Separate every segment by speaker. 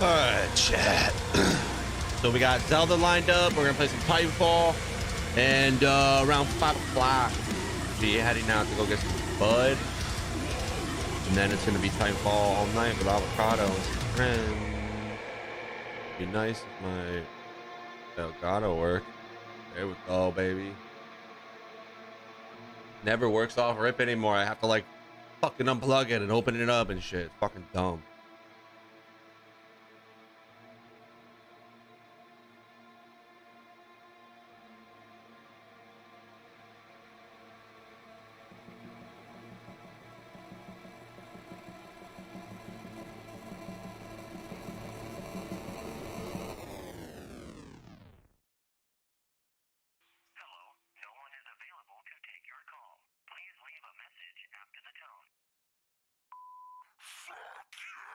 Speaker 1: Alright, chat. So we got Zelda lined up. We're gonna play some Titanfall. And around 5 o'clock, be heading out to go get some bud. And then it's gonna be Titanfall all night with avocado and some friends. Be nice if my Elgato worked. There we go, baby. Never works off rip anymore. I have to like fucking unplug it and open it up and shit. It's fucking dumb.
Speaker 2: Fuck you!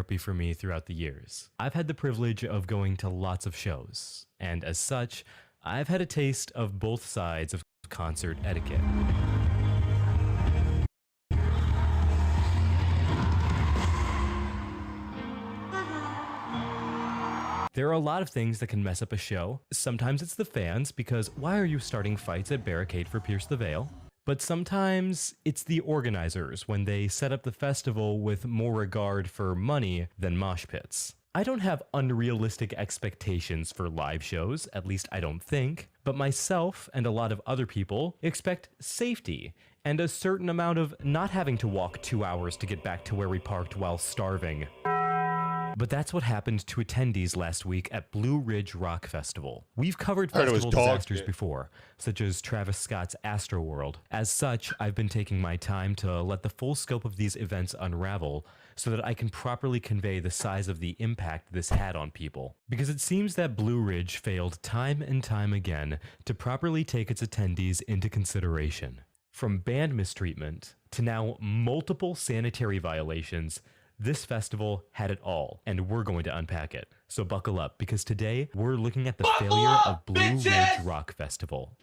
Speaker 2: therapy for me throughout the years. I've had the privilege of going to lots of shows, and as such, I've had a taste of both sides of concert etiquette. There are a lot of things that can mess up a show. Sometimes it's the fans, because why are you starting fights at Barricade for Pierce the Veil? But sometimes it's the organizers when they set up the festival with more regard for money than mosh pits. I don't have unrealistic expectations for live shows, at least I don't think, but myself and a lot of other people expect safety and a certain amount of not having to walk 2 hours to get back to where we parked while starving. But that's what happened to attendees last week at Blue Ridge Rock Festival. We've covered festival disasters before, such as Travis Scott's Astroworld. As such, I've been taking my time to let the full scope of these events unravel so that I can properly convey the size of the impact this had on people. Because it seems that Blue Ridge failed time and time again to properly take its attendees into consideration. From band mistreatment to now multiple sanitary violations, this festival had it all, and we're going to unpack it. So buckle up, because today we're looking at the failure of Blue Ridge Rock Festival.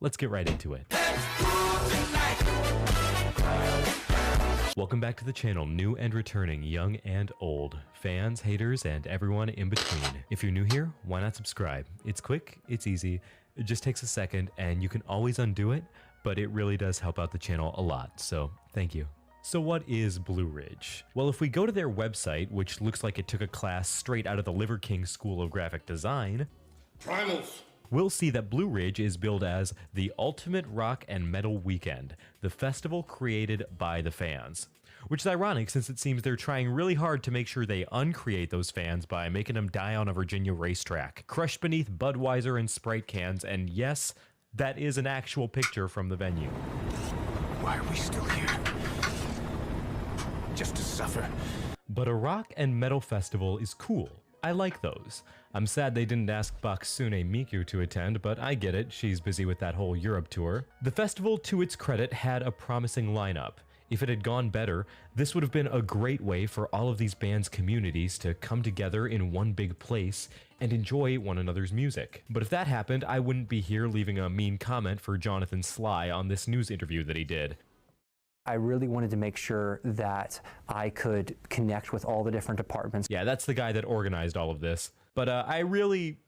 Speaker 2: Let's get right into it. Welcome back to the channel, new and returning, young and old, fans, haters, and everyone in between. If you're new here, why not subscribe? It's quick, it's easy, it just takes a second, and you can always undo it, but it really does help out the channel a lot, so thank you. So what is Blue Ridge? Well, if we go to their website, which looks like it took a class straight out of the Liver King School of Graphic Design,
Speaker 3: Primals.
Speaker 2: We'll see that Blue Ridge is billed as the ultimate rock and metal weekend, the festival created by the fans. Which is ironic, since it seems they're trying really hard to make sure they uncreate those fans by making them die on a Virginia racetrack, crushed beneath Budweiser and Sprite cans, and yes, that is an actual picture from the venue.
Speaker 3: Why are we still here? Just to suffer.
Speaker 2: But a rock and metal festival is cool. I like those. I'm sad they didn't ask Baksune Miku to attend, but I get it, she's busy with that whole Europe tour. The festival, to its credit, had a promising lineup. If it had gone better, this would have been a great way for all of these bands' communities to come together in one big place and enjoy one another's music. But if that happened, I wouldn't be here leaving a mean comment for Jonathan Sly on this news interview that he did.
Speaker 4: I really wanted to make sure that I could connect with all the different departments.
Speaker 2: Yeah, that's the guy that organized all of this. But I really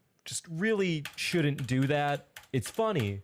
Speaker 2: shouldn't do that. It's funny,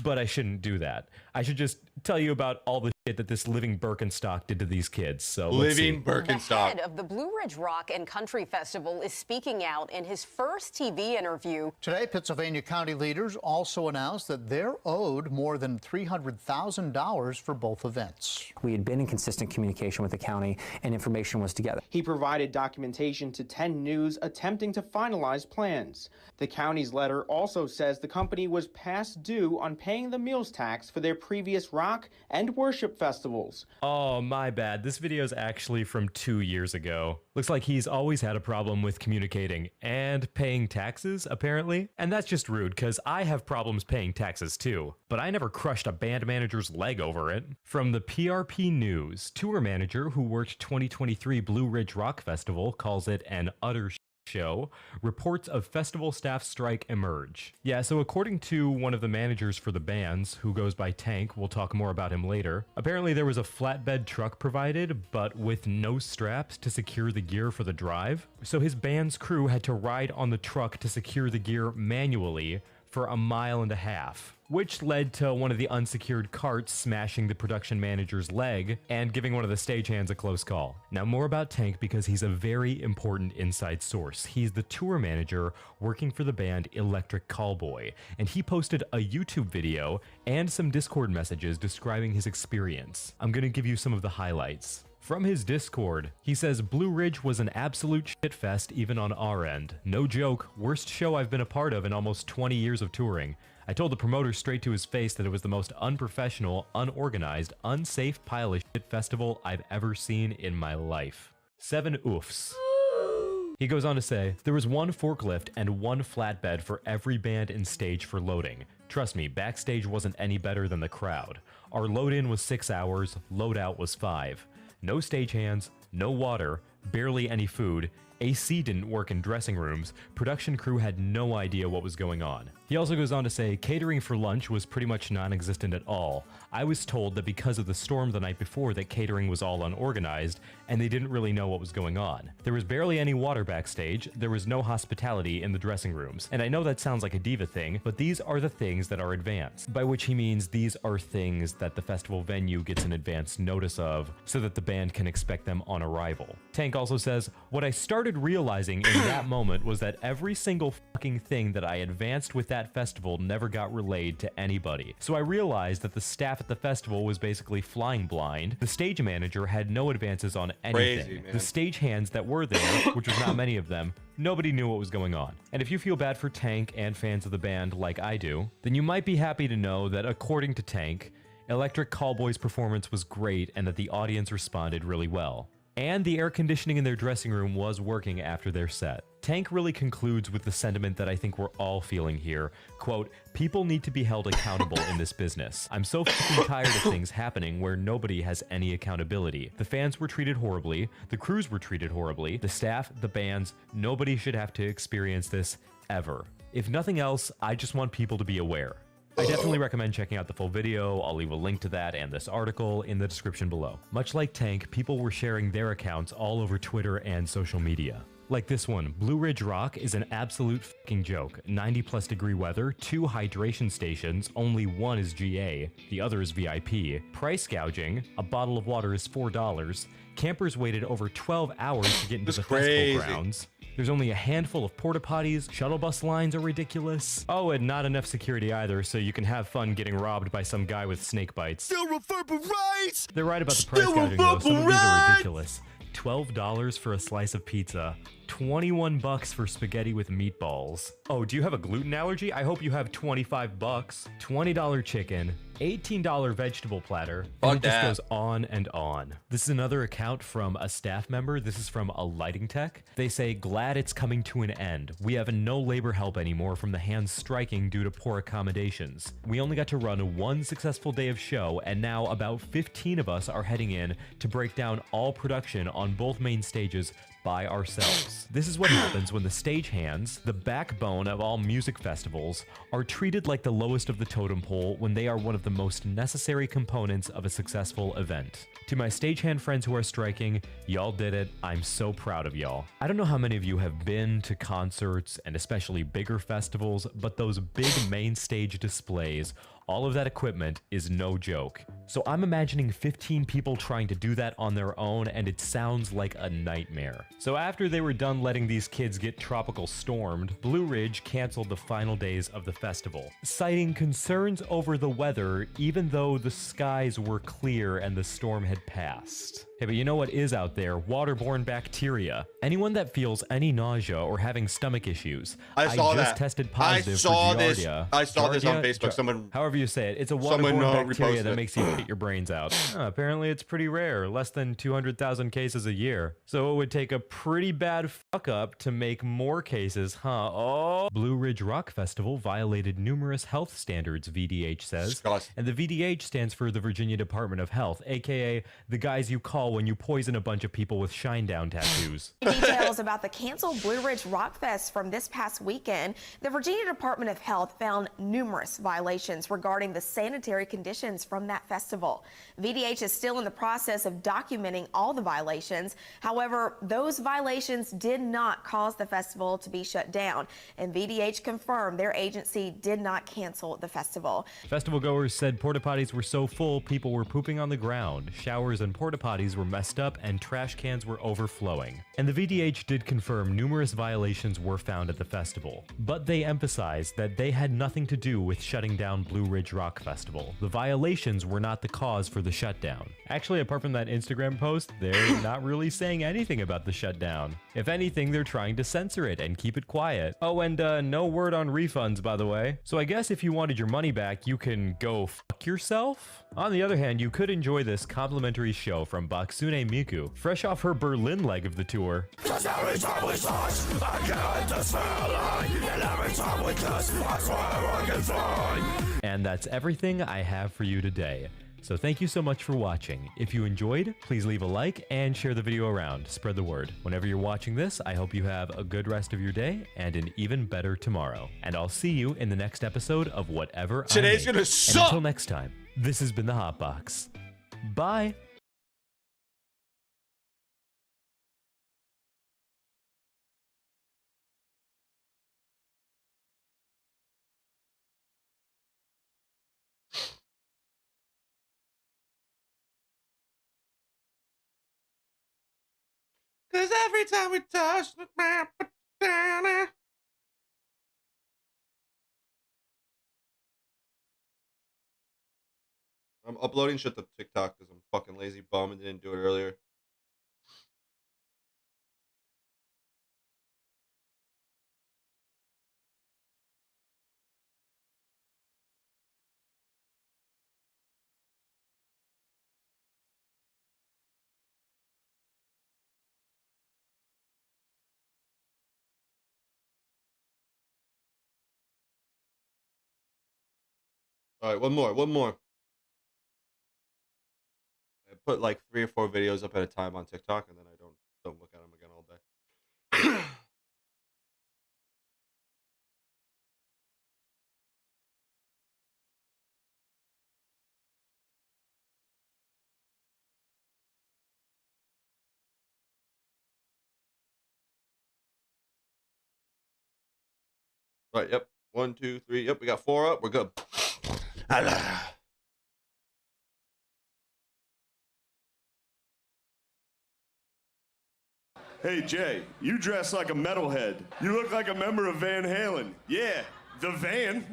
Speaker 2: but I shouldn't do that. I should just tell you about all the shit that this living Birkenstock did to these kids. So
Speaker 1: living Birkenstock.
Speaker 5: The head of the Blue Ridge Rock and Country Festival is speaking out in his first TV interview.
Speaker 6: Today, Pennsylvania county leaders also announced that they're owed more than $300,000 for both events.
Speaker 4: We had been in consistent communication with the county, and information was together.
Speaker 7: He provided documentation to 10 News attempting to finalize plans. The county's letter also says the company was past due on paying the meals tax for their previous rock and worship festivals.
Speaker 2: Oh, my bad. This video is actually from 2 years ago. Looks like he's always had a problem with communicating and paying taxes, apparently. And that's just rude, because I have problems paying taxes too. But I never crushed a band manager's leg over it. From the PRP News, tour manager who worked 2023 Blue Ridge Rock Festival calls it an utter show, reports of festival staff strike emerge. Yeah, so according to one of the managers for the bands, who goes by Tank, we'll talk more about him later, apparently there was a flatbed truck provided, but with no straps to secure the gear for the drive. So his band's crew had to ride on the truck to secure the gear manually for 1.5 miles, which led to one of the unsecured carts smashing the production manager's leg and giving one of the stagehands a close call. Now more about Tank, because he's a very important inside source. He's the tour manager working for the band Electric Callboy, and he posted a YouTube video and some Discord messages describing his experience. I'm gonna give you some of the highlights. From his Discord, he says, Blue Ridge was an absolute shitfest even on our end. No joke, worst show I've been a part of in almost 20 years of touring. I told the promoter straight to his face that it was the most unprofessional, unorganized, unsafe pile of shit festival I've ever seen in my life. 7 oofs. He goes on to say, there was 1 forklift and 1 flatbed for every band and stage for loading. Trust me, backstage wasn't any better than the crowd. Our load-in was 6 hours, load-out was 5. No stagehands, no water, barely any food, AC didn't work in dressing rooms, production crew had no idea what was going on. He also goes on to say catering for lunch was pretty much non-existent at all. I was told that because of the storm the night before that catering was all unorganized and they didn't really know what was going on. There was barely any water backstage, there was no hospitality in the dressing rooms. And I know that sounds like a diva thing, but these are the things that are advanced. By which he means these are things that the festival venue gets an advance notice of so that the band can expect them on arrival. Tank also says, what I started realizing in that moment was that every single fucking thing that I advanced with that festival never got relayed to anybody. So I realized that the staff at the festival was basically flying blind. The stage manager had no advances on anything.
Speaker 1: Crazy, man.
Speaker 2: The stagehands that were there, which was not many of them, nobody knew what was going on. And if you feel bad for Tank and fans of the band like I do, then you might be happy to know that according to Tank, Electric Callboy's performance was great and that the audience responded really well. And the air conditioning in their dressing room was working after their set. Tank really concludes with the sentiment that I think we're all feeling here. Quote, people need to be held accountable in this business. I'm so fucking tired of things happening where nobody has any accountability. The fans were treated horribly, the crews were treated horribly, the staff, the bands, nobody should have to experience this ever. If nothing else, I just want people to be aware. I definitely recommend checking out the full video. I'll leave a link to that and this article in the description below. Much like Tank, people were sharing their accounts all over Twitter and social media. Like this one, Blue Ridge Rock is an absolute fucking joke. 90+ degree weather, 2 hydration stations, only one is GA, the other is VIP. Price gouging, a bottle of water is $4. Campers waited over 12 hours to get into the festival grounds. There's only a handful of porta potties, shuttle bus lines are ridiculous. Oh, and not enough security either, so you can have fun getting robbed by some guy with snake bites.
Speaker 3: Still reverberates!
Speaker 2: They're right about the price gouging though, some of these are ridiculous. $12 for a slice of pizza, $21 for spaghetti with meatballs. Oh, do you have a gluten allergy? I hope you have $25. $20 chicken, $18 vegetable platter, and it just goes on and on. This is another account from a staff member. This is from a lighting tech. They say, glad it's coming to an end. We have no labor help anymore from the hands striking due to poor accommodations. We only got to run one successful day of show, and now about 15 of us are heading in to break down all production on both main stages by ourselves. This is what happens when the stagehands, the backbone of all music festivals, are treated like the lowest of the totem pole when they are one of the most necessary components of a successful event. To my stagehand friends who are striking, y'all did it. I'm so proud of y'all. I don't know how many of you have been to concerts and especially bigger festivals, but those big main stage displays, all of that equipment is no joke. So I'm imagining 15 people trying to do that on their own, and it sounds like a nightmare. So after they were done letting these kids get tropical stormed, Blue Ridge canceled the final days of the festival, citing concerns over the weather even though the skies were clear and the storm had passed. Hey, but you know what is out there? Waterborne bacteria. Anyone that feels any nausea or having stomach issues, I just tested positive for Giardia.
Speaker 1: I saw this on Facebook. Someone,
Speaker 2: however you say it, it's a waterborne bacteria that makes you shit your brains out. Apparently it's pretty rare, less than 200,000 cases a year. So it would take a pretty bad fuck up to make more cases, huh? Oh. Blue Ridge Rock Festival violated numerous health standards, VDH says. And the VDH stands for the Virginia Department of Health, aka the guys you call when you poison a bunch of people with Shinedown tattoos.
Speaker 8: Details about the canceled Blue Ridge Rock Fest from this past weekend. The Virginia Department of Health found numerous violations regarding the sanitary conditions from that festival. VDH is still in the process of documenting all the violations. However, those violations did not cause the festival to be shut down, and VDH confirmed their agency did not cancel the festival.
Speaker 2: Festival goers said porta potties were so full people were pooping on the ground. Showers and porta potties were messed up and trash cans were overflowing. And the VDH did confirm numerous violations were found at the festival, but they emphasized that they had nothing to do with shutting down Blue Ridge Rock Festival. The violations were not the cause for the shutdown. Actually, apart from that Instagram post, they're not really saying anything about the shutdown. If anything, they're trying to censor it and keep it quiet. Oh, and no word on refunds, by the way. So I guess if you wanted your money back, you can go fuck yourself? On the other hand, you could enjoy this complimentary show from Baksune Miku, fresh off her Berlin leg of the tour.
Speaker 3: Cause every time we touch, I get this feeling. And every time we kiss, I swear I can fly.
Speaker 2: And that's everything I have for you today. So thank you so much for watching. If you enjoyed, please leave a like and share the video around. Spread the word. Whenever you're watching this, I hope you have a good rest of your day and an even better tomorrow. And I'll see you in the next episode of whatever
Speaker 1: Today's
Speaker 2: I make.
Speaker 1: gonna suck.
Speaker 2: And until next time, this has been the Hot Box. Bye.
Speaker 1: Cause every time we touch the map, I'm uploading shit to TikTok because I'm fucking lazy bum and didn't do it earlier. All right, one more. I put like 3 or 4 videos up at a time on TikTok, and then I don't look at them again all day. Right, yep. 1, 2, 3. Yep, we got 4 up. We're good.
Speaker 9: Hey, Jay, you dress like a metalhead. You look like a member of Van Halen. Yeah, the van.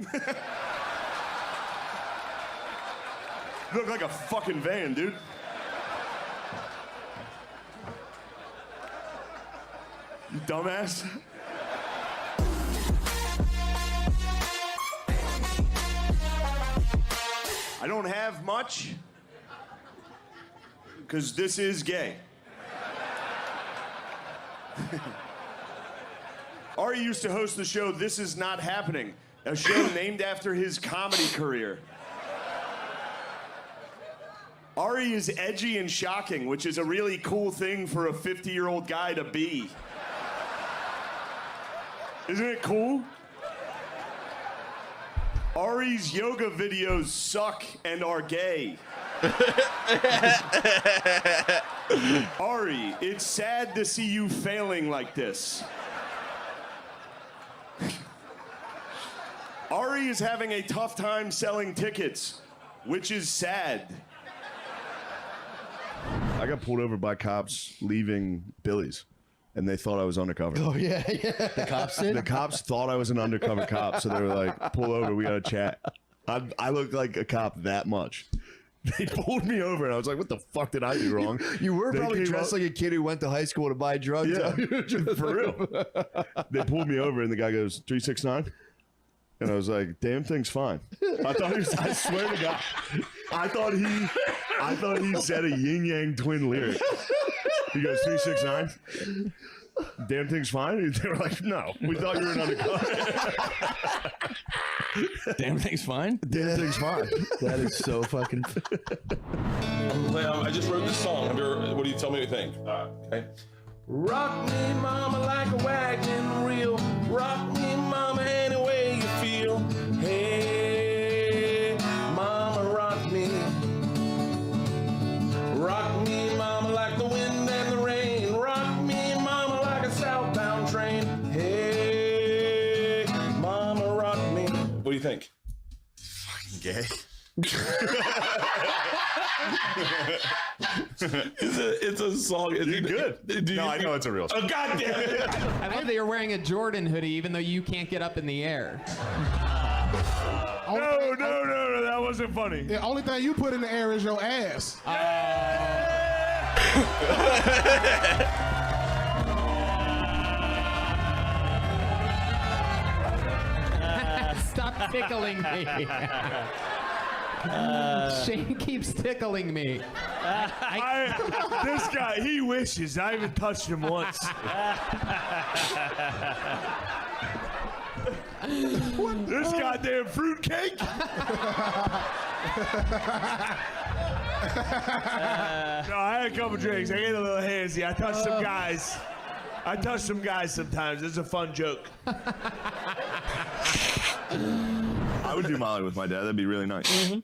Speaker 9: You look like a fucking van, dude. You dumbass. I don't have much, because this is gay. Ari used to host the show This Is Not Happening, a show named after his comedy career. Ari is edgy and shocking, which is a really cool thing for a 50-year-old guy to be. Isn't it cool? Ari's yoga videos suck and are gay. Ari, it's sad to see you failing like this. Ari is having a tough time selling tickets, which is sad. I got pulled over by cops leaving Billy's, and they thought I was undercover.
Speaker 10: Oh, yeah. The cops did?
Speaker 9: The cops thought I was an undercover cop, so they were like, pull over, we gotta chat. I look like a cop that much. They pulled me over, and I was like, what the fuck did I do wrong?
Speaker 10: You were
Speaker 9: They
Speaker 10: probably
Speaker 9: came
Speaker 10: dressed
Speaker 9: up-
Speaker 10: like a kid who went to high school to buy drugs.
Speaker 9: Yeah, for real. They pulled me over, and the guy goes, 369? And I was like, damn thing's fine. I thought he was, I swear to God, I thought he said a yin yang twin lyric. He goes, 369? Damn thing's fine? They were like, no, we thought you were an undercover.
Speaker 10: Damn thing's fine?
Speaker 9: Damn thing's fine.
Speaker 10: That is so fucking...
Speaker 3: I just wrote this song. What do you tell me what you think? Okay. Rock me, mama, like a wagon reel. Rock me, mama, any way you feel. Hey, mama, rock me. Rock me, mama, like the wind and the rain. Rock me, mama, like a southbound train. Hey, mama, rock me. What do you think?
Speaker 9: Gay.
Speaker 3: It's a song.
Speaker 9: You're good. No, I know it's a real song.
Speaker 3: Oh, God damn it.
Speaker 11: I love that you're wearing a Jordan hoodie even though you can't get up in the air.
Speaker 9: No, that wasn't funny.
Speaker 12: The only thing you put in the air is your ass.
Speaker 11: Stop tickling me. Shane keeps tickling me.
Speaker 9: This guy, he wishes. I haven't touched him once. This goddamn fruitcake.
Speaker 13: No, I had a couple drinks. I get a little handsy. I touched some guys. I touch some guys sometimes. It's a fun joke.
Speaker 9: I would do Molly with my dad. That'd be really nice.
Speaker 14: Mm-hmm.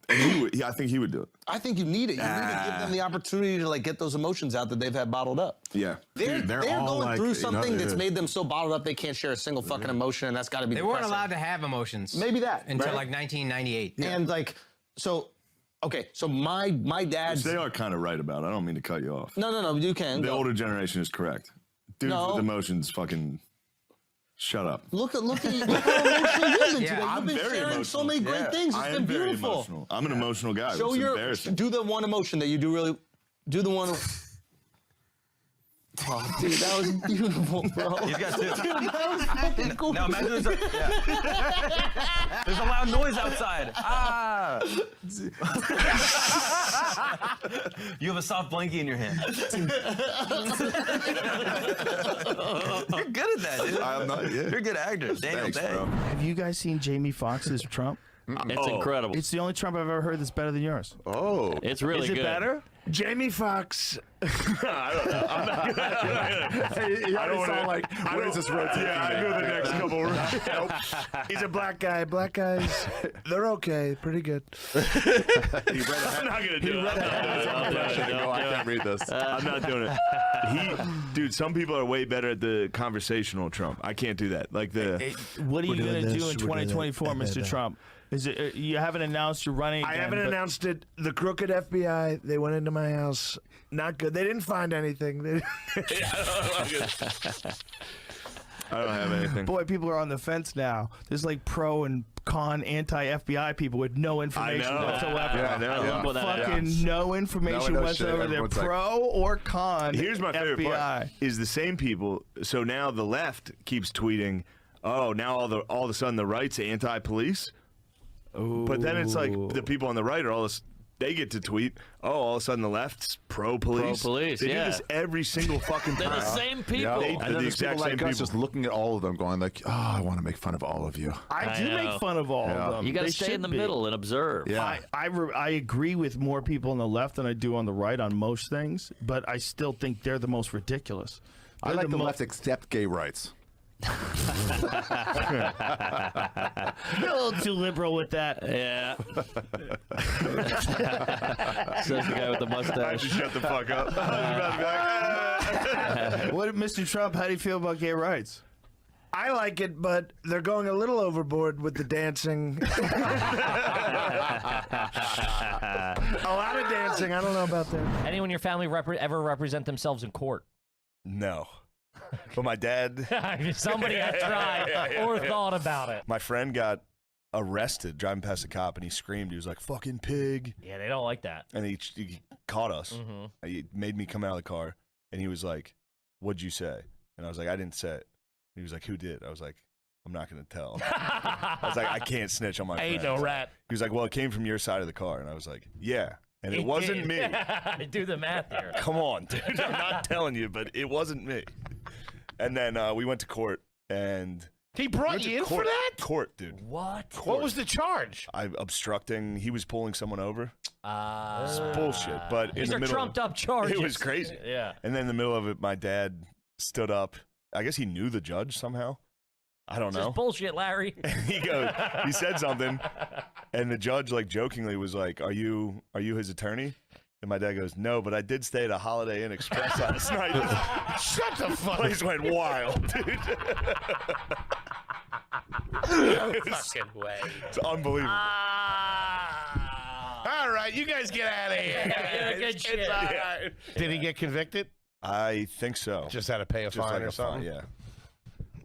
Speaker 9: And he would, I think he would do it.
Speaker 14: I think you need it. You need to give them the opportunity to like get those emotions out that they've had bottled up.
Speaker 9: Yeah.
Speaker 14: They're going through something that's made them so bottled up they can't share a single fucking emotion, and that's got to be
Speaker 15: They
Speaker 14: depressing.
Speaker 15: weren't allowed to have emotions.
Speaker 14: Maybe that.
Speaker 15: Until
Speaker 14: right?
Speaker 15: like 1998.
Speaker 14: And like, so, okay, so my dad's...
Speaker 9: Which they are kind of right about. I don't mean to cut you off.
Speaker 14: No, you can.
Speaker 9: The
Speaker 14: Go.
Speaker 9: older generation is correct. Dudes with emotions fucking shut up.
Speaker 14: Look how emotional you've been today.
Speaker 9: I'm
Speaker 14: You've been
Speaker 9: very
Speaker 14: sharing
Speaker 9: emotional.
Speaker 14: so many great things. It's been
Speaker 9: very
Speaker 14: beautiful.
Speaker 9: emotional. I'm an emotional guy.
Speaker 14: Show
Speaker 9: It's embarrassing.
Speaker 14: do the one emotion that you do really. Do the one. Oh, dude, that was beautiful, bro.
Speaker 15: He's got two.
Speaker 14: Dude, that was fucking cool.
Speaker 15: Now imagine there's a loud noise outside. Ah! You have a soft blankie in your hand. You're good at that, dude.
Speaker 9: I'm not. Yeah.
Speaker 15: You're a good actor. Daniel
Speaker 9: Thanks,
Speaker 15: Day.
Speaker 9: bro.
Speaker 16: Have you guys seen Jamie Foxx's Trump?
Speaker 17: It's incredible.
Speaker 16: It's the only Trump I've ever heard that's better than yours.
Speaker 9: Oh,
Speaker 17: It's really
Speaker 16: Is it
Speaker 17: good.
Speaker 16: better?
Speaker 13: Jamie Foxx.
Speaker 9: I don't know. I'm not gonna.
Speaker 18: I don't saw like, where's this road?
Speaker 13: Yeah, I knew the next couple. Nope. He's a black guy. Black guys, they're okay. Pretty good.
Speaker 9: I'm not gonna do it.
Speaker 18: I can't read this.
Speaker 9: I'm not doing it. Dude, some people are way better at the conversational Trump. I can't do that. Like the.
Speaker 16: What are you
Speaker 9: We're
Speaker 16: going
Speaker 9: doing
Speaker 16: to do
Speaker 9: this,
Speaker 16: in
Speaker 9: we're doing
Speaker 16: 2024,
Speaker 9: that.
Speaker 16: Mr. Trump? Is it you haven't announced you're running again?
Speaker 13: I haven't announced it. The crooked FBI, they went into my house. Not good. They didn't find anything.
Speaker 9: I don't have anything.
Speaker 16: Boy, people are on the fence now. There's like pro and con anti-FBI people with no information whatsoever.
Speaker 9: Yeah, I know.
Speaker 16: Fucking no information whatsoever. They're pro or con.
Speaker 9: Here's my favorite
Speaker 16: FBI.
Speaker 9: part: is the same people. So now the left keeps tweeting, "Oh, now all of a sudden the right's anti-police." But then it's like the people on the right are they get to tweet, "Oh, all of a sudden the left's pro-police."
Speaker 17: Pro-police,
Speaker 9: They
Speaker 17: yeah.
Speaker 9: do this every single fucking time.
Speaker 17: They're the same people.
Speaker 9: They,
Speaker 18: And
Speaker 9: they're
Speaker 18: then
Speaker 9: the
Speaker 18: there's
Speaker 9: exact
Speaker 18: people
Speaker 9: same
Speaker 18: like us
Speaker 9: people.
Speaker 18: just looking at all of them going like, oh, I want to make fun of all of you.
Speaker 16: I do make fun of all of them.
Speaker 17: You got to
Speaker 16: They
Speaker 17: stay
Speaker 16: should
Speaker 17: in the
Speaker 16: be.
Speaker 17: middle and observe.
Speaker 18: Yeah.
Speaker 16: I agree with more people on the left than I do on the right on most things, but I still think they're the most ridiculous.
Speaker 18: I like the left except gay rights.
Speaker 16: You're a little too liberal with that.
Speaker 17: Yeah. Says the guy with the
Speaker 9: I
Speaker 17: mustache.
Speaker 9: just shut the fuck up.
Speaker 16: What, Mr. Trump? How do you feel about gay rights?
Speaker 13: I like it, but they're going a little overboard with the dancing. A lot of dancing. I don't know about that.
Speaker 19: Anyone in your family ever represent themselves in court?
Speaker 9: No. But my dad.
Speaker 19: Somebody had tried or thought about it.
Speaker 9: My friend got arrested driving past a cop, and he screamed. He was like, "Fucking pig!"
Speaker 19: Yeah, they don't like that.
Speaker 9: And he caught us.
Speaker 19: Mm-hmm.
Speaker 9: He made me come out of the car, and he was like, "What'd you say?" And I was like, "I didn't say it." He was like, "Who did?" I was like, "I'm not gonna tell." I was like, "I can't snitch on my friend."
Speaker 19: Ain't no rat.
Speaker 9: He was like, "Well, it came from your side of the car," and I was like, "Yeah." And it wasn't me.
Speaker 19: Do the math here.
Speaker 9: Come on, dude. I'm not telling you, but it wasn't me. And then we went to court, and
Speaker 13: He brought you in for that?
Speaker 9: Court, dude.
Speaker 19: What?
Speaker 13: What was the charge?
Speaker 9: Obstructing. He was pulling someone over. It's bullshit. But
Speaker 19: These
Speaker 9: in the
Speaker 19: are
Speaker 9: middle
Speaker 19: trumped up charges.
Speaker 9: It was crazy.
Speaker 19: Yeah.
Speaker 9: And then in the middle of it, my dad stood up. I guess he knew the judge somehow. I don't know.
Speaker 19: Just bullshit, Larry.
Speaker 9: He said something, and the judge like jokingly was like, "Are you his attorney?" And my dad goes, "No, but I did stay at a Holiday Inn Express last night."
Speaker 13: Shut the fuck up.
Speaker 9: Place went wild, dude.
Speaker 19: No fucking way.
Speaker 9: It's unbelievable.
Speaker 13: All right, you guys get out of here.
Speaker 19: Good
Speaker 13: It's
Speaker 19: shit.
Speaker 13: all right. Did he get convicted?
Speaker 9: I think so.
Speaker 13: Just had to pay a
Speaker 9: Just
Speaker 13: fine
Speaker 9: like
Speaker 13: or
Speaker 9: a
Speaker 13: something?
Speaker 9: fine, yeah.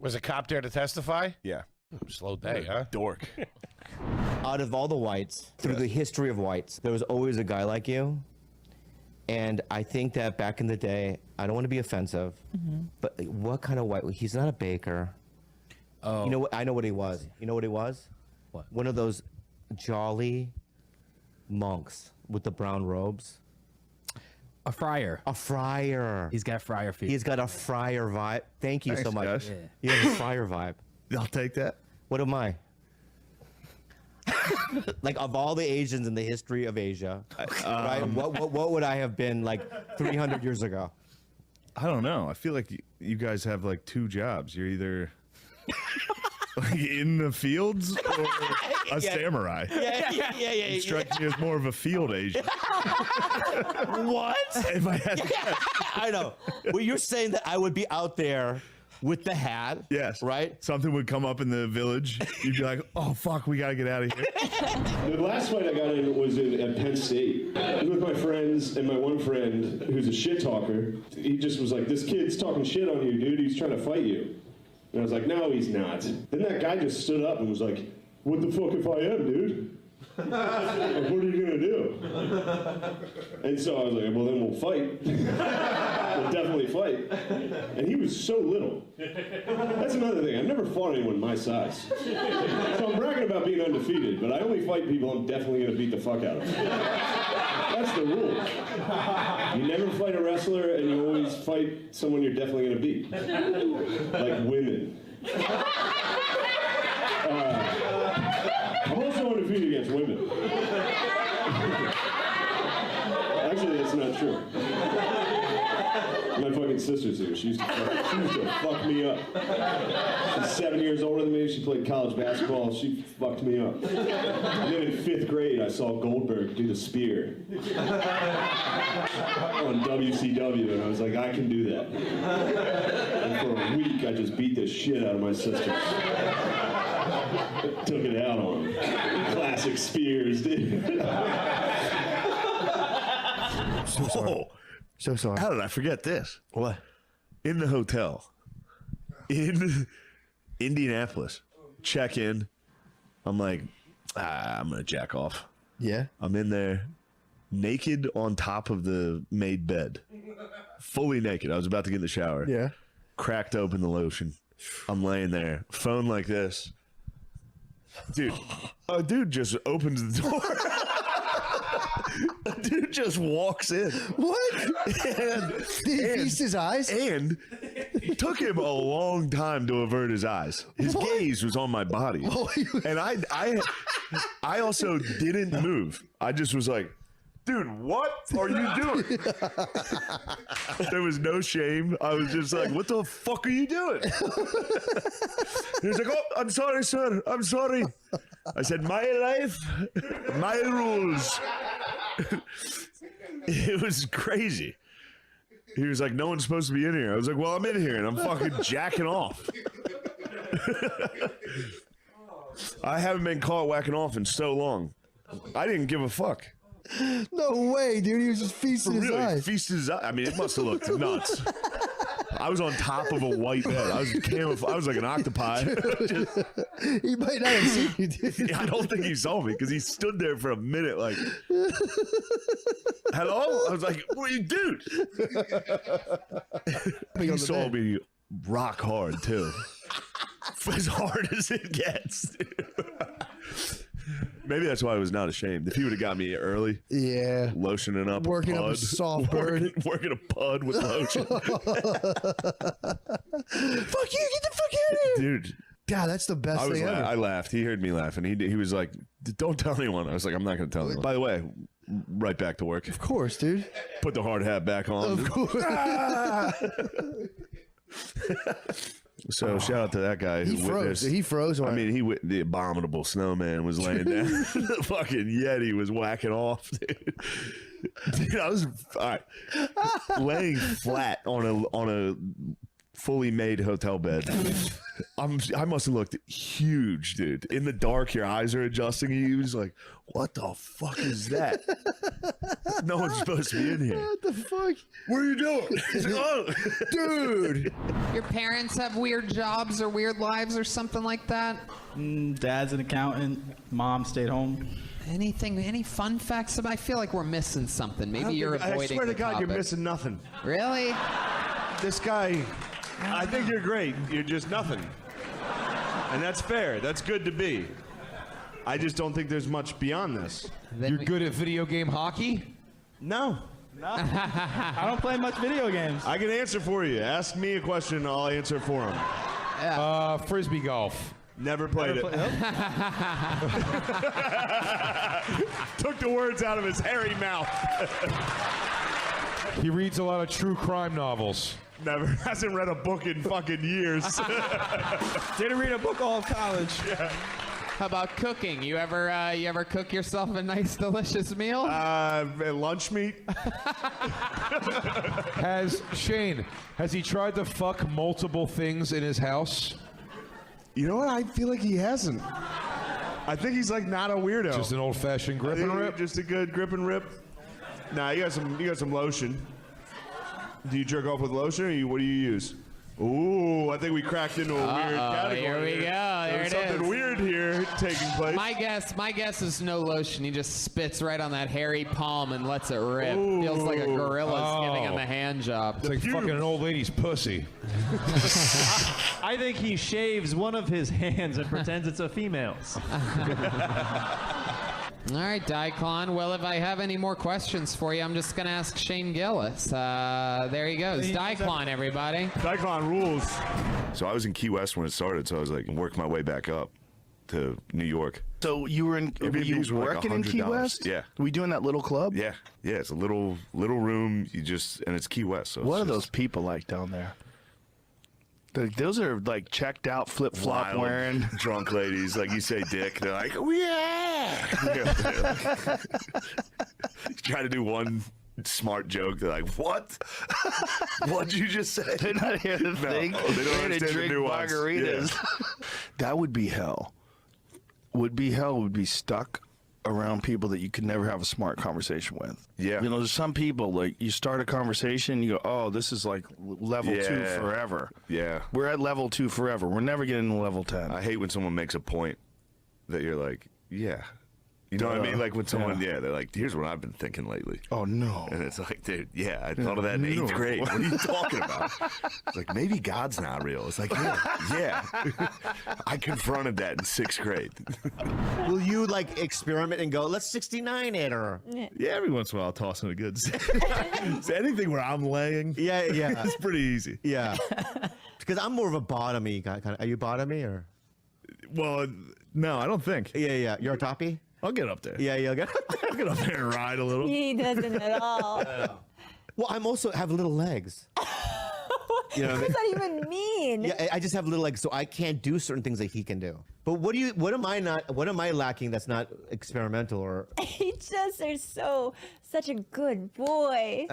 Speaker 13: Was a cop there to testify?
Speaker 9: Yeah.
Speaker 13: Slow day, huh?
Speaker 9: Dork.
Speaker 20: Out of all the whites, through the history of whites, there was always a guy like you. And I think that back in the day, I don't want to be offensive, but what kind of white? He's not a baker.
Speaker 10: Oh.
Speaker 20: You know what? I know what he was. You know what he was?
Speaker 10: What?
Speaker 20: One of those jolly monks with the brown robes.
Speaker 10: A friar.
Speaker 20: A friar.
Speaker 10: He's got friar feet.
Speaker 20: He's got a friar vibe. Thank you so
Speaker 9: Thanks,
Speaker 20: much.
Speaker 9: guys.
Speaker 20: You have a friar vibe.
Speaker 9: I'll take that.
Speaker 20: What am I? Like of all the Asians in the history of Asia, right? What would I have been like 300 years ago?
Speaker 9: I don't know. I feel like you guys have like two jobs. You're either like in the fields or a samurai.
Speaker 20: Yeah.
Speaker 9: You strike me as more of a field Asian.
Speaker 20: What?
Speaker 9: If I had to guess.
Speaker 20: I know. Well, you're saying that I would be out there with the hat.
Speaker 9: Yes.
Speaker 20: Right?
Speaker 9: Something would come up in the village. You'd be like, oh, fuck, we got to get out of here.
Speaker 3: The last fight I got in was at Penn State. I was with my friends, and my one friend, who's a shit talker, he just was like, this kid's talking shit on you, dude. He's trying to fight you. And I was like, no, he's not. Then that guy just stood up and was like, what the fuck if I am, dude? Like, what are you going to do? And so I was like, well, then we'll fight. We'll definitely fight. And he was so little. That's another thing. I've never fought anyone my size. So I'm bragging about being undefeated, but I only fight people I'm definitely going to beat the fuck out of. That's the rule. You never fight a wrestler, and you always fight someone you're definitely going to beat. Like women. I'm also undefeated against women. Actually, that's not true. My fucking sister's here. She used to fuck me up. She's 7 years older than me. She played college basketball. She fucked me up. And then in 5th grade, I saw Goldberg do the spear on WCW, and I was like, I can do that. And for a week, I just beat the shit out of my sister. Took it out on him. Classic Spears, dude.
Speaker 9: So sorry.
Speaker 16: So sorry.
Speaker 9: How did I forget this?
Speaker 16: What?
Speaker 9: In the hotel in Indianapolis, check in. I'm like, I'm going to jack off.
Speaker 16: Yeah.
Speaker 9: I'm in there naked on top of the made bed. Fully naked. I was about to get in the shower.
Speaker 16: Yeah.
Speaker 9: Cracked open the lotion. I'm laying there. Phone like this. Dude, a dude just opens the door. A dude just walks in.
Speaker 16: What?
Speaker 9: And,
Speaker 16: Did he feast his eyes?
Speaker 9: And it took him a long time to avert his eyes. His gaze was on my body. And I also didn't move. I just was like, dude, what are you doing? There was no shame. I was just like, what the fuck are you doing? He was like, oh, I'm sorry, sir. I'm sorry. I said, my life, my rules. It was crazy. He was like, no one's supposed to be in here. I was like, well, I'm in here and I'm fucking jacking off. I haven't been caught whacking off in so long. I didn't give a fuck.
Speaker 16: No way, dude. He was just feasting his
Speaker 9: Really,
Speaker 16: eyes.
Speaker 9: feasted his eyes. I mean, it must have looked nuts. I was on top of a white bed. I was like an octopi.
Speaker 16: He might not have seen you, dude.
Speaker 9: I don't think he saw me because he stood there for a minute like, hello? I was like, what are you doing? He saw me rock hard, too. As hard as it gets. Maybe that's why I was not ashamed. If he would have got me early,
Speaker 16: yeah,
Speaker 9: lotioning up,
Speaker 16: working up a soft bird,
Speaker 9: working a pud with lotion.
Speaker 16: Fuck you! Get the fuck out of here,
Speaker 9: dude.
Speaker 16: God, that's the best thing ever.
Speaker 9: I laughed. He heard me laugh, and he was like, "Don't tell anyone." I was like, "I'm not going to tell anyone." By the way, right back to work.
Speaker 16: Of course, dude.
Speaker 9: Put the hard hat back on.
Speaker 16: Of course.
Speaker 9: So shout out to that guy who
Speaker 16: froze. He froze.
Speaker 9: I mean, the abominable snowman was laying down. The fucking Yeti was whacking off, dude. Dude, I was all right, laying flat on a fully made hotel bed. I must have looked huge, dude. In the dark, your eyes are adjusting. He was like, "What the fuck is that? No one's supposed to be in here.
Speaker 16: What the fuck?
Speaker 9: What are you doing?" He's like, "Oh,
Speaker 16: dude."
Speaker 11: Your parents have weird jobs or weird lives or something like that?
Speaker 10: Dad's an accountant. Mom stayed home.
Speaker 11: Any fun facts? I feel like we're missing something. Maybe you're avoiding
Speaker 13: I swear to
Speaker 11: the
Speaker 13: God,
Speaker 11: topic.
Speaker 13: you're missing nothing.
Speaker 11: Really?
Speaker 13: This guy, I think you're great. You're just nothing. And that's fair. That's good to be. I just don't think there's much beyond this.
Speaker 11: You're good at video game hockey?
Speaker 13: No.
Speaker 10: I don't play much video games.
Speaker 13: I can answer for you. Ask me a question, I'll answer for him.
Speaker 11: Frisbee golf.
Speaker 13: Never played it. Took the words out of his hairy mouth.
Speaker 21: He reads a lot of true crime novels.
Speaker 13: Never. Hasn't read a book in fucking years.
Speaker 22: Didn't read a book all of college.
Speaker 13: Yeah.
Speaker 11: How about cooking? You ever cook yourself a nice, delicious meal?
Speaker 13: Lunch meat.
Speaker 21: Shane, has he tried to fuck multiple things in his house?
Speaker 13: You know what? I feel like he hasn't. I think he's like not a weirdo.
Speaker 21: Just an old-fashioned grip and rip?
Speaker 13: Just a good grip and rip. Nah, you got some lotion. Do you jerk off with lotion, or what do you use? Ooh, I think we cracked into a weird category.
Speaker 11: Here we go. There it
Speaker 13: something
Speaker 11: is.
Speaker 13: weird here taking place.
Speaker 11: My guess is no lotion. He just spits right on that hairy palm and lets it rip. Feels like a gorilla's giving him a hand job.
Speaker 21: It's like fucking an old lady's pussy.
Speaker 23: I think he shaves one of his hands and pretends it's a female's.
Speaker 11: All right, Daikon. Well, if I have any more questions for you, I'm just going to ask Shane Gillis. There he goes. Daikon, everybody.
Speaker 13: Daikon rules.
Speaker 9: So I was in Key West when it started, so I was like working my way back up to New York.
Speaker 16: So you were in? Were you
Speaker 9: Airbnbs were like
Speaker 16: working in Key
Speaker 9: $100.
Speaker 16: West?
Speaker 9: Yeah.
Speaker 16: Were we doing that little club?
Speaker 9: Yeah. It's a little room. And it's Key West. So
Speaker 16: What are those people like down there? Those are like checked out, flip flop wearing
Speaker 9: drunk ladies. Like you say, dick. They're like, oh, yeah. Try to do one smart joke. They're like, what? What'd you just say?
Speaker 16: They're not here to think.
Speaker 9: They don't
Speaker 16: They're
Speaker 9: understand
Speaker 16: to drink
Speaker 9: the nuance.
Speaker 16: margaritas.
Speaker 9: Yeah.
Speaker 16: That would be hell. Would be stuck around people that you could never have a smart conversation with.
Speaker 9: Yeah.
Speaker 16: You know, there's some people, like, you start a conversation, you go, oh, this is like level 2 forever.
Speaker 9: Yeah.
Speaker 16: We're at level 2 forever. We're never getting to level 10.
Speaker 9: I hate when someone makes a point that you're like, yeah. You know what I mean? Like when someone, they're like, here's what I've been thinking lately.
Speaker 16: Oh, no.
Speaker 9: And it's like, dude, I thought of that in 8th grade. What are you talking about? It's like, maybe God's not real. It's like, yeah. I confronted that in 6th grade.
Speaker 14: Will you, like, experiment and go, let's 69 it, or?
Speaker 9: Yeah, every once in a while I'll toss in a good so anything where I'm laying.
Speaker 14: Yeah.
Speaker 9: It's pretty easy.
Speaker 14: Yeah. Because I'm more of a bottomy guy. Are you bottomy, or?
Speaker 9: Well, no, I don't think.
Speaker 14: Yeah. You're a toppy?
Speaker 9: I'll get up there.
Speaker 14: Yeah, you'll get up there.
Speaker 9: I'll get up there and ride a little.
Speaker 24: He doesn't at all.
Speaker 14: Well, I'm also have little legs. You know
Speaker 24: what does that even mean?
Speaker 14: Yeah, I just have little legs, so I can't do certain things that he can do. But what am I lacking that's not experimental or?
Speaker 24: He just are such a good boy.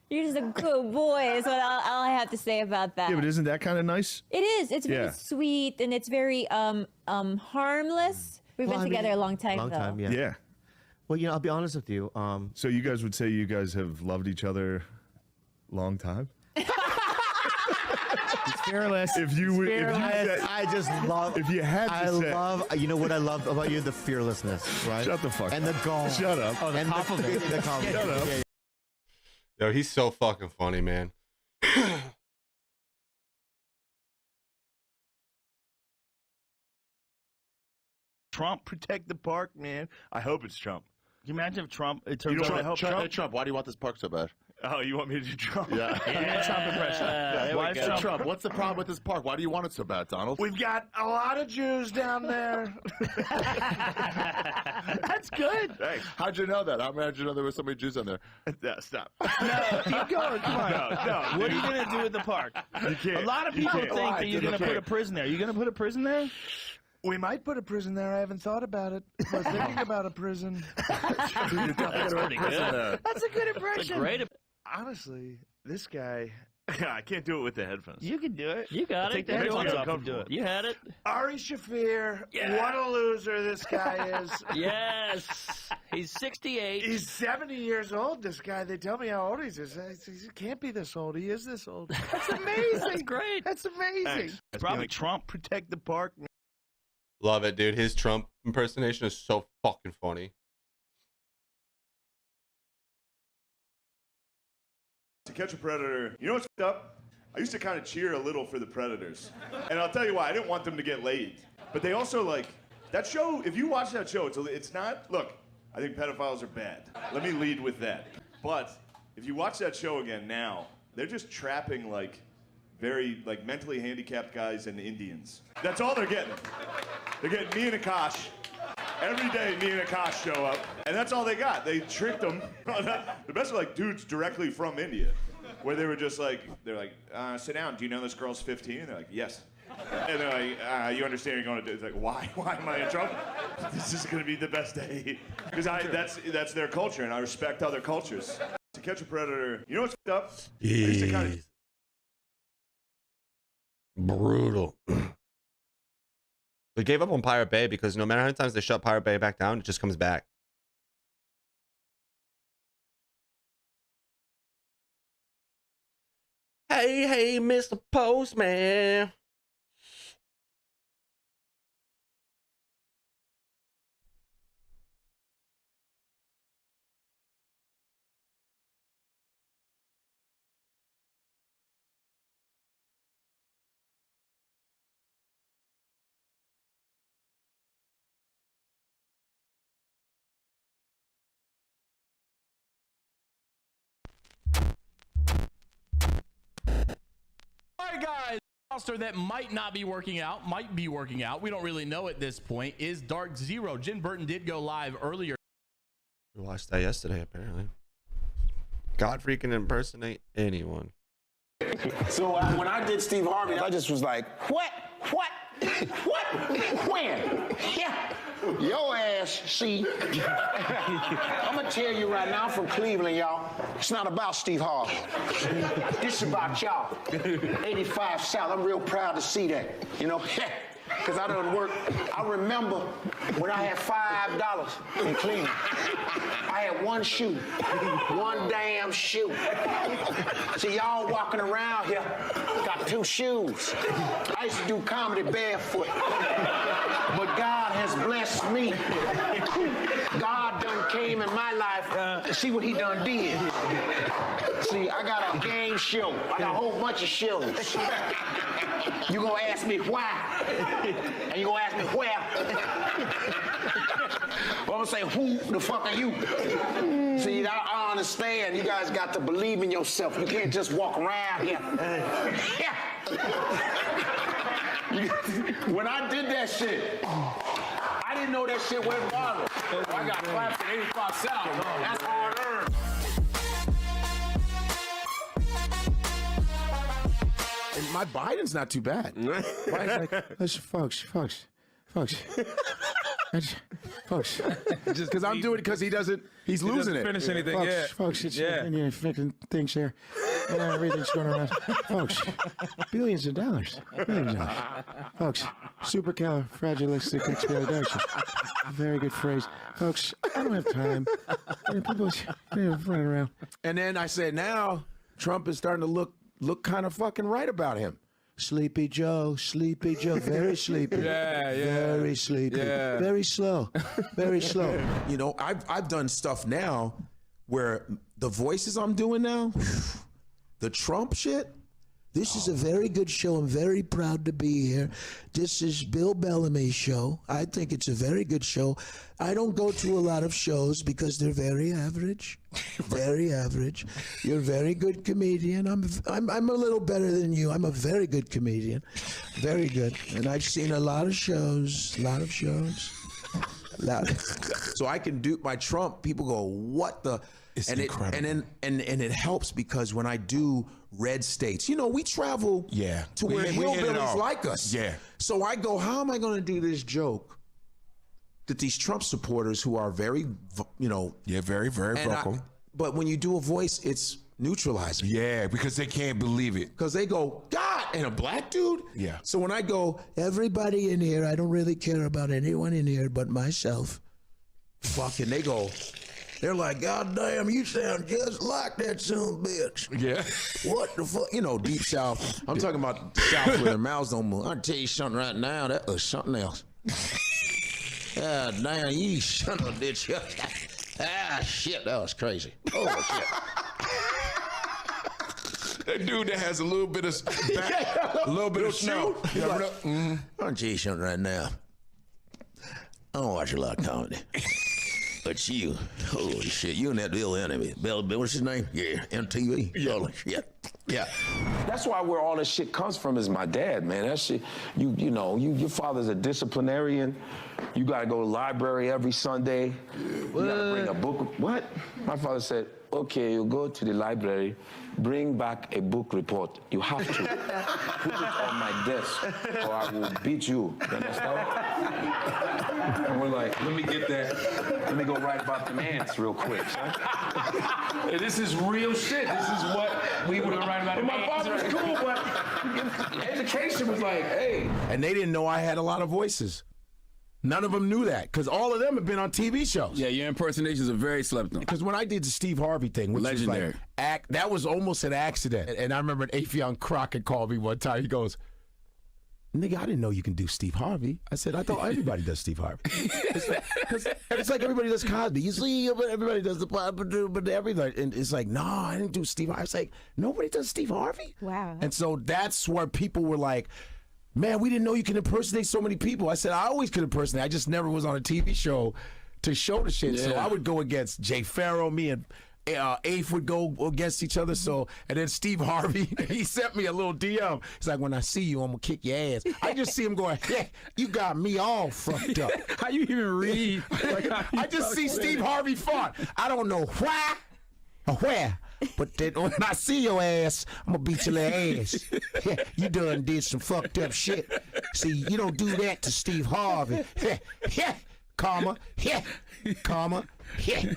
Speaker 24: You're just a good boy is what all I have to say about that.
Speaker 9: Yeah, but isn't that kind of nice?
Speaker 24: It is. It's very sweet and it's very harmless. We've been together a long time, though.
Speaker 9: Yeah.
Speaker 14: Well, I'll be honest with you.
Speaker 9: So you guys would say you guys have loved each other long time?
Speaker 16: It's fearless.
Speaker 9: If you would,
Speaker 14: I just love.
Speaker 9: If you had to say,
Speaker 14: you know what I love about you? The fearlessness, right?
Speaker 9: Shut the fuck
Speaker 14: and
Speaker 9: up.
Speaker 14: the gall.
Speaker 9: Shut up.
Speaker 14: Oh, the top of it. The comedy.
Speaker 9: Shut up.
Speaker 14: Yeah.
Speaker 1: Yo, he's so fucking funny, man.
Speaker 16: Trump protect the park, man.
Speaker 9: I hope it's Trump.
Speaker 16: Can you imagine if Trump? It turns out to help
Speaker 18: Hey, Trump, why do you want this park so bad?
Speaker 9: Oh, you want me to do Trump?
Speaker 18: Yeah.
Speaker 16: Trump impression.
Speaker 18: Why is Trump? What's the problem with this park? Why do you want it so bad, Donald?
Speaker 16: We've got a lot of Jews down there. That's good.
Speaker 18: Hey, how'd you know that? How did you know there were so many Jews down there?
Speaker 9: Yeah, stop.
Speaker 16: No, keep going. Come on.
Speaker 9: No.
Speaker 16: What are you going to do with the park?
Speaker 9: You can't.
Speaker 16: A lot of people think that you're going to put a prison there. You going to put a prison there?
Speaker 9: We might put a prison there. I haven't thought about it. We're thinking about a prison.
Speaker 16: That's pretty good. That's a good impression.
Speaker 17: Great.
Speaker 9: Honestly, this guy, I can't do it with the headphones.
Speaker 17: You can do it. You got it.
Speaker 16: Take the headphones off and do it.
Speaker 17: You had it.
Speaker 16: Ari Shaffir, what a loser this guy is.
Speaker 17: Yes. He's 68.
Speaker 16: He's 70 years old, this guy. They tell me how old he is. He can't be this old. He is this old. That's amazing.
Speaker 17: That's great.
Speaker 16: That's amazing.
Speaker 9: It's probably Trump protect the park.
Speaker 1: Love it, dude. His Trump impersonation is so fucking funny.
Speaker 9: To catch a predator, you know what's up? I used to kind of cheer a little for the predators. And I'll tell you why, I didn't want them to get laid. But they also, like, that show, if you watch that show, it's not, look, I think pedophiles are bad. Let me lead with that. But if you watch that show again now, they're just trapping, like, very like mentally handicapped guys and Indians. That's all they're getting. They're getting me and Akash. Every day, me and Akash show up, and that's all they got. They tricked them. The best are like dudes directly from India, where they were just like, they're like, sit down. Do you know this girl's 15? And they're like, yes. And they're like, you understand you're going to do? It's like, why? Why am I in trouble? This is going to be the best day. Because that's their culture, and I respect other cultures. To catch a predator, you know what's up? I used to kind of
Speaker 1: brutal. They gave up on Pirate Bay because no matter how many times they shut Pirate Bay back down, it just comes back. Hey, Mr. Postman.
Speaker 4: All right, guys. Roster that might not be working out, might be working out. We don't really know at this point. Is Dark Zero. Jen Burton did go live earlier.
Speaker 1: We watched that yesterday, apparently. God freaking impersonate anyone.
Speaker 5: So when I did Steve Harvey, I just was like, what? What? What? When? Yeah. Your ass, see. I'm going to tell you right now, I'm from Cleveland, y'all. It's not about Steve Harvey. This is about y'all. 85 South. I'm real proud to see that. You know? Because I done work. I remember when I had $5 in Cleveland. I had one shoe. One damn shoe. See, y'all walking around here got two shoes. I used to do comedy barefoot. But God has blessed me. God done came in my life to see what he done did. See, I got a game show. I got a whole bunch of shows. You gonna ask me why? And you gonna ask me where? Well, I'm gonna say, who the fuck are you? See, I understand. You guys got to believe in yourself. You can't just walk around here. When I did that shit, I didn't know that shit went viral. I got clapped at 85 South. That's hard earned.
Speaker 12: And my Biden's not too bad. Biden's like, listen, folks. Just because I'm doing it because he's losing it.
Speaker 22: Finish anything,
Speaker 12: folks,
Speaker 22: yeah.
Speaker 12: Folks, it's
Speaker 22: Yeah.
Speaker 12: affecting things here. Everything's going around. Folks, billions of dollars. Folks, supercalifragilisticexpialidocious. Very good phrase. Folks, I don't have time. People running around. And then I said, now Trump is starting to look kind of fucking right about him. Sleepy Joe, very sleepy.
Speaker 22: Yeah.
Speaker 12: Very sleepy.
Speaker 22: Yeah.
Speaker 12: Very slow. You know, I've done stuff now where the voices I'm doing now, the Trump shit. This is a very good show. I'm very proud to be here. This is Bill Bellamy's show. I think it's a very good show. I don't go to a lot of shows because they're very average. Very average. You're a very good comedian. I'm a little better than you. I'm a very good comedian. Very good. And I've seen a lot of shows. So I can do my Trump. People go, what the?
Speaker 18: It's incredible.
Speaker 12: And it helps because when I do red states, you know, we travel to where hillbillies like us.
Speaker 18: Yeah.
Speaker 12: So I go, how am I going to do this joke that these Trump supporters who are very,
Speaker 18: very, very vocal.
Speaker 12: But when you do a voice, it's neutralizing.
Speaker 18: Yeah, because they can't believe it.
Speaker 12: Because they go, God, and a black dude?
Speaker 18: Yeah.
Speaker 12: So when I go, everybody in here, I don't really care about anyone in here but myself. Fucking, they go, they're like, God damn, you sound just like that son of a bitch.
Speaker 18: Yeah.
Speaker 12: What the fuck? You know, deep South. I'm talking about South where their mouths don't move. I'll tell you something right now. That was something else. Ah, damn, you son of a bitch. Ah, shit, that was crazy. Oh, shit.
Speaker 18: That dude that has a little bit of a little bit of snow.
Speaker 12: I'll tell you something right now. I don't watch a lot of comedy. But you, holy shit, you and that little enemy. What's his name? Yeah, MTV. Yeah. Holy shit. Yeah.
Speaker 5: That's why where all this shit comes from is my dad, man. That shit, you know, your father's a disciplinarian. You gotta go to the library every Sunday. You gotta bring a book. What? My father said, okay, you go to the library, bring back a book report. You have to put it on my desk or I will beat you. You understand? And we're like, let me get that. Let me go write about the ants real quick, son. And this is real shit. This is what we would write about. And my father was cool, but education was like, hey.
Speaker 12: And they didn't know I had a lot of voices. None of them knew that, because all of them have been on TV shows.
Speaker 2: Yeah, your impersonations are very slept on.
Speaker 12: Because when I did the Steve Harvey thing, which
Speaker 2: legendary,
Speaker 12: was like, that was almost an accident. And I remember Afion Crockett called me one time. He goes, nigga, I didn't know you can do Steve Harvey. I said, I thought everybody does Steve Harvey. It's like everybody does Cosby. You see, everybody does the but everybody. And it's like, no, I didn't do Steve Harvey. It's like, nobody does Steve Harvey?
Speaker 24: Wow.
Speaker 12: And so that's where people were like, man, we didn't know you can impersonate so many people. I said, I always could impersonate. I just never was on a TV show to show the shit. So I would go against Jay Farrow, me and Afe would go against each other. So, and then Steve Harvey, he sent me a little DM. He's like, when I see you, I'm gonna kick your ass. I just see him going, yeah, you got me all fucked up.
Speaker 22: How you even read?
Speaker 12: I just see Steve Harvey fought. I don't know why or where. But then when I see your ass, I'm gonna beat your little ass. Yeah, you done did some fucked up shit. See, you don't do that to Steve Harvey. Yeah, comma, yeah, comma, yeah.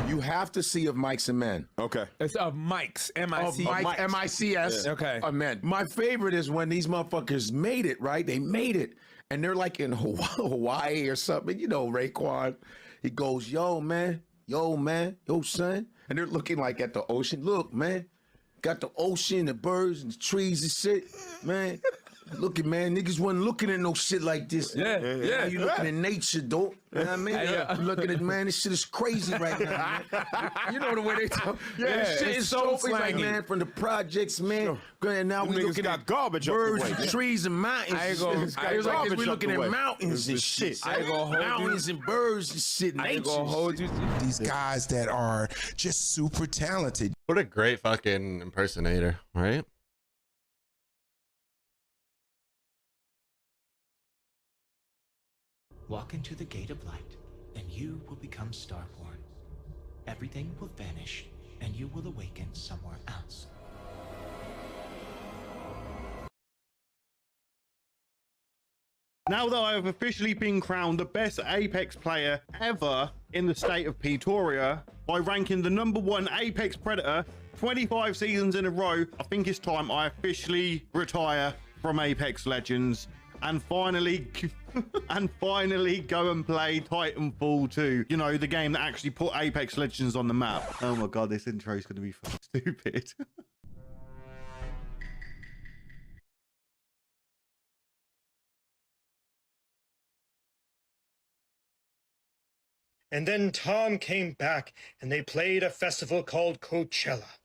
Speaker 12: You have to see Of Mics and Men.
Speaker 13: Okay.
Speaker 22: It's Of Mics, M-I-C.
Speaker 12: M-I-C-S.
Speaker 22: Yeah. Okay.
Speaker 12: Of Men. My favorite is when these motherfuckers made it, right? They made it. And they're like in Hawaii or something. You know, Raekwon. He goes, yo, man, yo, son. And they're looking like at the ocean. Look, man, got the ocean, the birds, and the trees and shit, man. Look at, man, niggas wasn't looking at no shit like this.
Speaker 22: Yeah.
Speaker 12: Now you looking at nature, though. You know what I mean? You looking at, man, this shit is crazy right now, man. You know the way they talk.
Speaker 22: Yeah,
Speaker 12: This shit
Speaker 22: it's
Speaker 12: is
Speaker 22: so
Speaker 12: so like,
Speaker 22: slangy.
Speaker 12: man, from the projects, man. And now we looking at
Speaker 13: garbage up the
Speaker 12: birds
Speaker 13: way.
Speaker 12: and trees and mountains.
Speaker 22: I ain't gonna-
Speaker 12: It's
Speaker 22: I ain't
Speaker 12: like
Speaker 22: garbage
Speaker 12: we
Speaker 13: up
Speaker 12: looking
Speaker 13: the
Speaker 12: at
Speaker 13: way.
Speaker 12: mountains and shit.
Speaker 22: I ain't gonna hold you.
Speaker 12: Mountains and birds and shit.
Speaker 22: I ain't gonna
Speaker 12: Nature.
Speaker 22: hold you.
Speaker 6: These guys that are just super talented.
Speaker 1: What a great fucking impersonator, right?
Speaker 7: Walk into the gate of light, and you will become starborn. Everything will vanish, and you will awaken somewhere else.
Speaker 8: Now that I have officially been crowned the best Apex player ever in the state of Pretoria by ranking the #1 Apex Predator 25 seasons in a row, I think it's time I officially retire from Apex Legends and finally go and play Titanfall 2. You know, the game that actually put Apex Legends on the map. Oh my god, this intro is going to be fucking stupid.
Speaker 25: And then Tom came back and they played a festival called Coachella.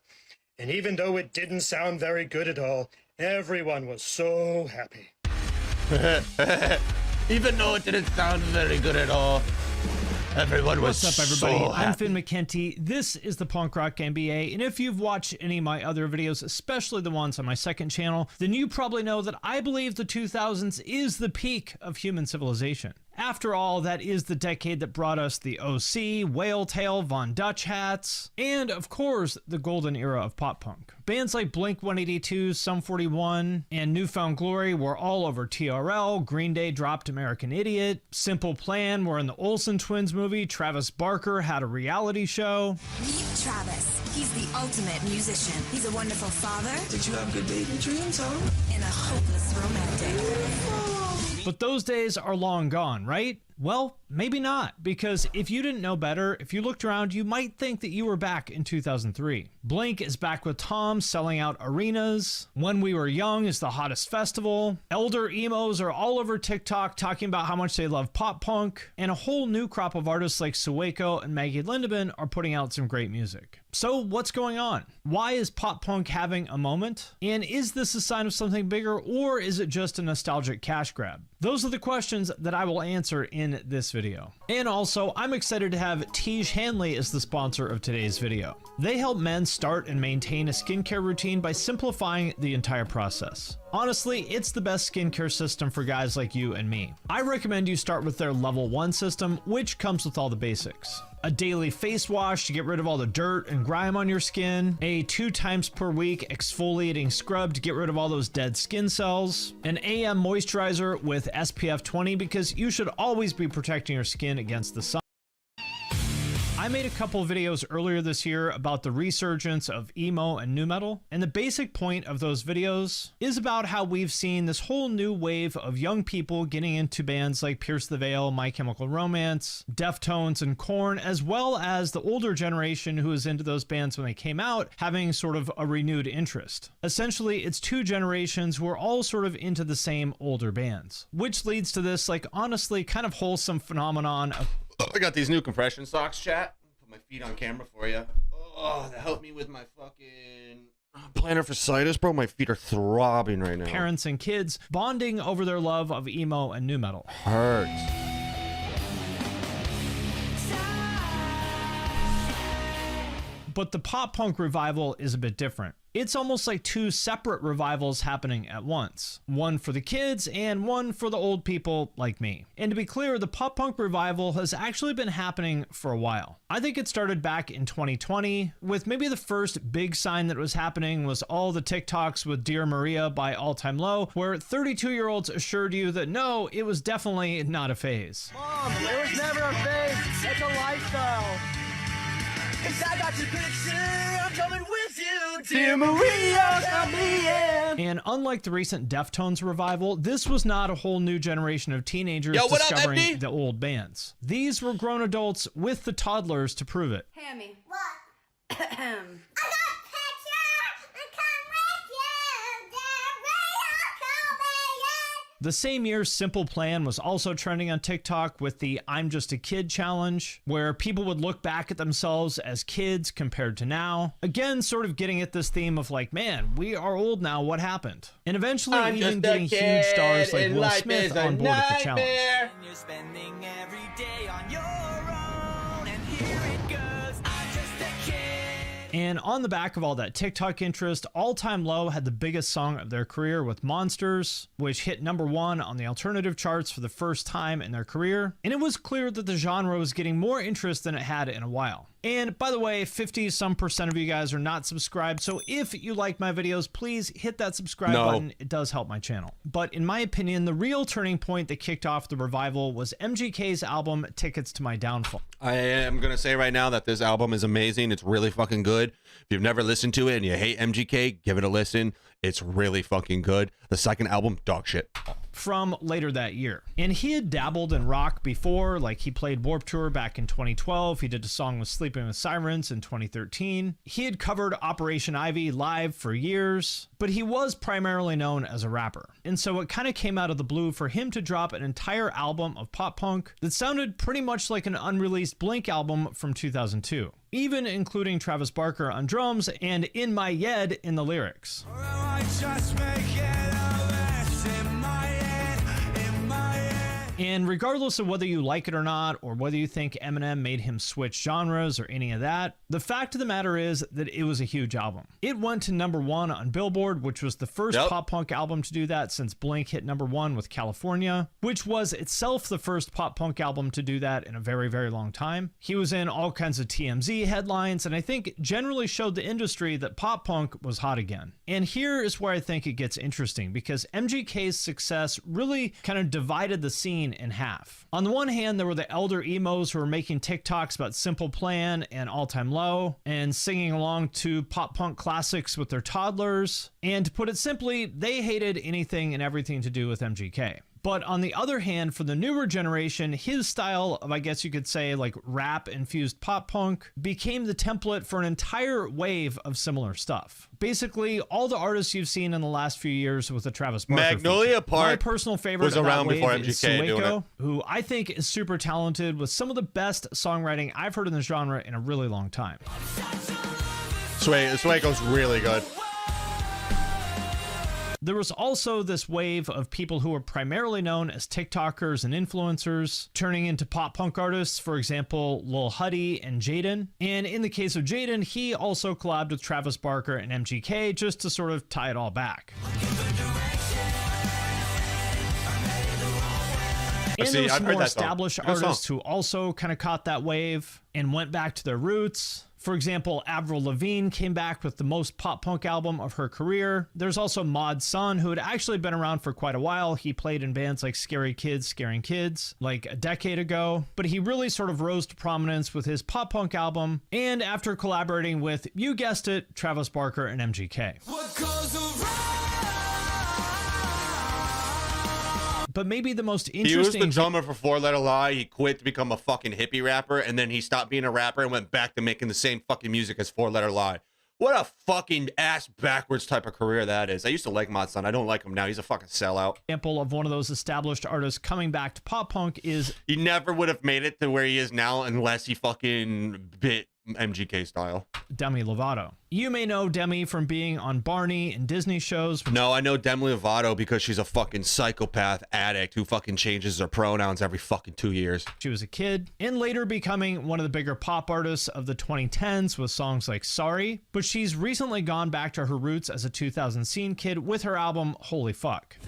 Speaker 25: And even though it didn't sound very good at all, everyone was so happy.
Speaker 1: Even though it didn't sound very good at all, everyone was
Speaker 26: What's up, everybody?
Speaker 1: so
Speaker 26: I'm
Speaker 1: happy.
Speaker 26: Finn McKenty. This is the Punk Rock NBA, and if you've watched any of my other videos, especially the ones on my second channel, then you probably know that I believe the 2000s is the peak of human civilization. After all, that is the decade that brought us the OC, Whale Tail, Von Dutch hats, and of course, the golden era of pop punk. Bands like Blink-182, Sum 41, and Newfound Glory were all over TRL, Green Day dropped American Idiot, Simple Plan were in the Olsen Twins movie, Travis Barker had a reality show.
Speaker 27: Meet Travis. He's the ultimate musician. He's a wonderful father. Did you have good baby dreams, huh? And a hopeless romantic.
Speaker 26: But those days are long gone, right? Well, maybe not, because if you didn't know better, if you looked around, you might think that you were back in 2003. Blink is back with Tom selling out arenas. When We Were Young is the hottest festival. Elder emos are all over TikTok talking about how much they love pop punk. And a whole new crop of artists like Sueko and Maggie Lindemann are putting out some great music. So what's going on? Why is pop punk having a moment? And is this a sign of something bigger, or is it just a nostalgic cash grab? Those are the questions that I will answer in in this video. And also, I'm excited to have Tiege Hanley as the sponsor of today's video. They help men start and maintain a skincare routine by simplifying the entire process. Honestly, it's the best skincare system for guys like you and me. I recommend you start with their level 1 system, which comes with all the basics. A daily face wash to get rid of all the dirt and grime on your skin, a 2 times per week exfoliating scrub to get rid of all those dead skin cells, an AM moisturizer with SPF 20 because you should always be protecting your skin against the sun. I made a couple videos earlier this year about the resurgence of emo and nu metal, and the basic point of those videos is about how we've seen this whole new wave of young people getting into bands like Pierce the Veil, My Chemical Romance, Deftones, and Korn, as well as the older generation who was into those bands when they came out, having sort of a renewed interest. Essentially, it's 2 generations who are all sort of into the same older bands, which leads to this, like, honestly kind of wholesome phenomenon of
Speaker 1: I got these new compression socks, chat. Put my feet on camera for you. Oh, that helped me with my fucking plantar fasciitis, bro. My feet are throbbing right now.
Speaker 26: Parents and kids bonding over their love of emo and nu metal.
Speaker 1: Hurts.
Speaker 26: But the pop punk revival is a bit different. It's almost like 2 separate revivals happening at once. One for the kids and one for the old people like me. And to be clear, the pop punk revival has actually been happening for a while. I think it started back in 2020, with maybe the first big sign that was happening was all the TikToks with Dear Maria by All Time Low, where 32-year-olds assured you that no, it was definitely not a phase.
Speaker 3: Mom, it was never a phase. It's a lifestyle. Cause I got your picture, I'm coming with you. Dear Maria, come me in.
Speaker 26: And unlike the recent Deftones revival, this was not a whole new generation of teenagers discovering the old bands. These were grown adults with the toddlers to prove it.
Speaker 3: Hammy.
Speaker 27: What?
Speaker 26: The same year, Simple Plan was also trending on TikTok with the I'm Just a Kid challenge, where people would look back at themselves as kids compared to now. Again, sort of getting at this theme of like, man, we are old now, what happened? And eventually even getting huge stars like Will Smith on board with the challenge.
Speaker 3: You're spending every day on your own, and here it goes. I'm just a kid.
Speaker 26: And on the back of all that TikTok interest, All Time Low had the biggest song of their career with Monsters, which hit #1 on the alternative charts for the first time in their career. And it was clear that the genre was getting more interest than it had in a while. And by the way, 50% of you guys are not subscribed, so if you like my videos, please hit that subscribe button. It does help my channel. But in my opinion, the real turning point that kicked off the revival was MGK's album, Tickets to My Downfall.
Speaker 1: I am going to say right now that this album is amazing. It's really fucking good. If you've never listened to it and you hate MGK, give it a listen. It's really fucking good. The second album, dog shit.
Speaker 26: From later that year. And he had dabbled in rock before, like he played Warped Tour back in 2012. He did a song with Sleeping with Sirens in 2013. He had covered Operation Ivy live for years, but he was primarily known as a rapper. And so it kind of came out of the blue for him to drop an entire album of pop punk that sounded pretty much like an unreleased Blink album from 2002, even including Travis Barker on drums and In My Yed in the lyrics. And regardless of whether you like it or not, or whether you think Eminem made him switch genres or any of that, the fact of the matter is that it was a huge album. It went to #1 on Billboard, which was the first pop punk album to do that since Blink hit #1 with California, which was itself the first pop punk album to do that in a very, very long time. He was in all kinds of TMZ headlines, and I think generally showed the industry that pop punk was hot again. And here is where I think it gets interesting, because MGK's success really kind of divided the scene in half. On the one hand, there were the elder emos who were making TikToks about Simple Plan and All Time Low and singing along to pop punk classics with their toddlers. And to put it simply, they hated anything and everything to do with MGK. But on the other hand, for the newer generation, his style of, I guess you could say, like rap-infused pop punk became the template for an entire wave of similar stuff. Basically, all the artists you've seen in the last few years with the Travis Barker
Speaker 1: Magnolia
Speaker 26: feature.
Speaker 1: Park
Speaker 26: My personal favorite
Speaker 1: was
Speaker 26: of that
Speaker 1: around
Speaker 26: wave
Speaker 1: before
Speaker 26: is
Speaker 1: MGK doing
Speaker 26: Sueko,
Speaker 1: it.
Speaker 26: who I think is super talented with some of the best songwriting I've heard in the genre in a really long time.
Speaker 1: Sueco's really good.
Speaker 26: There was also this wave of people who were primarily known as TikTokers and influencers turning into pop punk artists, for example, Lil Huddy and Jaden. And in the case of Jaden, he also collabed with Travis Barker and MGK just to sort of tie it all back. And there were some more established artists who also kind of caught that wave and went back to their roots. For example, Avril Lavigne came back with the most pop punk album of her career. There's also Mod Sun, who had actually been around for quite a while. He played in bands like Scary Kids, Scaring Kids, like a decade ago. But he really sort of rose to prominence with his pop punk album and after collaborating with, you guessed it, Travis Barker and MGK.
Speaker 3: What goes around?
Speaker 26: But maybe the most
Speaker 1: He was
Speaker 26: interesting...
Speaker 1: the drummer for 4 Letter Lie. He quit to become a fucking hippie rapper, and then he stopped being a rapper and went back to making the same fucking music as 4 Letter Lie. What a fucking ass backwards type of career that is. I used to like Mod Sun. I don't like him now. He's a fucking sellout.
Speaker 26: Example of one of those established artists coming back to pop punk is...
Speaker 1: He never would have made it to where he is now unless he fucking bit MGK style.
Speaker 26: Demi Lovato. You may know Demi from being on Barney and Disney shows.
Speaker 1: No, I know Demi Lovato because she's a fucking psychopath addict who fucking changes her pronouns every fucking 2 years.
Speaker 26: She was a kid and later becoming one of the bigger pop artists of the 2010s with songs like Sorry, but she's recently gone back to her roots as a 2000 scene kid with her album Holy Fuck.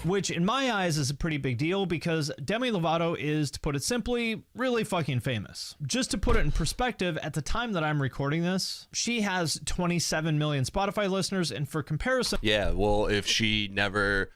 Speaker 26: Which in my eyes is a pretty big deal because Demi Lovato is, to put it simply, really fucking famous. Just to put it in perspective, at the time that I'm recording this, she has 27 million Spotify listeners, and for comparison...
Speaker 1: Yeah, well, if she never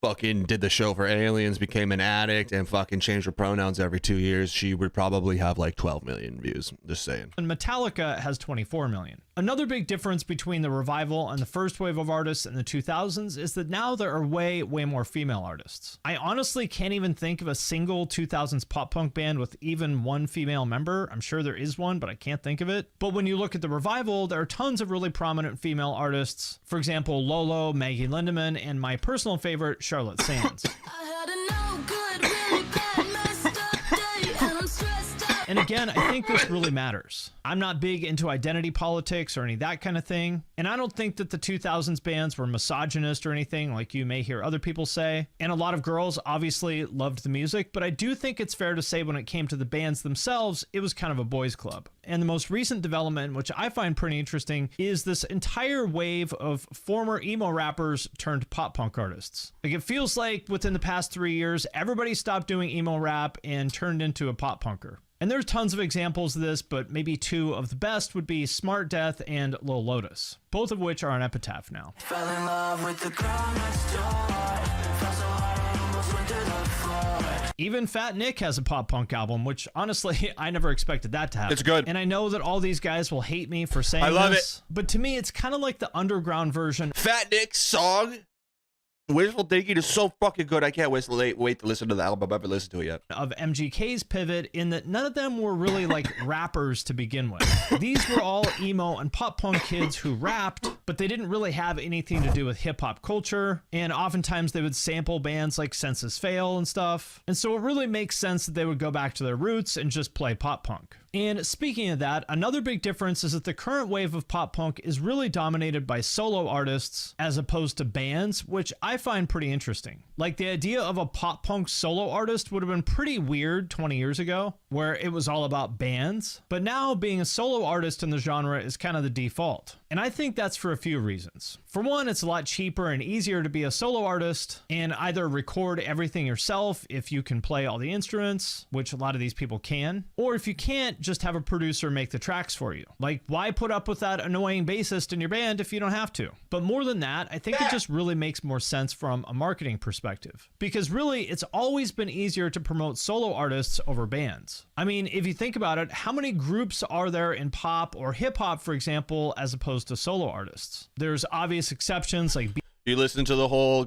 Speaker 1: fucking did the show for Aliens, became an addict, and fucking changed her pronouns every 2 years, she would probably have like 12 million views. Just saying.
Speaker 26: And Metallica has 24 million. Another big difference between the revival and the first wave of artists in the 2000s is that now there are way more female artists. I honestly can't even think of a single 2000s pop punk band with even one female member. I'm sure there is one, but I can't think of it. But when you look at the revival, there are tons of really prominent female artists. For example, Lolo, Maggie Lindemann, and my personal favorite, Charlotte Sands. And again, I think this really matters. I'm not big into identity politics or any of that kind of thing. And I don't think that the 2000s bands were misogynist or anything like you may hear other people say. And a lot of girls obviously loved the music, but I do think it's fair to say when it came to the bands themselves, it was kind of a boys' club. And the most recent development, which I find pretty interesting, is this entire wave of former emo rappers turned pop punk artists. Like, it feels like within the past 3 years, everybody stopped doing emo rap and turned into a pop punker. And there's tons of examples of this, but maybe two of the best would be Smart Death and Lil Lotus, both of which are on Epitaph now.
Speaker 3: Fell in love with the girl next door. Fell so hard I almost went to the floor.
Speaker 26: Even Fat Nick has a pop punk album, which honestly, I never expected that to happen.
Speaker 1: It's good.
Speaker 26: And I know that all these guys will hate me for saying
Speaker 1: I love
Speaker 26: this, but to me, it's kind of like the underground version.
Speaker 1: Fat Nick's song, Wishful Thinking, is so fucking good. I can't wait to listen to the album. I've never listened to it yet.
Speaker 26: Of MGK's pivot, in that none of them were really like rappers to begin with. These were all emo and pop punk kids who rapped, but they didn't really have anything to do with hip hop culture. And oftentimes they would sample bands like Census Fail and stuff. And so it really makes sense that they would go back to their roots and just play pop punk. And speaking of that, another big difference is that the current wave of pop punk is really dominated by solo artists as opposed to bands, which I find pretty interesting. Like, the idea of a pop punk solo artist would have been pretty weird 20 years ago, where it was all about bands. But now being a solo artist in the genre is kind of the default. And I think that's for a few reasons. For one, it's a lot cheaper and easier to be a solo artist and either record everything yourself if you can play all the instruments, which a lot of these people can, or if you can't, just have a producer make the tracks for you. Like, why put up with that annoying bassist in your band if you don't have to? But more than that, I think it just really makes more sense from a marketing perspective. Because really, it's always been easier to promote solo artists over bands. I mean, if you think about it, how many groups are there in pop or hip hop, for example, as opposed to solo artists? There's obvious exceptions like...
Speaker 1: You listened to the whole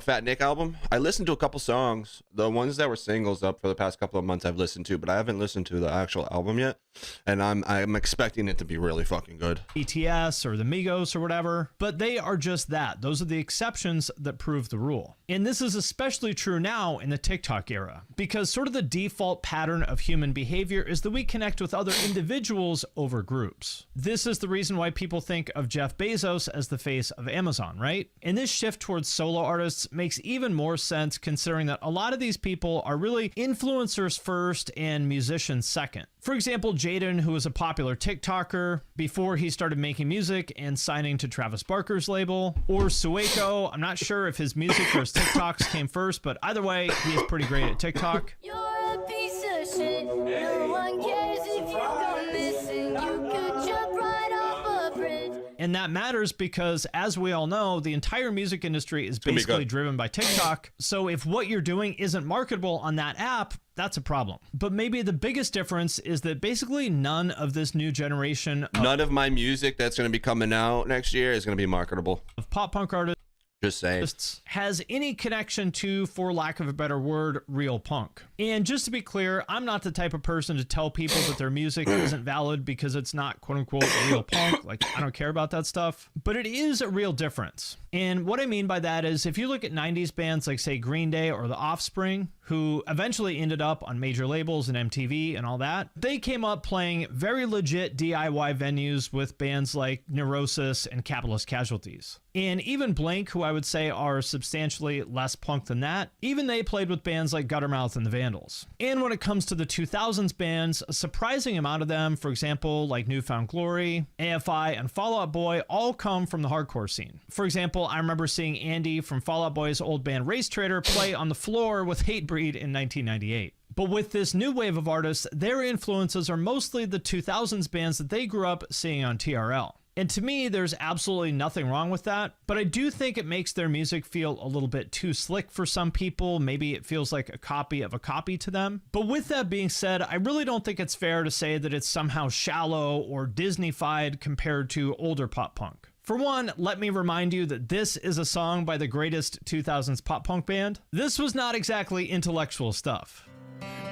Speaker 1: Fat Nick album? I listened to a couple songs. The ones that were singles up for the past couple of months I've listened to, but I haven't listened to the actual album yet. And I'm expecting it to be really fucking good.
Speaker 26: BTS or the Migos or whatever, but they are just that. Those are the exceptions that prove the rule. And this is especially true now in the TikTok era, because sort of the default pattern of human behavior is that we connect with other individuals over groups. This is the reason why people think of Jeff Bezos as the face of Amazon, right? And this shift towards solo artists makes even more sense considering that a lot of these people are really influencers first and musicians second. For example, Jaden, who was a popular TikToker before he started making music and signing to Travis Barker's label, or Sueko. I'm not sure if his music or his TikToks came first, but either way, he is pretty great at TikTok.
Speaker 3: You're a piece of shit. No one cares if you go missing. You could jump right off a bridge.
Speaker 26: And that matters because, as we all know, the entire music industry is basically driven by TikTok. So if what you're doing isn't marketable on that app, that's a problem. But maybe the biggest difference is that basically none of this new generation
Speaker 1: None of my music that's going to be coming out next year is going to be marketable.
Speaker 26: Of pop punk artists
Speaker 1: Just saying.
Speaker 26: Has any connection to, for lack of a better word, real punk. And just to be clear, I'm not the type of person to tell people that their music isn't valid because it's not quote unquote real punk. Like, I don't care about that stuff, but it is a real difference. And what I mean by that is if you look at 90s bands like say Green Day or The Offspring, who eventually ended up on major labels and MTV and all that, they came up playing very legit DIY venues with bands like Neurosis and Capitalist Casualties. And even Blink, who I would say are substantially less punk than that, even they played with bands like Guttermouth and the Vandals. And when it comes to the 2000s bands, a surprising amount of them, for example, like Newfound Glory, AFI, and Fall Out Boy, all come from the hardcore scene. For example, I remember seeing Andy from Fall Out Boy's old band Race Trader play on the floor with Hatebreed in 1998. But with this new wave of artists, their influences are mostly the 2000s bands that they grew up seeing on TRL. And to me, there's absolutely nothing wrong with that, but I do think it makes their music feel a little bit too slick for some people. Maybe it feels like a copy of a copy to them. But with that being said, I really don't think it's fair to say that it's somehow shallow or Disney-fied compared to older pop punk. For one, let me remind you that this is a song by the greatest 2000s pop punk band. This was not exactly intellectual stuff.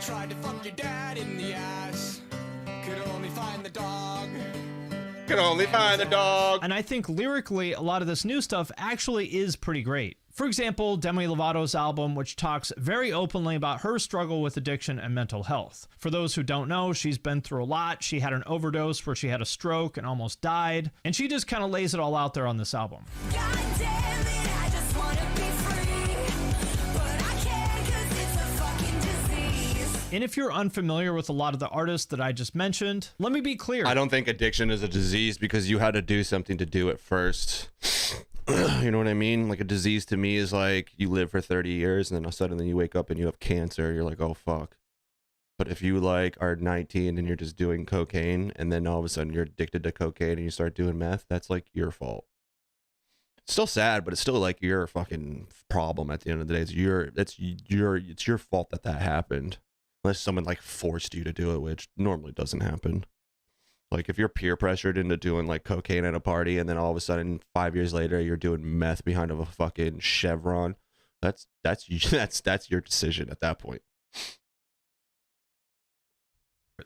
Speaker 3: Tried to fuck your dad in the ass. Could only find the dog.
Speaker 1: Could only find the dog.
Speaker 26: And I think lyrically, a lot of this new stuff actually is pretty great. For example, Demi Lovato's album, which talks very openly about her struggle with addiction and mental health. For those who don't know, she's been through a lot. She had an overdose where she had a stroke and almost died. And she just kind of lays it all out there on this album.
Speaker 3: God damn it, I just wanna be free. But I can't 'cause it's a fucking disease.
Speaker 26: And if you're unfamiliar with a lot of the artists that I just mentioned, let me be clear.
Speaker 1: I don't think addiction is a disease because you had to do something to do it first. You know what I mean? Like a disease to me is like you live for 30 years and then suddenly you wake up and you have cancer. You're like, oh, fuck. But if you like are 19 and you're just doing cocaine and then all of a sudden you're addicted to cocaine and you start doing meth, that's like your fault. It's still sad, but it's still like your fucking problem at the end of the day. It's your fault that happened. Unless someone like forced you to do it, which normally doesn't happen. Like if you're peer pressured into doing like cocaine at a party and then all of a sudden 5 years later you're doing meth behind of a fucking Chevron, that's your decision at that point.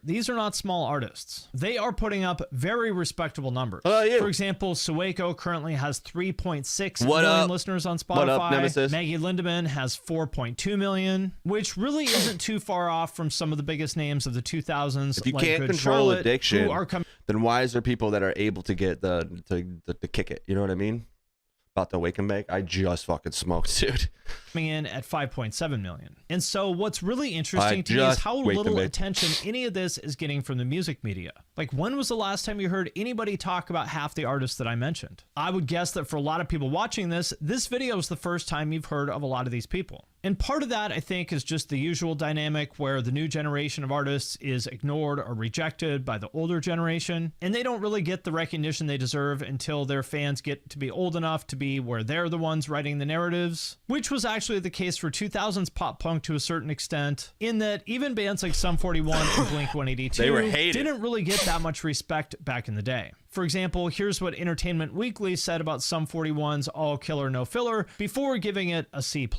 Speaker 26: These are not small artists. They are putting up very respectable numbers.
Speaker 1: Yeah.
Speaker 26: For example, Sueko currently has 3.6
Speaker 1: What
Speaker 26: million
Speaker 1: up?
Speaker 26: listeners on Spotify.
Speaker 1: What up, Nemesis?
Speaker 26: Maggie Lindemann has 4.2 million, which really isn't too far off from some of the biggest names of the 2000s.
Speaker 1: If you
Speaker 26: like
Speaker 1: can't
Speaker 26: Good
Speaker 1: control
Speaker 26: Charlotte,
Speaker 1: addiction,
Speaker 26: who are coming
Speaker 1: then why is there people that are able to get to kick it? You know what I mean? About the wake and bake. I just fucking smoked, dude.
Speaker 26: in at 5.7 million. And so what's really interesting to me is how little attention any of this is getting from the music media. Like, when was the last time you heard anybody talk about half the artists that I mentioned? I would guess that for a lot of people watching this video is the first time you've heard of a lot of these people. And part of that, I think, is just the usual dynamic where the new generation of artists is ignored or rejected by the older generation, and they don't really get the recognition they deserve until their fans get to be old enough to be where they're the ones writing the narratives, which was actually the case for 2000s pop punk to a certain extent, in that even bands like Sum 41 and Blink-182
Speaker 1: They were hated.
Speaker 26: didn't really get that much respect back in the day. For example, here's what Entertainment Weekly said about Sum 41's All Killer No Filler before giving it a C+.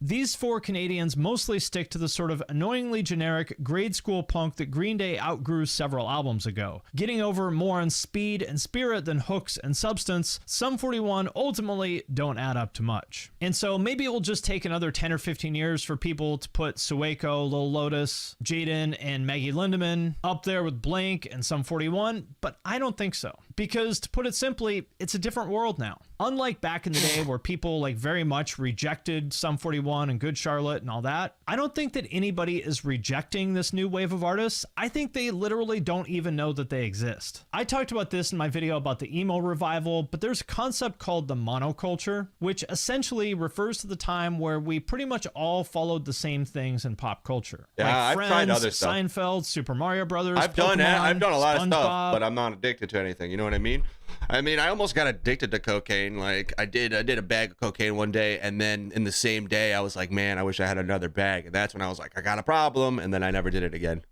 Speaker 26: These four Canadians mostly stick to the sort of annoyingly generic grade school punk that Green Day outgrew several albums ago. Getting over more on speed and spirit than hooks and substance, Sum 41 ultimately don't add up to much. And so maybe it will just take another 10 or 15 years for people to put Sueko, Lil Lotus, Jaden, and Maggie Lindemann up there with Blink and Sum 41, but I don't think so. Because to put it simply, it's a different world now. Unlike back in the day where people like very much rejected Sum 41 and Good Charlotte and all that, I don't think that anybody is rejecting this new wave of artists. I think they literally don't even know that they exist. I talked about this in my video about the emo revival, but there's a concept called the monoculture, which essentially refers to the time where we pretty much all followed the same things in pop culture.
Speaker 1: Yeah,
Speaker 26: like
Speaker 1: I've
Speaker 26: Friends,
Speaker 1: tried other stuff.
Speaker 26: Seinfeld, Super Mario Brothers,
Speaker 1: I've done a lot of
Speaker 26: SpongeBob.
Speaker 1: stuff, but I'm not addicted to anything. You know what I mean? I almost got addicted to cocaine. Like I did a bag of cocaine one day, and then in the same day I was like, man, I wish I had another bag. And that's when I was like, I got a problem, and then I never did it again.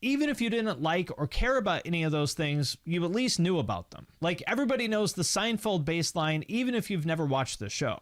Speaker 26: Even if you didn't like or care about any of those things, you at least knew about them. Like everybody knows the Seinfeld bass line, even if you've never watched the show.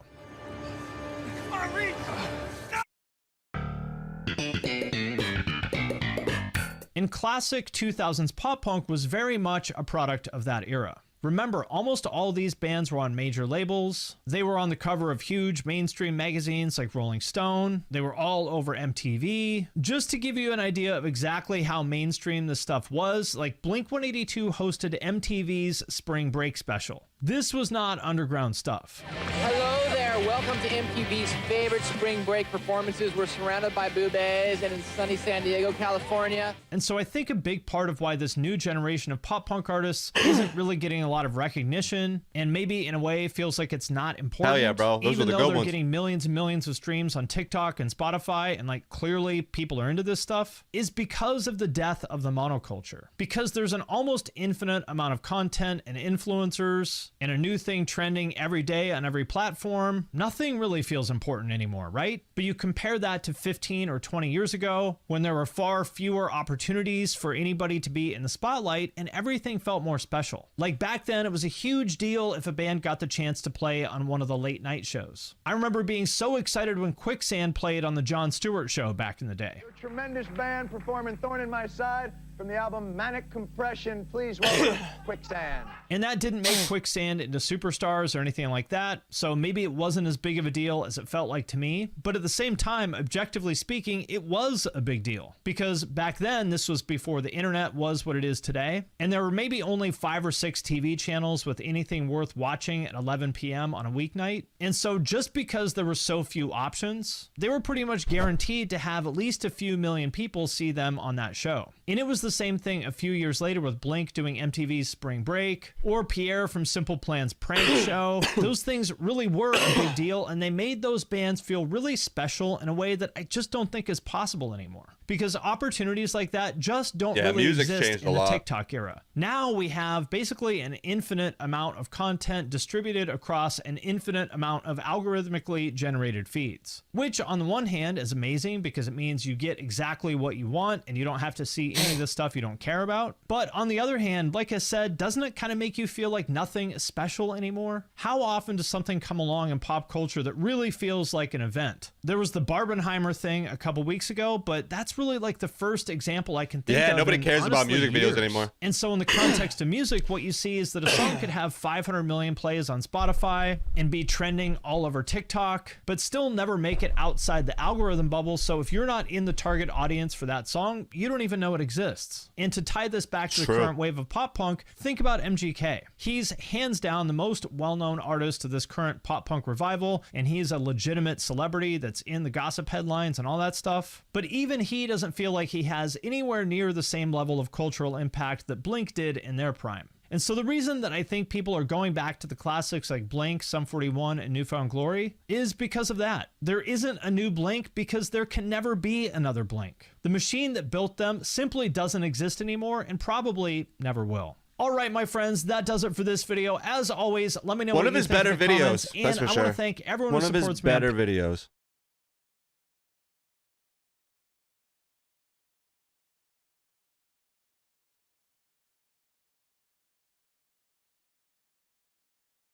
Speaker 26: And classic 2000s pop punk was very much a product of that era. Remember, almost all these bands were on major labels. They were on the cover of huge mainstream magazines like Rolling Stone. They were all over MTV. Just to give you an idea of exactly how mainstream this stuff was, like Blink-182 hosted MTV's Spring Break special. This was not underground stuff.
Speaker 10: Hello there, welcome to MTV's favorite spring break performances. We're surrounded by boobies and in sunny San Diego, California.
Speaker 26: And so I think a big part of why this new generation of pop punk artists isn't really getting a lot of recognition, and maybe in a way feels like it's not important.
Speaker 1: Hell yeah, bro. Those
Speaker 26: even
Speaker 1: are the
Speaker 26: though
Speaker 1: good
Speaker 26: they're
Speaker 1: ones.
Speaker 26: getting millions and millions of streams on TikTok and Spotify, and like clearly people are into this stuff, is because of the death of the monoculture. Because there's an almost infinite amount of content and influencers, and a new thing trending every day on every platform, nothing really feels important anymore, right? But you compare that to 15 or 20 years ago, when there were far fewer opportunities for anybody to be in the spotlight, and everything felt more special. Like back then, it was a huge deal if a band got the chance to play on one of the late night shows. I remember being so excited when Quicksand played on the Jon Stewart show back in the day.
Speaker 3: A tremendous band performing Thorn in My Side from the album Manic Compression. Please welcome Quicksand.
Speaker 26: And that didn't make Quicksand into superstars or anything like that, so maybe it wasn't as big of a deal as it felt like to me, but at the same time, objectively speaking, it was a big deal. Because back then, this was before the internet was what it is today, and there were maybe only 5 or 6 TV channels with anything worth watching at 11 p.m. on a weeknight, and so just because there were so few options, they were pretty much guaranteed to have at least a few million people see them on that show. And it was the same thing a few years later with Blink doing MTV's Spring Break, or Pierre from Simple Plan's Prank Show. Those things really were a big deal, and they made those bands feel really special in a way that I just don't think is possible anymore. Because opportunities like that just don't really exist in the TikTok era. Now we have basically an infinite amount of content distributed across an infinite amount of algorithmically generated feeds. Which on the one hand is amazing because it means you get exactly what you want and you don't have to see any of the stuff you don't care about. But on the other hand, like I said, doesn't it kind of make you feel like nothing is special anymore? How often does something come along in pop culture that really feels like an event? There was the Barbenheimer thing a couple weeks ago, but that's really like the first example I can think of.
Speaker 1: Yeah, nobody cares about
Speaker 26: honestly,
Speaker 1: music videos anymore.
Speaker 26: And so in the context of music, what you see is that a song could have 500 million plays on Spotify and be trending all over TikTok, but still never make it outside the algorithm bubble. So if you're not in the target audience for that song, you don't even know it exists. And to tie this back to the current wave of pop punk, think about MGK. He's hands down the most well-known artist of this current pop punk revival, and he's a legitimate celebrity that's in the gossip headlines and all that stuff. But even he doesn't feel like he has anywhere near the same level of cultural impact that Blink did in their prime. And so the reason that I think people are going back to the classics like Blink, Sum 41, and New Found Glory is because of that. There isn't a new Blink because there can never be another Blink. The machine that built them simply doesn't exist anymore and probably never will. All right, my friends, that does it for this video. As always, let me know
Speaker 1: One
Speaker 26: what
Speaker 1: of
Speaker 26: you
Speaker 1: his
Speaker 26: think
Speaker 1: better
Speaker 26: in the comments,
Speaker 1: videos, that's
Speaker 26: and
Speaker 1: for
Speaker 26: I
Speaker 1: sure.
Speaker 26: want to thank everyone
Speaker 1: One
Speaker 26: who
Speaker 1: of his
Speaker 26: supports me.
Speaker 1: better videos.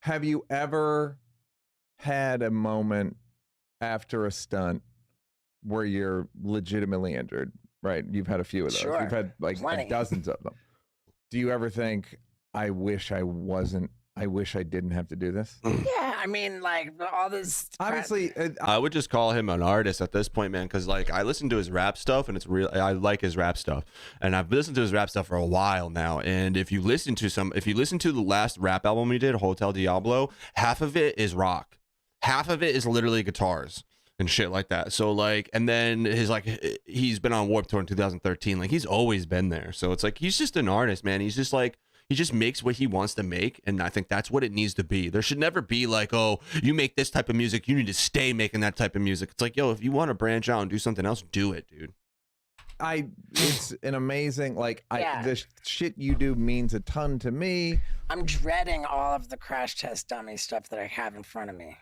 Speaker 11: have you ever had a moment after a stunt where you're legitimately injured? Right, you've had a few of those.
Speaker 14: Sure.
Speaker 11: You've had like
Speaker 14: Plenty.
Speaker 11: dozens of them. Do you ever think, I wish I didn't have to do this?
Speaker 14: Yeah, I mean, like all this.
Speaker 11: Obviously,
Speaker 1: I would just call him an artist at this point, man, because like I listen to his rap stuff and it's real. I like his rap stuff, and I've listened to his rap stuff for a while now. And if you listen to the last rap album he did, Hotel Diablo, half of it is rock, half of it is literally guitars and shit like that. So like, and then he's been on Warped Tour in 2013. Like he's always been there. So it's like he's just an artist, man. He's just like. He just makes what he wants to make, and I think that's what it needs to be. There should never be like, oh, you make this type of music, you need to stay making that type of music. It's like, yo, if you want to branch out and do something else, do it, dude.
Speaker 11: It's an amazing, the shit you do means a ton to me.
Speaker 14: I'm dreading all of the crash test dummy stuff that I have in front of me.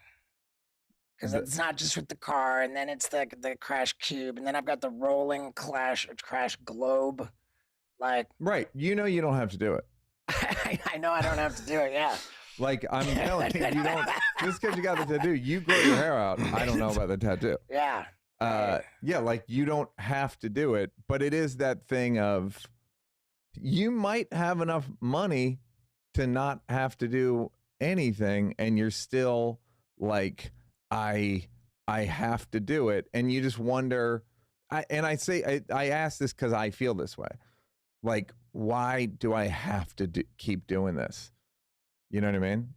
Speaker 14: Because it's not just with the car, and then it's the crash cube, and then I've got the rolling crash globe. Like,
Speaker 11: right, you don't have to do it.
Speaker 14: I know I don't have to do it. Yeah.
Speaker 11: Like I'm telling you, you don't. Just because you got the tattoo, you grow your hair out. I don't know about the tattoo.
Speaker 14: Yeah.
Speaker 11: Yeah, like you don't have to do it, but it is that thing of you might have enough money to not have to do anything, and you're still like, I have to do it, and you just wonder. I ask this because I feel this way. Like, why do I have to keep doing this? You know what I mean?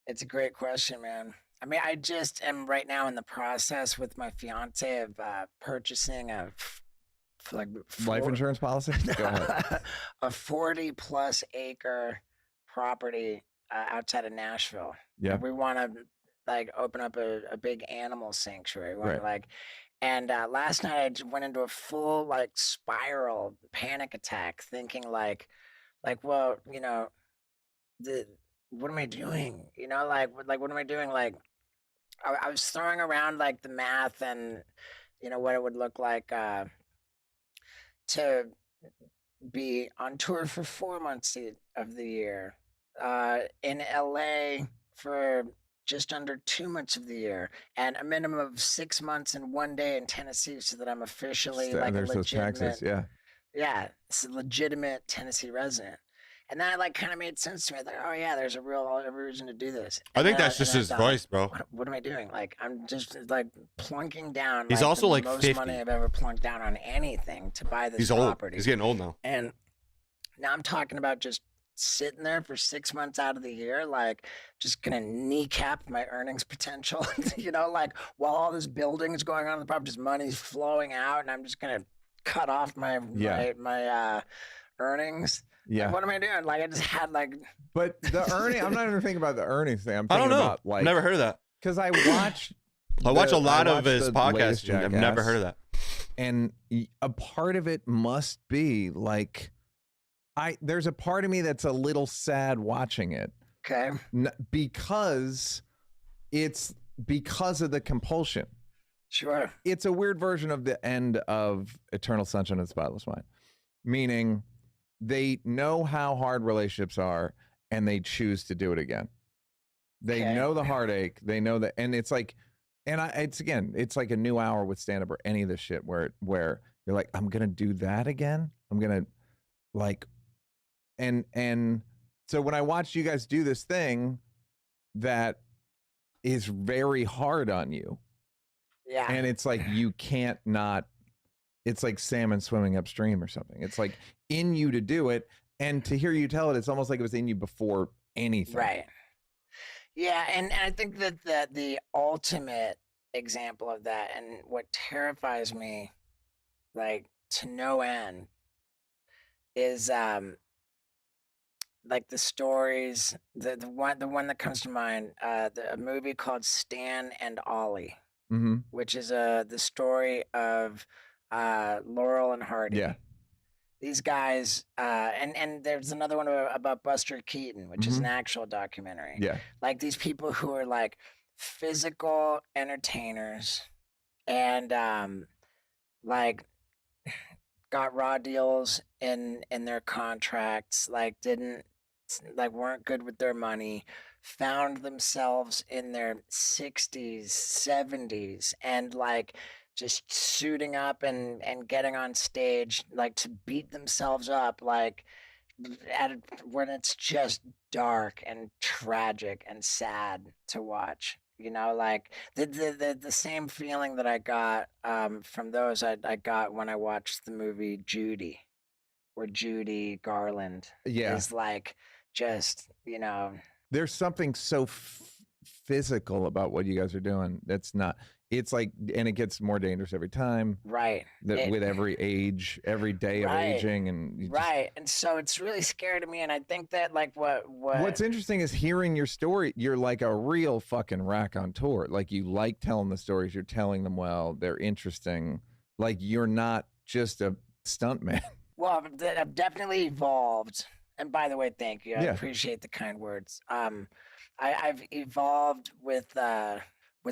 Speaker 14: It's a great question, man. I mean, I just am right now in the process with my fiance of purchasing a
Speaker 11: life insurance policy. Go ahead.
Speaker 14: A 40+ acre property outside of Nashville.
Speaker 11: Yeah,
Speaker 14: and we want to like open up a big animal sanctuary. We wanna,
Speaker 11: Right.
Speaker 14: And last night I just went into a full like spiral panic attack, thinking like, well, what am I doing? What am I doing? Like, I was throwing around like the math and what it would look like to be on tour for 4 months of the year, in LA for just under 2 months of the year, and a minimum of 6 months and 1 day in Tennessee, so that I'm officially like a
Speaker 11: there's those taxes.
Speaker 14: legitimate, yeah, it's a legitimate Tennessee resident. And that like kind of made sense to me. Like, oh yeah, there's a real reason to do this.
Speaker 1: I think
Speaker 14: And
Speaker 1: that's just
Speaker 14: and I
Speaker 1: his
Speaker 14: thought,
Speaker 1: voice, bro.
Speaker 14: What am I doing? Like, I'm just like plunking down.
Speaker 1: He's
Speaker 14: like,
Speaker 1: also
Speaker 14: the
Speaker 1: like
Speaker 14: most
Speaker 1: 50.
Speaker 14: money I've ever plunked down on anything to buy this
Speaker 1: He's old.
Speaker 14: property.
Speaker 1: He's getting old now.
Speaker 14: And now I'm talking about just sitting there for 6 months out of the year, like just gonna kneecap my earnings potential, like while all this building is going on in the property, just money's flowing out, and I'm just gonna cut off my earnings.
Speaker 11: Yeah.
Speaker 14: Like, what am I doing? Like, I just had like.
Speaker 11: But the earning, I'm not even thinking about the earnings thing. I'm
Speaker 1: I
Speaker 11: thinking
Speaker 1: don't know.
Speaker 11: about like.
Speaker 1: Never heard of that.
Speaker 11: Because I watch.
Speaker 1: I watch a lot of
Speaker 11: watch
Speaker 1: his
Speaker 11: the
Speaker 1: podcasts.
Speaker 11: latest
Speaker 1: And I've never
Speaker 11: Jackass,
Speaker 1: heard of that.
Speaker 11: And a part of it must be like, there's a part of me that's a little sad watching it.
Speaker 14: Okay.
Speaker 11: Because it's because of the compulsion.
Speaker 14: Sure.
Speaker 11: It's a weird version of the end of Eternal Sunshine of the Spotless Mind, meaning they know how hard relationships are and they choose to do it again. They know the heartache. They know that, and it's like, it's like a new hour with stand-up or any of this shit where you're like, I'm gonna do that again. I'm gonna like, and so when I watched you guys do this thing that is very hard on you,
Speaker 14: yeah,
Speaker 11: and it's like you can't not. It's like salmon swimming upstream or something. It's like in you to do it, and to hear you tell it, it's almost like it was in you before anything.
Speaker 14: Right. Yeah, and I think that the ultimate example of that, and what terrifies me, like to no end, is like the stories. The one that comes to mind, a movie called Stan and Ollie,
Speaker 11: Mm-hmm.
Speaker 14: which is the story of Laurel and Hardy.
Speaker 11: Yeah.
Speaker 14: These guys, and there's another one about Buster Keaton, which is an
Speaker 11: Mhm.
Speaker 14: actual documentary.
Speaker 11: Yeah.
Speaker 14: Like these people who are like physical entertainers and like got raw deals in their contracts, like weren't good with their money, found themselves in their 60s, 70s, and like just suiting up and getting on stage, like to beat themselves up, like when it's just dark and tragic and sad to watch. You know, like the same feeling that I got from those I got when I watched the movie Judy, where Judy Garland is like just, you know.
Speaker 11: There's something so physical about what you guys are doing. That's not. It's like, and it gets more dangerous every time.
Speaker 14: Right.
Speaker 11: That with every age, every day of aging, and you
Speaker 14: right. And so it's really scary to me, and I think that like
Speaker 11: what's interesting is hearing your story. You're like a real fucking raconteur. Like you like telling the stories. You're telling them well. They're interesting. Like you're not just a stuntman.
Speaker 14: Well, I've definitely evolved. And by the way, thank you. I
Speaker 11: Yeah.
Speaker 14: appreciate the kind words. I've evolved with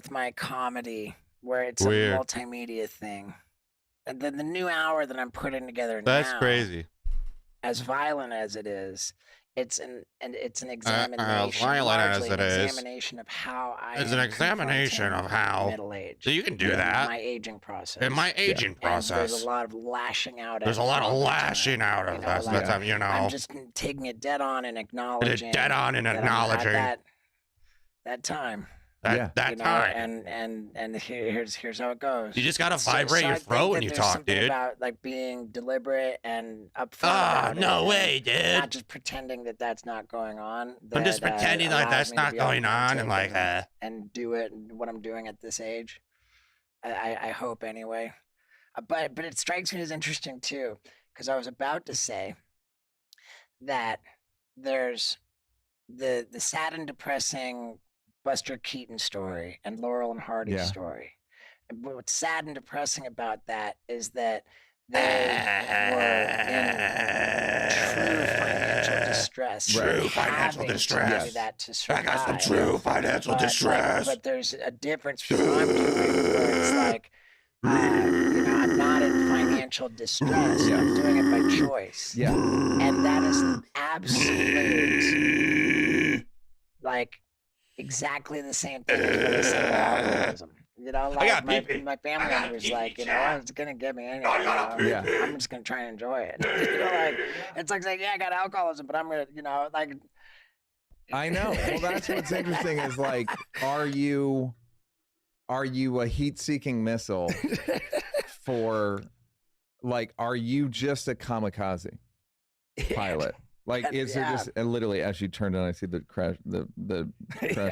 Speaker 14: my comedy, where it's
Speaker 1: Weird.
Speaker 14: a multimedia thing. And then the new hour that I'm putting together
Speaker 1: That's
Speaker 14: now,
Speaker 1: crazy.
Speaker 14: as violent as it is, it's an examination,
Speaker 1: violent as
Speaker 14: largely
Speaker 1: it
Speaker 14: an
Speaker 1: is.
Speaker 14: examination of how I
Speaker 1: It's an
Speaker 14: am
Speaker 1: examination of
Speaker 14: confronting
Speaker 1: how
Speaker 14: middle age.
Speaker 1: So you can do that.
Speaker 14: My aging process.
Speaker 1: In my aging
Speaker 14: And
Speaker 1: process.
Speaker 14: there's a lot of lashing out.
Speaker 1: There's a lot of lashing out of that.
Speaker 14: like,
Speaker 1: Time, you know.
Speaker 14: I'm just taking it dead on and acknowledging.
Speaker 1: dead on and
Speaker 14: that I'm
Speaker 1: acknowledging.
Speaker 14: at that time.
Speaker 1: That
Speaker 14: you know,
Speaker 1: time.
Speaker 14: And here's how it goes.
Speaker 1: You just gotta
Speaker 14: So-
Speaker 1: vibrate
Speaker 14: so
Speaker 1: your
Speaker 14: I think
Speaker 1: throat
Speaker 14: that
Speaker 1: when you
Speaker 14: there's
Speaker 1: talk,
Speaker 14: something
Speaker 1: dude.
Speaker 14: About like being deliberate and upfront.
Speaker 1: Ah,
Speaker 14: about
Speaker 1: no
Speaker 14: it,
Speaker 1: way,
Speaker 14: and
Speaker 1: dude.
Speaker 14: Not just pretending that that's not going on.
Speaker 1: I'm just
Speaker 14: that,
Speaker 1: pretending like
Speaker 14: allows
Speaker 1: that's
Speaker 14: me to
Speaker 1: not
Speaker 14: be
Speaker 1: going on,
Speaker 14: authentic
Speaker 1: and like,
Speaker 14: and do it what I'm doing at this age. I hope anyway. But it strikes me as interesting too, because I was about to say that there's the sad and depressing Buster Keaton story and Laurel and Hardy's story. But what's sad and depressing about that is that they were in true financial distress.
Speaker 1: True financial
Speaker 14: having
Speaker 1: distress.
Speaker 14: To do that to
Speaker 1: I
Speaker 14: survive.
Speaker 1: got some true financial distress.
Speaker 14: But there's a difference between what I'm doing, where it's like, you know, I'm not in financial distress. I'm doing it by choice.
Speaker 11: Yeah.
Speaker 14: And that is an absolute, like, exactly the same thing as what I said about alcoholism. You know, like my family member was like, you know, it's gonna get me anyway.
Speaker 11: Yeah.
Speaker 14: I'm just gonna try and enjoy it. You know, like it's like yeah, I got alcoholism, but I'm gonna, you know, like.
Speaker 11: I know. Well, that's what's interesting is like, are you a heat-seeking missile for, like, are you just a kamikaze pilot? Like, is there just literally as you turned on, I see the crash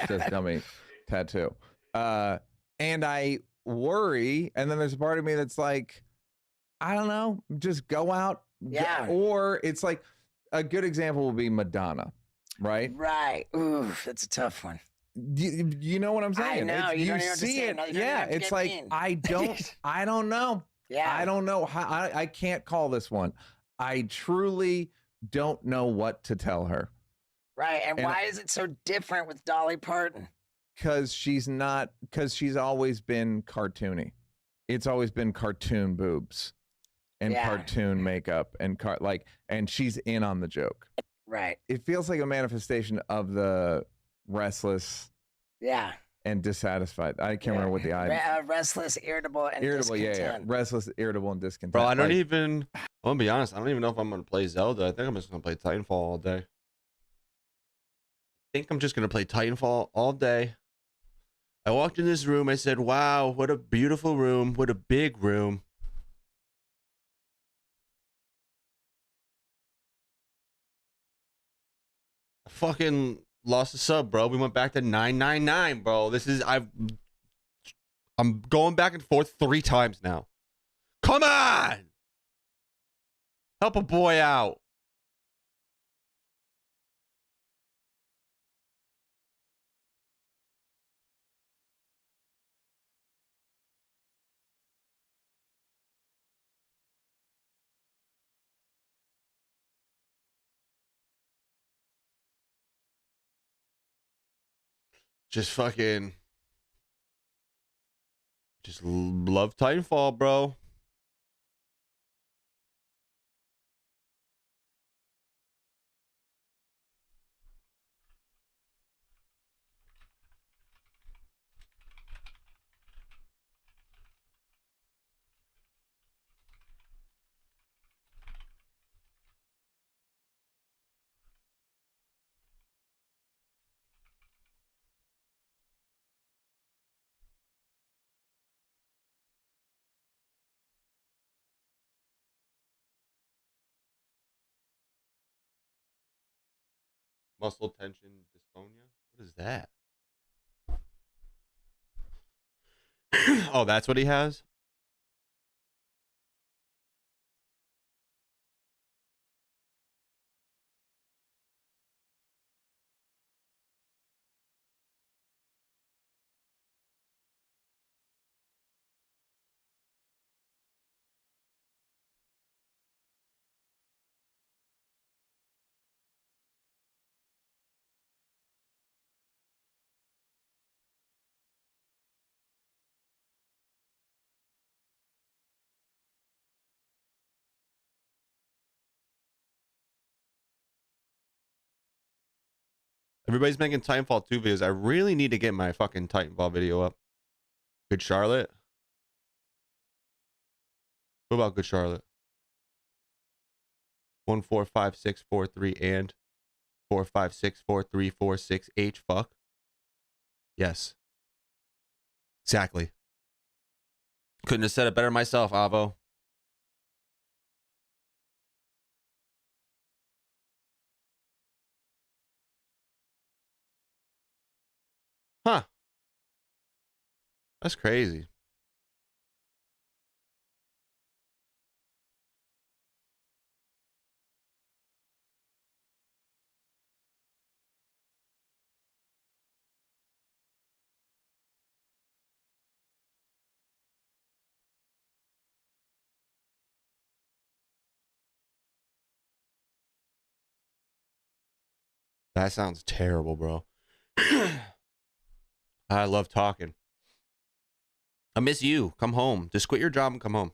Speaker 11: test dummy tattoo, and I worry, and then there's a part of me that's like, I don't know, just go out, or it's like a good example would be Madonna, right?
Speaker 14: Right. Ooh, that's a tough one.
Speaker 11: You know what I'm saying?
Speaker 14: I know. You don't even
Speaker 11: see it.
Speaker 14: understand.
Speaker 11: Yeah, it's like I don't know.
Speaker 14: Yeah.
Speaker 11: I don't know how. I can't call this one. I truly don't know what to tell her.
Speaker 14: Right. And why is it so different with Dolly Parton?
Speaker 11: Because she's always been cartoony. It's always been cartoon boobs and cartoon makeup and and she's in on the joke.
Speaker 14: Right.
Speaker 11: It feels like a manifestation of the restless.
Speaker 14: Yeah.
Speaker 11: And dissatisfied. I can't remember what the I.
Speaker 14: Restless, irritable, and discontent.
Speaker 11: Yeah. Restless, irritable, and discontent.
Speaker 1: Bro, I don't even. I'm gonna be honest. I don't even know if I'm gonna play Zelda. I think I'm just gonna play Titanfall all day. I think I'm just gonna play Titanfall all day. I walked in this room. I said, "Wow, what a beautiful room! What a big room!" I fucking lost a sub, bro. We went back to 999, bro. I'm going back and forth 3 times now. Come on! Help a boy out. Just love Titanfall, bro. Muscle tension dysphonia. What is that? Oh, that's what he has? Everybody's making Titanfall 2 videos. I really need to get my fucking Titanfall video up. Good Charlotte? What about Good Charlotte? 145643 and 4564346H. Fuck. Yes. Exactly. Couldn't have said it better myself, Avo. Huh. That's crazy. That sounds terrible, bro. I love talking. I miss you. Come home. Just quit your job and come home.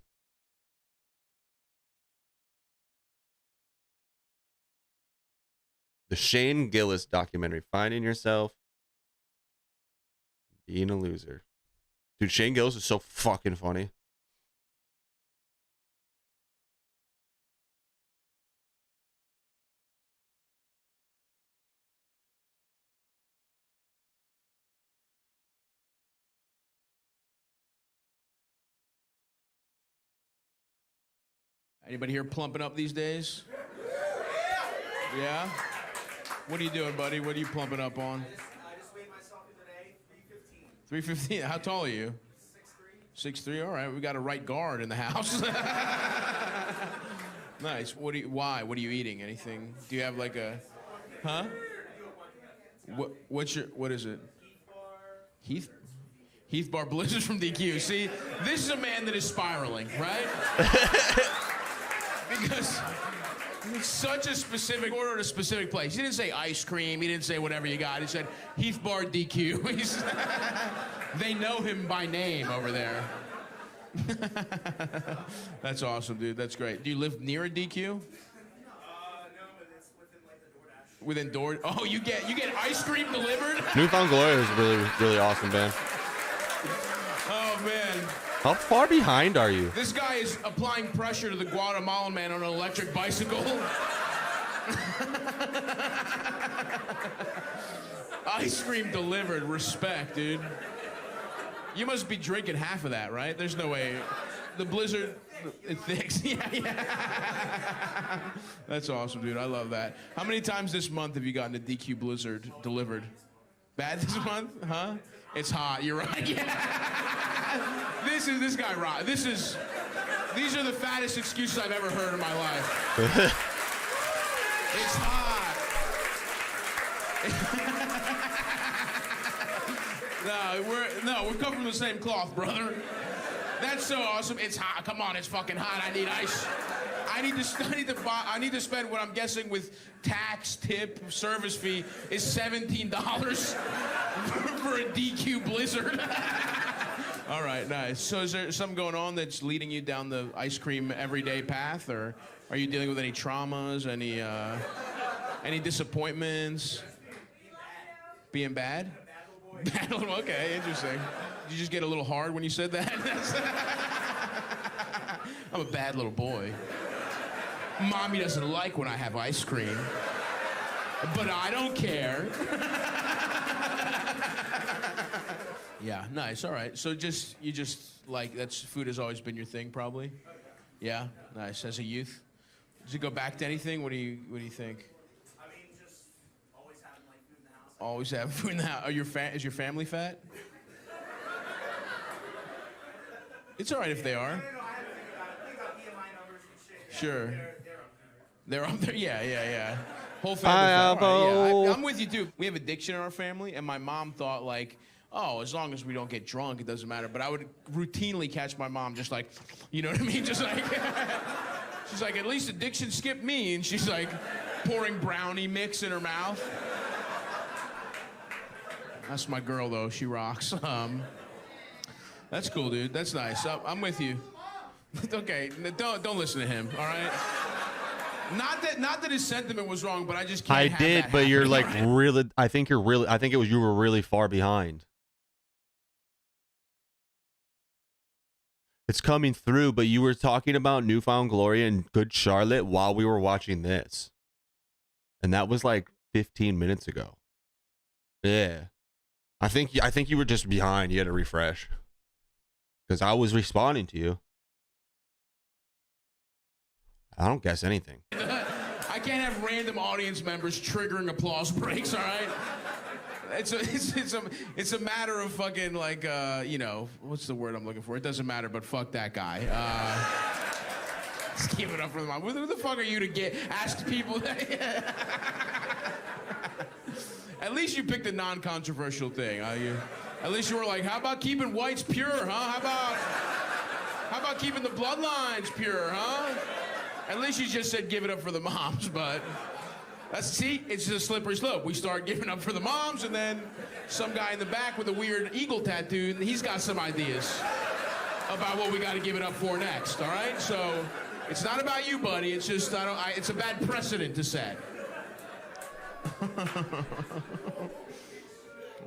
Speaker 1: The Shane Gillis documentary. Finding yourself. Being a loser. Dude, Shane Gillis is so fucking funny.
Speaker 15: Anybody here plumping up these days? Yeah? What are you doing, buddy? What are you plumping up on?
Speaker 16: I just weighed myself today, 315.
Speaker 15: 315. How tall are you? 6'3". 6'3". All right, we got a right guard in the house. Nice. Why? What are you eating? Anything? Do you have like a, huh? What is it? Heath Bar Blizzard from DQ. See, this is a man that is spiraling, right? Because it's such a specific order in a specific place. He didn't say ice cream. He didn't say whatever you got. He said Heath Bar DQ. They know him by name over there. That's awesome, dude. That's great. Do you live near a DQ?
Speaker 16: No, but it's within like the DoorDash.
Speaker 15: Within door? Oh, you get ice cream delivered?
Speaker 1: Newfound Glory is really, really awesome, man.
Speaker 15: Oh man.
Speaker 1: How far behind are you?
Speaker 15: This guy is applying pressure to the Guatemalan man on an electric bicycle. Ice cream delivered. Respect, dude. You must be drinking half of that, right? There's no way. The Blizzard, it thicks. Yeah. That's awesome, dude. I love that. How many times this month have you gotten a DQ Blizzard delivered? Bad this month? Huh? It's hot. You're right. Yeah. This guy right. These are the fattest excuses I've ever heard in my life. It's hot. we're cut from the same cloth, brother. That's so awesome. It's hot. Come on, it's fucking hot. I need ice. I need to spend what I'm guessing with tax, tip, service fee is $17 for a DQ Blizzard. All right, nice. So is there something going on that's leading you down the ice cream everyday path, or are you dealing with any traumas, any disappointments? Being bad? Bad little, okay, interesting. Did you just get a little hard when you said that? I'm a bad little boy. Mommy doesn't like when I have ice cream, but I don't care. Yeah, nice. All right. So you just like food has always been your thing, probably. Yeah, nice. As a youth, did you go back to anything? What do you think?
Speaker 16: I mean, just always
Speaker 15: Always have food in the house. Is your family fat? It's all right if they are. Sure. They're up there. Yeah. Whole family fat. All right, yeah. I'm with you too. We have addiction in our family, and my mom thought like, oh, as long as we don't get drunk, it doesn't matter. But I would routinely catch my mom just like, you know what I mean? Just like, she's like, at least addiction skipped me. And she's like pouring brownie mix in her mouth. That's my girl, though. She rocks. That's cool, dude. That's nice. I'm with you. Okay, don't listen to him, all right? Not that his sentiment was wrong, but I just can't have that
Speaker 1: but you're
Speaker 15: happen.
Speaker 1: like really. I think you were really far behind. It's coming through, but you were talking about Newfound Glory and Good Charlotte while we were watching this. And that was like 15 minutes ago. Yeah. I think you were just behind. You had to refresh. Because I was responding to you. I don't guess anything.
Speaker 15: I can't have random audience members triggering applause breaks, all right? It's a matter of fucking like what's the word I'm looking for? It doesn't matter, but fuck that guy. Just give it up for the mom. Who the fuck are you to ask people that? At least you picked a non-controversial thing. At least you were like, how about keeping whites pure, huh? How about keeping the bloodlines pure, huh? At least you just said give it up for the moms, but it's just a slippery slope. We start giving up for the moms, and then some guy in the back with a weird eagle tattoo, he's got some ideas about what we got to give it up for next, all right? So it's not about you, buddy. It's just, it's a bad precedent to set.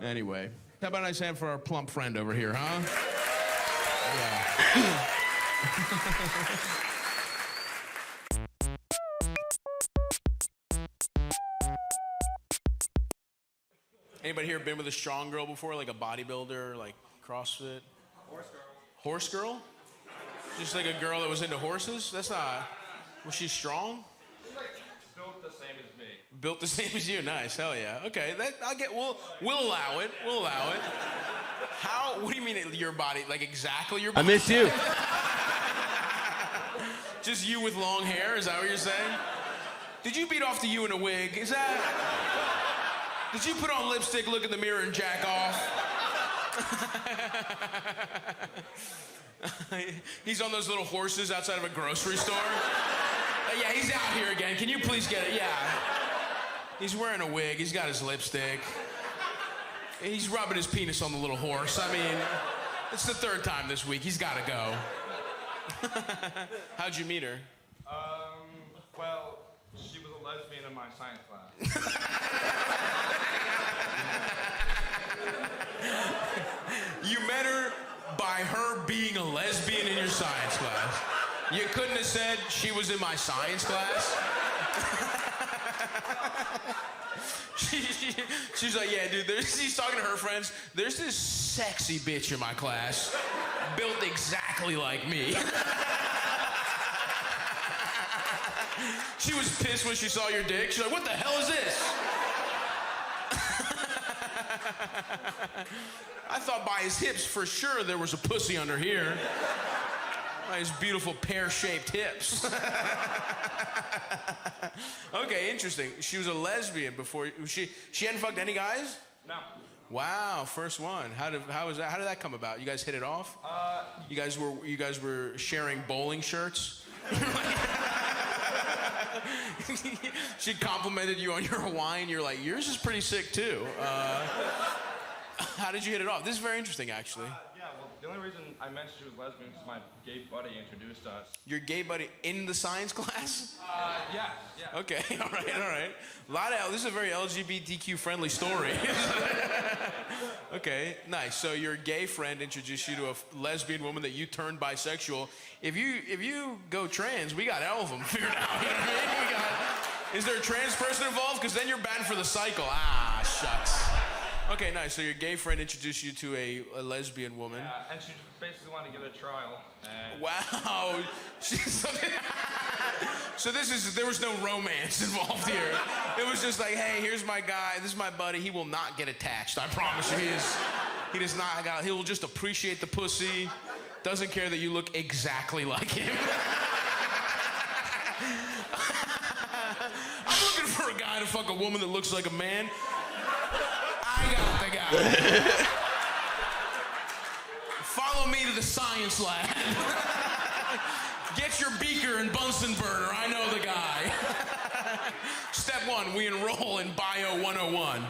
Speaker 15: Anyway, how about a nice hand for our plump friend over here, huh? Yeah. Anybody here been with a strong girl before, like a bodybuilder, like CrossFit?
Speaker 16: Horse girl.
Speaker 15: Horse girl? Just like a girl that was into horses? That's not. Was she strong?
Speaker 16: She's like built the same as me.
Speaker 15: Built the same as you. Nice. Hell yeah. Okay. We'll allow it. We'll allow it. How? What do you mean your body? Like exactly your body?
Speaker 1: I miss you.
Speaker 15: Just you with long hair? Is that what you're saying? Did you beat off to you in a wig? Is that? Did you put on lipstick, look in the mirror, and jack off? He's on those little horses outside of a grocery store. Yeah, he's out here again. Can you please get it? Yeah. He's wearing a wig. He's got his lipstick. He's rubbing his penis on the little horse. I mean, it's the third time this week. He's got to go. How'd you meet her?
Speaker 16: Well, she was a lesbian in my science class.
Speaker 15: You met her by her being a lesbian in your science class. You couldn't have said she was in my science class. She's like, yeah, dude, she's talking to her friends. There's this sexy bitch in my class, built exactly like me. She was pissed when she saw your dick. She's like, what the hell is this? I thought by his hips for sure there was a pussy under here. By his beautiful pear-shaped hips. Okay, interesting. She was a lesbian before. She hadn't fucked any guys?
Speaker 16: No.
Speaker 15: Wow, first one. How did that come about? You guys hit it off? You guys were sharing bowling shirts? She complimented you on your Hawaiian. You're like, yours is pretty sick too. How did you hit it off? This is very interesting, actually.
Speaker 16: Yeah, well, the only reason I mentioned she was lesbian is my gay buddy introduced us.
Speaker 15: Your gay buddy in the science class?
Speaker 16: Yeah.
Speaker 15: Okay, all right. This is a very LGBTQ-friendly story. Okay, nice. So your gay friend introduced you to a lesbian woman that you turned bisexual. If you go trans, we got all of them figured out. You know what I mean? Is there a trans person involved? Because then you're banned for the cycle. Ah, shucks. Okay, nice. So your gay friend introduced you to a lesbian woman.
Speaker 16: Yeah, and she basically wanted to give it a trial. And
Speaker 15: wow. She's So there was no romance involved here. It was just like, hey, here's my guy. This is my buddy. He will not get attached. I promise you. He does not. He will just appreciate the pussy. Doesn't care that you look exactly like him. I'm looking for a guy to fuck a woman that looks like a man. I got the guy. Follow me to the science lab. Get your beaker and Bunsen burner. I know the guy. Step 1, we enroll in Bio 101.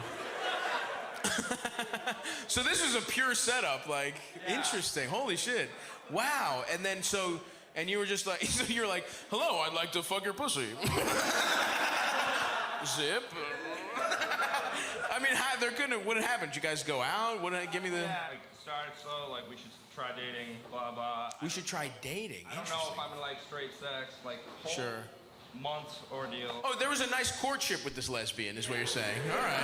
Speaker 15: So this was a pure setup, like, interesting. Holy shit. Wow. And then and you were just like, so you're like, hello, I'd like to fuck your pussy. Zip. I mean, what happened? Did you guys go out? Give me the...
Speaker 16: Yeah, we started slow, like we should try dating, blah, blah.
Speaker 15: We should try dating.
Speaker 16: I don't know if I'm gonna like straight sex, like whole
Speaker 15: Sure.
Speaker 16: months ordeal.
Speaker 15: Oh, there was a nice courtship with this lesbian, is what you're saying. All right.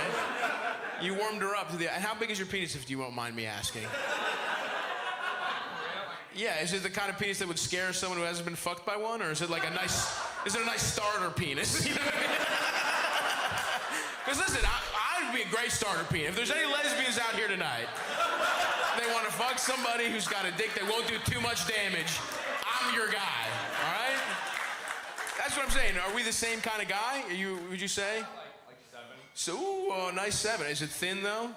Speaker 15: You warmed her up to the... And how big is your penis, if you won't mind me asking? Yeah, is it the kind of penis that would scare someone who hasn't been fucked by one? Or is it like a nice... Is it a nice starter penis? You know what I mean? Because listen, I'd be a great starter penis. If there's any lesbians out here tonight, they want to fuck somebody who's got a dick that won't do too much damage, I'm your guy, all right? That's what I'm saying. Are we the same kind of guy? Would you say?
Speaker 16: Like 7.
Speaker 15: So, ooh, nice 7. Is it thin, though?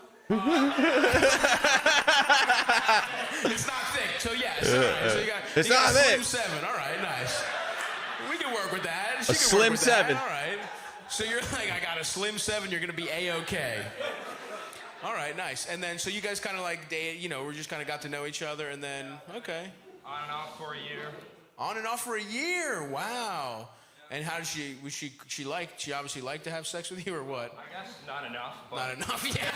Speaker 15: It's not thick, so yes. All right. So
Speaker 1: It's
Speaker 15: you got
Speaker 1: not
Speaker 15: a slim
Speaker 1: thick.
Speaker 15: 7. All right, nice. We can work with that.
Speaker 1: A
Speaker 15: She can
Speaker 1: slim
Speaker 15: work with
Speaker 1: 7.
Speaker 15: That. All right. So you're like, I got a slim 7. You're gonna be A-okay. All right, nice. And then, so you guys kind of like we just kind of got to know each other, and then okay.
Speaker 16: On and off for a year.
Speaker 15: On and off for a year. Wow. And how did she obviously liked to have sex with you, or what?
Speaker 16: I guess not enough. But...
Speaker 15: Not enough. Yeah.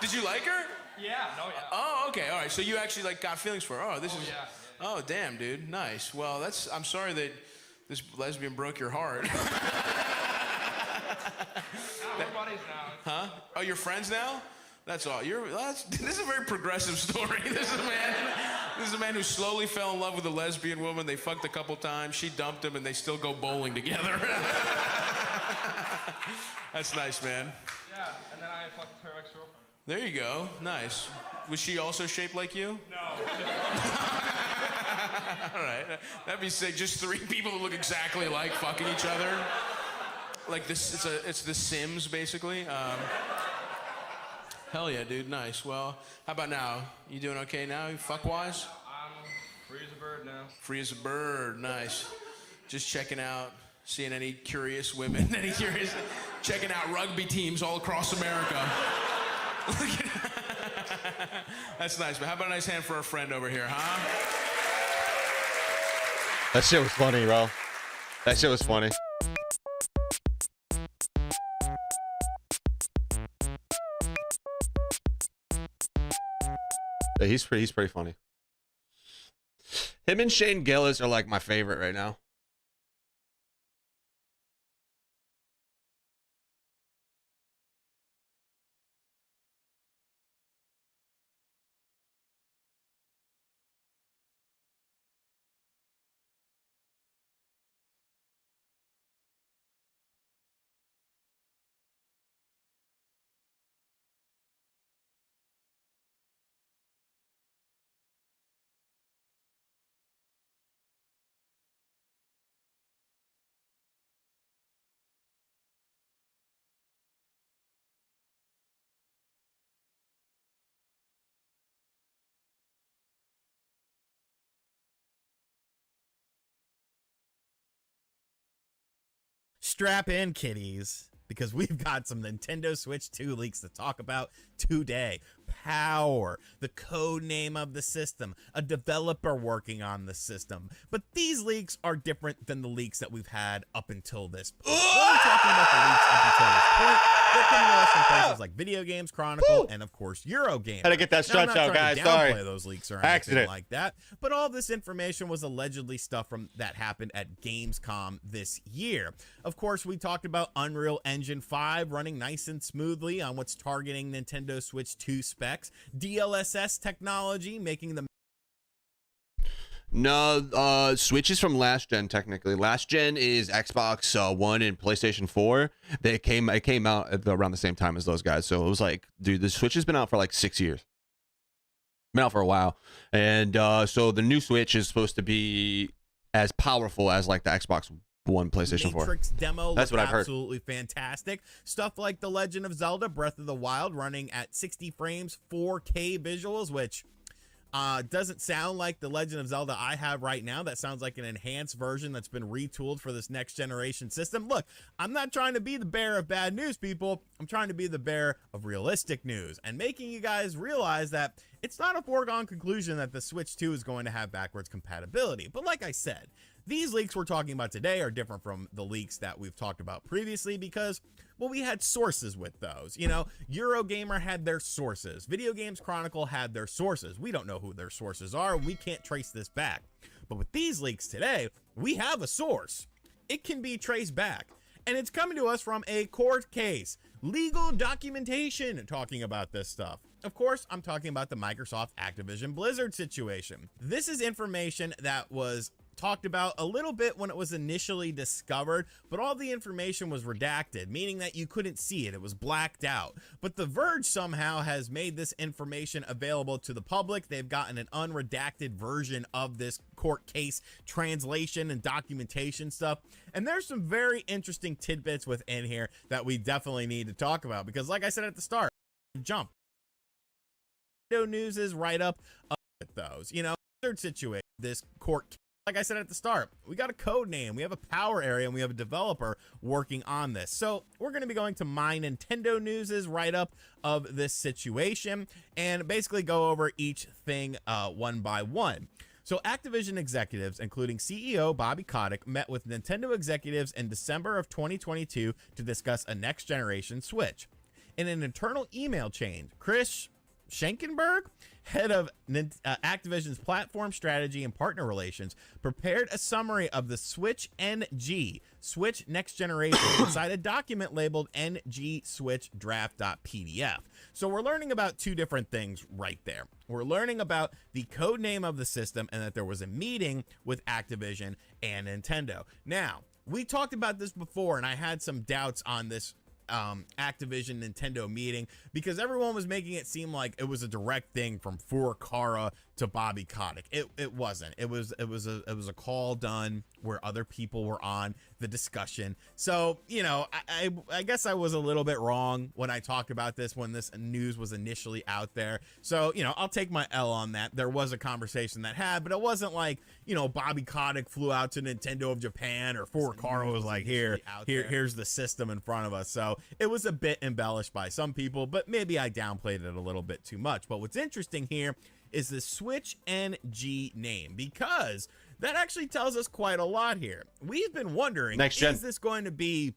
Speaker 15: Did you like her?
Speaker 16: Yeah. No. Yeah.
Speaker 15: Oh, okay. All right. So you actually like got feelings for her. Oh, this is.
Speaker 16: Yeah.
Speaker 15: Oh, damn, dude. Nice. Well, I'm sorry that this lesbian broke your heart.
Speaker 16: We're buddies now.
Speaker 15: Huh? Oh, you're friends now? That's all. This is a very progressive story. This is a man who slowly fell in love with a lesbian woman. They fucked a couple times. She dumped him, and they still go bowling together. That's nice, man.
Speaker 16: Yeah, and then I fucked her ex-girlfriend.
Speaker 15: There you go. Nice. Was she also shaped like you?
Speaker 16: No.
Speaker 15: All right. That'd be sick. Just 3 people that look exactly alike fucking each other. Like this, it's The Sims, basically. Hell yeah, dude. Nice. Well, how about now? You doing okay now, fuck-wise?
Speaker 16: I'm free as a bird now.
Speaker 15: Free as a bird. Nice. Just checking out, seeing any curious women, checking out rugby teams all across America. That's nice, but how about a nice hand for our friend over here, huh?
Speaker 1: That shit was funny, bro. That shit was funny. Yeah, he's pretty funny. Him and Shane Gillis are like my favorite right now.
Speaker 4: Strap in, kiddies, because we've got some Nintendo Switch 2 leaks to talk about today. Power, the code name of the system, a developer working on the system. But these leaks are different than the leaks that we've had up until this point. We're talking about the leaks up until this point. They're coming to us from places like Video Games Chronicle and, of course, Eurogamer.
Speaker 1: Had to get that
Speaker 4: Now, I'm
Speaker 1: stretch
Speaker 4: not
Speaker 1: out,
Speaker 4: trying
Speaker 1: guys.
Speaker 4: to
Speaker 1: Sorry.
Speaker 4: downplay those leaks or anything
Speaker 1: Accident.
Speaker 4: like that, but all this information was allegedly stuff that happened at Gamescom this year. Of course, we talked about Unreal Engine 5 running nice and smoothly on what's targeting Nintendo Switch 2 specs, DLSS technology making the
Speaker 1: No, Switch is from last gen technically. Last gen is Xbox One and PlayStation 4. It came out at around the same time as those guys. So it was like, dude, the Switch has been out for like 6 years. Been out for a while. And so the new Switch is supposed to be as powerful as like the Xbox One, PlayStation 4.
Speaker 4: Matrix demo
Speaker 1: That's what I've heard.
Speaker 4: Absolutely fantastic. Stuff like The Legend of Zelda Breath of the Wild running at 60 frames, 4K visuals, which doesn't sound like the Legend of Zelda I have right now. That sounds like an enhanced version that's been retooled for this next generation system. Look, I'm not trying to be the bearer of bad news, people. I'm trying to be the bearer of realistic news and making you guys realize that it's not a foregone conclusion that the Switch 2 is going to have backwards compatibility. But like I said, these leaks we're talking about today are different from the leaks that we've talked about previously because, well, we had sources with those. You know, Eurogamer had their sources. Video Games Chronicle had their sources. We don't know who their sources are. We can't trace this back. But with these leaks today, we have a source. It can be traced back. And it's coming to us from a court case. Legal documentation talking about this stuff. Of course, I'm talking about the Microsoft Activision Blizzard situation. This is information that was talked about a little bit when it was initially discovered, but all the information was redacted, meaning that you couldn't see it. It was blacked out. But The Verge somehow has made this information available to the public. They've gotten an unredacted version of this court case translation and documentation stuff. And there's some very interesting tidbits within here that we definitely need to talk about because, like I said at the start, jump. News is right up with those. You know, third situation, this court case. Like I said at the start, we got a code name, we have a power area, and we have a developer working on this. So we're going to be going to my Nintendo News's write-up of this situation and basically go over each thing one by one. So Activision executives, including CEO Bobby Kotick, met with Nintendo executives in December of 2022 to discuss a next-generation Switch. In an internal email chain, Chris Schenkenberg, head of Activision's platform strategy and partner relations, prepared a summary of the Switch NG, Switch Next Generation, inside a document labeled NG Switch Draft.pdf. So we're learning about two different things right there. We're learning about the code name of the system and that there was a meeting with Activision and Nintendo. Now, we talked about this before, and I had some doubts on this Activision Nintendo meeting because everyone was making it seem like it was a direct thing from Furukawa to Bobby Kotick. It wasn't. It was a call done where other people were on the discussion. So, you know, I guess I was a little bit wrong when I talked about this when this news was initially out there. So, you know, I'll take my L on that. There was a conversation that had, but it wasn't like, you know, Bobby Kotick flew out to Nintendo of Japan or Furukawa was like, here's the system in front of us. So it was a bit embellished by some people, but maybe I downplayed it a little bit too much. But what's interesting here is the Switch NG name, because that actually tells us quite a lot here. We've been wondering, is this going to be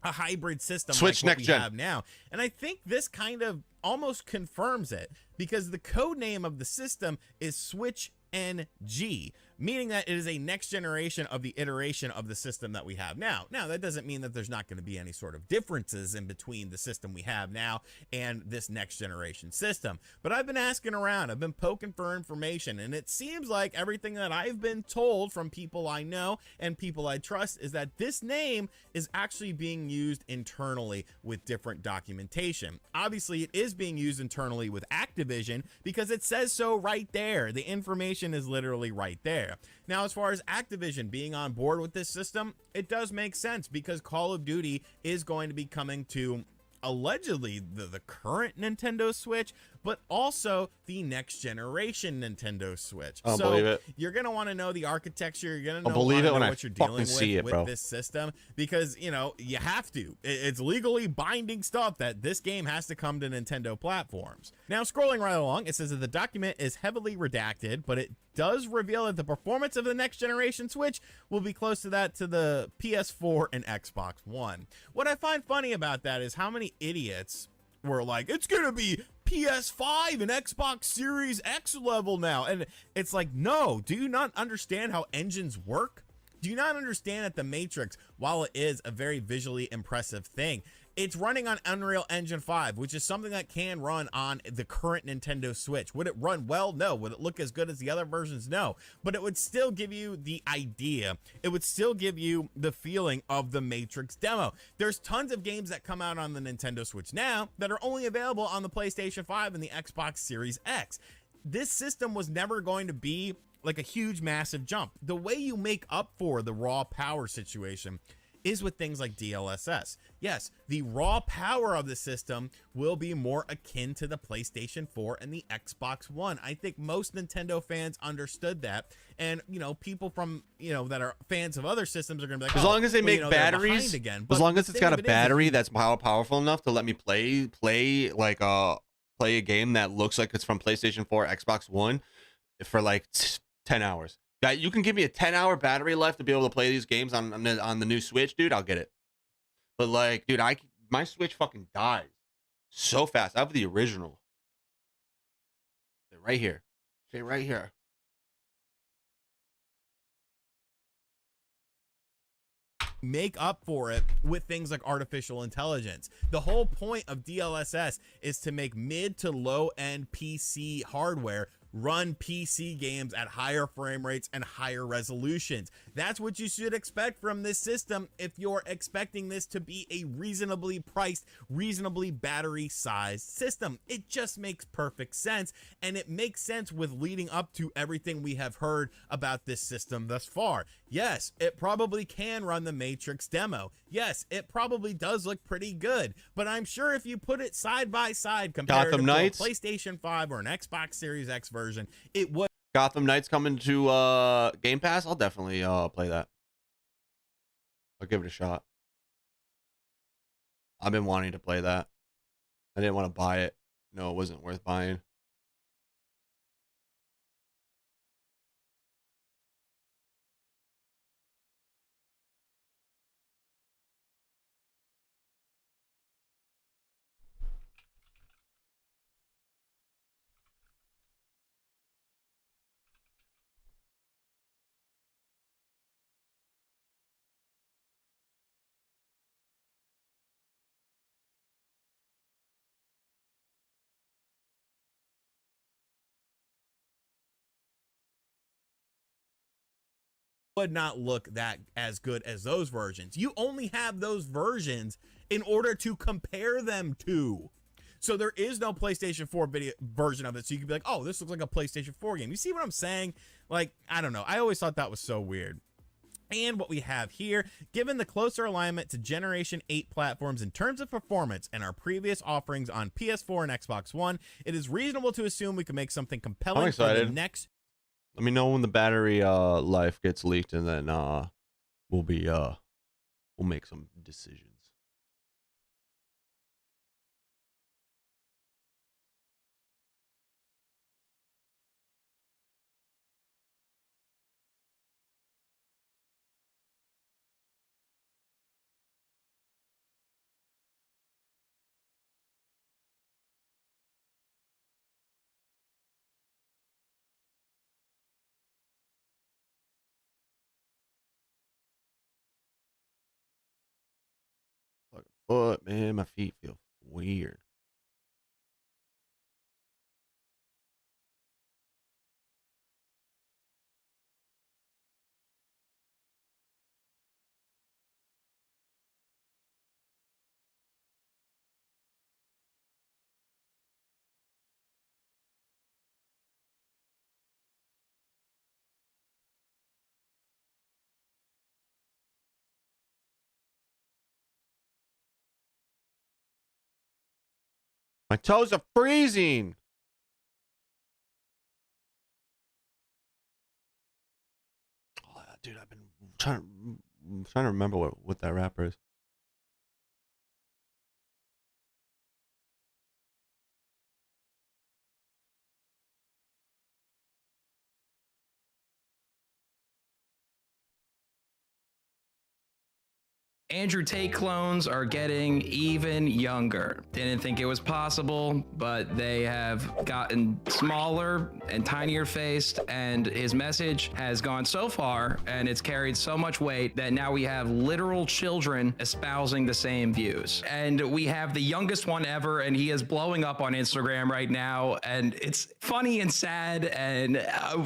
Speaker 4: a hybrid system
Speaker 1: Switch
Speaker 4: like what
Speaker 1: next
Speaker 4: we
Speaker 1: gen
Speaker 4: have now? And I think this kind of almost confirms it, because the code name of the system is Switch NG, meaning that it is a next generation of the iteration of the system that we have now. Now, that doesn't mean that there's not going to be any sort of differences in between the system we have now and this next generation system. But I've been asking around, I've been poking for information, and it seems like everything that I've been told from people I know and people I trust is that this name is actually being used internally with different documentation. Obviously, it is being used internally with Activision because it says so right there. The information is literally right there. Now, as far as Activision being on board with this system, it does make sense because Call of Duty is going to be coming to allegedly the current Nintendo Switch, but also the next generation Nintendo Switch.
Speaker 1: I don't believe it.
Speaker 4: You're going to want to know the architecture. You're going to
Speaker 1: believe it when I
Speaker 4: what you're dealing
Speaker 1: fucking
Speaker 4: with this system, because, you know, you have to. It's legally binding stuff that this game has to come to Nintendo platforms. Now, scrolling right along, it says that the document is heavily redacted, but it does reveal that the performance of the next generation Switch will be close to that to the PS4 and Xbox One. What I find funny about that is how many idiots were like, it's gonna be PS5 and Xbox Series X level now. And it's like, no, do you not understand how engines work? Do you not understand that the Matrix, while it is a very visually impressive thing, It's running on Unreal Engine 5, which is something that can run on the current Nintendo Switch. Would it run well? No. Would it look as good as the other versions? No. But it would still give you the idea. It would still give you the feeling of the Matrix demo. There's tons of games that come out on the Nintendo Switch now that are only available on the PlayStation 5 and the Xbox Series X. This system was never going to be like a huge, massive jump. The way you make up for the raw power situation is with things like DLSS. Yes, the raw power of the system will be more akin to the PlayStation 4 and the Xbox One. I think most Nintendo fans understood that. And, you know, people from, you know, that are fans of other systems are going to be like,
Speaker 1: as long as they make batteries,
Speaker 4: again.
Speaker 1: as long as it's got a
Speaker 4: is
Speaker 1: battery that's powerful enough to let me play a game that looks like it's from PlayStation 4, Xbox One for like 10 hours. You can give me a 10-hour battery life to be able to play these games on the new Switch, dude. I'll get it. But like, dude, my Switch fucking dies so fast. I have the original. Right here. Okay, right here.
Speaker 4: Make up for it with things like artificial intelligence. The whole point of DLSS is to make mid to low end PC hardware run PC games at higher frame rates and higher resolutions. That's what you should expect from this system if you're expecting this to be a reasonably priced, reasonably battery sized system. It just makes perfect sense, and it makes sense with leading up to everything we have heard about this system thus far. Yes, it probably can run the Matrix demo. Yes, it probably does look pretty good, but I'm sure if you put it side by side compared to a PlayStation 5 or an Xbox Series X version, it would.
Speaker 1: Gotham Knights coming to Game Pass. I'll definitely play that. I'll give it a shot. I've been wanting to play that. I didn't want to buy it. No, it wasn't worth buying.
Speaker 4: Would not look that as good as those versions. You only have those versions in order to compare them to. So there is no PlayStation 4 video version of it. So you can be like, oh, this looks like a PlayStation 4 game. You see what I'm saying? Like, I don't know. I always thought that was so weird. And what we have here, given the closer alignment to Generation 8 platforms in terms of performance and our previous offerings on PS4 and Xbox One, it is reasonable to assume we can make something compelling for the next.
Speaker 1: Let me know when the battery life gets leaked, and then we'll make some decisions. Foot, man, my feet feel weird. My toes are freezing. Oh, dude, I've been trying to remember what that rapper is.
Speaker 9: Andrew Tate clones are getting even younger. Didn't think it was possible, but they have gotten smaller and tinier faced, and his message has gone so far and it's carried so much weight that now we have literal children espousing the same views. And we have the youngest one ever, and he is blowing up on Instagram right now, and it's funny and sad, and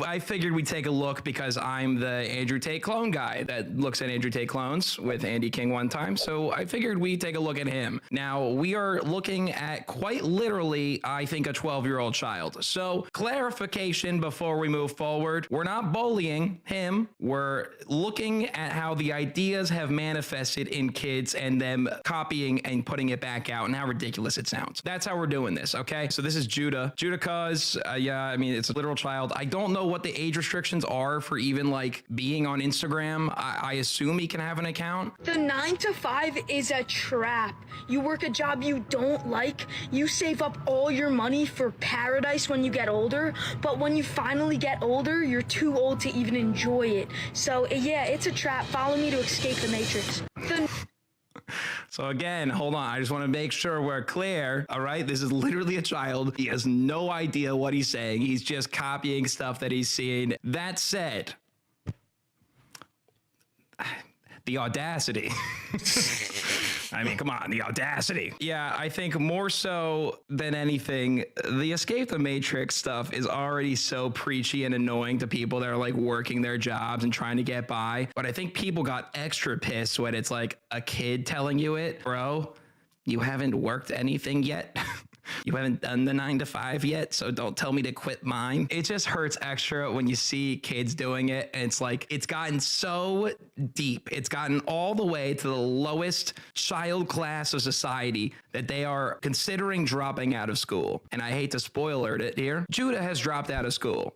Speaker 9: I figured we'd take a look because I'm the Andrew Tate clone guy that looks at Andrew Tate clones with Andy King one time, so I figured we'd take a look at him. Now, we are looking at quite literally, I think, a 12-year-old child. So, clarification before we move forward. We're not bullying him. We're looking at how the ideas have manifested in kids and them copying and putting it back out and how ridiculous it sounds. That's how we're doing this, okay? So this is Judah. Judah cuz, yeah, I mean, it's a literal child. I don't know what the age restrictions are for even like being on Instagram. I assume he can have an account.
Speaker 17: The 9 to 5 is a trap. You work a job you don't like, you save up all your money for paradise when you get older, but when you finally get older, you're too old to even enjoy it. So yeah, it's a trap. Follow me to escape the matrix.
Speaker 9: So again, hold on. I just want to make sure we're clear. All right. This is literally a child. He has no idea what he's saying. He's just copying stuff that he's seeing. That said, the audacity. I mean, come on, the audacity. Yeah, I think more so than anything, the Escape the Matrix stuff is already so preachy and annoying to people that are like working their jobs and trying to get by. But I think people got extra pissed when it's like a kid telling you it. Bro, you haven't worked anything yet. You haven't done the 9 to 5 yet, so don't tell me to quit mine. It just hurts extra when you see kids doing it, and it's like, it's gotten so deep. It's gotten all the way to the lowest child class of society that they are considering dropping out of school. And I hate to spoiler it here. Judah has dropped out of school.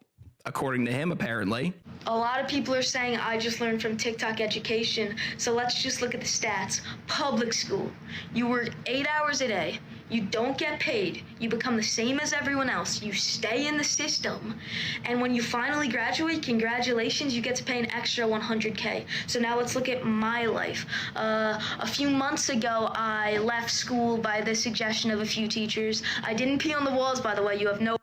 Speaker 9: According to him, apparently.
Speaker 17: A lot of people are saying I just learned from TikTok education, so let's just look at the stats. Public school, you work 8 hours a day, you don't get paid, you become the same as everyone else, you stay in the system, and when you finally graduate, congratulations, you get to pay an extra 100K. So now let's look at my life. A few months ago, I left school by the suggestion of a few teachers. I didn't pee on the walls, by the way, you have no...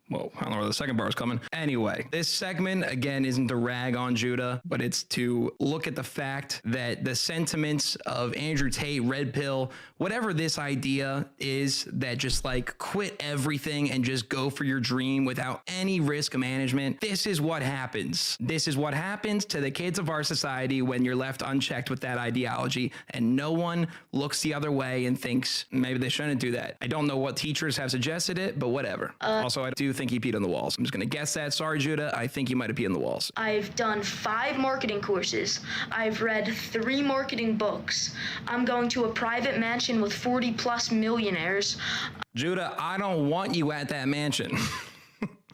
Speaker 9: Whoa, I don't know where the second bar is coming. Anyway, this segment, again, isn't to rag on Judah, but it's to look at the fact that the sentiments of Andrew Tate, Red Pill, whatever this idea is that just like quit everything and just go for your dream without any risk management. This is what happens. This is what happens to the kids of our society when you're left unchecked with that ideology and no one looks the other way and thinks maybe they shouldn't do that. I don't know what teachers have suggested it, but whatever. Also, I do think he peed on the walls. I'm just gonna guess that. Sorry, Judah. I think you might have peed on the walls.
Speaker 17: I've done 5 marketing courses. I've read 3 marketing books. I'm going to a private mansion with 40+ millionaires.
Speaker 9: Judah, I don't want you at that mansion.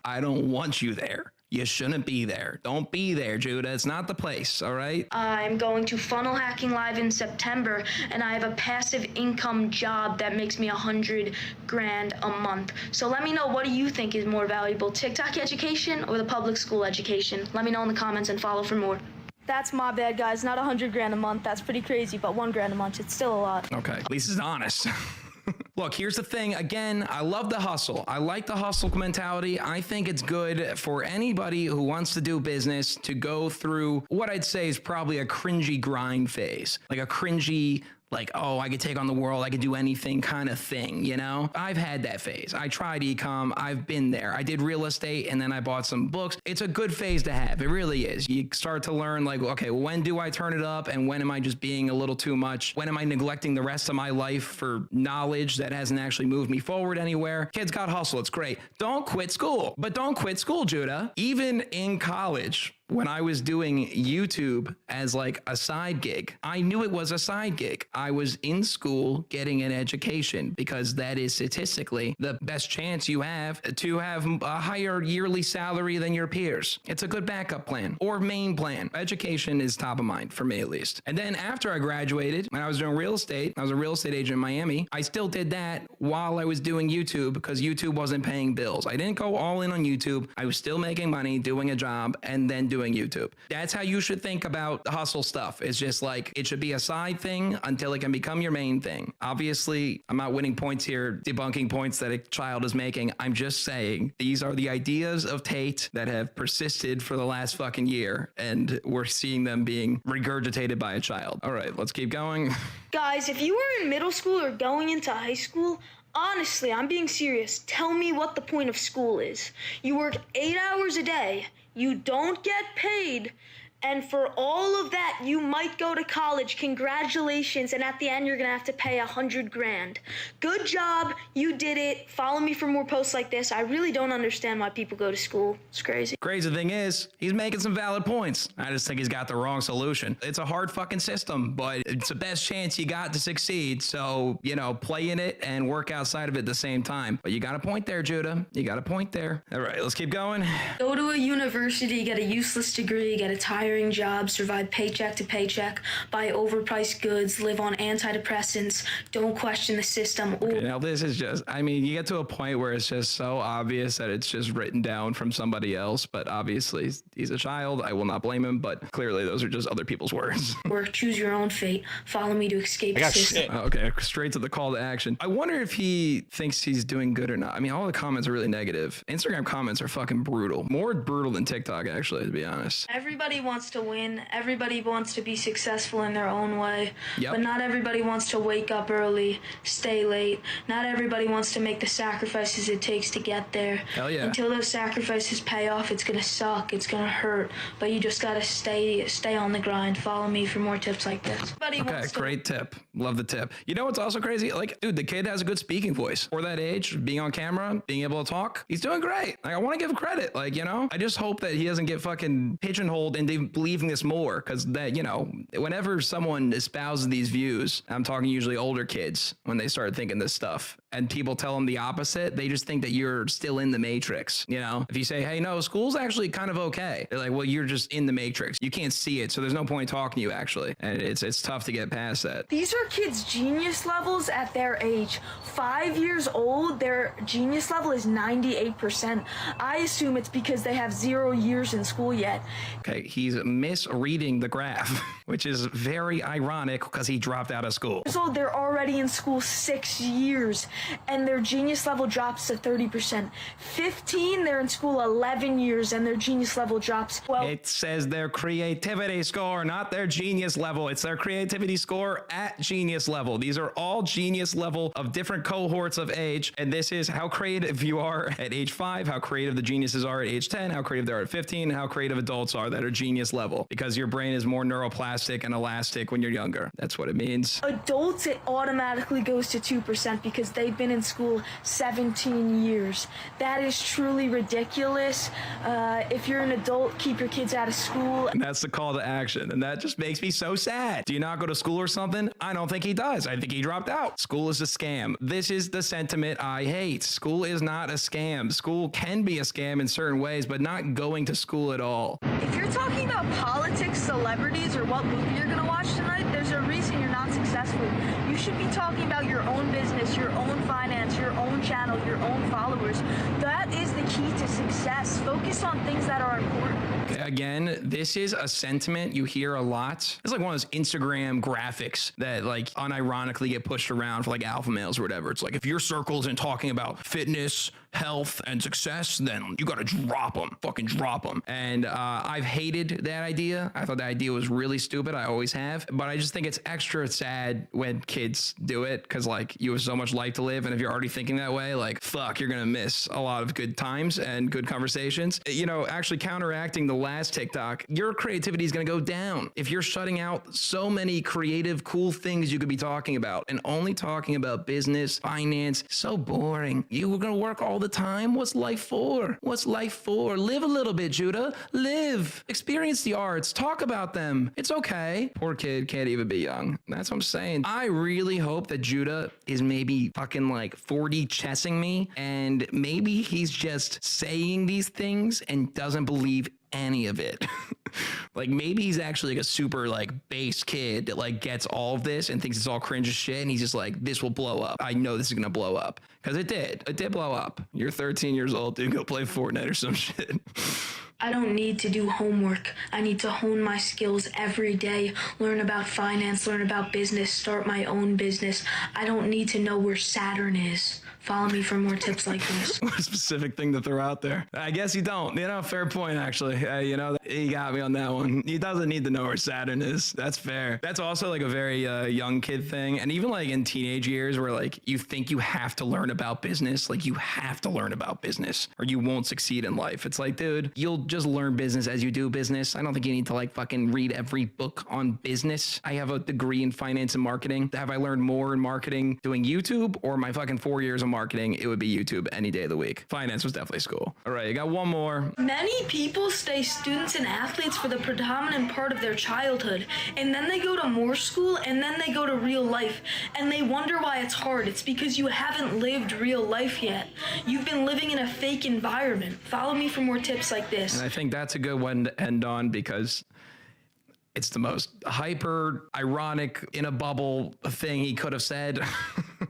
Speaker 9: I don't want you there. You shouldn't be there. Don't be there, Judah. It's not the place, all right?
Speaker 17: I'm going to Funnel Hacking Live in September, and I have a passive income job that makes me $100,000 a month. So let me know, what do you think is more valuable, TikTok education or the public school education? Let me know in the comments and follow for more. That's my bad, guys. Not $100,000 a month. That's pretty crazy, but $1,000 a month, it's still a lot.
Speaker 9: Okay, at least it's honest. Look, here's the thing. Again, I love the hustle. I like the hustle mentality. I think it's good for anybody who wants to do business to go through what I'd say is probably a cringy grind phase, like a cringy, like, oh, I could take on the world, I could do anything kind of thing, you know? I've had that phase. I tried e-com, I've been there. I did real estate, and then I bought some books. It's a good phase to have. It really is. You start to learn, like, okay, when do I turn it up, and when am I just being a little too much? When am I neglecting the rest of my life for knowledge that hasn't actually moved me forward anywhere? Kids got hustle. It's great. Don't quit school. But don't quit school, Judah. Even in college, when I was doing YouTube as like a side gig, I knew it was a side gig. I was in school getting an education because that is statistically the best chance you have to have a higher yearly salary than your peers. It's a good backup plan or main plan. Education is top of mind for me, at least. And then after I graduated, when I was doing real estate, I was a real estate agent in Miami. I still did that while I was doing YouTube because YouTube wasn't paying bills. I didn't go all in on YouTube. I was still making money, doing a job, and then doing doing YouTube. That's how you should think about the hustle stuff. It's just like, it should be a side thing until it can become your main thing. Obviously, I'm not winning points here, debunking points that a child is making. I'm just saying these are the ideas of Tate that have persisted for the last fucking year, and we're seeing them being regurgitated by a child. All right, let's keep going.
Speaker 17: Guys, if you were in middle school or going into high school, honestly, I'm being serious. Tell me what the point of school is. You work 8 hours a day, you don't get paid, and for all of that, you might go to college. Congratulations. And at the end, you're going to have to pay $100 grand. Good job. You did it. Follow me for more posts like this. I really don't understand why people go to school. It's crazy.
Speaker 9: Crazy thing is, he's making some valid points. I just think he's got the wrong solution. It's a hard fucking system, but it's the best chance you got to succeed. So, you know, play in it and work outside of it at the same time. But you got a point there, Judah. You got a point there. All right, let's keep going.
Speaker 17: Go to a university, get a useless degree, get a tiring job, survive paycheck to paycheck, buy overpriced goods, live on antidepressants, don't question the system.
Speaker 9: Okay, now this is just, I mean, you get to a point where it's just so obvious that it's just written down from somebody else, but obviously he's a child. I will not blame him, but clearly those are just other people's words.
Speaker 17: Or choose your own fate. Follow me to escape the system.
Speaker 9: Okay, straight to the call to action. I wonder if he thinks he's doing good or not. I mean, all the comments are really negative. Instagram comments are fucking brutal. More brutal than TikTok, actually, to be honest.
Speaker 17: Everybody wants to win. Everybody wants to be successful in their own way.
Speaker 9: Yep.
Speaker 17: But not everybody wants to wake up early, stay late. Not everybody wants to make the sacrifices it takes to get there.
Speaker 9: Hell yeah.
Speaker 17: Until those sacrifices pay off, it's gonna suck. It's gonna hurt. But you just gotta stay on the grind. Follow me for more tips like this.
Speaker 9: Okay, great tip. Love the tip. You know what's also crazy? Like, dude, the kid has a good speaking voice. For that age, being on camera, being able to talk, he's doing great. Like, I want to give him credit. Like, you know, I just hope that he doesn't get fucking pigeonholed into believing this more, because that, you know, whenever someone espouses these views, I'm talking usually older kids, when they start thinking this stuff, and people tell them the opposite, they just think that you're still in the matrix. You know, if you say, hey, no, school's actually kind of okay, they're like, well, you're just in the matrix. You can't see it, so there's no point talking to you, actually. And it's tough to get past that.
Speaker 17: These are kids' genius levels at their age. 5 years old, their genius level is 98%. I assume it's because they have 0 years in school yet.
Speaker 9: Okay, he's misreading the graph, which is very ironic because he dropped out of school.
Speaker 17: So they're already in school 6 years, and their genius level drops to 30%. 15, they're in school 11 years, and their genius level drops 12.
Speaker 9: It says their creativity score, not their genius level. It's their creativity score at genius level. These are all genius level of different cohorts of age, and this is how creative you are at age 5, how creative the geniuses are at age 10, how creative they are at 15, how creative adults are that are genius level, because your brain is more neuroplastic and elastic when you're younger. That's what it means.
Speaker 17: Adults, it automatically goes to 2% because they've been in school 17 years. That is truly ridiculous. If you're an adult, keep your kids out of school.
Speaker 9: And that's the call to action, and that just makes me so sad. Do you not go to school or something? I don't think he does. I think he dropped out. School is a scam. This is the sentiment I hate. School is not a scam. School can be a scam in certain ways, but not going to school at all.
Speaker 17: If you're talking about politics, celebrities, or what movie you're gonna watch tonight, there's a reason you're not successful. You should be talking about your own business, your own finance, your own channel, your own followers. That is the key to success. Focus on things that are important.
Speaker 9: Again, this is a sentiment you hear a lot. It's like one of those Instagram graphics that like unironically get pushed around for like alpha males or whatever. It's like, if your circle isn't talking about fitness, health, and success, then you gotta drop them. Fucking drop them. And I've hated that idea. I thought that idea was really stupid. I always have. But I just think it's extra sad when kids do it, because like, you have so much life to live, and if you're already thinking that way, like, fuck, you're gonna miss a lot of good times and good conversations. You know, actually counteracting the last TikTok, your creativity is gonna go down if you're shutting out so many creative, cool things you could be talking about and only talking about business, finance. So boring. You were gonna work all the time. What's life for? What's life for? Live a little bit, Judah. Live. Experience the arts. Talk about them. It's okay. Poor kid can't even be young. That's what I'm saying. I really hope that Judah is maybe fucking like 40 chessing me, and maybe he's just saying these things and doesn't believe any of it. Like maybe he's actually like a super like base kid that like gets all of this and thinks it's all cringe as shit. And he's just like, this will blow up. I know this is going to blow up, because it did. It did blow up. You're 13 years old, dude. Go play Fortnite or some shit.
Speaker 17: I don't need to do homework. I need to hone my skills every day, learn about finance, learn about business, start my own business. I don't need to know where Saturn is. Follow me for more tips like this.
Speaker 9: What a specific thing to throw out there. I guess you don't. You know, fair point, actually. You know, he got me on that one. He doesn't need to know where Saturn is. That's fair. That's also like a very young kid thing. And even like in teenage years where like you think you have to learn about business, like you have to learn about business or you won't succeed in life. It's like, dude, you'll just learn business as you do business. I don't think you need to like fucking read every book on business. I have a degree in finance and marketing. Have I learned more in marketing doing YouTube or my fucking 4 years of marketing? It would be YouTube any day of the week. Finance was definitely school. All right, you got one more.
Speaker 17: Many people stay students and athletes for the predominant part of their childhood, and then they go to more school, and then they go to real life, and they wonder why it's hard. It's because you haven't lived real life yet. You've been living in a fake environment. Follow me for more tips like this.
Speaker 9: And I think that's a good one to end on because it's the most hyper ironic in a bubble thing he could have said.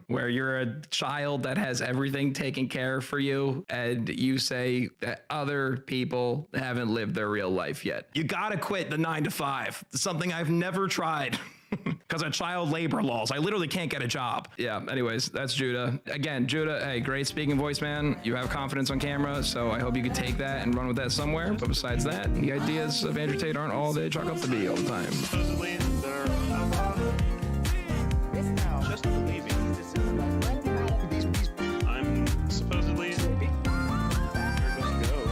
Speaker 9: Where you're a child that has everything taken care of for you and you say that other people haven't lived their real life yet. You gotta quit the 9 to 5. Something I've never tried because of child labor laws. I literally can't get a job. Yeah, anyways, that's Judah. Again, Judah, hey, great speaking voice, man. You have confidence on camera, so I hope you could take that and run with that somewhere. But besides that, the ideas of Andrew Tate aren't all they chalk up to be all the time.
Speaker 16: Supposedly, they're just leaving. I'm supposedly they're going to go.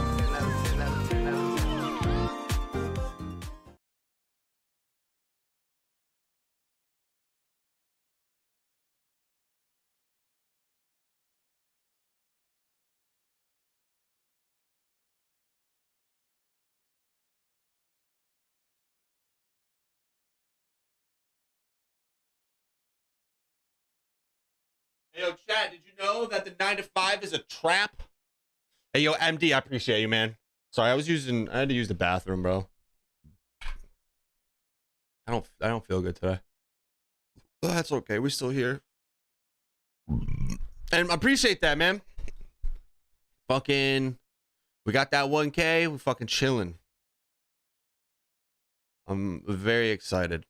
Speaker 1: Hey, yo, Chad, did you know that the 9 to 5 is a trap? Hey, yo, MD, I appreciate you, man. Sorry, I had to use the bathroom, bro. I don't feel good today. But that's okay. We're still here. And I appreciate that, man. Fucking, we got that 1K. We're fucking chilling. I'm very excited.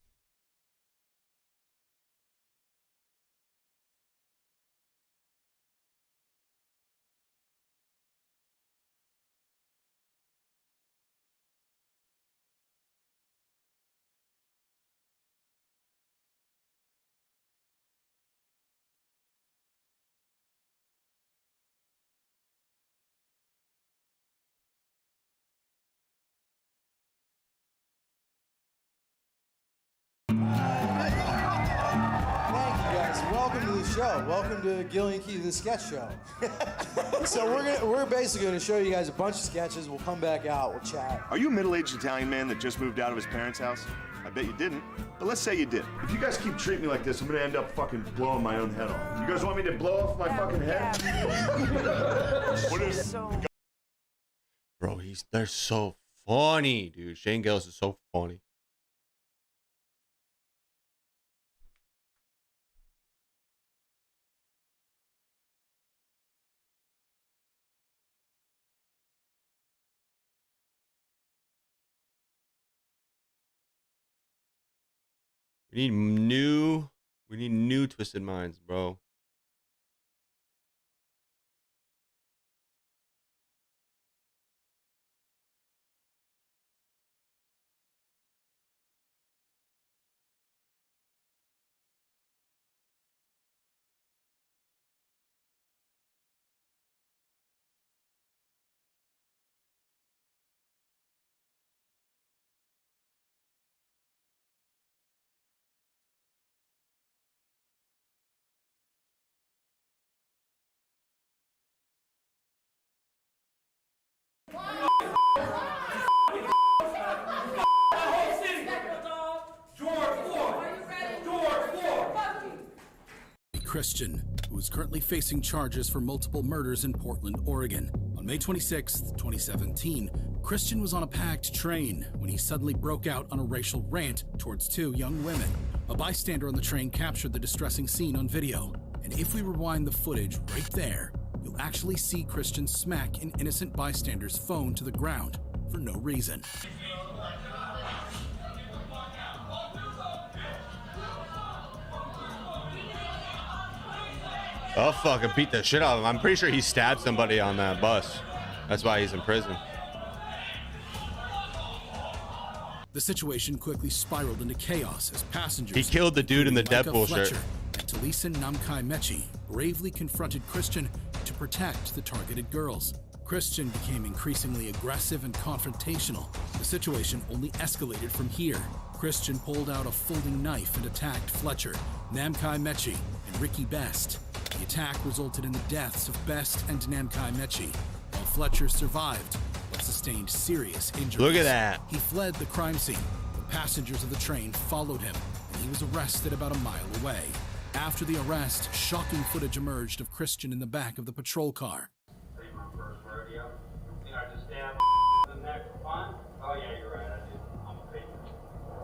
Speaker 2: Thank you guys. Welcome to the show. Welcome to Gillian Key, the sketch show. So we're basically going to show you guys a bunch of sketches. We'll come back out. We'll chat.
Speaker 13: Are you a middle-aged Italian man that just moved out of his parents' house? I bet you didn't. But let's say you did. If you guys keep treating me like this, I'm gonna end up fucking blowing my own head off. You guys want me to blow off my fucking head? What is...
Speaker 1: Bro, they're so funny, dude. Shane Gillis is so funny. We need new Twisted Minds, bro.
Speaker 5: Christian, who is currently facing charges for multiple murders in Portland, Oregon. On May 26, 2017, Christian was on a packed train when he suddenly broke out on a racial rant towards two young women. A bystander on the train captured the distressing scene on video. And if we rewind the footage right there, you'll actually see Christian smack an innocent bystander's phone to the ground for no reason.
Speaker 1: I'll fucking beat the shit out of him. I'm pretty sure he stabbed somebody on that bus. That's why he's in prison.
Speaker 5: The situation quickly spiraled into chaos as passengers...
Speaker 1: He killed the dude in the Deadpool shirt.
Speaker 5: Fletcher and Taliesin Namkai Mechi bravely confronted Christian to protect the targeted girls. Christian became increasingly aggressive and confrontational. The situation only escalated from here. Christian pulled out a folding knife and attacked Fletcher, Namkai Mechi, and Ricky Best. The attack resulted in the deaths of Best and Namkai Mechi, while Fletcher survived but sustained serious injuries.
Speaker 1: Look at that.
Speaker 5: He fled the crime scene. The passengers of the train followed him, and he was arrested about a mile away. After the arrest, shocking footage emerged of Christian in the back of the patrol car.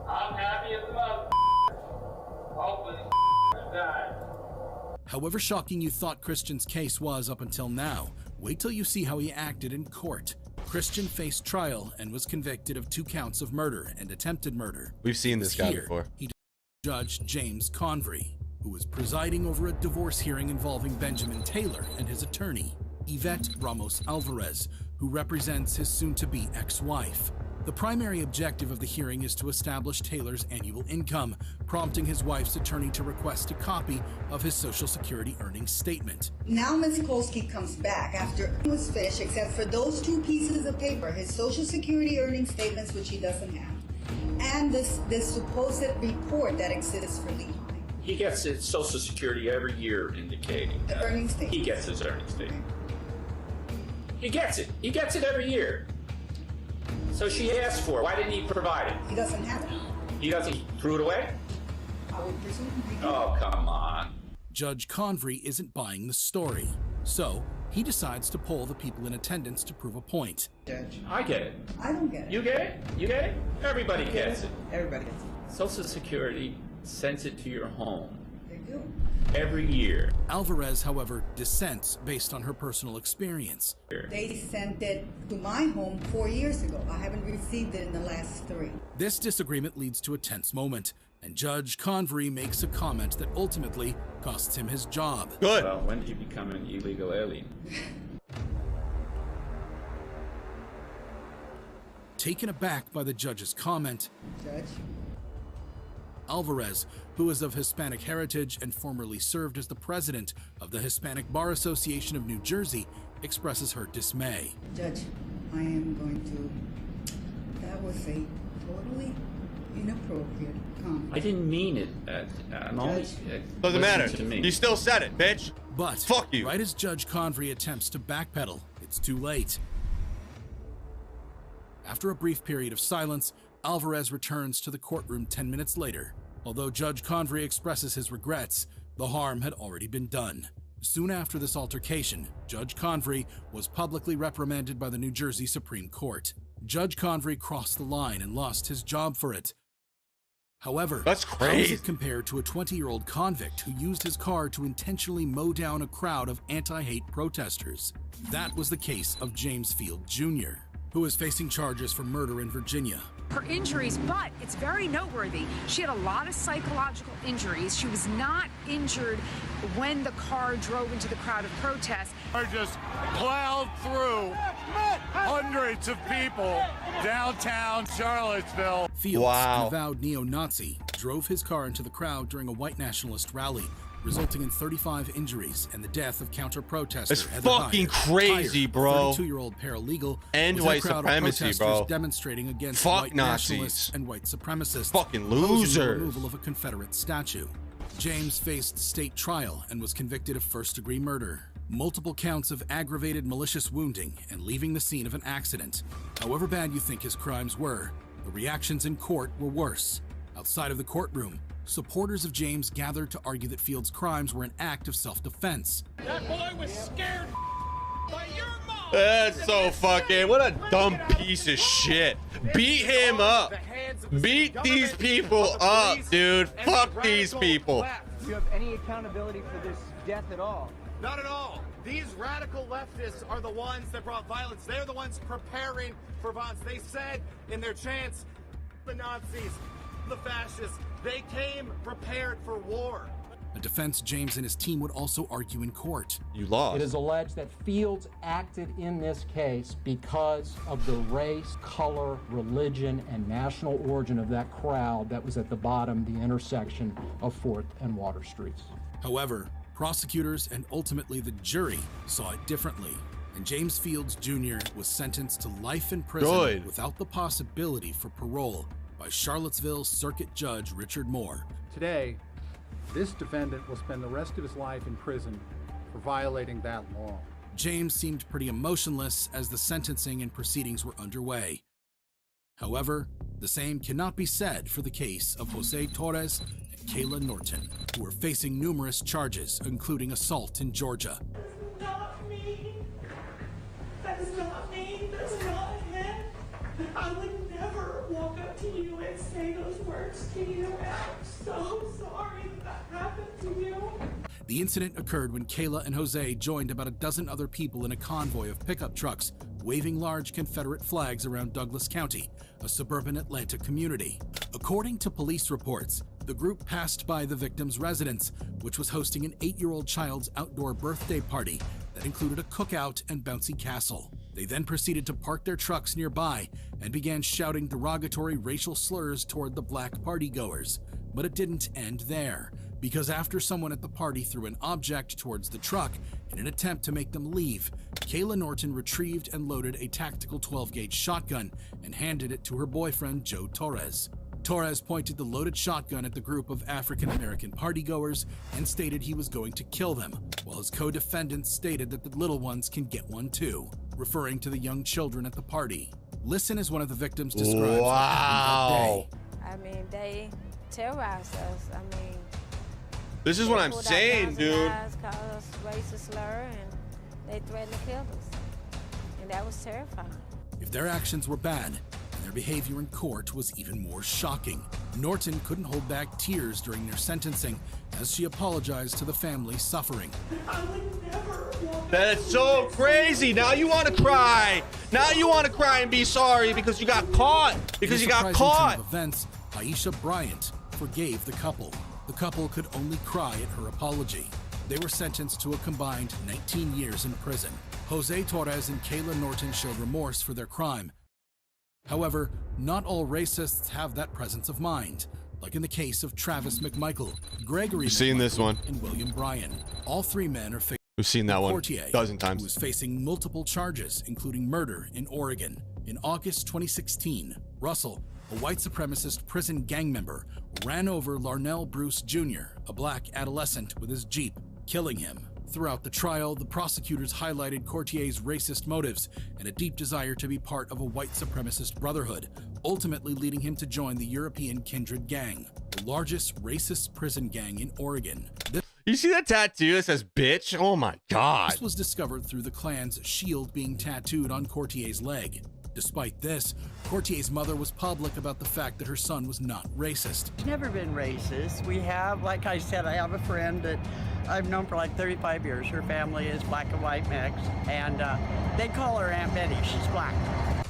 Speaker 3: I'm happy as a mother. Hopefully, die.
Speaker 5: However shocking you thought Christian's case was up until now, wait till you see how he acted in court. Christian faced trial and was convicted of 2 counts of murder and attempted murder.
Speaker 1: We've seen this guy
Speaker 5: Here,
Speaker 1: before.
Speaker 5: He Judge James Convery, who was presiding over a divorce hearing involving Benjamin Taylor and his attorney, Yvette Ramos Alvarez, who represents his soon-to-be ex-wife. The primary objective of the hearing is to establish Taylor's annual income, prompting his wife's attorney to request a copy of his Social Security earnings statement.
Speaker 12: Now Ms. Kolsky comes back after it was finished, except for those 2 pieces of paper, his Social Security earnings statements, which he doesn't have, and this supposed report that exists for Lee.
Speaker 18: He gets his Social Security every year indicating
Speaker 12: the earnings statement.
Speaker 18: He gets his earnings statement. He gets it. He gets it every year. So she asked for it. Why didn't he provide it?
Speaker 12: He doesn't have it.
Speaker 18: He doesn't. He threw it away?
Speaker 12: I would presume he did.
Speaker 18: Oh, come on.
Speaker 5: Judge Convery isn't buying the story, so he decides to poll the people in attendance to prove a point.
Speaker 12: Judge.
Speaker 18: I get it.
Speaker 12: I don't get it.
Speaker 18: You get it? You get it? Everybody gets it.
Speaker 12: Everybody gets it.
Speaker 18: Social Security sends it to your home.
Speaker 12: They do.
Speaker 18: Every year.
Speaker 5: Alvarez, however, dissents based on her personal experience.
Speaker 12: They sent it to my home 4 years ago. I haven't received it in the last 3.
Speaker 5: This disagreement leads to a tense moment, and Judge Convery makes a comment that ultimately costs him his job.
Speaker 1: Good.
Speaker 18: Well, when did you become an illegal alien?
Speaker 5: Taken aback by the judge's comment,
Speaker 12: Judge?
Speaker 5: Alvarez, who is of Hispanic heritage and formerly served as the president of the Hispanic Bar Association of New Jersey, expresses her dismay.
Speaker 12: Judge, I am going to... That was a totally inappropriate comment.
Speaker 18: I didn't mean it. I'm only...
Speaker 1: Doesn't matter.
Speaker 18: To me.
Speaker 1: You still said it, bitch.
Speaker 5: But
Speaker 1: fuck you.
Speaker 5: Right as Judge Convery attempts to backpedal, it's too late. After a brief period of silence, Alvarez returns to the courtroom 10 minutes later. Although Judge Convery expresses his regrets, the harm had already been done. Soon after this altercation, Judge Convery was publicly reprimanded by the New Jersey Supreme Court. Judge Convery crossed the line and lost his job for it. However,
Speaker 1: that's
Speaker 5: how is
Speaker 1: crazy.
Speaker 5: it compared to a 20-year-old convict who used his car to intentionally mow down a crowd of anti-hate protesters? That was the case of James Field Jr., who is facing charges for murder in Virginia.
Speaker 19: Her injuries, but it's very noteworthy. She had a lot of psychological injuries. She was not injured when the car drove into the crowd of protests.
Speaker 20: Are just plowed through hundreds of people downtown Charlottesville.
Speaker 5: Fields,
Speaker 1: Wow.
Speaker 5: an avowed neo-Nazi, drove his car into the crowd during a white nationalist rally, resulting in 35 injuries and the death of counter-protester
Speaker 1: It's
Speaker 5: Heather
Speaker 1: fucking
Speaker 5: Heyer.
Speaker 1: crazy,
Speaker 5: Heyer,
Speaker 1: bro.
Speaker 5: a 32-year-old paralegal,
Speaker 1: End
Speaker 5: was
Speaker 1: white
Speaker 5: a crowd of
Speaker 1: supremacy,
Speaker 5: protesters
Speaker 1: bro.
Speaker 5: demonstrating against
Speaker 1: Fuck
Speaker 5: white
Speaker 1: Nazis.
Speaker 5: nationalists and white supremacists,
Speaker 1: Fucking
Speaker 5: opposing the
Speaker 1: losers.
Speaker 5: removal of a Confederate statue. James faced state trial and was convicted of first-degree murder, multiple counts of aggravated malicious wounding, and leaving the scene of an accident. However bad you think his crimes were, the reactions in court were worse. Outside of the courtroom, supporters of James gathered to argue that Field's crimes were an act of self-defense.
Speaker 3: That boy was scared by your mom.
Speaker 1: That's so fucking, what a dumb piece of shit. Beat him up. Beat these people up, dude. Fuck these people.
Speaker 3: Do you have any accountability for this death at all?
Speaker 20: Not at all. These radical leftists are the ones that brought violence. They're the ones preparing for violence. They said in their chants, the Nazis, the fascists, they came prepared for war.
Speaker 5: A defense James and his team would also argue in court.
Speaker 1: You lost.
Speaker 6: It is alleged that Fields acted in this case because of the race, color, religion, and national origin of that crowd that was at the bottom, the intersection of 4th and Water Streets.
Speaker 5: However, prosecutors and ultimately the jury saw it differently, and James Fields Jr. was sentenced to life in prison without the possibility for parole by Charlottesville Circuit Judge Richard Moore.
Speaker 6: Today, this defendant will spend the rest of his life in prison for violating that law.
Speaker 5: James seemed pretty emotionless as the sentencing and proceedings were underway. However, the same cannot be said for the case of Jose Torres and Kayla Norton, who are facing numerous charges, including assault in Georgia.
Speaker 3: Not me. That is not me. That's not him. I would never walk up to you and say those words to you. I'm so sorry that happened to you.
Speaker 5: The incident occurred when Kayla and Jose joined about a dozen other people in a convoy of pickup trucks, waving large Confederate flags around Douglas County, a suburban Atlanta community. According to police reports, the group passed by the victim's residence, which was hosting an 8-year-old child's outdoor birthday party that included a cookout and bouncy castle. They then proceeded to park their trucks nearby and began shouting derogatory racial slurs toward the black partygoers. But it didn't end there, because after someone at the party threw an object towards the truck in an attempt to make them leave, Kayla Norton retrieved and loaded a tactical 12-gauge shotgun and handed it to her boyfriend, Joe Torres. Torres pointed the loaded shotgun at the group of African-American partygoers and stated he was going to kill them, while his co-defendants stated that the little ones can get one too, referring to the young children at the party. Listen as one of the victims describes what happened that day.
Speaker 7: I mean, they terrorized us. I mean,
Speaker 1: this is what I'm saying, dude.
Speaker 7: Called us racist slur, and they threatened to kill us, and that was terrifying.
Speaker 5: If their actions were bad, and their behavior in court was even more shocking. Norton couldn't hold back tears during their sentencing as she apologized to the family suffering.
Speaker 3: I would never walk.
Speaker 1: That's so crazy. Now you want to cry. Now you want to cry and be sorry because you got caught. Because you got caught.
Speaker 5: In a surprising turn of events, Aisha Bryant forgave the couple. The couple could only cry at her apology. They were sentenced to a combined 19 years in prison. Jose Torres and Kayla Norton showed remorse for their crime. However, not all racists have that presence of mind, like in the case of Travis McMichael, Gregory
Speaker 1: We've seen this one.
Speaker 5: and William Bryan. All three men are facing
Speaker 1: We've seen that one
Speaker 5: Courtier,
Speaker 1: a dozen times.
Speaker 5: who is facing multiple charges, including murder in Oregon. In August 2016, Russell, a white supremacist prison gang member, ran over Larnell Bruce Jr., a black adolescent, with his Jeep, killing him. Throughout the trial, the prosecutors highlighted Courtier's racist motives and a deep desire to be part of a white supremacist brotherhood, ultimately leading him to join the European Kindred Gang, the largest racist prison gang in Oregon.
Speaker 1: You see that tattoo that says bitch? Oh my God.
Speaker 5: This was discovered through the Klan's shield being tattooed on Courtier's leg. Despite this, Courtier's mother was public about the fact that her son was not racist.
Speaker 8: Never been racist. We have, like I said, I have a friend that I've known for like 35 years. Her family is black and white mix, and they call her Aunt Betty. She's black.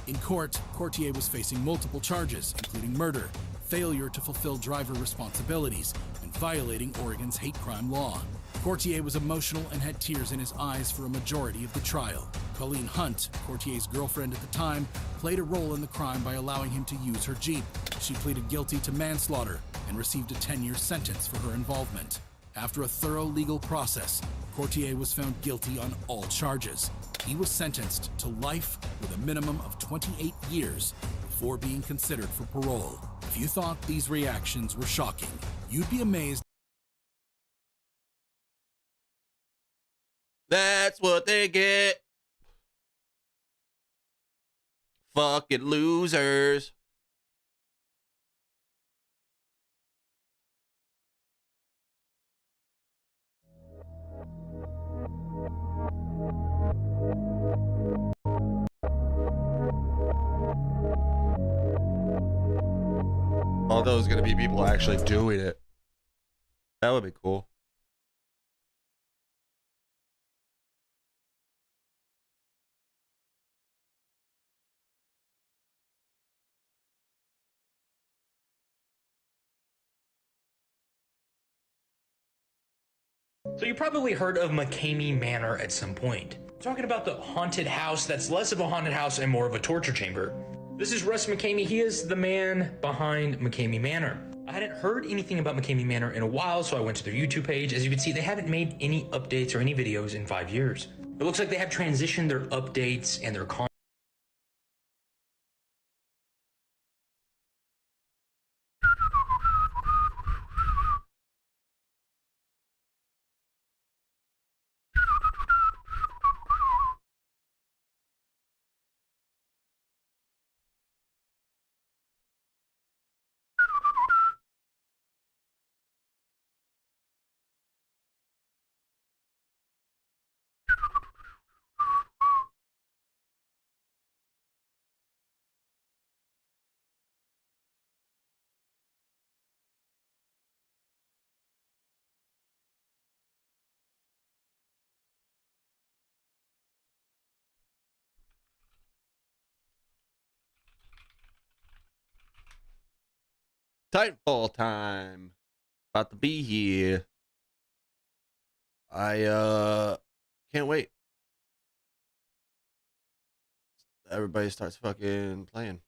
Speaker 5: In court, Courtier was facing multiple charges, including murder, failure to fulfill driver responsibilities, and violating Oregon's hate crime law. Courtier was emotional and had tears in his eyes for a majority of the trial. Colleen Hunt, Courtier's girlfriend at the time, played a role in the crime by allowing him to use her Jeep. She pleaded guilty to manslaughter and received a 10-year sentence for her involvement. After a thorough legal process, Courtier was found guilty on all charges. He was sentenced to life with a minimum of 28 years before being considered for parole. If you thought these reactions were shocking, you'd be amazed.
Speaker 1: That's what they get. Fucking losers. Although it's gonna be people actually doing it. That would be cool.
Speaker 10: So you probably heard of McCamey Manor at some point. Talking about the haunted house that's less of a haunted house and more of a torture chamber. This is Russ McCamey. He is the man behind McCamey Manor. I hadn't heard anything about McCamey Manor in a while, so I went to their YouTube page. As you can see, they haven't made any updates or any videos in 5 years. It looks like they have transitioned their updates and their content.
Speaker 1: Titanfall time. About to be here. I can't wait. Everybody starts fucking playing.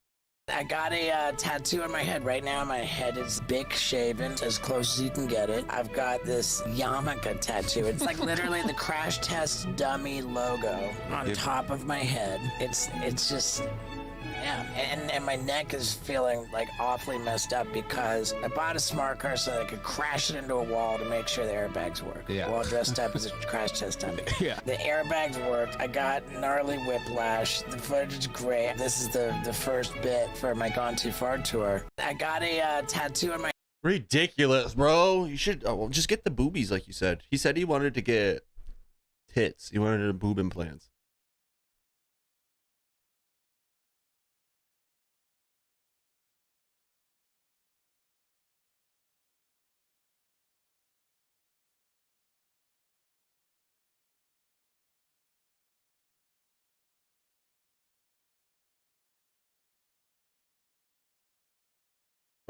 Speaker 14: I got a tattoo on my head right now. My head is big shaven, as close as you can get it. I've got this yarmulke tattoo. It's like literally the crash test dummy logo on top of my head. It's just, yeah. And my neck is feeling like awfully messed up because I bought a smart car so that I could crash it into a wall to make sure the airbags work.
Speaker 11: Yeah.
Speaker 14: While dressed up as a crash test dummy.
Speaker 11: Yeah.
Speaker 14: The airbags worked. I got gnarly whiplash. The footage is great. This is the first bit for my Gone Too Far tour. I got a tattoo on my...
Speaker 1: Ridiculous, bro. You should well, just get the boobies like you said. He said he wanted to get tits. He wanted a boob implants.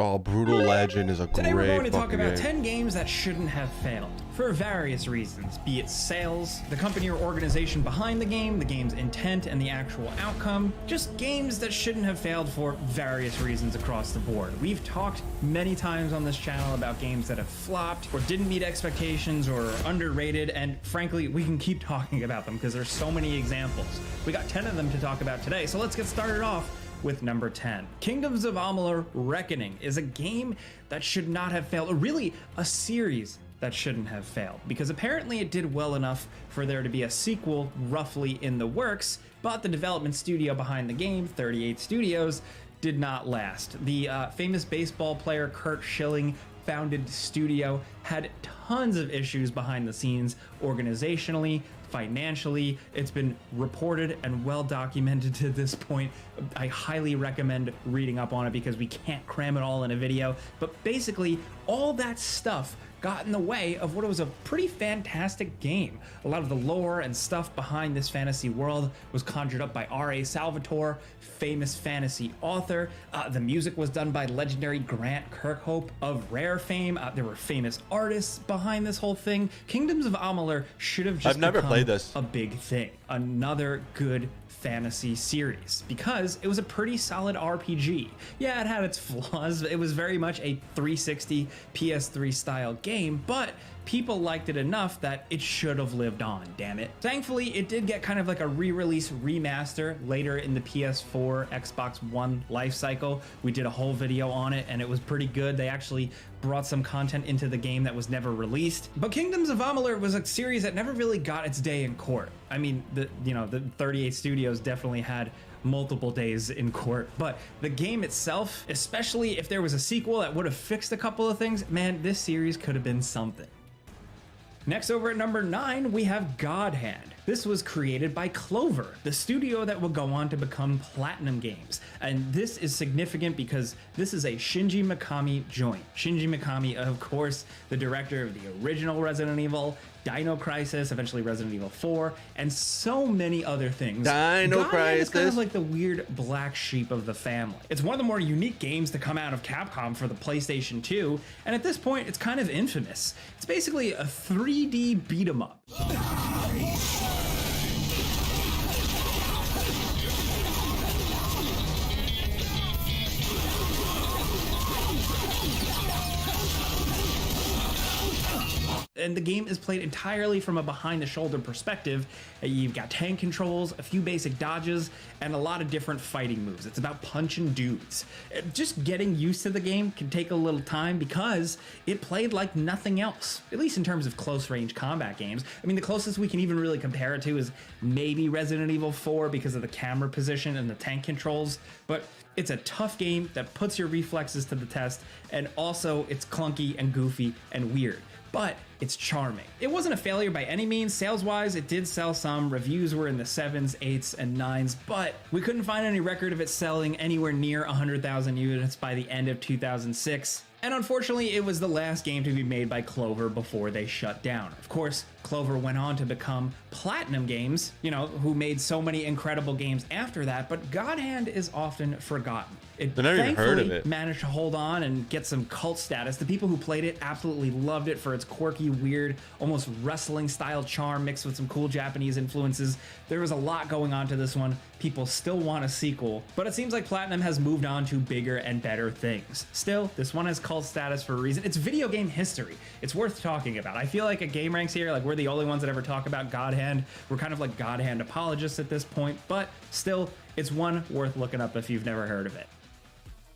Speaker 1: Oh, Brutal Legend is a
Speaker 21: Today
Speaker 1: great
Speaker 21: we're going to talk
Speaker 1: fucking
Speaker 21: about
Speaker 1: game.
Speaker 21: 10 games that shouldn't have failed, for various reasons, be it sales, the company or organization behind the game's intent and the actual outcome, just games that shouldn't have failed for various reasons across the board. We've talked many times on this channel about games that have flopped or didn't meet expectations or are underrated, and frankly, we can keep talking about them because there's so many examples. We got 10 of them to talk about today, so let's get started off with number 10. Kingdoms of Amalur: Reckoning is a game that should not have failed, or really a series that shouldn't have failed, because apparently it did well enough for there to be a sequel roughly in the works, but the development studio behind the game, 38 Studios, did not last. The famous baseball player Kurt Schilling founded studio had tons of issues behind the scenes, organizationally, financially. It's been reported and well documented to this point. I highly recommend reading up on it because we can't cram it all in a video, but basically all that stuff got in the way of what was a pretty fantastic game. A lot of the lore and stuff behind this fantasy world was conjured up by R.A. Salvatore, famous fantasy author. The music was done by legendary Grant Kirkhope of Rare fame. There were famous artists behind this whole thing. Kingdoms of Amalur should have just
Speaker 1: I've never
Speaker 21: become
Speaker 1: played this.
Speaker 21: a big thing. Another good fantasy series, because it was a pretty solid RPG. Yeah, it had its flaws. It was very much a 360 PS3 style game, but people liked it enough that it should have lived on, damn it. Thankfully, it did get kind of like a re-release remaster later in the PS4, Xbox One life cycle. We did a whole video on it and it was pretty good. They actually brought some content into the game that was never released. But Kingdoms of Amalur was a series that never really got its day in court. I mean, the 38 Studios definitely had multiple days in court, but the game itself, especially if there was a sequel that would have fixed a couple of things, man, this series could have been something. Next, over at number 9, we have God Hand. This was created by Clover, the studio that will go on to become Platinum Games. And this is significant because this is a Shinji Mikami joint. Shinji Mikami, of course, the director of the original Resident Evil, Dino Crisis, eventually Resident Evil 4, and so many other things.
Speaker 1: Dino Crisis
Speaker 21: is kind of like the weird black sheep of the family. It's one of the more unique games to come out of Capcom for the PlayStation 2, and at this point, it's kind of infamous. It's basically a 3D beat 'em up. And the game is played entirely from a behind-the-shoulder perspective. You've got tank controls, a few basic dodges, and a lot of different fighting moves. It's about punching dudes. Just getting used to the game can take a little time because it played like nothing else, at least in terms of close-range combat games. I mean, the closest we can even really compare it to is maybe Resident Evil 4 because of the camera position and the tank controls, but it's a tough game that puts your reflexes to the test, and also it's clunky and goofy and weird. But it's charming. It wasn't a failure by any means. Sales-wise, it did sell some. Reviews were in the 7s, 8s, and 9s, but we couldn't find any record of it selling anywhere near 100,000 units by the end of 2006. And unfortunately, it was the last game to be made by Clover before they shut down. Of course, Clover went on to become Platinum Games, you know, who made so many incredible games after that, but God Hand is often forgotten. It
Speaker 1: I never even heard of
Speaker 21: thankfully
Speaker 1: it.
Speaker 21: managed to hold on and get some cult status. The people who played it absolutely loved it for its quirky, weird, almost wrestling style charm mixed with some cool Japanese influences. There was a lot going on to this one. People still want a sequel, but it seems like Platinum has moved on to bigger and better things. Still, this one has cult status for a reason. It's video game history. It's worth talking about. I feel like at Game Ranks here, like we're the only ones that ever talk about God Hand. We're kind of like God Hand apologists at this point, but still, it's one worth looking up if you've never heard of it.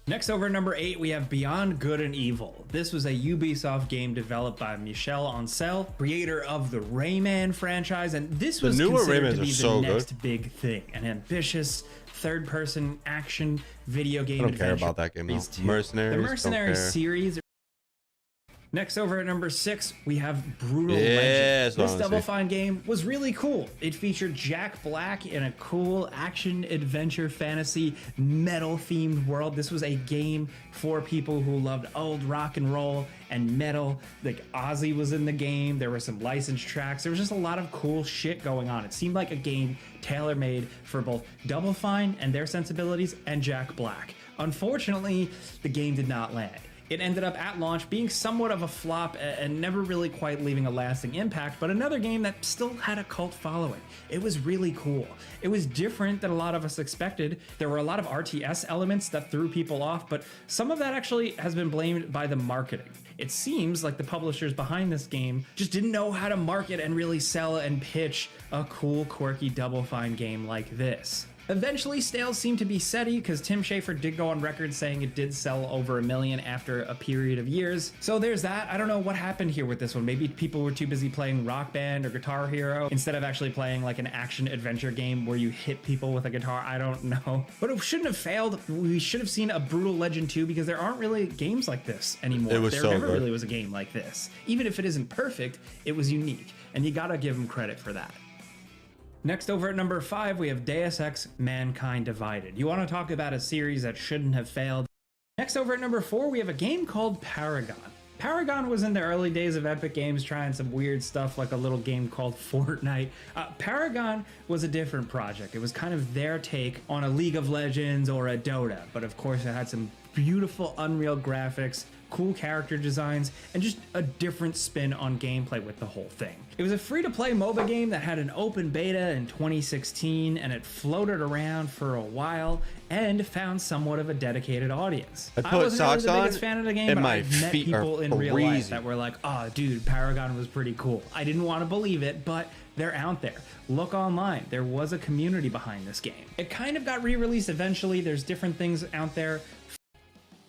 Speaker 21: Next, over at number 8, we have Beyond Good and Evil. This was a Ubisoft game developed by Michel Ancel, creator of the Rayman franchise, and this was considered to be the next big thing. An ambitious third-person action video game.
Speaker 1: I don't care about that game though. Mercenaries.
Speaker 21: The Mercenaries
Speaker 1: don't care.
Speaker 21: series. Next, over at number 6, we have Brutal
Speaker 1: Yeah,
Speaker 21: Legend.
Speaker 1: that's what I
Speaker 21: This
Speaker 1: wanna
Speaker 21: Double
Speaker 1: see.
Speaker 21: Fine game was really cool. It featured Jack Black in a cool action adventure fantasy metal themed world. This was a game for people who loved old rock and roll and metal. Like Ozzy was in the game. There were some licensed tracks. There was just a lot of cool shit going on. It seemed like a game tailor-made for both Double Fine and their sensibilities and Jack Black. Unfortunately, the game did not land. It ended up at launch being somewhat of a flop and never really quite leaving a lasting impact, but another game that still had a cult following. It was really cool. It was different than a lot of us expected. There were a lot of RTS elements that threw people off, but some of that actually has been blamed by the marketing. It seems like the publishers behind this game just didn't know how to market and really sell and pitch a cool, quirky Double Fine game like this. Eventually, sales seemed to be steady because Tim Schafer did go on record saying it did sell over 1 million after a period of years. So there's that. I don't know what happened here with this one. Maybe people were too busy playing Rock Band or Guitar Hero instead of actually playing like an action adventure game where you hit people with a guitar. I don't know. But it shouldn't have failed. We should have seen a Brutal Legend 2 because there aren't really games like this anymore.
Speaker 1: It was
Speaker 21: there
Speaker 1: so
Speaker 21: never
Speaker 1: good.
Speaker 21: really was a game like this. Even if it isn't perfect, it was unique. And you gotta give them credit for that. Next, over at number 5, we have Deus Ex Mankind Divided. You want to talk about a series that shouldn't have failed? Next, over at number 4, we have a game called Paragon. Paragon was in the early days of Epic Games trying some weird stuff like a little game called Fortnite. Paragon was a different project. It was kind of their take on a League of Legends or a Dota, but of course it had some beautiful Unreal graphics, cool character designs, and just a different spin on gameplay with the whole thing. It was a free-to-play MOBA game that had an open beta in 2016, and it floated around for a while and found somewhat of a dedicated audience.
Speaker 1: I put
Speaker 21: wasn't really
Speaker 1: socks
Speaker 21: the
Speaker 1: on,
Speaker 21: biggest fan of the game,
Speaker 1: and
Speaker 21: but
Speaker 1: my
Speaker 21: I've met
Speaker 1: feet are
Speaker 21: people in real life
Speaker 1: freezing.
Speaker 21: that were like, oh, dude, Paragon was pretty cool. I didn't want to believe it, but they're out there. Look online. There was a community behind this game. It kind of got re-released eventually. There's different things out there.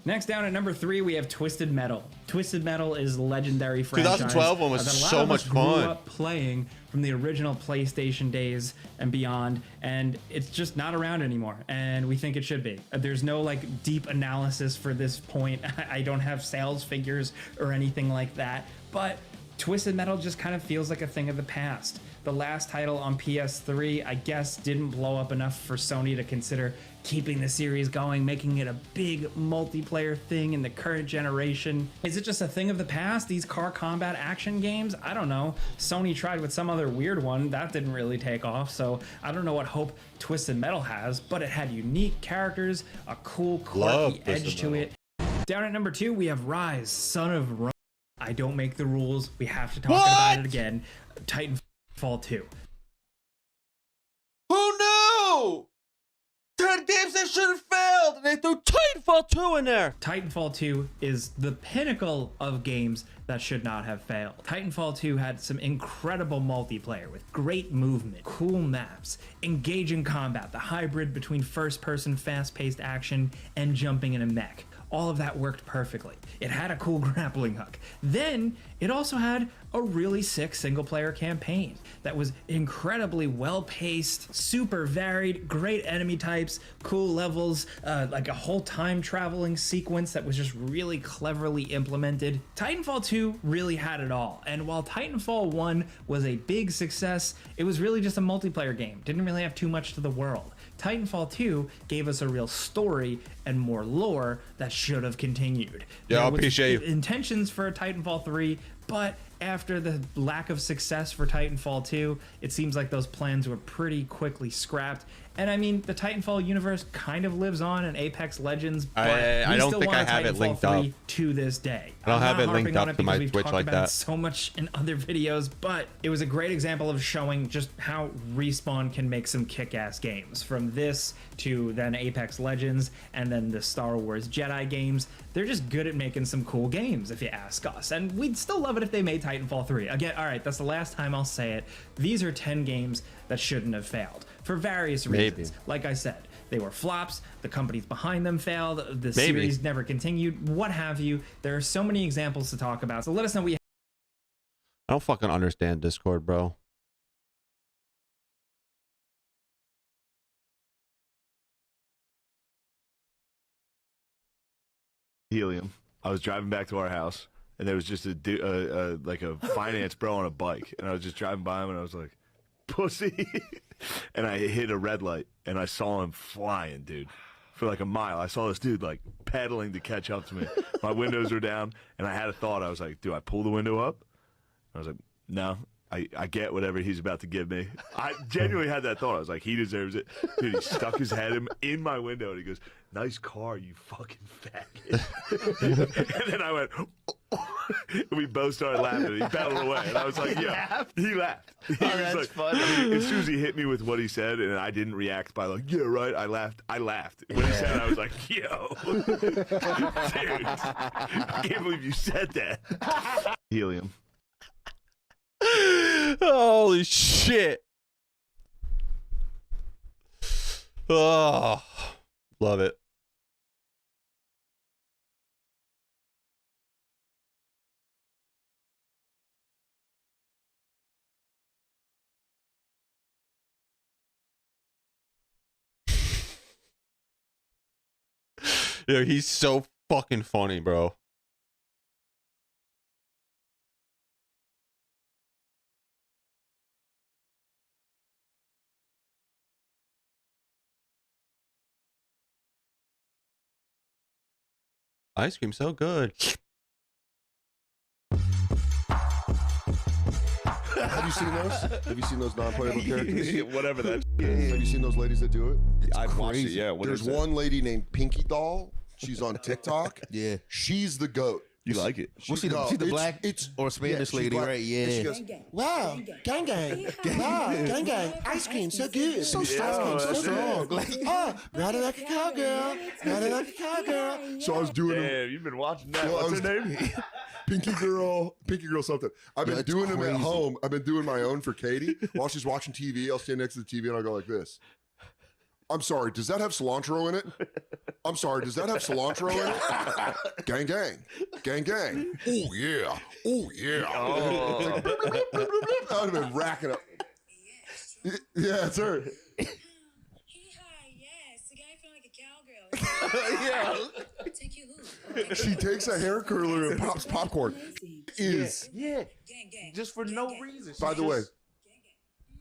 Speaker 21: Next, down at number 3, we have Twisted Metal. Twisted Metal is a legendary franchise.
Speaker 1: 2012 one was
Speaker 21: that a lot
Speaker 1: so
Speaker 21: of us
Speaker 1: much
Speaker 21: grew
Speaker 1: fun.
Speaker 21: up playing from the original PlayStation days and beyond, and it's just not around anymore, and we think it should be. There's no like deep analysis for this point. I don't have sales figures or anything like that, but Twisted Metal just kind of feels like a thing of the past. The last title on PS3, I guess, didn't blow up enough for Sony to consider keeping the series going, making it a big multiplayer thing in the current generation. Is it just a thing of the past, these car combat action games? I don't know. Sony tried with some other weird one, that didn't really take off, so I don't know what hope Twisted Metal has, but it had unique characters, a cool, quirky edge to it. Down at number 2, we have Rise, Son of Rome. I don't make the rules, we have to talk about it again. Titanfall 2.
Speaker 1: Who knew? 10 games that should have failed, and they threw Titanfall 2 in there.
Speaker 21: Titanfall 2 is the pinnacle of games that should not have failed. Titanfall 2 had some incredible multiplayer with great movement, cool maps, engaging combat, the hybrid between first-person fast-paced action and jumping in a mech. All of that worked perfectly. It had a cool grappling hook. Then it also had a really sick single-player campaign that was incredibly well-paced, super varied, great enemy types, cool levels, like a whole time-traveling sequence that was just really cleverly implemented. Titanfall 2 really had it all, and while Titanfall 1 was a big success, it was really just a multiplayer game. Didn't really have too much to the world. Titanfall 2 gave us a real story and more lore that should have continued.
Speaker 1: Yeah, I
Speaker 21: There was
Speaker 1: appreciate you.
Speaker 21: intentions for Titanfall 3, but after the lack of success for Titanfall 2, it seems like those plans were pretty quickly scrapped. And I mean, the Titanfall universe kind of lives on in Apex Legends, but
Speaker 1: I don't think I have it linked up
Speaker 21: to this day.
Speaker 1: I don't have
Speaker 21: I'm
Speaker 1: it
Speaker 21: not
Speaker 1: linked
Speaker 21: harping on
Speaker 1: up
Speaker 21: it
Speaker 1: to my
Speaker 21: because we've
Speaker 1: Twitch
Speaker 21: talked
Speaker 1: like
Speaker 21: about it
Speaker 1: that.
Speaker 21: so much in other videos, but it was a great example of showing just how Respawn can make some kick-ass games. From this to then Apex Legends and then the Star Wars Jedi games, they're just good at making some cool games if you ask us. And we'd still love it if they made Titanfall 3. Again, all right, that's the last time I'll say it. These are 10 games that shouldn't have failed for various reasons. Like I said, they were flops, the companies behind them failed, the series never continued, what have you. There are so many examples to talk about, so let us know what you
Speaker 1: I don't fucking understand Discord, bro.
Speaker 13: Helium. I was driving back to our house, and there was just like a finance bro on a bike, and I was just driving by him, and I was like, "Pussy," and I hit a red light, and I saw him flying, dude, for like a mile. I saw this dude like pedaling to catch up to me. My windows were down, and I had a thought. I was like, "Do I pull the window up?" I was like, "No." I get whatever he's about to give me. I genuinely had that thought. I was like, he deserves it. Dude, he stuck his head in my window, and he goes, "Nice car, you fucking faggot." And then I went, and we both started laughing, and he pedaled away. And I was like, yeah. He laughed. He was
Speaker 15: that's
Speaker 13: like,
Speaker 15: funny.
Speaker 13: As soon as he hit me with what he said, and I didn't react by like, yeah, right, I laughed. When he said it, I was like, yo. Dude, I can't believe you said that. Helium.
Speaker 1: Holy shit. Oh, love it. Yeah, he's so fucking funny, bro. Ice cream so good.
Speaker 22: Have you seen those? Have you seen those non-playable characters?
Speaker 13: Whatever that
Speaker 22: is. Have you seen those ladies that do it? It's
Speaker 13: I've watched it,
Speaker 22: crazy.
Speaker 13: yeah. What
Speaker 22: There's
Speaker 13: is it?
Speaker 22: one lady named Pinky Doll. She's on TikTok.
Speaker 15: Yeah.
Speaker 22: She's the GOAT.
Speaker 13: You like it?
Speaker 15: Well, see the black or Spanish
Speaker 22: she's
Speaker 15: lady,
Speaker 22: black.
Speaker 15: right?
Speaker 22: And
Speaker 15: Yeah.
Speaker 22: she goes, wow, gang gang, wow, gang gang, ice cream, so good, so strong, so strong. Like, ride it like a cowgirl, ride it like a cowgirl. So I was doing them.
Speaker 13: Damn, you've been watching that.
Speaker 22: Well,
Speaker 13: What's her name?
Speaker 22: Pinky girl something. I've been
Speaker 15: That's
Speaker 22: doing them at
Speaker 15: crazy.
Speaker 22: home. I've been doing my own for Katie. While she's watching TV, I'll stand next to the TV and I'll go like this. I'm sorry, does that have cilantro in it? I'm sorry, does that have cilantro in it? Gang, gang. Gang, gang. Oh, yeah. Oh, yeah.
Speaker 13: Oh.
Speaker 22: I would have been racking up. Yeah, it's her.
Speaker 15: Yeah.
Speaker 22: She takes a hair curler and pops popcorn.
Speaker 15: Yeah. Just for no reason.
Speaker 22: By the way,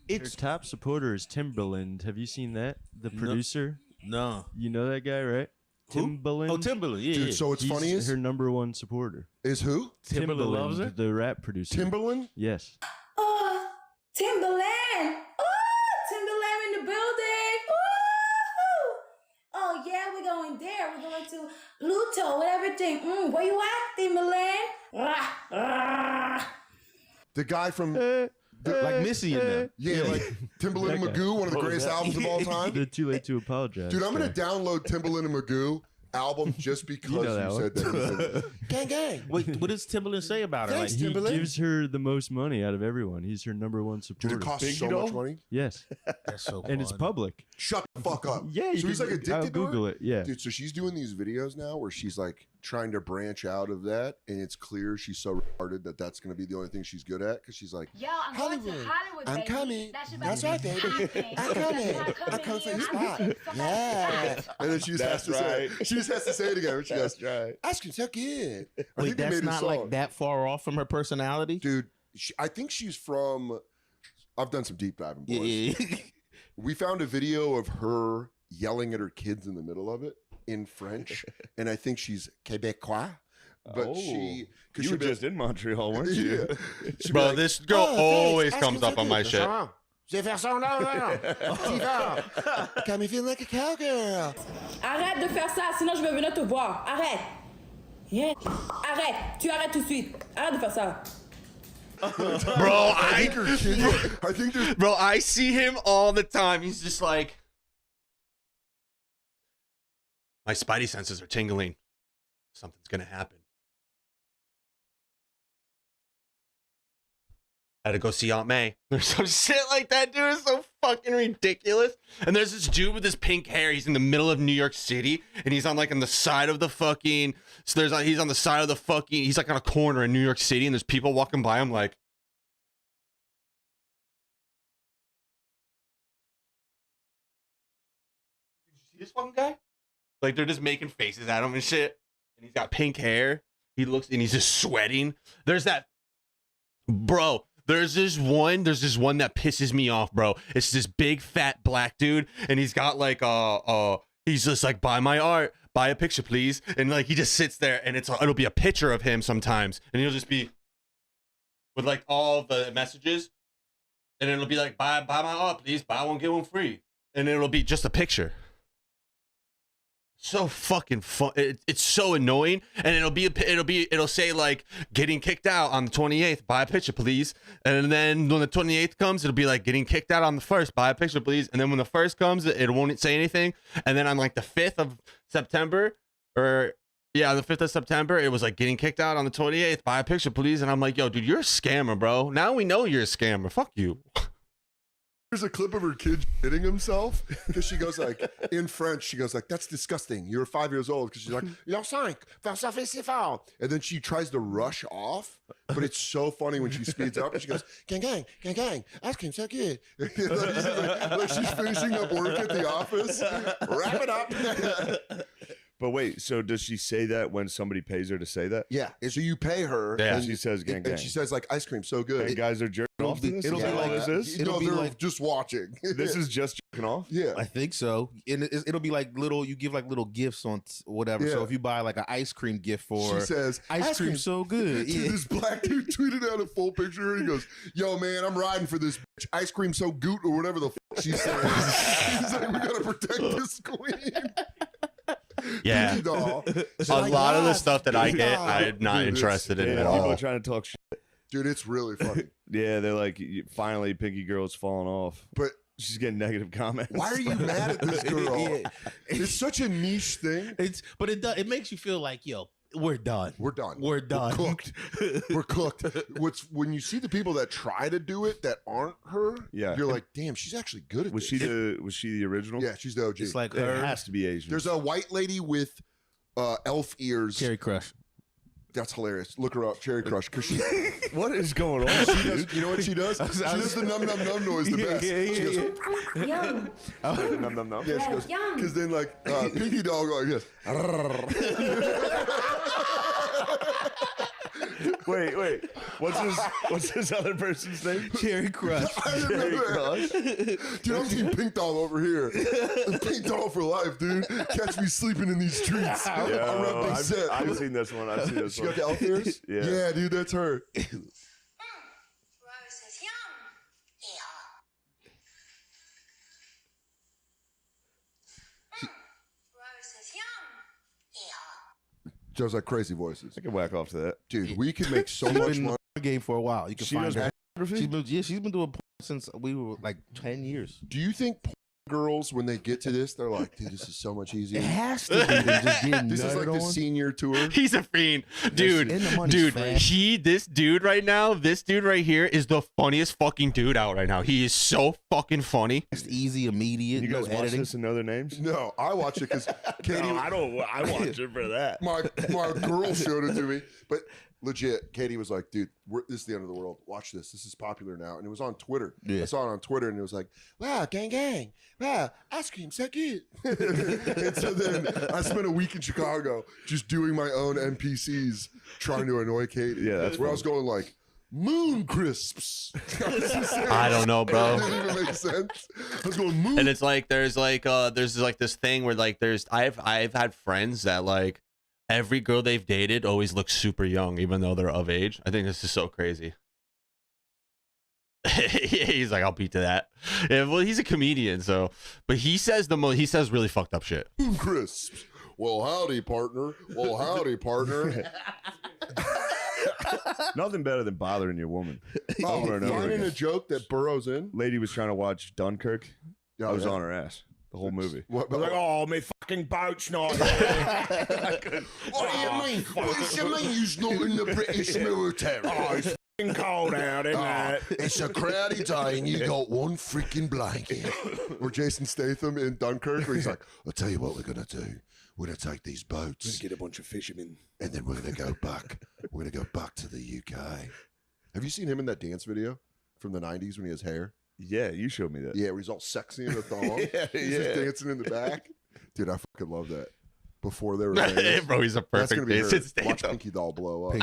Speaker 4: Her top supporter is Timberland. Have you seen that? The producer?
Speaker 15: No.
Speaker 4: You know that guy, right?
Speaker 15: Who?
Speaker 4: Timberland.
Speaker 15: Oh, Timberland. Yeah,
Speaker 22: Dude,
Speaker 15: yeah.
Speaker 22: so what's
Speaker 4: He's
Speaker 22: funny is
Speaker 4: her number one supporter.
Speaker 22: Is who?
Speaker 15: Timberland loves her?
Speaker 4: the rap producer.
Speaker 22: Timberland?
Speaker 4: Yes.
Speaker 3: Oh, Timberland. Oh, Timberland in the building. Ooh. Oh, yeah, we're going there. We're going to Pluto and everything. Where you at, Timberland? Rah, rah.
Speaker 22: The guy from
Speaker 15: Like Missy in them.
Speaker 22: yeah, like Timberland and
Speaker 4: That guy.
Speaker 22: Magoo, one of the greatest albums of all time.
Speaker 4: They're too late to apologize.
Speaker 22: Dude, I'm gonna download Timberland and Magoo album just because you,
Speaker 4: know that one.
Speaker 22: said that. Gang, gang.
Speaker 15: Wait, what does Timberland say about her?
Speaker 22: Thanks,
Speaker 15: Like,
Speaker 4: He
Speaker 22: Timberland.
Speaker 4: gives her the most money out of everyone. He's her number one supporter.
Speaker 22: Dude, it costs so much money.
Speaker 4: Yes.
Speaker 15: that's so
Speaker 4: And it's
Speaker 15: fun.
Speaker 4: public.
Speaker 22: Shut the fuck up.
Speaker 4: Yeah,
Speaker 22: so he's like addicted
Speaker 4: I'll
Speaker 22: to
Speaker 4: Google
Speaker 22: her?
Speaker 4: it. Yeah.
Speaker 22: Dude, so she's doing these videos now where she's like trying to branch out of that, and it's clear she's so retarded that that's going to be the only thing she's good at because she's like,
Speaker 3: Yo, I'm going to Hollywood,
Speaker 22: I'm
Speaker 3: baby.
Speaker 22: coming.
Speaker 3: That shit
Speaker 22: That's
Speaker 3: about
Speaker 22: right,
Speaker 3: to
Speaker 22: baby.
Speaker 3: be popping.
Speaker 22: I'm coming.
Speaker 3: I'm
Speaker 22: I'm coming for your
Speaker 3: I'm
Speaker 22: spot.
Speaker 3: coming.
Speaker 22: Yeah. And then she just has to say it. She just has to say it again. She goes,
Speaker 15: right.
Speaker 22: ice cream so good. I
Speaker 15: Wait,
Speaker 22: think they
Speaker 15: that's
Speaker 22: made a
Speaker 15: not
Speaker 22: song.
Speaker 15: like that far off from her personality?
Speaker 22: Dude, I think she's from, I've done some deep diving, boys.
Speaker 15: Yeah.
Speaker 22: We found a video of her yelling at her kids in the middle of it in French, and I think she's Quebecois. But she,
Speaker 17: you were just in Montreal, weren't you?
Speaker 22: Yeah. She'd be
Speaker 1: Bro,
Speaker 22: like,
Speaker 1: this girl
Speaker 22: "Oh,
Speaker 1: always
Speaker 22: thanks.
Speaker 1: comes up on my shit.
Speaker 22: J'ai fait ça, non, non. Tu vas. Got me feeling like a cowgirl.
Speaker 3: Arrête de faire ça, sinon je vais venir te voir. Arrête. Yeah. Arrête. Tu arrêtes tout de suite. Arrête de faire ça.
Speaker 1: Bro,
Speaker 22: I think there's
Speaker 1: Bro, I see him all the time. He's just like, my spidey senses are tingling. Something's gonna happen. I had to go see Aunt May. There's some shit like that, dude. It's so fucking ridiculous. And there's this dude with his pink hair. He's in the middle of New York City, and he's on like on the side of the fucking. So there's like he's on the side of the fucking. He's like on a corner in New York City, and there's people walking by him like. Did you see this fucking guy? Like they're just making faces at him and shit. And he's got pink hair. He looks and he's just sweating. There's that, bro. There's this one that pisses me off, bro. It's this big fat black dude, and he's got like he's just like, buy my art, buy a picture, please. And like he just sits there, and it'll be a picture of him sometimes, and he'll just be with like all the messages, and it'll be like, buy my art, please, buy one get one free, and it'll be just a picture. So fucking fun. It's so annoying, and it'll say like getting kicked out on the 28th, buy a picture please. And then when the 28th comes, it'll be like getting kicked out on the 1st, buy a picture please. And then when the 1st comes, it won't say anything. And then on like the 5th of September, the 5th of September, it was like getting kicked out on the 28th, buy a picture please. And I'm like, yo, dude, you're a scammer, bro. Now we know you're a scammer. Fuck you.
Speaker 22: There's a clip of her kid shitting himself because she goes like, in French, she goes like, that's disgusting. You're 5 years old. Because she's like, you're 5, ça fait si fort. And then she tries to rush off, but it's so funny when she speeds up and she goes, gang, gang, gang, gang, ice cream so good. like she's finishing up work at the office. Wrap it up.
Speaker 17: But wait, so does she say that when somebody pays her to say that?
Speaker 22: Yeah. So you pay her.
Speaker 17: Yeah.
Speaker 22: And
Speaker 17: She says gang, gang.
Speaker 22: And she says like, ice cream so good.
Speaker 17: And guys are jerking off to this?
Speaker 15: it'll
Speaker 17: Is
Speaker 15: be
Speaker 17: that
Speaker 15: like-
Speaker 17: all this is?
Speaker 15: it'll be
Speaker 22: they're
Speaker 15: like-
Speaker 22: just watching.
Speaker 17: This is just jerking off?
Speaker 22: Yeah.
Speaker 15: I think so. And it'll be like you give like little gifts on whatever. So
Speaker 22: Yeah.
Speaker 15: if you buy like an ice cream gift for,
Speaker 22: She says,
Speaker 15: ice cream so good.
Speaker 22: Dude,
Speaker 15: Yeah.
Speaker 22: this black dude tweeted out a full picture and he goes, yo, man, I'm riding for this bitch. Ice cream so goot or whatever the fuck she says. He's like, we gotta protect this queen.
Speaker 1: Yeah.
Speaker 22: Pinky doll. She's
Speaker 1: A
Speaker 22: like,
Speaker 1: lot of the
Speaker 22: "Yes,
Speaker 1: stuff that I
Speaker 22: pinky
Speaker 1: get,
Speaker 22: doll."
Speaker 1: I'm not
Speaker 22: Dude,
Speaker 1: interested in
Speaker 17: Yeah,
Speaker 1: at
Speaker 17: people
Speaker 1: all.
Speaker 17: are trying to talk shit.
Speaker 22: Dude, it's really funny.
Speaker 17: Yeah, they're like, finally, Pinky Girl's falling off.
Speaker 22: But
Speaker 17: she's getting negative comments.
Speaker 22: why are you mad at this girl?
Speaker 15: Yeah.
Speaker 22: It's such a niche thing.
Speaker 15: But it makes you feel like, yo, we're done.
Speaker 22: We're done.
Speaker 15: We're done.
Speaker 22: We're cooked. We're cooked. When you see the people that try to do it that aren't her,
Speaker 17: Yeah.
Speaker 22: you're like, damn, she's actually good at
Speaker 17: Was
Speaker 22: this.
Speaker 17: she the original?
Speaker 22: Yeah, she's the OG.
Speaker 15: It's like
Speaker 17: It
Speaker 15: her.
Speaker 17: has to be Asian.
Speaker 22: There's a white lady with elf ears.
Speaker 15: Cherry Crush.
Speaker 22: That's hilarious. Look her up, Cherry Crush. Because she,
Speaker 17: what is going on?
Speaker 22: she does, you know what she does? She does the num num num noise the best. She goes,
Speaker 3: Yum.
Speaker 17: Num, num, num.
Speaker 22: yeah, she goes,
Speaker 3: Yum.
Speaker 22: because then like Pinky Doll goes,
Speaker 17: Wait. Wait, what's his other person's name?
Speaker 15: Cherry Crush.
Speaker 17: Cherry Crush.
Speaker 22: Dude, I'm team Pink Doll over here. Pink Doll for life, dude. Catch me sleeping in these streets.
Speaker 17: I've seen this one. I've seen this
Speaker 22: She
Speaker 17: one.
Speaker 22: got the elf ears?
Speaker 17: Yeah,
Speaker 22: dude, that's her. Just like crazy voices.
Speaker 17: I can whack off to that.
Speaker 22: Dude, we could make so
Speaker 15: She's
Speaker 22: much
Speaker 15: been
Speaker 22: money.
Speaker 15: on the game for a while. You can
Speaker 22: She
Speaker 15: find
Speaker 22: does
Speaker 15: her.
Speaker 22: pornography?
Speaker 15: She's been doing porn since we were like 10 years.
Speaker 22: Do you think porn girls, when they get to this, they're like, dude, this is so much easier?
Speaker 15: It has to be than just getting
Speaker 22: This is like the
Speaker 15: nutted on.
Speaker 22: senior tour.
Speaker 1: He's a fiend, dude.
Speaker 15: And the money's
Speaker 1: Dude,
Speaker 15: fast.
Speaker 1: this dude right now, this dude right here is the funniest fucking dude out right now. He is so fucking funny.
Speaker 15: It's easy, immediate.
Speaker 17: You
Speaker 15: no
Speaker 17: guys watch
Speaker 15: editing.
Speaker 17: this and know their names?
Speaker 22: No, I watch it because Katie.
Speaker 17: No, I don't. I watch it for that.
Speaker 22: My girl showed it to me, but legit, Katie was like, "Dude, this is the end of the world. Watch this. This is popular now." And it was on Twitter.
Speaker 15: Yeah.
Speaker 22: I saw it on Twitter, and it was like, "Wow, gang, gang! Wow, ice cream, so good." And so then I spent a week in Chicago just doing my own NPCs, trying to annoy Katie.
Speaker 17: Yeah, that's
Speaker 22: where I
Speaker 17: funny.
Speaker 22: was going like. Moon crisps.
Speaker 1: I don't know, bro.
Speaker 22: It didn't even make sense. I was going moon.
Speaker 1: And it's like there's like this thing where like I've had friends that like every girl they've dated always looks super young even though they're of age. I think this is so crazy. He's like, I'll beat to that. Yeah, well, he's a comedian, so but he says really fucked up shit.
Speaker 22: Moon crisps. Well, howdy, partner. Well, howdy, partner.
Speaker 17: Nothing better than bothering your woman.
Speaker 22: Oh,
Speaker 17: Over and over
Speaker 22: finding
Speaker 17: again.
Speaker 22: a joke that burrows in.
Speaker 17: Lady was trying to watch Dunkirk.
Speaker 22: Yeah,
Speaker 17: I was
Speaker 22: yeah.
Speaker 17: on her ass the whole movie.
Speaker 22: What-
Speaker 17: I was like, oh, my fucking boat's not.
Speaker 22: What do you mean? What do you mean he's not in the British military?
Speaker 17: Oh, it's fucking cold out, isn't it?
Speaker 22: It's a crowdy day and you got one freaking blanket. Or Jason Statham in Dunkirk, where he's like, I'll tell you what we're going to do. We're going to take these boats.
Speaker 17: Get a bunch of fishermen.
Speaker 22: And then we're going to go back. We're going to go back to the UK. Have you seen him in that dance video from the 90s when he has hair?
Speaker 17: Yeah, you showed me that.
Speaker 22: Yeah, where he's all sexy in a thong.
Speaker 17: Yeah,
Speaker 22: He's
Speaker 17: yeah.
Speaker 22: just dancing in the back. Dude, I fucking love that. Before they were famous.
Speaker 1: Bro, he's a
Speaker 22: That's
Speaker 1: perfect
Speaker 22: gonna be her.
Speaker 1: Jason Statham.
Speaker 22: Watch Pinky Doll blow up.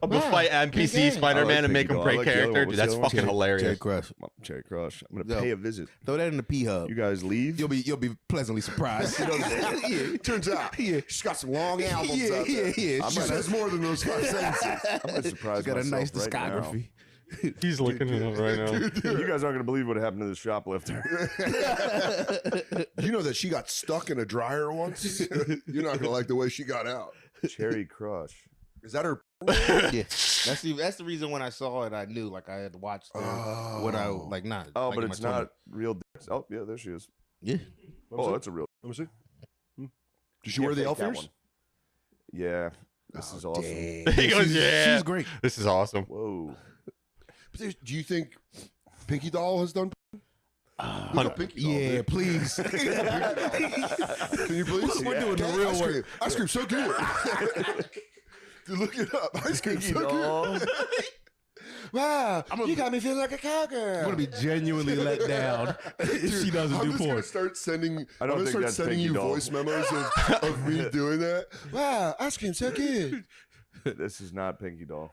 Speaker 1: I'm gonna fight NPC Spider-Man and make him great character. Dude, that's fucking hilarious.
Speaker 15: Cherry Crush.
Speaker 17: Cherry Crush. I'm gonna
Speaker 15: Yo.
Speaker 17: pay a visit.
Speaker 15: Throw that in the pee hub.
Speaker 17: You guys leave.
Speaker 15: You'll be pleasantly surprised. You know what I'm saying?
Speaker 22: Yeah, turns out she's got some long albums
Speaker 15: Yeah,
Speaker 22: out there.
Speaker 15: yeah.
Speaker 22: She says more than those 5 sentences.
Speaker 17: I'm gonna surprise
Speaker 15: She's got a nice
Speaker 17: myself right now.
Speaker 15: discography.
Speaker 1: He's looking it up right now.
Speaker 17: You guys aren't gonna believe what happened to this shoplifter.
Speaker 22: You know that she got stuck in a dryer once? You're not gonna like the way she got out.
Speaker 17: Cherry Crush.
Speaker 22: Is that her?
Speaker 15: Yeah, that's the reason when I saw it, I knew like I had to watch what I like. Not.
Speaker 17: Oh,
Speaker 15: like,
Speaker 17: but
Speaker 15: in my
Speaker 17: it's not
Speaker 15: 20s.
Speaker 17: real dicks. Oh, yeah, there she is.
Speaker 15: Yeah.
Speaker 17: Oh, that's a real.
Speaker 22: Let me see. Did she wear the elf ears?
Speaker 17: Yeah. This is awesome.
Speaker 1: He goes, yeah.
Speaker 22: She's great.
Speaker 1: This is awesome.
Speaker 17: Whoa.
Speaker 22: But do you think Pinky Doll has done? Pinky Doll,
Speaker 15: Yeah,
Speaker 22: dude.
Speaker 15: please.
Speaker 22: Can you please?
Speaker 15: We're doing the real
Speaker 22: ice
Speaker 15: work.
Speaker 22: cream. Ice cream so good. Dude, look it up. Ice cream so good. Wow, you got me feeling like a cowgirl.
Speaker 15: I'm gonna be genuinely let down if she doesn't
Speaker 22: I'm
Speaker 15: do
Speaker 22: just
Speaker 15: porn.
Speaker 22: gonna start sending.
Speaker 17: I
Speaker 22: I'm
Speaker 17: don't
Speaker 22: gonna
Speaker 17: think
Speaker 22: start
Speaker 17: that's
Speaker 22: sending
Speaker 17: Pinky
Speaker 22: you
Speaker 17: Doll.
Speaker 22: voice memos of me doing that. Wow, ice cream so good.
Speaker 17: This is not Pinky Doll.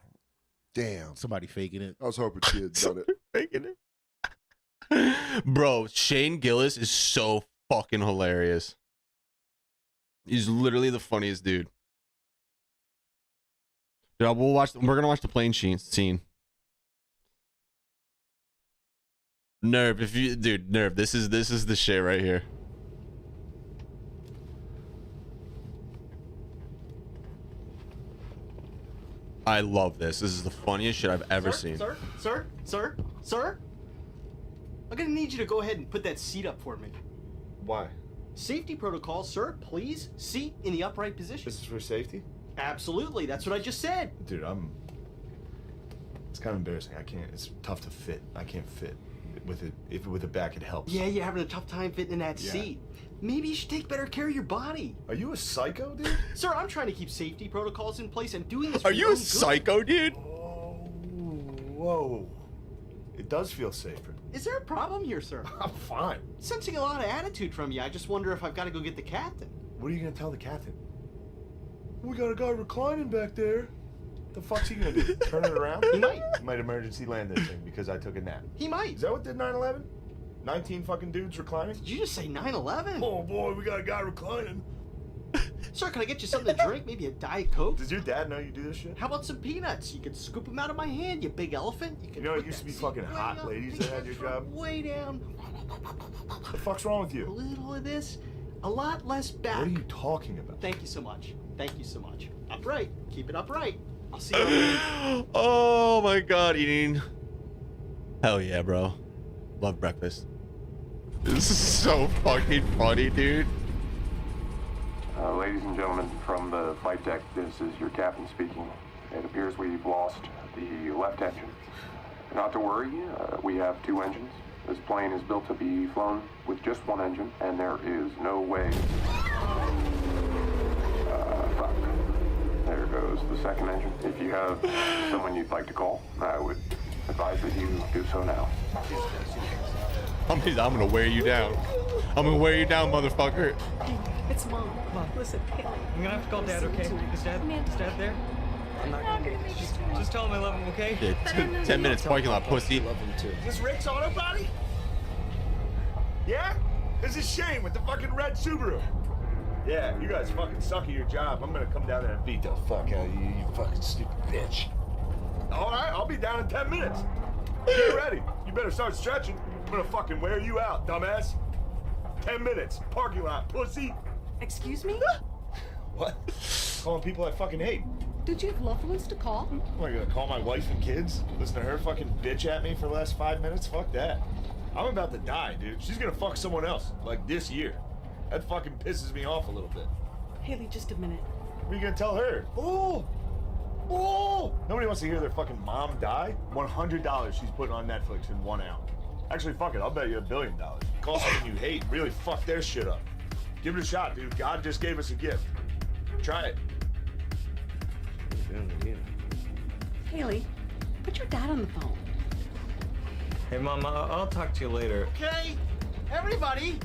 Speaker 22: Damn,
Speaker 15: Somebody faking it.
Speaker 22: I was hoping she had done it.
Speaker 1: Making it. Bro, Shane Gillis is so fucking hilarious. He's literally the funniest dude. Dude, we're gonna watch the plane scene. Nerve, Nerve, this is the shit right here. I love this. This is the funniest shit I've ever seen.
Speaker 9: Sir? I'm gonna need you to go ahead and put that seat up for me.
Speaker 17: Why?
Speaker 9: Safety protocol, sir. Please, seat in the upright position.
Speaker 17: This is for safety?
Speaker 9: Absolutely, that's what I just said.
Speaker 17: Dude, it's kind of embarrassing. I can't. It's tough to fit. I can't fit with it. If with the back, it helps.
Speaker 9: Yeah, you're having a tough time fitting in that
Speaker 17: Yeah.
Speaker 9: seat. Maybe you should take better care of your body.
Speaker 17: Are you a psycho, dude?
Speaker 9: Sir, I'm trying to keep safety protocols in place and doing this
Speaker 1: Are
Speaker 9: for
Speaker 1: you
Speaker 9: your
Speaker 1: a
Speaker 9: own good.
Speaker 1: psycho, dude?
Speaker 17: Whoa. It does feel safer.
Speaker 9: Is there a problem here, sir?
Speaker 17: I'm fine.
Speaker 9: Sensing a lot of attitude from you. I just wonder if I've got to go get the captain.
Speaker 17: What are you gonna tell the captain? We got a guy reclining back there. The fuck's he gonna do? Turn it around? He might emergency land this thing because I took a nap.
Speaker 9: He might.
Speaker 17: Is that what did 9/11? 19 fucking dudes reclining?
Speaker 9: Did you just say 9/11?
Speaker 17: Oh boy, we got a guy reclining.
Speaker 9: Sir, can I get you something to drink? Maybe a Diet Coke?
Speaker 17: Does your dad know you do this shit?
Speaker 9: How about some peanuts? You could scoop them out of my hand, you big elephant. You,
Speaker 17: You know, it used to be fucking hot ladies that had your job.
Speaker 9: Way down.
Speaker 17: The fuck's wrong with
Speaker 9: A
Speaker 17: you?
Speaker 9: little of this, a lot less back.
Speaker 17: What are you talking about?
Speaker 9: Thank you so much. Thank you so much. Upright. Keep it upright. I'll see you later.
Speaker 1: Oh my god, eating. Hell yeah, bro. Love breakfast. This is so fucking funny, dude.
Speaker 2: Ladies and gentlemen, from the flight deck, this is your captain speaking. It appears we've lost the left engine. Not to worry, we have two engines. This plane is built to be flown with just one engine, and there is no way. Fuck. There goes the second engine. If you have someone you'd like to call, I would advise that you do so now.
Speaker 1: I'm gonna wear you down. I'm gonna wear you down, motherfucker.
Speaker 3: It's Mom. Mom, listen.
Speaker 16: I'm gonna have to call Dad, okay? Is Dad there? I'm not gonna get it. Just tell him I love him, okay?
Speaker 1: Yeah, 10 minutes parking lot, pussy.
Speaker 16: Love him too.
Speaker 17: Is this Rick's auto body? Yeah? This is Shane with the fucking red Subaru. Yeah, you guys fucking suck at your job. I'm gonna come down there and beat the fuck out of you, you fucking stupid bitch. All right, I'll be down in 10 minutes. Get ready. You better start stretching. I'm gonna fucking wear you out, dumbass. 10 minutes, parking lot, pussy.
Speaker 3: Excuse me?
Speaker 17: What? Calling people I fucking hate.
Speaker 3: Did you have loved ones to call?
Speaker 17: Am I gonna call my wife and kids? Listen to her fucking bitch at me for the last 5 minutes? Fuck that. I'm about to die, dude. She's gonna fuck someone else, like this year. That fucking pisses me off a little bit.
Speaker 3: Haley, just a minute.
Speaker 17: What are you gonna tell her? Oh! Oh! Nobody wants to hear their fucking mom die. $100 she's putting on Netflix in 1 hour. Actually, fuck it. I'll bet you $1 billion. Call someone you hate and really fuck their shit up. Give it a shot, dude. God just gave us a gift. Try it.
Speaker 3: Haley, put your dad on the phone.
Speaker 16: Hey, Mom, I'll talk to you later.
Speaker 9: Okay, everybody,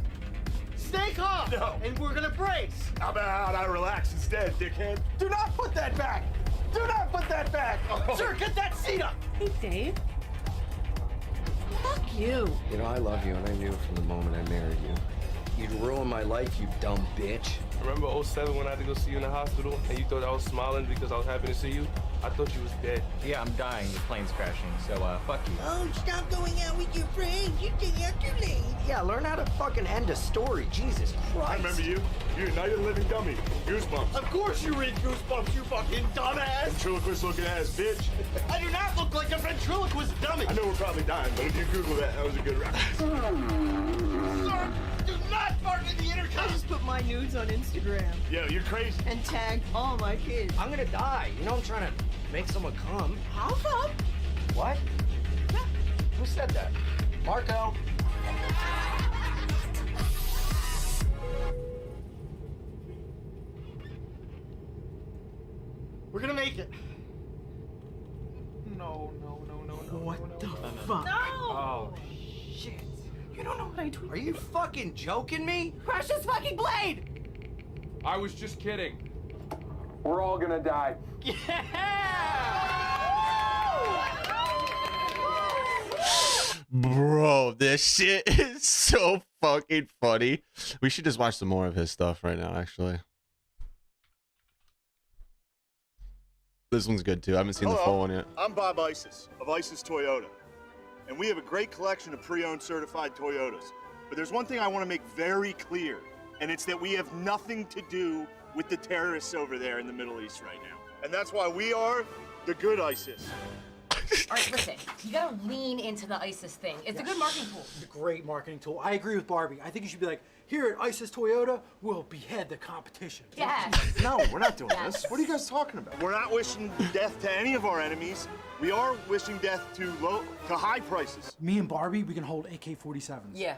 Speaker 9: stay calm.
Speaker 17: No.
Speaker 9: And we're gonna brace.
Speaker 17: How about I relax instead, dickhead?
Speaker 9: Do not put that back. Do not put that back.
Speaker 17: Oh.
Speaker 9: Sir, get that seat up.
Speaker 3: Hey, Dave. Fuck you.
Speaker 23: You know, I love you, and I knew from the moment I married you. You'd ruin my life, you dumb bitch.
Speaker 24: Remember 07 when I had to go see you in the hospital and you thought I was smiling because I was happy to see you? I thought you was dead.
Speaker 16: Yeah, I'm dying. The plane's crashing, so fuck you.
Speaker 14: Oh, stop going out with your friends. You're getting out too late. Yeah, learn how to fucking end a story. Jesus Christ.
Speaker 17: I remember you. You're a Night of the Living Dummy. Goosebumps.
Speaker 9: Of course you read Goosebumps, you fucking dumbass.
Speaker 17: Ventriloquist looking ass bitch.
Speaker 9: I do not look like a ventriloquist dummy.
Speaker 17: I know we're probably dying, but if you Google that, that was a good reference.
Speaker 9: Sir, do not bark in the intercom.
Speaker 3: I just put my nudes on Instagram.
Speaker 17: Yo, you're crazy.
Speaker 3: And tagged all my kids.
Speaker 14: I'm gonna die. You know I'm trying to make someone come.
Speaker 3: How come?
Speaker 14: What? Who said that? Marco.
Speaker 9: We're gonna make it.
Speaker 16: No.
Speaker 9: What the fuck?
Speaker 3: No!
Speaker 16: Oh,
Speaker 9: Shit. You don't know what I tweeted.
Speaker 14: Are you fucking joking me?
Speaker 3: Crush this fucking blade!
Speaker 16: I was just kidding.
Speaker 2: We're all gonna die.
Speaker 1: Bro, this shit is so fucking funny. We should just watch some more of his stuff right now, actually. This one's good too. I haven't seen the full one yet.
Speaker 13: I'm Bob Isis of Isis Toyota, and we have a great collection of pre-owned certified Toyotas. But there's one thing I want to make very clear, and it's that we have nothing to do with the terrorists over there in the Middle East right now. And that's why we are the good ISIS.
Speaker 25: All right, listen, you gotta lean into the ISIS thing. It's a good marketing tool.
Speaker 9: It's a great marketing tool. I agree with Barbie. I think you should be like, here at ISIS Toyota, we'll behead the competition.
Speaker 25: Yeah.
Speaker 13: No, we're not doing this. What are you guys talking about? We're not wishing death to any of our enemies. We are wishing death to high prices.
Speaker 9: Me and Barbie, we can hold AK-47s.
Speaker 25: Yeah.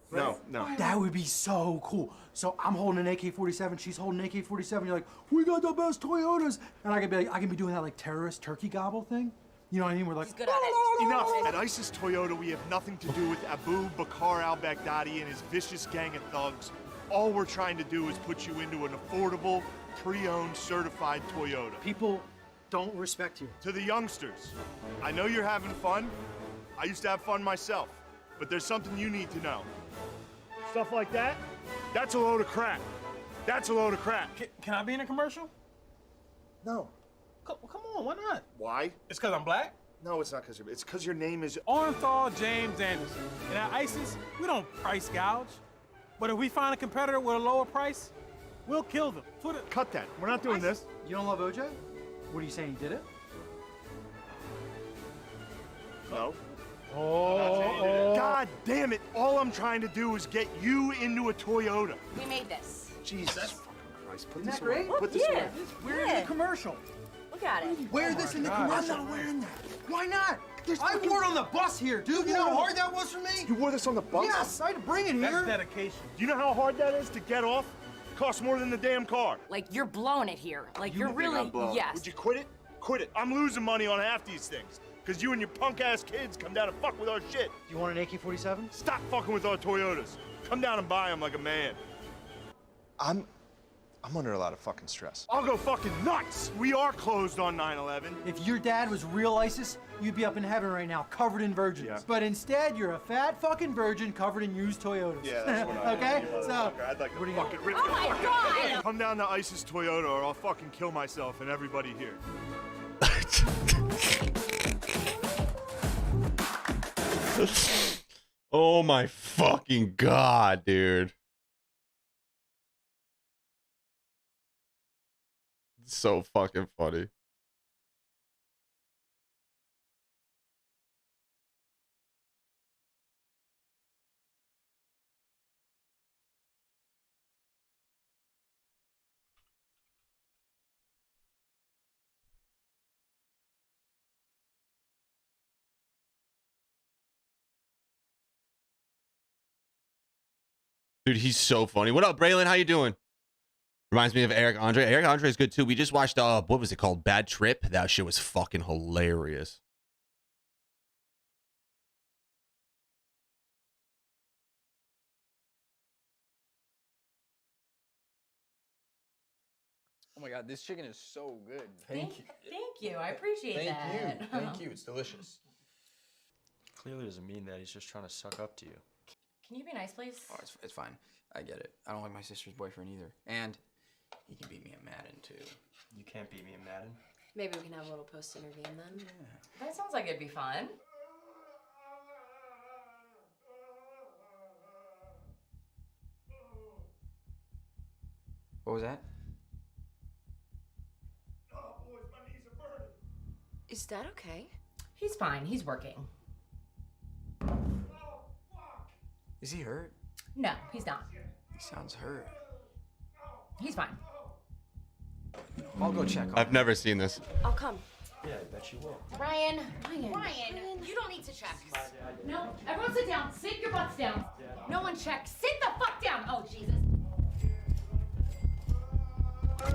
Speaker 13: No.
Speaker 9: That would be so cool. So I'm holding an AK-47, she's holding an AK-47. You're like, we got the best Toyotas, and I can be doing that like terrorist turkey gobble thing. You know what I mean? We're like,
Speaker 25: good at it.
Speaker 13: Enough. At ISIS Toyota, we have nothing to do with Abu Bakr al-Baghdadi and his vicious gang of thugs. All we're trying to do is put you into an affordable, pre-owned, certified Toyota.
Speaker 9: People don't respect you.
Speaker 13: To the youngsters, I know you're having fun. I used to have fun myself. But there's something you need to know. Stuff like that, that's a load of crap. That's a load of crap.
Speaker 16: Can I be in a commercial?
Speaker 13: No.
Speaker 16: Come on, why not?
Speaker 13: Why?
Speaker 16: It's because I'm black?
Speaker 13: No, it's not because it's because your name is...
Speaker 16: Orenthal James Anderson. And at ISIS, we don't price gouge. But if we find a competitor with a lower price, we'll kill them.
Speaker 13: Cut that. We're not doing this.
Speaker 9: You don't love OJ? What are you saying? He did it?
Speaker 13: No. Oh. God damn it. All I'm trying to do is get you into a Toyota.
Speaker 25: We made this.
Speaker 13: Jesus fucking Christ. Put
Speaker 9: Isn't
Speaker 13: this
Speaker 9: that great?
Speaker 13: away. Put this away.
Speaker 9: We're in the commercial.
Speaker 25: Look at it.
Speaker 9: Wear this in the commercial. I'm not wearing that. Why not? I wore it on the bus here, dude. You know how hard that was for me?
Speaker 13: You wore this on the bus?
Speaker 9: Yes, I had to bring it here.
Speaker 16: That's dedication.
Speaker 13: Do you know how hard that is to get off? It costs more than the damn car.
Speaker 25: Like, you're blowing it here. Like, you're really... Yes.
Speaker 13: Would you quit it? Quit it. I'm losing money on half these things. Because you and your punk-ass kids come down and fuck with our shit.
Speaker 9: You want an AK-47?
Speaker 13: Stop fucking with our Toyotas. Come down and buy them like a man.
Speaker 6: I'm under a lot of fucking stress.
Speaker 13: I'll go fucking nuts. We are closed on 9/11.
Speaker 9: If your dad was real ISIS, you'd be up in heaven right now, covered in virgins.
Speaker 13: Yeah.
Speaker 9: But instead, you're a fat fucking virgin covered in used Toyotas.
Speaker 13: Yeah, that's what I am.
Speaker 9: Okay?
Speaker 13: You
Speaker 9: So,
Speaker 13: motherfucker. I'd like to
Speaker 9: what do you
Speaker 13: fucking
Speaker 9: got?
Speaker 13: rip
Speaker 25: Oh
Speaker 13: your
Speaker 25: my
Speaker 13: fucking
Speaker 25: God!
Speaker 13: head. Come down to ISIS Toyota or I'll fucking kill myself and everybody here.
Speaker 1: Oh my fucking god, dude. It's so fucking funny. Dude, he's so funny. What up, Braylon? How you doing? Reminds me of Eric Andre. Eric Andre is good too. We just watched what was it called? Bad Trip. That shit was fucking hilarious.
Speaker 12: Oh my god, this chicken is so good.
Speaker 25: Thank you. I appreciate that.
Speaker 12: Thank you. It's delicious.
Speaker 4: Clearly doesn't mean that. He's just trying to suck up to you.
Speaker 25: Can you be nice, please?
Speaker 12: Oh, it's fine. I get it. I don't like my sister's boyfriend either. And he can beat me at Madden too.
Speaker 4: You can't beat me in Madden.
Speaker 25: Maybe we can have a little post-dinner game then. Yeah. That sounds like it'd be fun.
Speaker 12: What was that?
Speaker 13: Oh, boys, my knees are burning.
Speaker 25: Is that okay? He's fine. He's working.
Speaker 12: Is he hurt?
Speaker 25: No, he's not.
Speaker 12: He sounds hurt.
Speaker 25: He's fine.
Speaker 12: I'll go check on
Speaker 1: I've never seen this.
Speaker 25: I'll come.
Speaker 4: Yeah, I bet you will.
Speaker 25: Ryan, you don't need to check. No, everyone sit down. Sit your butts down. No one check. Sit the fuck down. Oh, Jesus. Dad,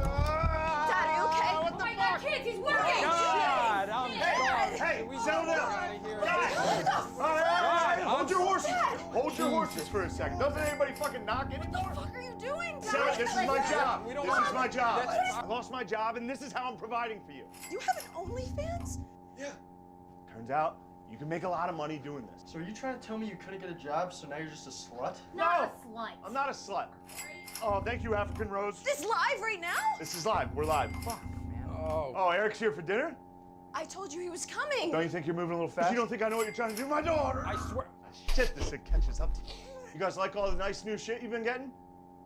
Speaker 25: are you okay? Oh my God, kids, he's working.
Speaker 16: God, I'm
Speaker 13: Hey, settle down. All right. Hold your horses. Hold your horses for a second. Doesn't anybody fucking knock anymore?
Speaker 25: What the fuck are you doing, Dad?
Speaker 13: Sarah, this is my job. This is my job. I lost my job, and this is how I'm providing for you.
Speaker 25: You have an OnlyFans?
Speaker 13: Yeah. Turns out you can make a lot of money doing this.
Speaker 9: So are you trying to tell me you couldn't get a job, so now you're just a slut?
Speaker 25: Not a slut.
Speaker 13: I'm not a slut. Oh, thank you, African Rose.
Speaker 25: This live right now?
Speaker 13: This is live. We're live. Fuck, man. Oh, Eric's here for dinner?
Speaker 25: I told you he was coming.
Speaker 13: Don't you think you're moving a little fast? You don't think I know what you're trying to do? My daughter! I swear. Shit, this thing catches up to you. You guys like all the nice new shit you've been getting?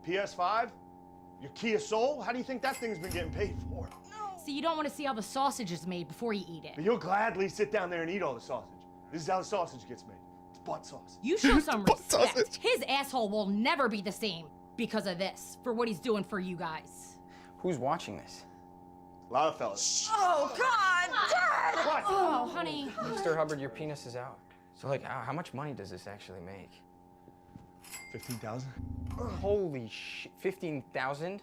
Speaker 13: PS5? Your Kia Soul? How do you think that thing's been getting paid for?
Speaker 25: So you don't want to see how the sausage is made before you eat it.
Speaker 13: But you'll gladly sit down there and eat all the sausage. This is how the sausage gets made. It's butt sausage.
Speaker 25: You show some respect. His asshole will never be the same because of this, for what he's doing for you guys.
Speaker 12: Who's watching this?
Speaker 13: A lot of fellas.
Speaker 25: Oh, God! Dad!
Speaker 13: What?
Speaker 25: Oh, honey.
Speaker 12: Mr. Hubbard, your penis is out. So, like, how much money does this actually make?
Speaker 13: 15,000.
Speaker 12: Holy shit, 15,000?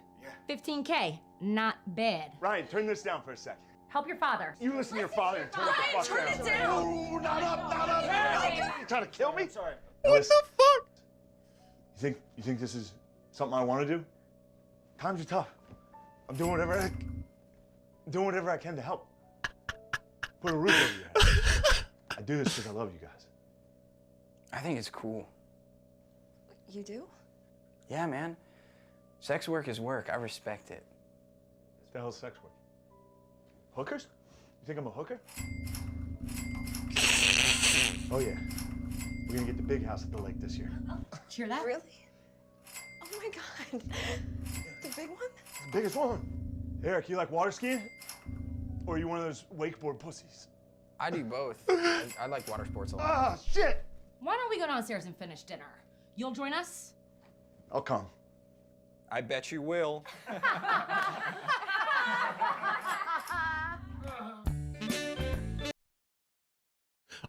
Speaker 25: 15K. Not bad.
Speaker 13: Ryan, turn this down for a sec.
Speaker 25: Help your father.
Speaker 13: You listen to your father and turn it the fuck
Speaker 25: turn
Speaker 13: down.
Speaker 25: it down.
Speaker 13: Ooh, not up, not up, not up. You trying to kill me?
Speaker 9: Sorry.
Speaker 1: What the fuck?
Speaker 13: You think this is something I want to do? Times are tough. I'm doing whatever I can to help.
Speaker 17: Put a roof over your head. I do this because I love you guys.
Speaker 12: I think it's cool.
Speaker 7: You do?
Speaker 12: Yeah, man. Sex work is work. I respect it.
Speaker 17: It's the hell sex work. Hookers? You think I'm a hooker? Oh yeah. We're gonna get the big house at the lake this year.
Speaker 7: Did you hear that? Really? Oh my God. The big one?
Speaker 17: The biggest one. Eric, you like water skiing? Or are you one of those wakeboard pussies?
Speaker 12: I do both. I like water sports a lot.
Speaker 17: Ah, shit!
Speaker 25: Why don't we go downstairs and finish dinner? You'll join us?
Speaker 17: I'll come.
Speaker 12: I bet you will.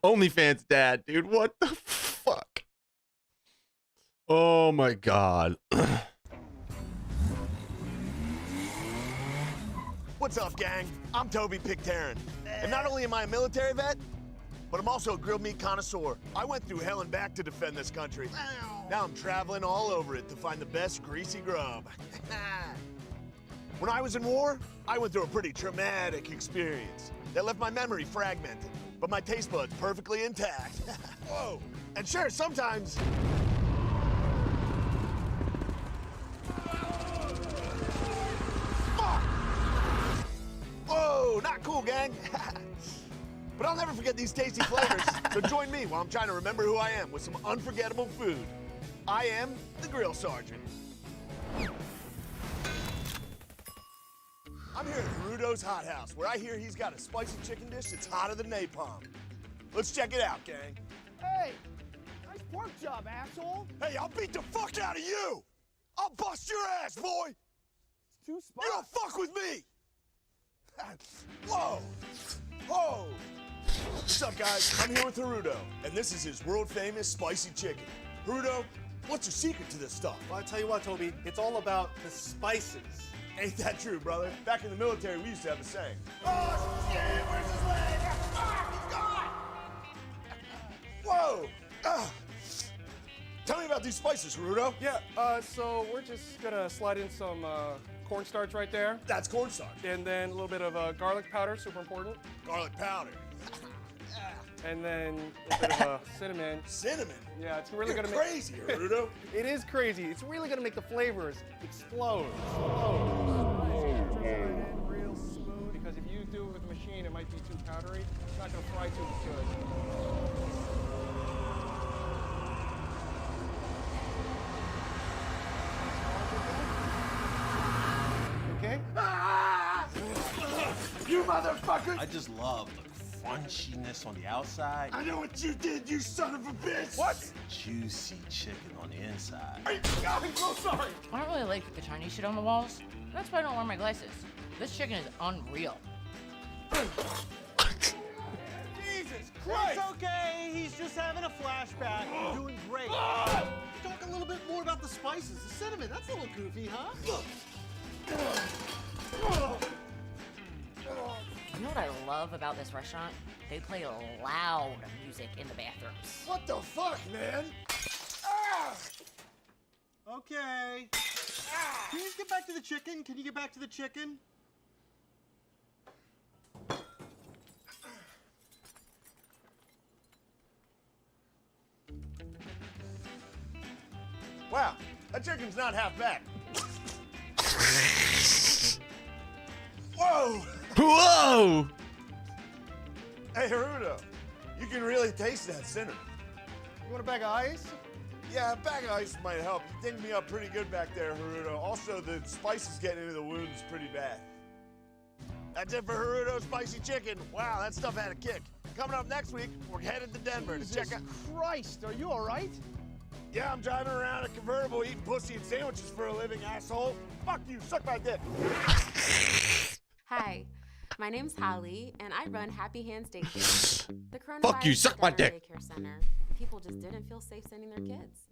Speaker 1: OnlyFans dad, dude. What the fuck? Oh my god.
Speaker 13: What's up, gang? I'm Toby Pictarin. And not only am I a military vet, but I'm also a grilled meat connoisseur. I went through hell and back to defend this country. Now I'm traveling all over it to find the best greasy grub. When I was in war, I went through a pretty traumatic experience that left my memory fragmented, but my taste buds perfectly intact. Whoa! And sure, sometimes... Fuck! Whoa, not cool, gang. But I'll never forget these tasty flavors, so join me while I'm trying to remember who I am with some unforgettable food. I am the Grill Sergeant. I'm here at Rudo's Hot House, where I hear he's got a spicy chicken dish that's hotter than napalm. Let's check it out, gang.
Speaker 8: Hey, nice pork job, asshole.
Speaker 13: Hey, I'll beat the fuck out of you! I'll bust your ass, boy!
Speaker 8: It's too spicy.
Speaker 13: You don't fuck with me! Whoa! Whoa! What's up, guys? I'm here with Harudo, and this is his world-famous spicy chicken. Harudo, what's your secret to this stuff?
Speaker 8: Well, I tell you what, Toby, it's all about the spices.
Speaker 13: Ain't that true, brother? Back in the military, we used to have a saying.
Speaker 8: Oh, shit, where's his leg?
Speaker 13: Ah, he's gone! Whoa! Tell me about these spices, Harudo.
Speaker 8: Yeah, so we're just gonna slide in some cornstarch right there.
Speaker 13: That's cornstarch.
Speaker 8: And then a little bit of garlic powder, super important.
Speaker 13: Garlic powder.
Speaker 8: And then a bit of cinnamon.
Speaker 13: Cinnamon?
Speaker 8: Yeah, it's really
Speaker 13: You're
Speaker 8: gonna
Speaker 13: crazy, Harudo.
Speaker 8: It is crazy. It's really gonna make the flavors explode. Real smooth, because if you do it with a machine, it might be too powdery. It's not gonna fry too good. Okay?
Speaker 13: You motherfucker!
Speaker 18: I just love the crunchiness on the outside.
Speaker 13: I know what you did, you son of a bitch!
Speaker 18: What? Juicy chicken on the inside.
Speaker 13: I'm so sorry!
Speaker 25: I don't really like the Chinese shit on the walls. That's why I don't wear my glasses. This chicken is unreal.
Speaker 8: Jesus Christ!
Speaker 19: It's okay. He's just having a flashback. You're doing great. Talk a little bit more about the spices. The cinnamon, that's a little goofy, huh?
Speaker 25: You know what I love about this restaurant? They play loud music in the bathrooms.
Speaker 13: What the fuck, man?
Speaker 19: Okay. Can you just get back to the chicken? Can you get back to the chicken?
Speaker 13: Wow, that chicken's not half bad. Whoa!
Speaker 1: Whoa!
Speaker 13: Hey, Harudo, you can really taste that cinnamon.
Speaker 8: You want a bag of ice?
Speaker 13: Yeah, a bag of ice might help. You dinged me up pretty good back there, Harudo. Also, the spices getting into the wounds pretty bad. That's it for Harudo's spicy chicken. Wow, that stuff had a kick. Coming up next week, we're headed to Denver to check out...
Speaker 8: Christ, are you all right?
Speaker 13: Yeah, I'm driving around a convertible eating pussy and sandwiches for a living, asshole. Fuck you, suck my dick.
Speaker 7: Hi, my name's Holly, and I run Happy Hands Daycare. The
Speaker 1: Fuck you,
Speaker 7: coronavirus
Speaker 1: suck
Speaker 7: hit
Speaker 1: my
Speaker 7: our
Speaker 1: dick.
Speaker 7: Daycare center. People just didn't feel safe sending their kids.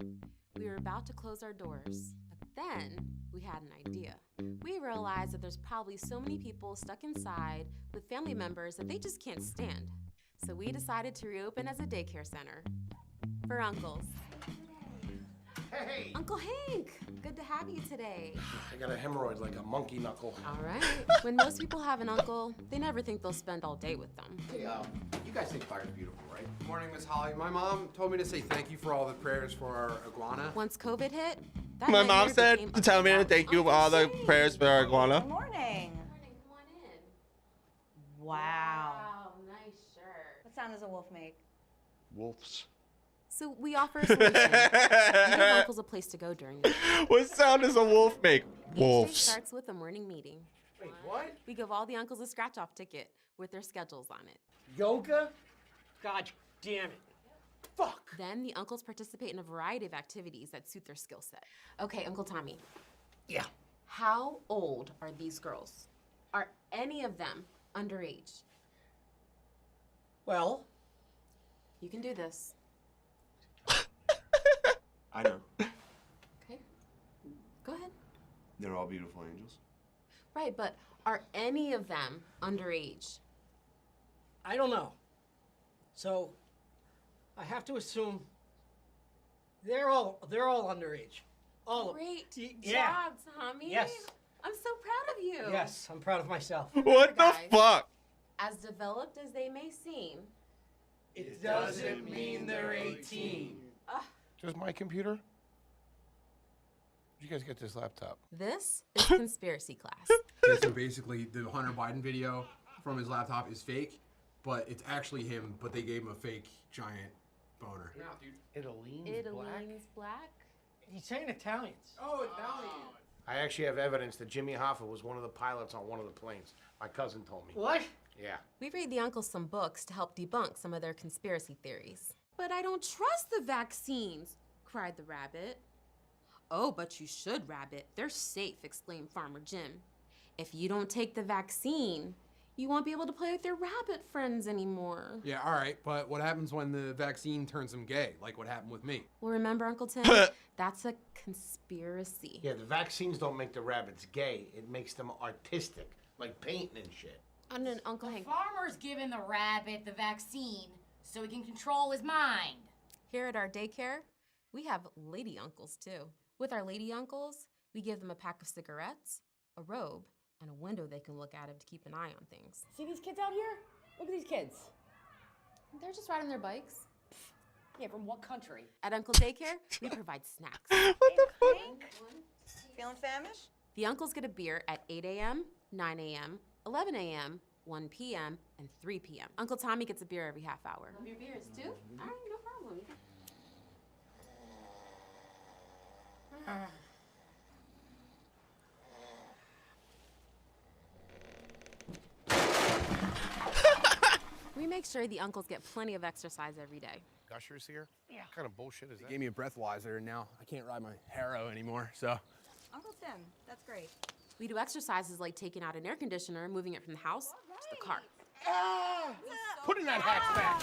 Speaker 7: We were about to close our doors, but then we had an idea. We realized that there's probably so many people stuck inside with family members that they just can't stand. So we decided to reopen as a daycare center for uncles.
Speaker 5: Hey!
Speaker 7: Uncle Hank, good to have you today.
Speaker 5: I got a hemorrhoid like a monkey knuckle.
Speaker 7: All right. When most people have an uncle, they never think they'll spend all day with them.
Speaker 5: Hey, you guys think fire's beautiful, right? Good morning, Miss Holly. My mom told me to say thank you for all the prayers for our iguana.
Speaker 7: Once COVID hit, that
Speaker 1: My
Speaker 7: nightmare
Speaker 1: mom said
Speaker 7: became
Speaker 1: to tell me to thank you for all the prayers for our iguana.
Speaker 10: Good morning. Wow.
Speaker 7: Nice shirt.
Speaker 10: What sound does a wolf make?
Speaker 13: Wolves.
Speaker 7: So we offer a solution. We give uncles a place to go during the day.
Speaker 1: What sound does a wolf make?
Speaker 7: Each day
Speaker 1: Wolves.
Speaker 7: starts with a morning meeting.
Speaker 5: Wait, what?
Speaker 7: We give all the uncles a scratch-off ticket with their schedules on it.
Speaker 5: Yoga? God damn it. Fuck.
Speaker 7: Then the uncles participate in a variety of activities that suit their skill set. Okay, Uncle Tommy.
Speaker 5: Yeah.
Speaker 7: How old are these girls? Are any of them underage?
Speaker 5: Well,
Speaker 7: you can do this.
Speaker 13: I know.
Speaker 7: Okay. Go ahead.
Speaker 13: They're all beautiful angels.
Speaker 7: Right, but are any of them underage?
Speaker 5: I don't know. So, I have to assume they're all underage. All
Speaker 7: Great
Speaker 5: yeah.
Speaker 7: job, Tommy.
Speaker 5: Yes.
Speaker 7: I'm so proud of you.
Speaker 5: Yes, I'm proud of myself.
Speaker 1: What the fuck?
Speaker 7: As developed as they may seem,
Speaker 5: It doesn't mean they're 18.
Speaker 8: Just my computer? Where'd you guys get this laptop?
Speaker 7: this is conspiracy class.
Speaker 11: Okay, so basically, the Hunter Biden video from his laptop is fake, but it's actually him, but they gave him a fake giant boner.
Speaker 5: No, dude. Italians
Speaker 7: Italians black?
Speaker 5: He's saying Italians.
Speaker 11: Oh, Italian.
Speaker 8: I actually have evidence that Jimmy Hoffa was one of the pilots on one of the planes. My cousin told me.
Speaker 5: What?
Speaker 8: Yeah.
Speaker 7: We read the uncles some books to help debunk some of their conspiracy theories. But I don't trust the vaccines, cried the rabbit. Oh, but you should, Rabbit. They're safe, exclaimed Farmer Jim. If you don't take the vaccine, you won't be able to play with your rabbit friends anymore.
Speaker 11: Yeah, all right, but what happens when the vaccine turns him gay, like what happened with me?
Speaker 7: Well, remember, Uncle Tim, that's a conspiracy.
Speaker 8: Yeah, the vaccines don't make the rabbits gay. It makes them artistic, like painting and shit.
Speaker 7: And then Uncle Hank.
Speaker 25: Farmer's giving the rabbit the vaccine so he can control his mind.
Speaker 7: Here at our daycare, we have lady uncles too. With our lady uncles, we give them a pack of cigarettes, a robe, and a window they can look out of to keep an eye on things.
Speaker 25: See these kids out here? Look at these kids.
Speaker 7: They're just riding their bikes.
Speaker 25: Yeah, from what country?
Speaker 7: At Uncle's Daycare, we provide snacks.
Speaker 10: What the fuck? Feeling famished?
Speaker 7: The uncles get a beer at 8 a.m., 9 a.m., 11 a.m., 1 p.m., and 3 p.m. Uncle Tommy gets a beer every half hour. Love your beers too? All right, no problem. We make sure the uncles get plenty of exercise every day.
Speaker 8: Gushers here? Yeah. What kind of bullshit is
Speaker 11: They
Speaker 8: that?
Speaker 11: gave me a breathalyzer, and now I can't ride my Harrow anymore, so.
Speaker 10: Uncle Tim, that's great.
Speaker 7: We do exercises like taking out an air conditioner and moving it from the house to the car.
Speaker 8: Put in that hatch back!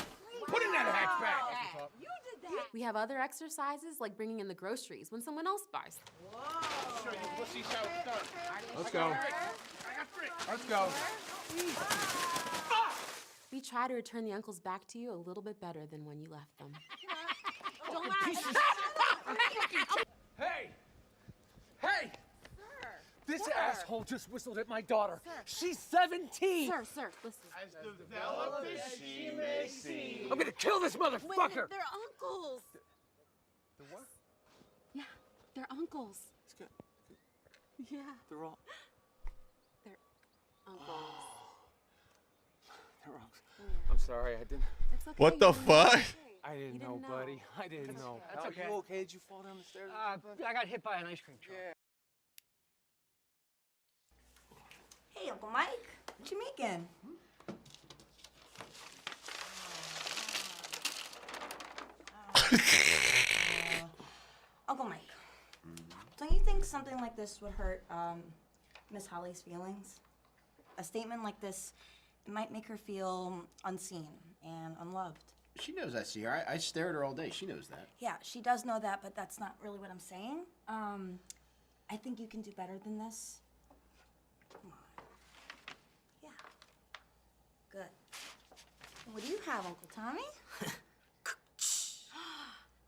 Speaker 8: Put in that hatch back!
Speaker 10: You did that.
Speaker 7: We have other exercises like bringing in the groceries when someone else buys.
Speaker 8: Show you pussies how it's done.
Speaker 11: Let's go.
Speaker 8: I got three.
Speaker 11: Let's go.
Speaker 7: We try to return the uncles back to you a little bit better than when you left them.
Speaker 25: Don't lie.
Speaker 5: Hey! Hey! This asshole just whistled at my daughter. She's 17.
Speaker 7: Sir, listen.
Speaker 17: As developed as she may seem.
Speaker 5: I'm gonna kill this motherfucker.
Speaker 7: Wait, they're uncles.
Speaker 11: The what?
Speaker 7: Yeah, they're uncles.
Speaker 11: It's good.
Speaker 7: Yeah,
Speaker 11: They're all.
Speaker 7: they're uncles.
Speaker 11: They're wrong. I'm sorry, I didn't.
Speaker 7: It's okay.
Speaker 1: What the fuck?
Speaker 11: I didn't know, buddy. I didn't know.
Speaker 5: That's okay.
Speaker 11: Are you okay? Did you fall down the stairs?
Speaker 5: I got hit by an ice cream truck.
Speaker 10: Hey, Uncle Mike, what you making? Uncle Mike, don't you think something like this would hurt Miss Holly's feelings? A statement like this, it might make her feel unseen and unloved.
Speaker 20: She knows I see her. I stare at her all day. She knows that.
Speaker 10: Yeah, she does know that, but that's not really what I'm saying. I think you can do better than this. Come on. Yeah. Good. What do you have, Uncle Tommy?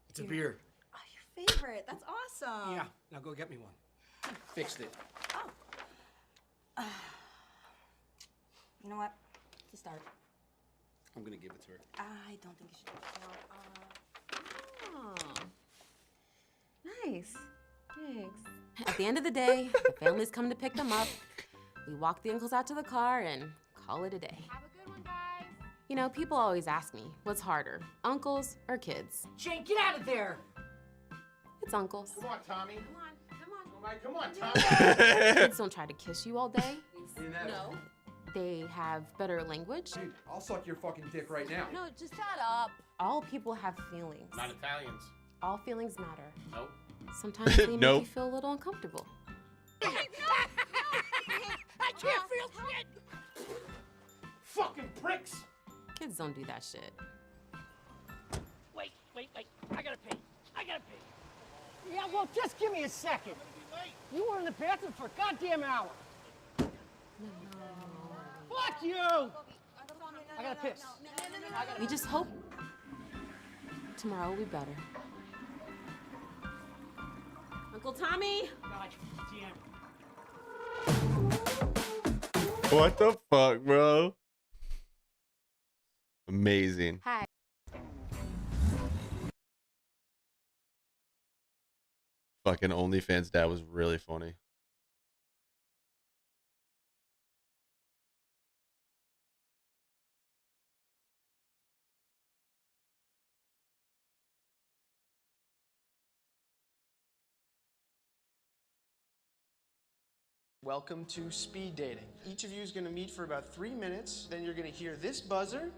Speaker 20: It's a beer.
Speaker 10: Oh, your favorite. favorite. That's awesome.
Speaker 5: Yeah, now go get me one.
Speaker 20: Fixed it.
Speaker 10: You know what? To start.
Speaker 20: I'm gonna give it to her.
Speaker 10: I don't think you should.
Speaker 7: Nice. Thanks. At the end of the day, the families come to pick them up. We walk the uncles out to the car and call it a day.
Speaker 25: Have a good one, guys.
Speaker 7: You know, people always ask me, what's harder, uncles or kids?
Speaker 5: Jane, get out of there!
Speaker 7: It's uncles.
Speaker 8: Come on, Tommy.
Speaker 25: Come on, come on.
Speaker 8: Come on, Tommy.
Speaker 7: Kids don't try to kiss you all day.
Speaker 10: No.
Speaker 7: They have better language.
Speaker 11: Dude, I'll suck your fucking dick right now.
Speaker 7: No, just shut up. All people have feelings.
Speaker 8: Not Italians.
Speaker 7: All feelings matter.
Speaker 8: Nope.
Speaker 7: Sometimes they make
Speaker 1: Nope.
Speaker 7: you feel a little uncomfortable.
Speaker 14: I can't feel shit.
Speaker 8: Fucking pricks.
Speaker 7: Kids don't do that shit.
Speaker 14: Wait. I gotta pee. Yeah, well, just give me a second. You were in the bathroom for a goddamn hour. Fuck you! I gotta piss.
Speaker 7: We just hope tomorrow will be better. Uncle Tommy?
Speaker 1: What the fuck, bro? Amazing.
Speaker 7: Hi.
Speaker 1: Fucking OnlyFans dad was really funny.
Speaker 15: Welcome to speed dating. Each of you is gonna meet for about 3 minutes, then you're gonna hear this buzzer,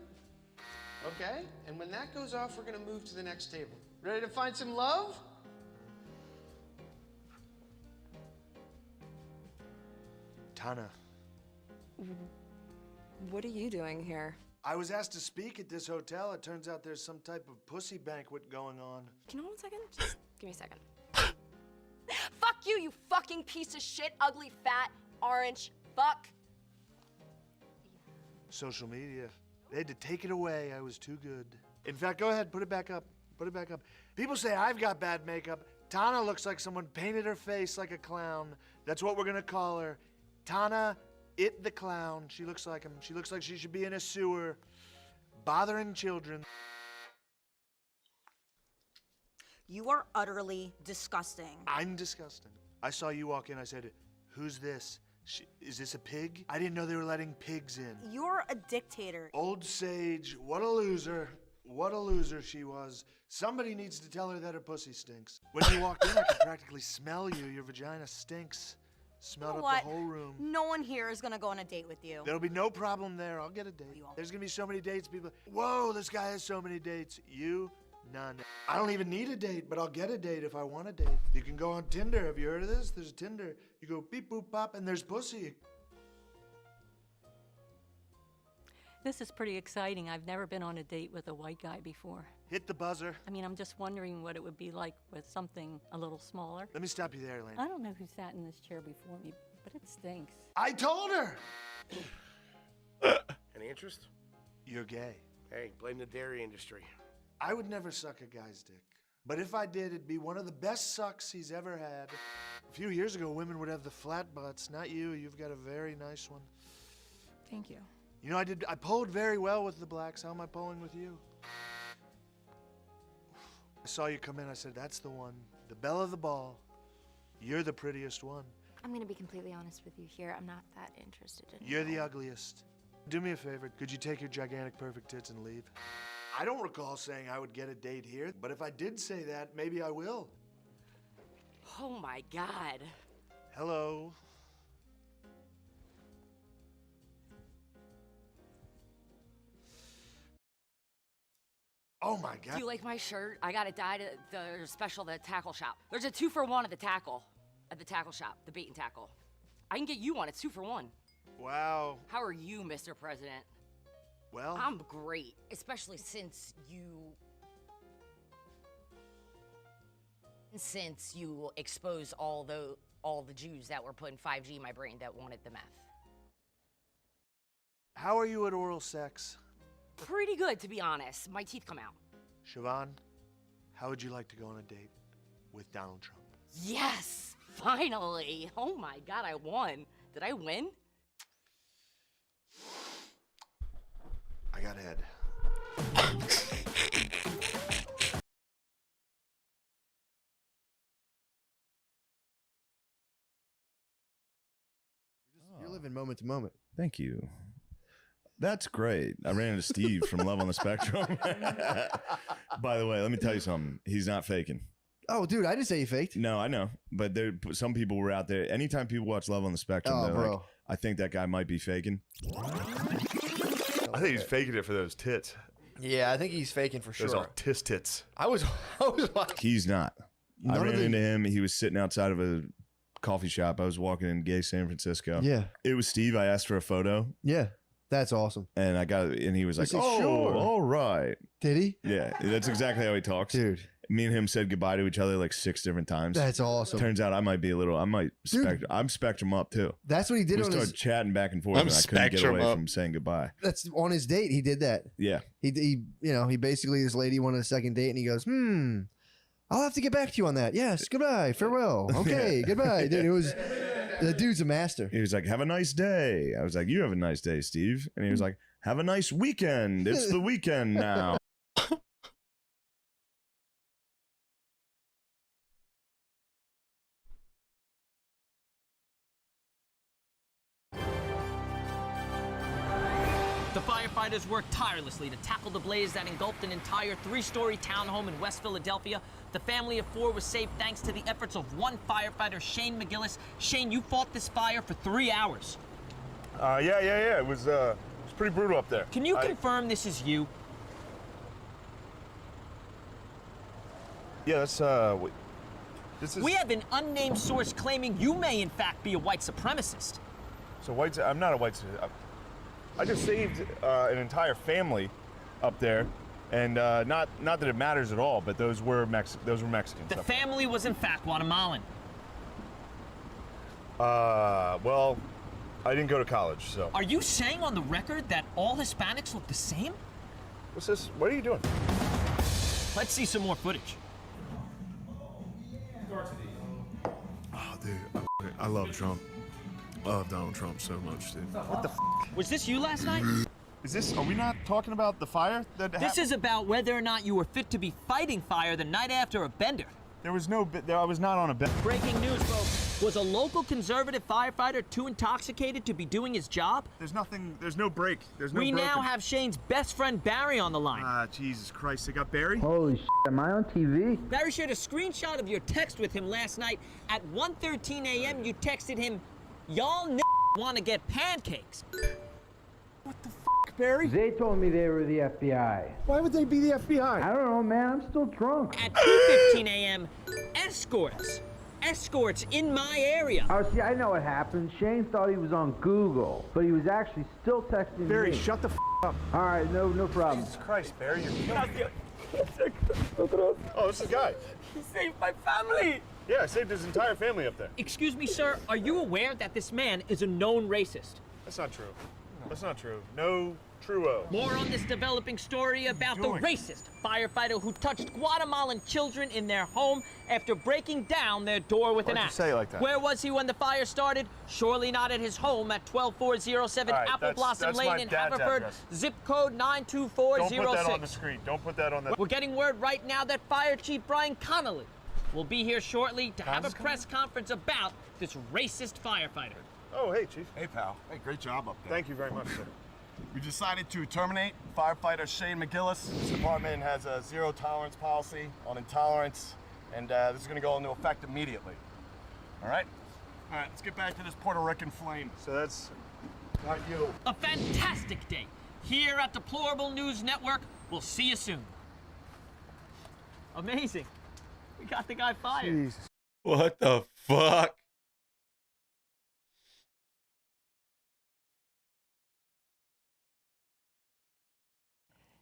Speaker 15: okay? And when that goes off, we're gonna move to the next table. Ready to find some love?
Speaker 6: Tana,
Speaker 21: What are you doing here?
Speaker 6: I was asked to speak at this hotel. It turns out there's some type of pussy banquet going on.
Speaker 21: Can you hold 1 second? Just give me a second. Fuck you, you fucking piece of shit, ugly, fat, orange, fuck.
Speaker 6: Social media. They had to take it away. I was too good. In fact, go ahead, put it back up. Put it back up. People say I've got bad makeup. Tana looks like someone painted her face like a clown. That's what we're gonna call her. Tana, it the clown. She looks like him. She looks like she should be in a sewer, bothering children.
Speaker 10: You are utterly disgusting.
Speaker 6: I'm disgusting. I saw you walk in. I said, "Who's this? Is this a pig?" I didn't know they were letting pigs in.
Speaker 10: You're a dictator.
Speaker 6: Old sage, what a loser. What a loser she was. Somebody needs to tell her that her pussy stinks. When you walked in, I could practically smell you. Your vagina stinks. Smelled
Speaker 10: You know
Speaker 6: up
Speaker 10: what?
Speaker 6: the whole room.
Speaker 10: No one here is gonna go on a date with you.
Speaker 6: There'll be no problem there. I'll get a date. There's gonna be so many dates. People, whoa, this guy has so many dates. You, none. I don't even need a date, but I'll get a date if I want a date. You can go on Tinder. Have you heard of this? There's Tinder. You go beep, boop, pop, and there's pussy.
Speaker 22: This is pretty exciting. I've never been on a date with a white guy before.
Speaker 6: Hit the buzzer.
Speaker 22: I mean, I'm just wondering what it would be like with something a little smaller.
Speaker 6: Let me stop you there, Elaine.
Speaker 22: I don't know who sat in this chair before me, but it stinks.
Speaker 6: I told her!
Speaker 17: Any interest?
Speaker 6: You're gay.
Speaker 17: Hey, blame the dairy industry.
Speaker 6: I would never suck a guy's dick. But if I did, it'd be one of the best sucks he's ever had. A few years ago, women would have the flat butts. Not you. You've got a very nice one.
Speaker 22: Thank you.
Speaker 6: You know, I polled very well with the blacks. How am I polling with you? I saw you come in. I said, that's the one. The belle of the ball. You're the prettiest one.
Speaker 23: I'm gonna be completely honest with you here. I'm not that interested in
Speaker 6: You're the ugliest. Do me a favor. Could you take your gigantic perfect tits and leave? I don't recall saying I would get a date here, but if I did say that, maybe I will.
Speaker 22: Oh my God.
Speaker 6: Hello. Oh my God.
Speaker 24: Do you like my shirt? I got it dyed at the special, the tackle shop. There's a 2-for-1 at the tackle shop, the bait and tackle. I can get you one, it's 2 for 1.
Speaker 6: Wow.
Speaker 24: How are you, Mr. President?
Speaker 6: Well,
Speaker 24: I'm great, especially since you exposed all the Jews that were putting 5G in my brain that wanted the meth.
Speaker 6: how are you at oral sex?
Speaker 24: Pretty good, to be honest. My teeth come out.
Speaker 6: Siobhan, how would you like to go on a date? with Donald Trump.
Speaker 24: Yes, finally. Oh my God, I won. Did I win?
Speaker 6: I got head.
Speaker 2: You're living moment to moment.
Speaker 13: Thank you. That's great. I ran into Steve from Love on the Spectrum. By the way, let me tell you something. He's not faking.
Speaker 2: Oh, dude, I didn't say you faked.
Speaker 13: No, I know. But some people were out there. Anytime people watch Love on the Spectrum, they're
Speaker 2: bro.
Speaker 13: like, I think that guy might be faking.
Speaker 17: I think he's faking it for those tits.
Speaker 3: Yeah, I think he's faking for sure.
Speaker 17: Those autistic tits.
Speaker 3: I was like,
Speaker 13: He's not. I ran into him. He was sitting outside of a coffee shop. I was walking in gay San Francisco.
Speaker 2: Yeah.
Speaker 13: It was Steve. I asked for a photo.
Speaker 2: Yeah. That's awesome.
Speaker 13: And I got it, and he was like,
Speaker 2: said,
Speaker 13: "Oh,
Speaker 2: sure."
Speaker 13: all right."
Speaker 2: Did he?
Speaker 13: Yeah, that's exactly how he talks,
Speaker 2: dude.
Speaker 13: Me and him said goodbye to each other like 6 different times.
Speaker 2: That's awesome.
Speaker 13: Turns out I'm Spectrum up too.
Speaker 2: That's what he did
Speaker 13: We
Speaker 2: on
Speaker 13: started
Speaker 2: his.
Speaker 13: chatting back and forth,
Speaker 2: I'm
Speaker 13: and I couldn't get
Speaker 2: Spectrum
Speaker 13: away
Speaker 2: up.
Speaker 13: from saying goodbye.
Speaker 2: That's on his date. He did that.
Speaker 13: Yeah,
Speaker 2: He basically, this lady wanted a second date, and he goes, I'll have to get back to you on that. Yes, goodbye, farewell. Okay, goodbye. Dude, the dude's a master.
Speaker 13: He was like, "Have a nice day." I was like, "You have a nice day, Steve." And he was like, "Have a nice weekend. It's the weekend now."
Speaker 4: The firefighters worked tirelessly to tackle the blaze that engulfed an entire 3-story townhome in West Philadelphia. The family of 4 was saved thanks to the efforts of one firefighter, Shane McGillis. Shane, you fought this fire for 3 hours.
Speaker 17: Yeah. It was pretty brutal up there.
Speaker 4: Can you confirm this is you?
Speaker 17: Yeah, this is.
Speaker 4: We have an unnamed source claiming you may in fact be a white supremacist.
Speaker 17: So I'm not a white. I just saved an entire family up there, and not that it matters at all, but those were Mexicans.
Speaker 4: The family was in fact Guatemalan.
Speaker 17: Well, I didn't go to college, so.
Speaker 4: Are you saying on the record that all Hispanics look the same?
Speaker 17: What's this? What are you doing?
Speaker 4: Let's see some more footage.
Speaker 17: Oh, dude, I love Trump. I love Donald Trump so much, dude.
Speaker 4: What the f? Was this you last night?
Speaker 17: Are we not talking about the fire that happened?
Speaker 4: This is about whether or not you were fit to be fighting fire the night after a bender.
Speaker 17: I was not on a bender.
Speaker 4: Breaking news, folks. Was a local conservative firefighter too intoxicated to be doing his job?
Speaker 17: There's no break.
Speaker 4: We now have Shane's best friend Barry on the line.
Speaker 17: Jesus Christ, they got Barry?
Speaker 9: Holy shit, am I on TV?
Speaker 4: Barry shared a screenshot of your text with him last night. At 1:13 a.m., you texted him, "Y'all want to get pancakes."
Speaker 9: Barry? They told me they were the FBI. Why would they be the FBI? I don't know, man. I'm still drunk.
Speaker 4: At 2:15 a.m., escorts in my area.
Speaker 9: Oh, see, I know what happened. Shane thought he was on Google, but he was actually still texting me.
Speaker 17: Barry, shut the up.
Speaker 9: All right, no problem.
Speaker 17: Jesus Christ, Barry, you're killing me. Oh, this is the guy.
Speaker 4: He saved my family.
Speaker 17: Yeah, I saved his entire family up there.
Speaker 4: Excuse me, sir. Are you aware that this man is a known racist?
Speaker 17: That's not true. That's not true. No true-o.
Speaker 4: More on this developing story about the racist firefighter who touched Guatemalan children in their home after breaking down their door with an
Speaker 17: Why'd you
Speaker 4: axe.
Speaker 17: say it like that?
Speaker 4: Where was he when the fire started? Surely not at his home at 12407
Speaker 17: All right,
Speaker 4: Apple Blossom
Speaker 17: that's
Speaker 4: Lane
Speaker 17: my
Speaker 4: in
Speaker 17: dad's
Speaker 4: Haverford,
Speaker 17: address.
Speaker 4: zip code 92406.
Speaker 17: Don't put that on the screen. Don't put that on the...
Speaker 4: We're getting word right now that Fire Chief Brian Connolly will be here shortly to have a press conference about this racist firefighter.
Speaker 17: Oh, hey, Chief.
Speaker 16: Hey, pal. Hey, great job up there.
Speaker 17: Thank you very much, sir.
Speaker 16: We decided to terminate firefighter Shane McGillis. This department has a zero-tolerance policy on intolerance, and this is going to go into effect immediately. All right? All right, let's get back to this Puerto Rican flame.
Speaker 17: So that's not you.
Speaker 4: A fantastic day here at Deplorable News Network. We'll see you soon. Amazing. We got the guy fired.
Speaker 17: Jesus.
Speaker 13: What the fuck?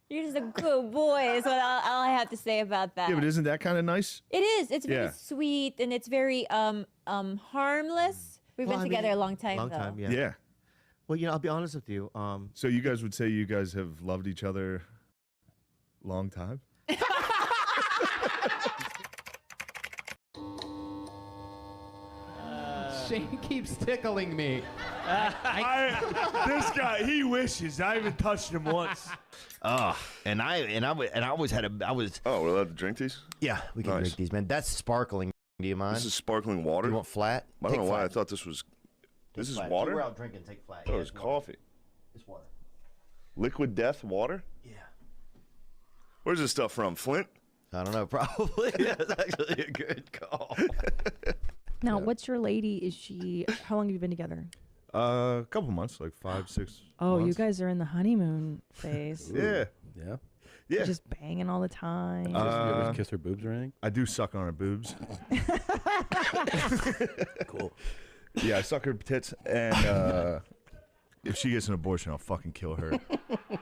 Speaker 26: You're just a good boy is what all I have to say about that.
Speaker 13: Yeah, but isn't that kind of nice?
Speaker 26: It is. It's very
Speaker 13: Yeah.
Speaker 26: sweet and it's very harmless. We've been together a long time though.
Speaker 2: yeah.
Speaker 13: Yeah.
Speaker 2: Well, I'll be honest with you.
Speaker 13: So you guys would say you guys have loved each other long time?
Speaker 5: Shane keeps tickling me.
Speaker 17: This guy, he wishes. I haven't touched him once.
Speaker 12: And I always had I was.
Speaker 13: Oh, we're allowed to drink these?
Speaker 12: Yeah, we can drink these, man. That's sparkling. Do you mind?
Speaker 13: This is sparkling water.
Speaker 12: You want flat?
Speaker 13: I don't know why
Speaker 12: flat.
Speaker 13: I thought this was. This is
Speaker 12: flat.
Speaker 13: water.
Speaker 12: If you were out drinking, take flat.
Speaker 13: Oh,
Speaker 12: Yeah,
Speaker 13: it's
Speaker 12: water.
Speaker 13: coffee.
Speaker 12: It's water.
Speaker 13: Liquid Death water.
Speaker 12: Yeah.
Speaker 13: Where's this stuff from? Flint?
Speaker 12: I don't know. Probably. That's actually a good call.
Speaker 18: Now, what's your lady? Is she? How long have you been together?
Speaker 19: A couple months, like 5, 6.
Speaker 18: Oh,
Speaker 19: months.
Speaker 18: you guys are in the honeymoon phase.
Speaker 19: Yeah.
Speaker 5: Yeah.
Speaker 18: You're just banging all the time.
Speaker 5: You ever kiss her boobs or anything?
Speaker 19: I do suck on her boobs.
Speaker 12: Cool.
Speaker 19: Yeah, I suck her tits, and if she gets an abortion, I'll fucking kill her.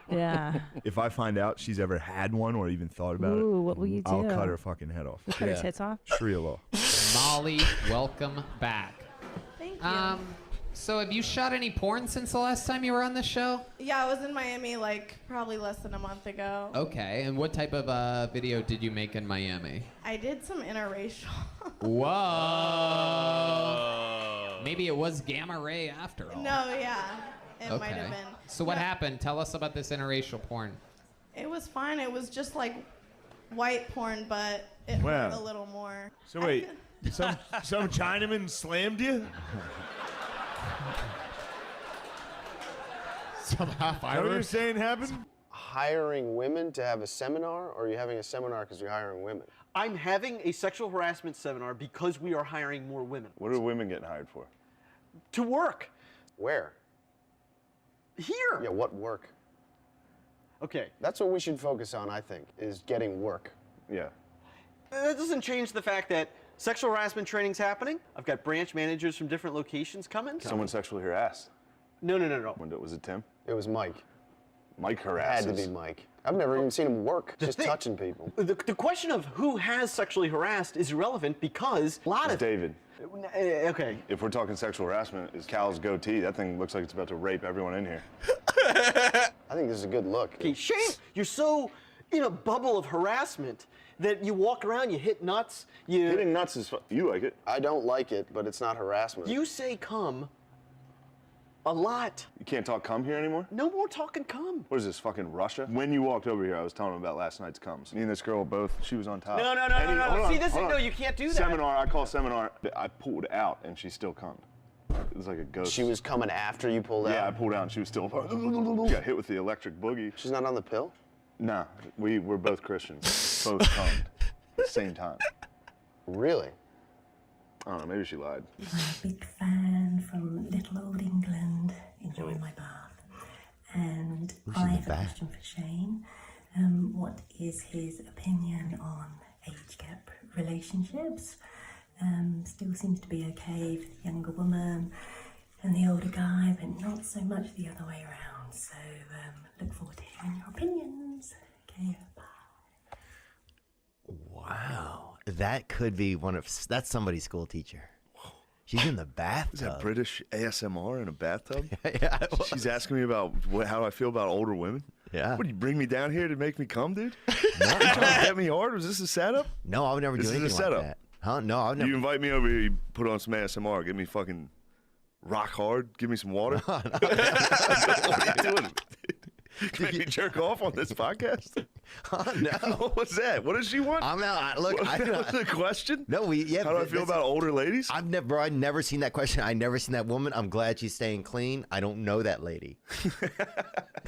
Speaker 18: Yeah.
Speaker 19: If I find out she's ever had one or even thought about
Speaker 18: Ooh,
Speaker 19: it,
Speaker 18: what will you
Speaker 19: I'll
Speaker 18: do?
Speaker 19: cut her fucking head off.
Speaker 18: You cut her tits off?
Speaker 19: Sharia law.
Speaker 5: Molly, welcome back.
Speaker 20: Thank you.
Speaker 5: So have you shot any porn since the last time you were on this show?
Speaker 20: Yeah, I was in Miami like probably less than a month ago.
Speaker 5: Okay, and what type of video did you make in Miami?
Speaker 20: I did some interracial.
Speaker 5: Whoa. Maybe it was gamma ray after all.
Speaker 20: No, yeah, it might have been.
Speaker 5: So what
Speaker 20: No,
Speaker 5: happened? Tell us about this interracial porn.
Speaker 20: It was fine. It was just like white porn, but it
Speaker 17: Wow.
Speaker 20: hurt a little more.
Speaker 17: So wait, some Chinaman slammed you?
Speaker 5: Somehow
Speaker 17: Is that what you're saying happened?
Speaker 15: Hiring women to have a seminar, or are you having a seminar because you're hiring women?
Speaker 25: I'm having a sexual harassment seminar because we are hiring more women.
Speaker 13: What are women getting hired for?
Speaker 25: To work.
Speaker 15: Where?
Speaker 25: Here.
Speaker 15: Yeah, what work?
Speaker 25: Okay.
Speaker 15: That's what we should focus on, I think, is getting work.
Speaker 13: Yeah.
Speaker 25: That doesn't change the fact that sexual harassment training's happening. I've got branch managers from different locations coming.
Speaker 13: Someone sexually harassed.
Speaker 25: No.
Speaker 13: Was it Tim?
Speaker 15: It was Mike.
Speaker 13: Mike
Speaker 15: It
Speaker 13: harasses.
Speaker 15: had to be Mike. I've never even seen him work, just touching people.
Speaker 25: The question of who has sexually harassed is irrelevant because a lot
Speaker 13: It's
Speaker 25: of
Speaker 13: David.
Speaker 25: Okay.
Speaker 13: If we're talking sexual harassment, is Cal's goatee? That thing looks like it's about to rape everyone in here.
Speaker 15: I think this is a good look.
Speaker 25: Okay, Shane, you're so in a bubble of harassment that you walk around, you hit nuts.
Speaker 13: Hitting nuts is you like it.
Speaker 15: I don't like it, but it's not harassment.
Speaker 25: You say come a lot.
Speaker 13: You can't talk cum here anymore?
Speaker 25: No more talking cum.
Speaker 13: What is this, fucking Russia? When you walked over here, I was telling him about last night's cums. Me and this girl both, she was on top.
Speaker 25: No.
Speaker 13: Hold on,
Speaker 25: See, this is,
Speaker 13: hold on.
Speaker 25: no, you can't do that.
Speaker 13: Seminar, I call seminar. I pulled out and she still cummed. It was like a ghost.
Speaker 15: She was coming after you pulled out?
Speaker 13: Yeah, I pulled out and she was still got hit with the electric boogie.
Speaker 15: She's not on the pill?
Speaker 13: Nah, we're both Christians. Both cummed at the same time.
Speaker 15: Really?
Speaker 13: I don't know, maybe she lied.
Speaker 27: Big fan from little old England, enjoying my bath. And I have a question for Shane. What is his opinion on age gap relationships? Still seems to be okay for the younger woman and the older guy, but not so much the other way around. So look forward to hearing your opinions. Okay, bye.
Speaker 12: Wow. That could be that's somebody's school teacher. She's in the bathtub.
Speaker 13: Is that British ASMR in a bathtub?
Speaker 12: Yeah.
Speaker 13: She's asking me about how I feel about older women.
Speaker 12: Yeah.
Speaker 13: What, do you bring me down here to make me come, dude? You trying to get me hard? Was this a setup?
Speaker 12: No, I would never do
Speaker 13: This is
Speaker 12: anything
Speaker 13: a setup.
Speaker 12: like that. Huh? No, I've never.
Speaker 13: You invite me over here, you put on some ASMR, give me fucking rock hard, give me some water. What are you doing? You make me jerk off on this podcast?
Speaker 12: No.
Speaker 13: What was that? What does she want?
Speaker 12: I'm not. Look,
Speaker 13: What was the question?
Speaker 12: No,
Speaker 13: How do I feel about older ladies?
Speaker 12: I've never seen that question. I've never seen that woman. I'm glad she's staying clean. I don't know that lady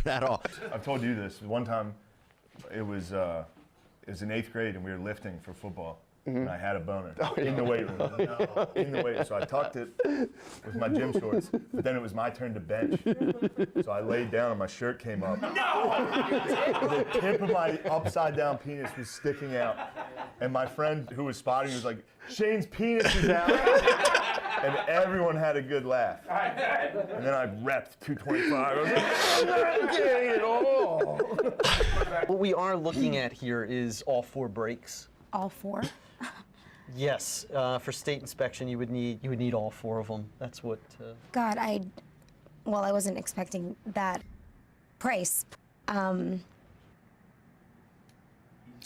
Speaker 12: at all.
Speaker 19: I've told you this. One time, it was in 8th grade, and we were lifting for football. And I had a boner in the weight room. In the weight room. So I tucked it with my gym shorts. But then it was my turn to bench. So I laid down and my shirt came up. The tip of my upside down penis was sticking out. And my friend who was spotting was like, Shane's penis is out. And everyone had a good laugh. And then I repped 225. I was like, I'm not getting it all.
Speaker 25: What we are looking at here is all 4 brakes.
Speaker 21: All 4?
Speaker 25: Yes, for state inspection, you would need all 4 of them. That's what.
Speaker 21: God, I wasn't expecting that price.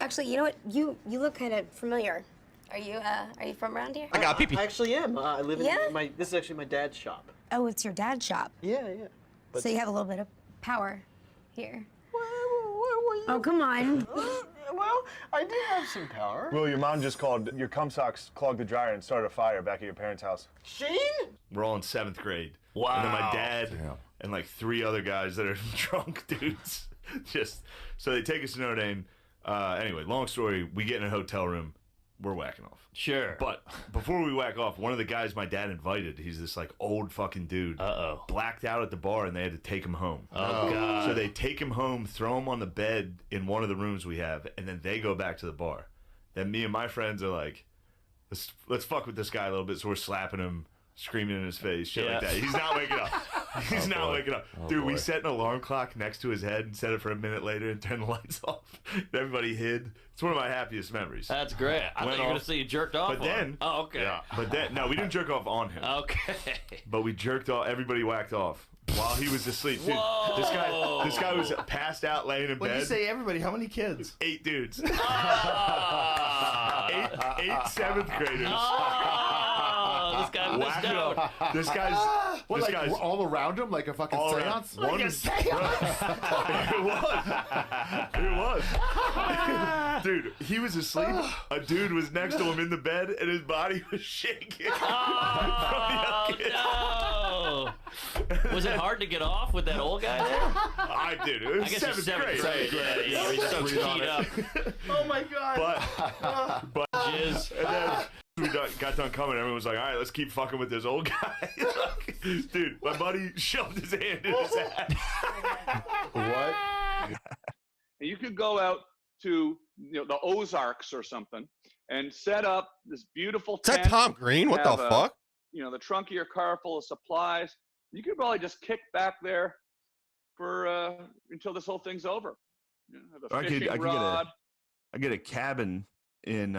Speaker 21: Actually, you know what? You look kind of familiar. Are you from around here?
Speaker 25: I got pee-pee. I actually am. I live in
Speaker 21: Yeah?
Speaker 25: this is actually my dad's shop.
Speaker 21: Oh, it's your dad's shop.
Speaker 25: Yeah.
Speaker 21: So you have a little bit of power here. Oh, come on.
Speaker 25: Well, I do have some power.
Speaker 19: Will, your mom just called your cum socks clogged the dryer and started a fire back at your parents' house.
Speaker 25: Shane?
Speaker 13: We're all in 7th grade.
Speaker 1: Wow.
Speaker 13: And then my dad and like 3 other guys that are drunk dudes. So they take us to Notre Dame. Anyway, long story. We get in a hotel room. We're whacking off.
Speaker 1: Sure.
Speaker 13: But before we whack off, one of the guys my dad invited, he's this like old fucking dude. Blacked out at the bar and they had to take him home.
Speaker 1: Oh, God.
Speaker 13: So they take him home, throw him on the bed in one of the rooms we have, and then they go back to the bar. Then me and my friends are like, let's fuck with this guy a little bit. So we're slapping him, screaming in his face, shit like that. He's not waking up. He's not waking up. Dude, we set an alarm clock next to his head and set it for a minute later and turned the lights off. Everybody hid. It's one of my happiest memories.
Speaker 1: That's great. I thought you were going to say you jerked off
Speaker 13: But then,
Speaker 1: oh, okay.
Speaker 13: Yeah, but then, no, we didn't jerk off on him.
Speaker 1: Okay.
Speaker 13: But we jerked off, everybody whacked off while he was asleep. Dude, this guy was passed out laying in bed.
Speaker 3: When you say everybody, how many kids?
Speaker 13: 8 dudes. 8 7th graders.
Speaker 1: This guy missed out.
Speaker 13: This guy's
Speaker 7: all around him like a fucking seance?
Speaker 13: Like a seance. It was. Dude, he was asleep. A dude was next to him in the bed, and his body was shaking.
Speaker 1: No. Was it hard to get off with that old guy there?
Speaker 13: I did. It was
Speaker 1: I guess you're
Speaker 13: 7th grade.
Speaker 1: Yeah, he's so keyed up.
Speaker 25: Oh my God.
Speaker 13: But
Speaker 1: jizz.
Speaker 13: And then we got done coming. Everyone was like, all right, let's keep fucking with this old guy. Dude, my buddy shoved his hand in his ass.
Speaker 7: What?
Speaker 8: And you could go out to the Ozarks or something and set up this beautiful
Speaker 10: Is that
Speaker 8: tent,
Speaker 10: Tom Green? What the
Speaker 8: have
Speaker 10: fuck?
Speaker 8: The trunk of your car full of supplies. You could probably just kick back there for until this whole thing's over. Have a fishing rod.
Speaker 19: I get a cabin in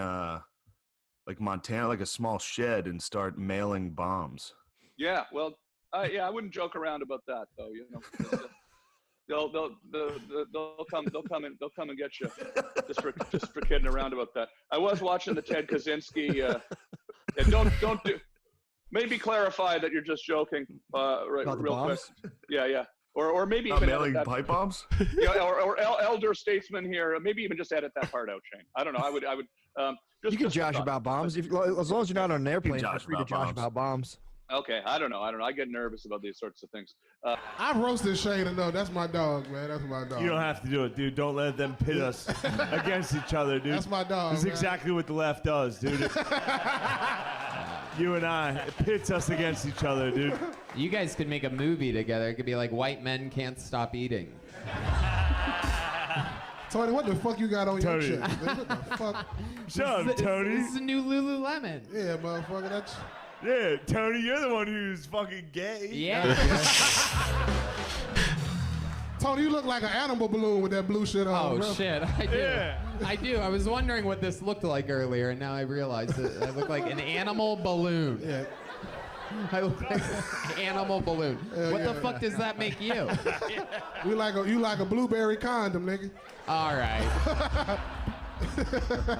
Speaker 19: like Montana, like a small shed, and start mailing bombs.
Speaker 8: Yeah, well, I wouldn't joke around about that though. They'll come and get you just for kidding around about that. I was watching the Ted Kaczynski. Don't do. Maybe clarify that you're just joking. Right, real quick. Yeah. Or maybe even
Speaker 19: mailing pipe bombs.
Speaker 8: Yeah, or elder statesman here. Maybe even just edit that part out, Shane. I don't know. I would.
Speaker 2: You can josh about bombs as long as you're not on an airplane. Feel free to josh about bombs.
Speaker 8: Okay, I don't know. I get nervous about these sorts of things.
Speaker 11: I roasted Shane enough. That's my dog, man. That's my dog.
Speaker 19: You don't have to do it, dude. Don't let them pit us against each other, dude.
Speaker 11: That's my dog.
Speaker 19: This is
Speaker 11: man.
Speaker 19: exactly what the left does, dude. You and I, it pits us against each other, dude.
Speaker 5: You guys could make a movie together. It could be like White Men Can't Stop Eating.
Speaker 11: Tony, what the fuck you got on
Speaker 19: Tony.
Speaker 11: your chest? Man? What the fuck?
Speaker 19: Shut up, Tony.
Speaker 5: This is a new Lululemon.
Speaker 11: Yeah, motherfucker. That's.
Speaker 19: Yeah, Tony, you're the one who's fucking gay.
Speaker 5: Yeah.
Speaker 11: Tony, you look like an animal balloon with that blue shit on.
Speaker 5: Oh,
Speaker 11: bro.
Speaker 5: shit. I do.
Speaker 19: Yeah.
Speaker 5: I do. I was wondering what this looked like earlier, and now I realized that I look like an animal balloon.
Speaker 11: Yeah.
Speaker 5: I look like an animal balloon. What the fuck does that make you?
Speaker 11: You like a blueberry condom, nigga.
Speaker 5: All right.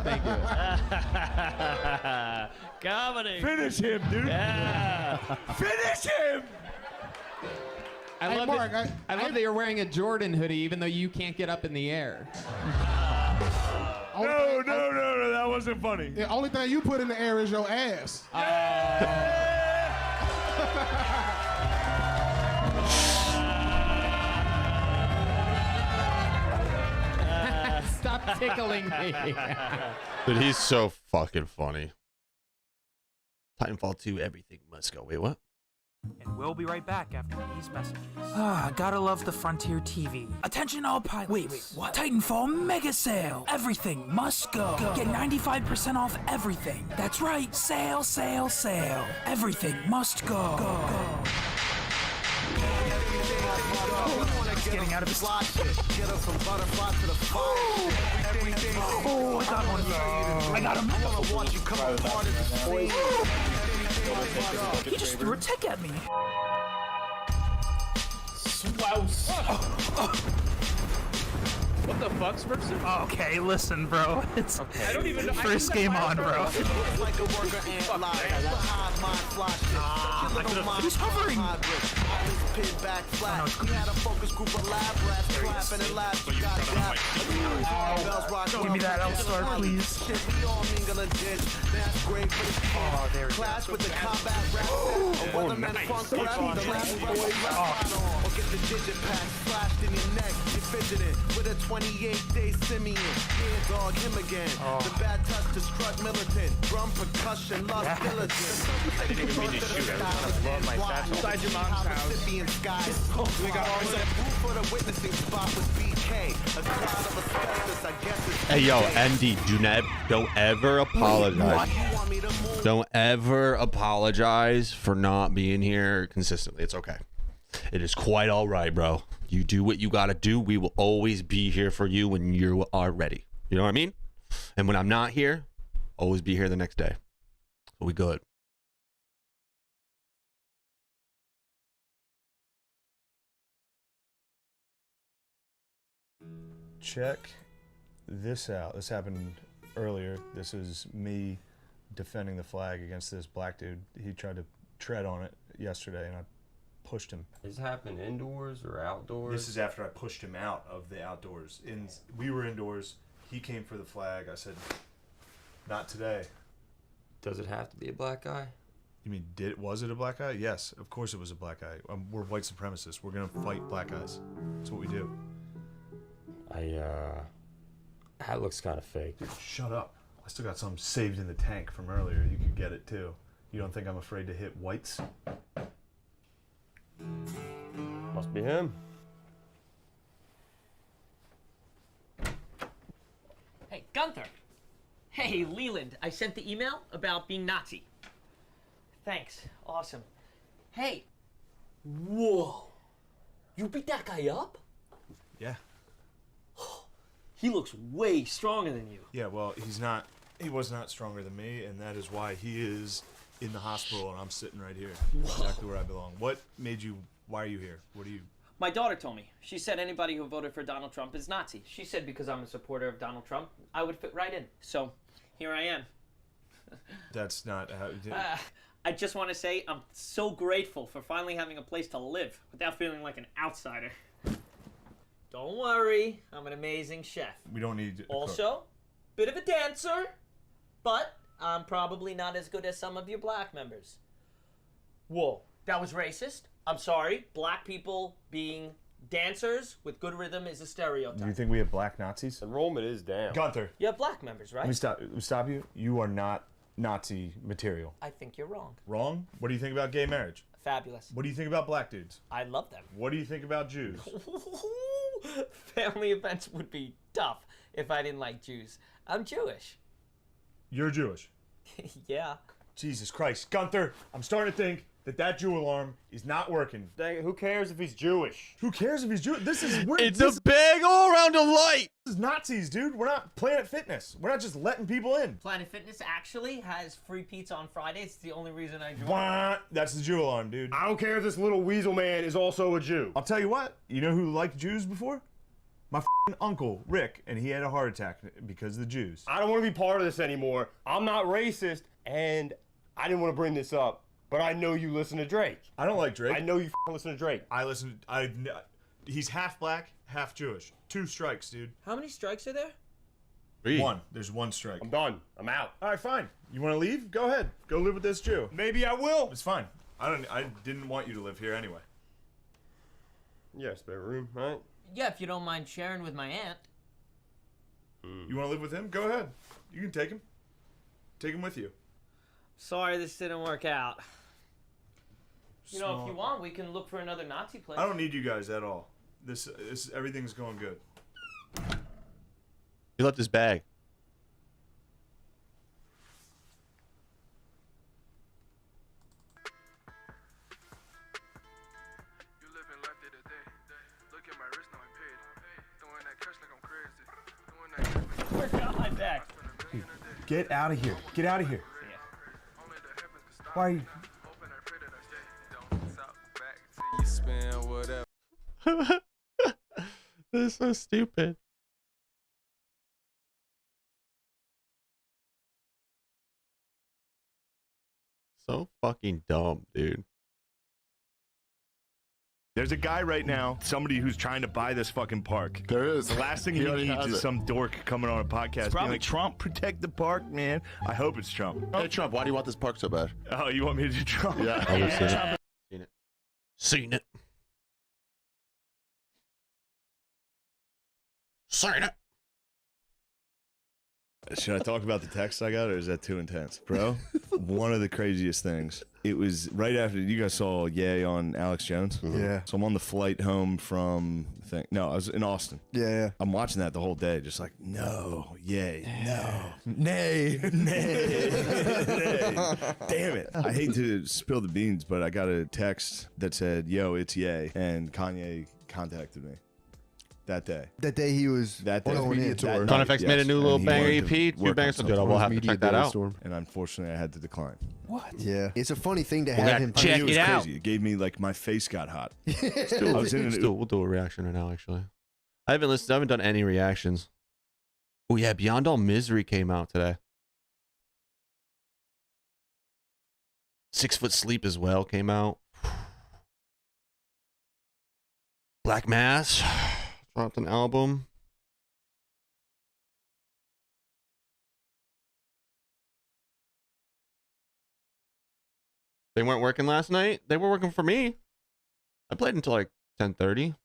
Speaker 5: Thank you.
Speaker 1: Comedy.
Speaker 19: Finish him, dude.
Speaker 1: Yeah.
Speaker 19: Finish him.
Speaker 5: I love that you're wearing a Jordan hoodie, even though you can't get up in the air.
Speaker 19: No, that wasn't funny.
Speaker 11: The only thing you put in the air is your ass.
Speaker 5: Stop tickling me.
Speaker 10: Dude, he's so fucking funny. Titanfall 2, everything must go. Wait, what?
Speaker 14: And we'll be right back after these messages. Gotta love the Frontier TV. Attention all pilots. Wait, what? Titanfall mega sale. Everything must go. Get 95% off everything. That's right. Sale, sale, sale. Everything must go. Getting out of the slot. Get us from butterfly to the fire. Oh, I got one. I got him. I wanna watch you come apart at the scene. He just threw a tick at me. Swouse. What the fuck, Spencer? Okay, listen, bro. It's
Speaker 1: I don't even know.
Speaker 14: first game on, bro. He's hovering. Give me that L-Star, please. Oh, there we go.
Speaker 17: Oh, nice.
Speaker 4: Get the digit pack flashed in your neck. You're fidgeting with a 28-day Simeon. Yeah, dog, him again. The bad touch to strut militant. Drum percussion, love diligence.
Speaker 14: I didn't even mean to shoot. I love my satchel.
Speaker 4: Inside your mom's house. We got all the for the witnessing spot with BK. A cloud of asbestos, I guess it's.
Speaker 10: Hey yo, MD, don't ever apologize. Don't ever apologize for not being here consistently. It's okay. It is quite all right, bro. You do what you gotta do. We will always be here for you when you are ready. You know what I mean? And when I'm not here, always be here the next day. So we good.
Speaker 19: Check this out. This happened earlier. This is me defending the flag against this black dude. He tried to tread on it yesterday, and I pushed him.
Speaker 6: Does it happen indoors or outdoors?
Speaker 19: This is after I pushed him out of the outdoors. We were indoors. He came for the flag. I said, not today.
Speaker 6: Does it have to be a black guy?
Speaker 19: You mean, was it a black guy? Yes, of course it was a black guy. We're white supremacists. We're going to fight black guys. That's what we do.
Speaker 6: That looks kind of fake.
Speaker 19: Shut up. I still got some saved in the tank from earlier. You could get it too. You don't think I'm afraid to hit whites?
Speaker 6: Must be him.
Speaker 9: Hey, Gunther. Hey, Leland. I sent the email about being Nazi. Thanks. Awesome. Hey. Whoa. You beat that guy up?
Speaker 19: Yeah.
Speaker 9: He looks way stronger than you.
Speaker 19: Yeah, well, he was not stronger than me, and that is why he is in the hospital and I'm sitting right here. Exactly where I belong. Why are you here?
Speaker 9: My daughter told me. She said anybody who voted for Donald Trump is Nazi. She said because I'm a supporter of Donald Trump, I would fit right in. So, here I am.
Speaker 19: That's not how...
Speaker 9: I just want to say I'm so grateful for finally having a place to live without feeling like an outsider. Don't worry, I'm an amazing chef.
Speaker 19: We don't need...
Speaker 9: Also, bit of a dancer, but I'm probably not as good as some of your black members. Whoa, that was racist. I'm sorry. Black people being dancers with good rhythm is a stereotype.
Speaker 19: Do you think we have black Nazis?
Speaker 6: Enrollment is down.
Speaker 19: Gunther.
Speaker 9: You have black members, right?
Speaker 19: Let me stop you. You are not Nazi material.
Speaker 9: I think you're wrong.
Speaker 19: Wrong? What do you think about gay marriage?
Speaker 9: Fabulous.
Speaker 19: What do you think about black dudes?
Speaker 9: I love them.
Speaker 19: What do you think about Jews?
Speaker 9: Family events would be tough if I didn't like Jews. I'm Jewish.
Speaker 19: You're Jewish?
Speaker 9: Yeah.
Speaker 19: Jesus Christ. Gunther, I'm starting to think that Jew alarm is not working.
Speaker 6: Who cares if he's Jewish?
Speaker 19: Who cares if he's Jewish?
Speaker 10: It's a big all-around delight.
Speaker 19: This is Nazis, dude. We're not Planet Fitness. We're not just letting people in.
Speaker 9: Planet Fitness actually has free pizza on Fridays. It's the only reason I joined.
Speaker 19: Wah! That's the Jew alarm, dude.
Speaker 6: I don't care if this little weasel man is also a Jew.
Speaker 19: I'll tell you what. You know who liked Jews before? My uncle, Rick, and he had a heart attack because of the Jews.
Speaker 6: I don't want to be part of this anymore. I'm not racist, and I didn't want to bring this up, but I know you listen to Drake.
Speaker 19: I don't like Drake.
Speaker 6: I know you listen to Drake.
Speaker 19: He's half black, half Jewish. 2 strikes, dude.
Speaker 9: How many strikes are there?
Speaker 10: 3.
Speaker 19: 1. There's 1 strike.
Speaker 6: I'm done. I'm out.
Speaker 19: All right, fine. You want to leave? Go ahead. Go live with this Jew.
Speaker 6: Maybe I will.
Speaker 19: It's fine. I didn't want you to live here anyway.
Speaker 6: Yeah, spare room, right?
Speaker 9: Yeah, if you don't mind sharing with my aunt.
Speaker 19: You want to live with him? Go ahead. You can take him. Take him with you.
Speaker 9: Sorry this didn't work out. You know, if you want, we can look for another Nazi place.
Speaker 19: I don't need you guys at all. Everything's going good.
Speaker 10: He left his bag.
Speaker 9: Forgot my bag.
Speaker 19: Dude, get out of here. Get out of here. Why are you...
Speaker 10: This is so stupid. So fucking dumb, dude.
Speaker 13: There's a guy right now, somebody who's trying to buy this fucking park.
Speaker 7: There is.
Speaker 13: The last thing
Speaker 7: He
Speaker 13: he
Speaker 7: already
Speaker 13: needs
Speaker 7: has
Speaker 13: is
Speaker 7: it.
Speaker 13: some dork coming on a podcast.
Speaker 7: It's probably
Speaker 13: being like, Trump, protect the park, man. I hope it's Trump.
Speaker 7: Hey, Trump, why do you want this park so bad?
Speaker 13: Oh, you want me to do Trump?
Speaker 7: Yeah.
Speaker 10: Oh, we've seen it. Seen it. Seen it. Seen it.
Speaker 13: Should I talk about the text I got, or is that too intense? Bro, one of the craziest things. It was right after you guys saw Yay on Alex Jones.
Speaker 2: Yeah.
Speaker 13: So I'm on the flight home from I was in Austin.
Speaker 2: Yeah.
Speaker 13: I'm watching that the whole day, just like, no, Yay, no, nay, nay, nay. Damn it. I hate to spill the beans, but I got a text that said, yo, it's Yay. And Kanye contacted me. That day.
Speaker 2: That day he was
Speaker 13: that day.
Speaker 2: going in.
Speaker 10: Ton FX made a new little banger EP. Two bangers, so good. We'll have to check that out.
Speaker 13: And unfortunately, I had to decline.
Speaker 2: What? Yeah. It's a funny thing to
Speaker 10: We'll
Speaker 2: have
Speaker 10: have
Speaker 2: him
Speaker 10: to check
Speaker 13: It was
Speaker 10: it out.
Speaker 13: crazy. It gave me like my face got hot.
Speaker 10: We'll do a reaction right now, actually. I haven't done any reactions. Oh yeah, Beyond All Misery came out today. 6 Foot Sleep as well came out. Black Mass dropped an album. They weren't working last night. They were working for me. I played until like 10:30.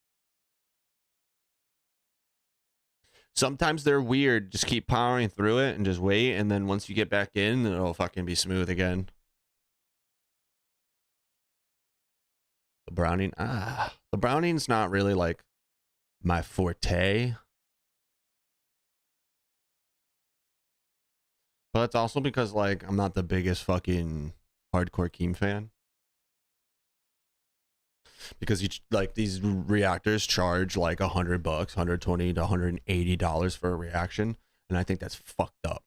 Speaker 10: Sometimes they're weird. Just keep powering through it and just wait. And then once you get back in, it'll fucking be smooth again. The Browning. The Browning's not really like my forte. But it's also because like I'm not the biggest fucking hardcore Keem fan. Because you like these reactors charge like $100, $120 to $180 for a reaction, and I think that's fucked up.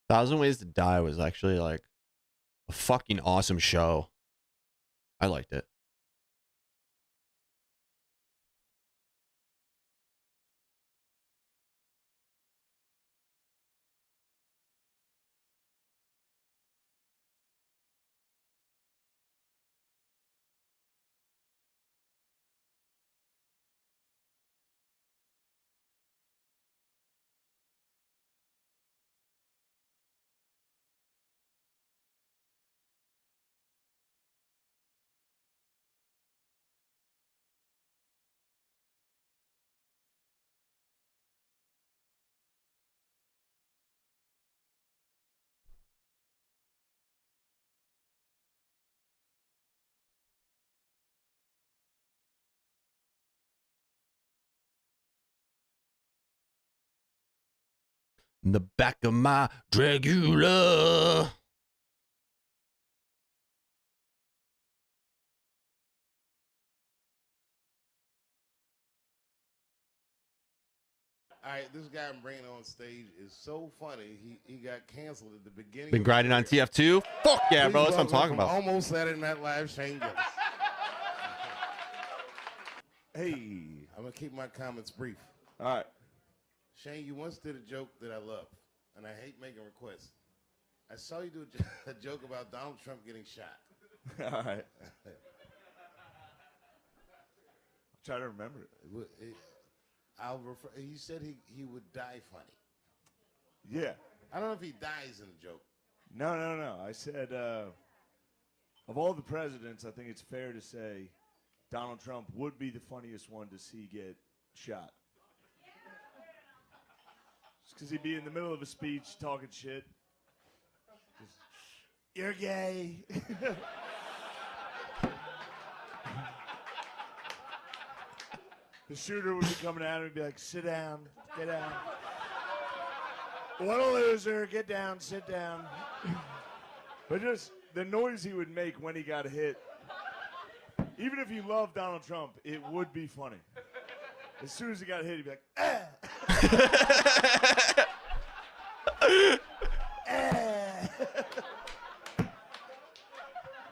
Speaker 10: Thousand Ways to Die was actually like a fucking awesome show. I liked it. In the back of my Dragula.
Speaker 11: All right, this guy I'm bringing on stage is so funny. He got canceled at the beginning.
Speaker 10: Been
Speaker 11: of
Speaker 10: grinding on TF2? Fuck yeah, bro. That's what I'm talking about.
Speaker 11: Almost Saturday Night Live, Shane Gillis.
Speaker 13: Hey.
Speaker 11: I'm going to keep my comments brief.
Speaker 13: All right.
Speaker 11: Shane, you once did a joke that I love, and I hate making requests. I saw you do a joke about Donald Trump getting shot.
Speaker 13: All right. I'll try to remember it.
Speaker 11: He said he would die funny.
Speaker 13: Yeah.
Speaker 11: I don't know if he dies in the joke.
Speaker 13: No. I said, of all the presidents, I think it's fair to say Donald Trump would be the funniest one to see get shot. Just because he'd be in the middle of a speech talking shit. Just, you're gay. The shooter would be coming at him and be like, sit down, get down. What a loser, get down, sit down. But just the noise he would make when he got hit.
Speaker 17: Even if you love Donald Trump, it would be funny. As soon as he got hit, he'd be like, ah.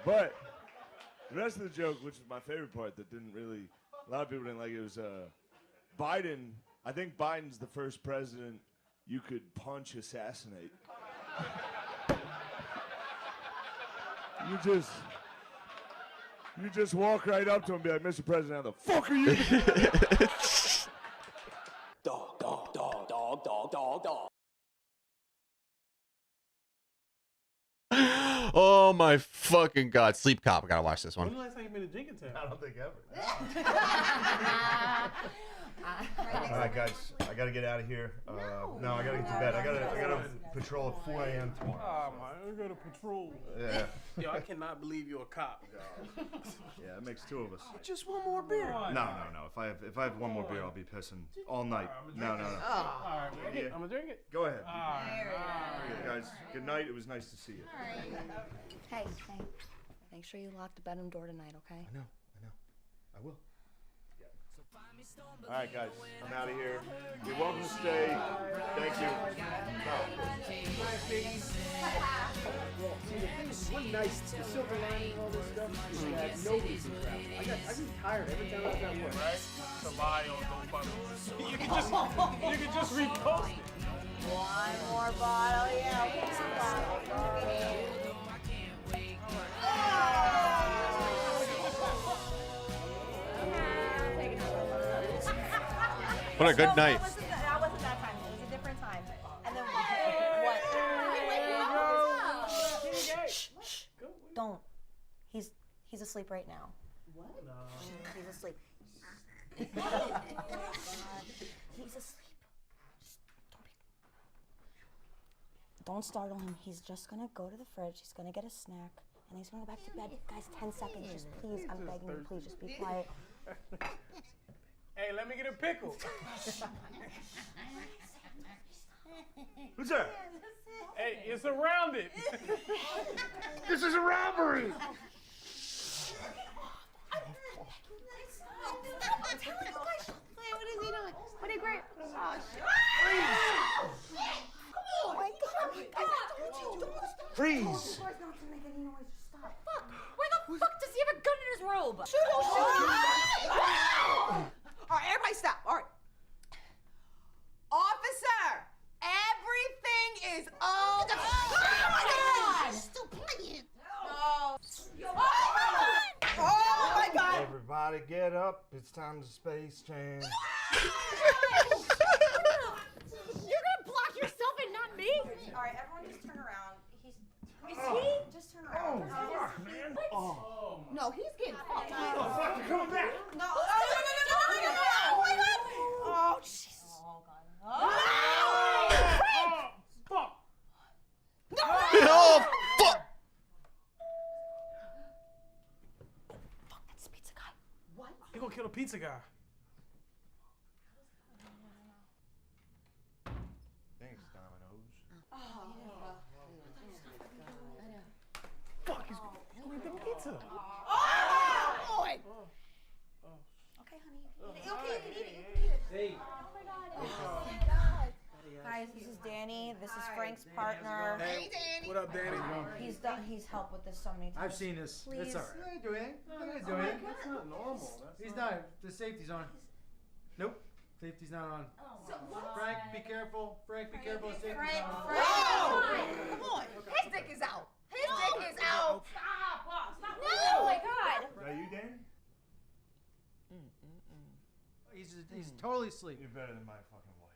Speaker 17: But the rest of the joke, which is my favorite part, that didn't really, a lot of people didn't like it, was Biden. I think Biden's the first president you could punch assassinate. You just walk right up to him and be like, Mr. President, how the fuck are you?
Speaker 14: Dog, dog, dog, dog, dog, dog, dog.
Speaker 10: Oh my fucking god. Sleep Cop. I gotta watch this
Speaker 16: When
Speaker 10: one.
Speaker 16: the last time you been to Jenkintown?
Speaker 19: I don't think ever. All right, guys, I gotta get out of here. No, I gotta get to bed. I gotta patrol at 4 a.m. tomorrow.
Speaker 16: Oh man, I gotta patrol.
Speaker 19: Yeah.
Speaker 16: Yo, I cannot believe you're a cop.
Speaker 19: Yeah, that makes two of us.
Speaker 16: Just one more beer.
Speaker 19: No. If I have one more beer, I'll be pissing all night. No.
Speaker 16: All right, I'm gonna drink it.
Speaker 19: Go ahead.
Speaker 16: All right.
Speaker 19: Guys, good night. It was nice to see you.
Speaker 21: Hey, make sure you lock the bedroom door tonight, okay?
Speaker 19: I know. I will. All right, guys, I'm out of here. You're welcome to stay. Thank you.
Speaker 15: See, the thing is, we're nice. The silver lining and all this stuff is that nobody's in crap. I get tired every time I'm at work.
Speaker 16: Right? It's a lie on GoFundMe. You can just repost it.
Speaker 21: One more bottle, yeah. One bottle.
Speaker 10: What a good night.
Speaker 21: That wasn't that time. It was a different time. And then what? Shh. Don't. He's asleep right now. What? No. He's asleep. He's asleep. Don't startle him. He's just gonna go to the fridge. He's gonna get a snack, and he's gonna go back to bed. Guys, 10 seconds. Just please, I'm begging you, please, just be quiet.
Speaker 16: Hey, let me get a pickle.
Speaker 17: Who's that?
Speaker 16: Hey, you're surrounded.
Speaker 17: This is a robbery.
Speaker 21: What is he doing? What a great. Oh my god!
Speaker 17: Freeze!
Speaker 21: Where the fuck does he have a gun in his robe? Shoot!
Speaker 18: All right, everybody stop. All right. Officer, everything is oh my god! Still playing. Oh my god!
Speaker 19: Everybody get up. It's time to Space Jam.
Speaker 21: You're gonna block yourself and not me?
Speaker 18: All right, everyone just turn around.
Speaker 21: Is he?
Speaker 18: Just turn around.
Speaker 17: Oh, fuck, man. Oh.
Speaker 18: No, he's getting fucked.
Speaker 17: Oh, fuck, you're coming back.
Speaker 18: No. Oh my god. Oh, Jesus. Oh, God. Oh,
Speaker 16: fuck.
Speaker 18: No.
Speaker 10: Oh, fuck.
Speaker 21: Fuck, that's the pizza guy. What?
Speaker 16: He gonna kill the pizza guy.
Speaker 19: Thanks, Domino's.
Speaker 16: Fuck, he's gonna eat the pizza.
Speaker 18: Oh, boy. Okay, honey. Okay, you can eat it.
Speaker 15: Hey.
Speaker 18: Oh my god. Oh my god. Guys, this is Danny. This is Frank's partner.
Speaker 15: Hey,
Speaker 18: Danny.
Speaker 15: what up, Danny?
Speaker 18: He's helped with this so many times.
Speaker 15: I've seen this.
Speaker 18: Please.
Speaker 15: It's all right.
Speaker 20: What are you doing? What are you
Speaker 18: Oh
Speaker 20: doing?
Speaker 18: my God.
Speaker 16: That's not normal.
Speaker 20: He's not. The safety's on. Nope. Safety's not on. Frank, be careful. Frank, be careful. Safety's
Speaker 18: Frank,
Speaker 20: on.
Speaker 18: come on. His dick is out. His dick is out. Stop. Stop. No. Oh my god.
Speaker 19: Is that you, Danny?
Speaker 20: He's totally asleep.
Speaker 19: You're better than my fucking wife.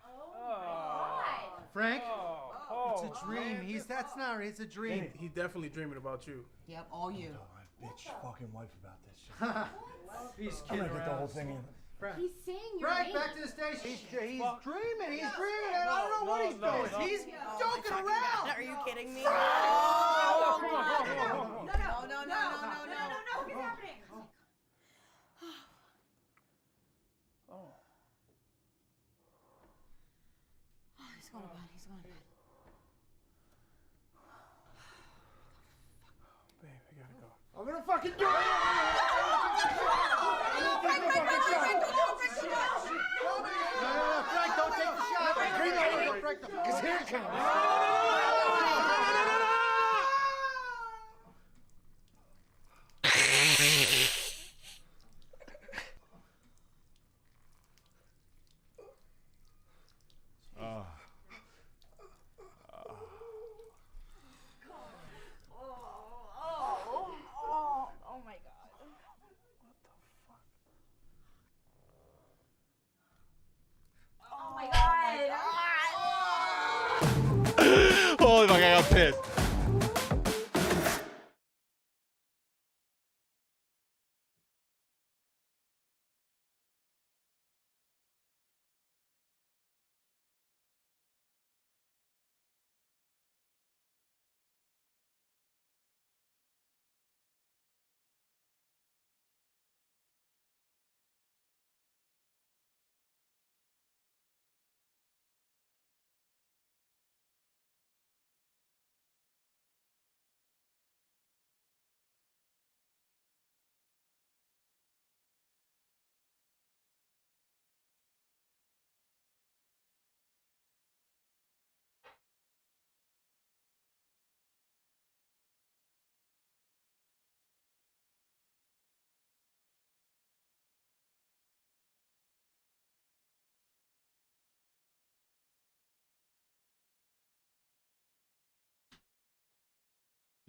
Speaker 20: Frank,
Speaker 16: Oh.
Speaker 20: it's a dream. That's not. It's a dream.
Speaker 16: He definitely dreaming about you.
Speaker 18: Yep, all you.
Speaker 19: Tell my bitch fucking wife about this shit.
Speaker 20: He's
Speaker 19: I'm
Speaker 20: kidding
Speaker 19: gonna get the
Speaker 20: around.
Speaker 19: whole thing in.
Speaker 20: Frank,
Speaker 21: He's saying your
Speaker 20: Frank,
Speaker 21: name.
Speaker 20: back to the station. He's dreaming. He's
Speaker 21: No.
Speaker 20: dreaming. I don't know what he's doing. He's joking around.
Speaker 18: Are you kidding me?
Speaker 20: Oh,
Speaker 18: come on. No.
Speaker 21: What's happening?
Speaker 18: He's going to bed. He's going to bed.
Speaker 16: Babe, I gotta go.
Speaker 20: I'm gonna fucking do it.
Speaker 18: Oh my god. Oh my god.
Speaker 10: Holy fuck, I got pissed.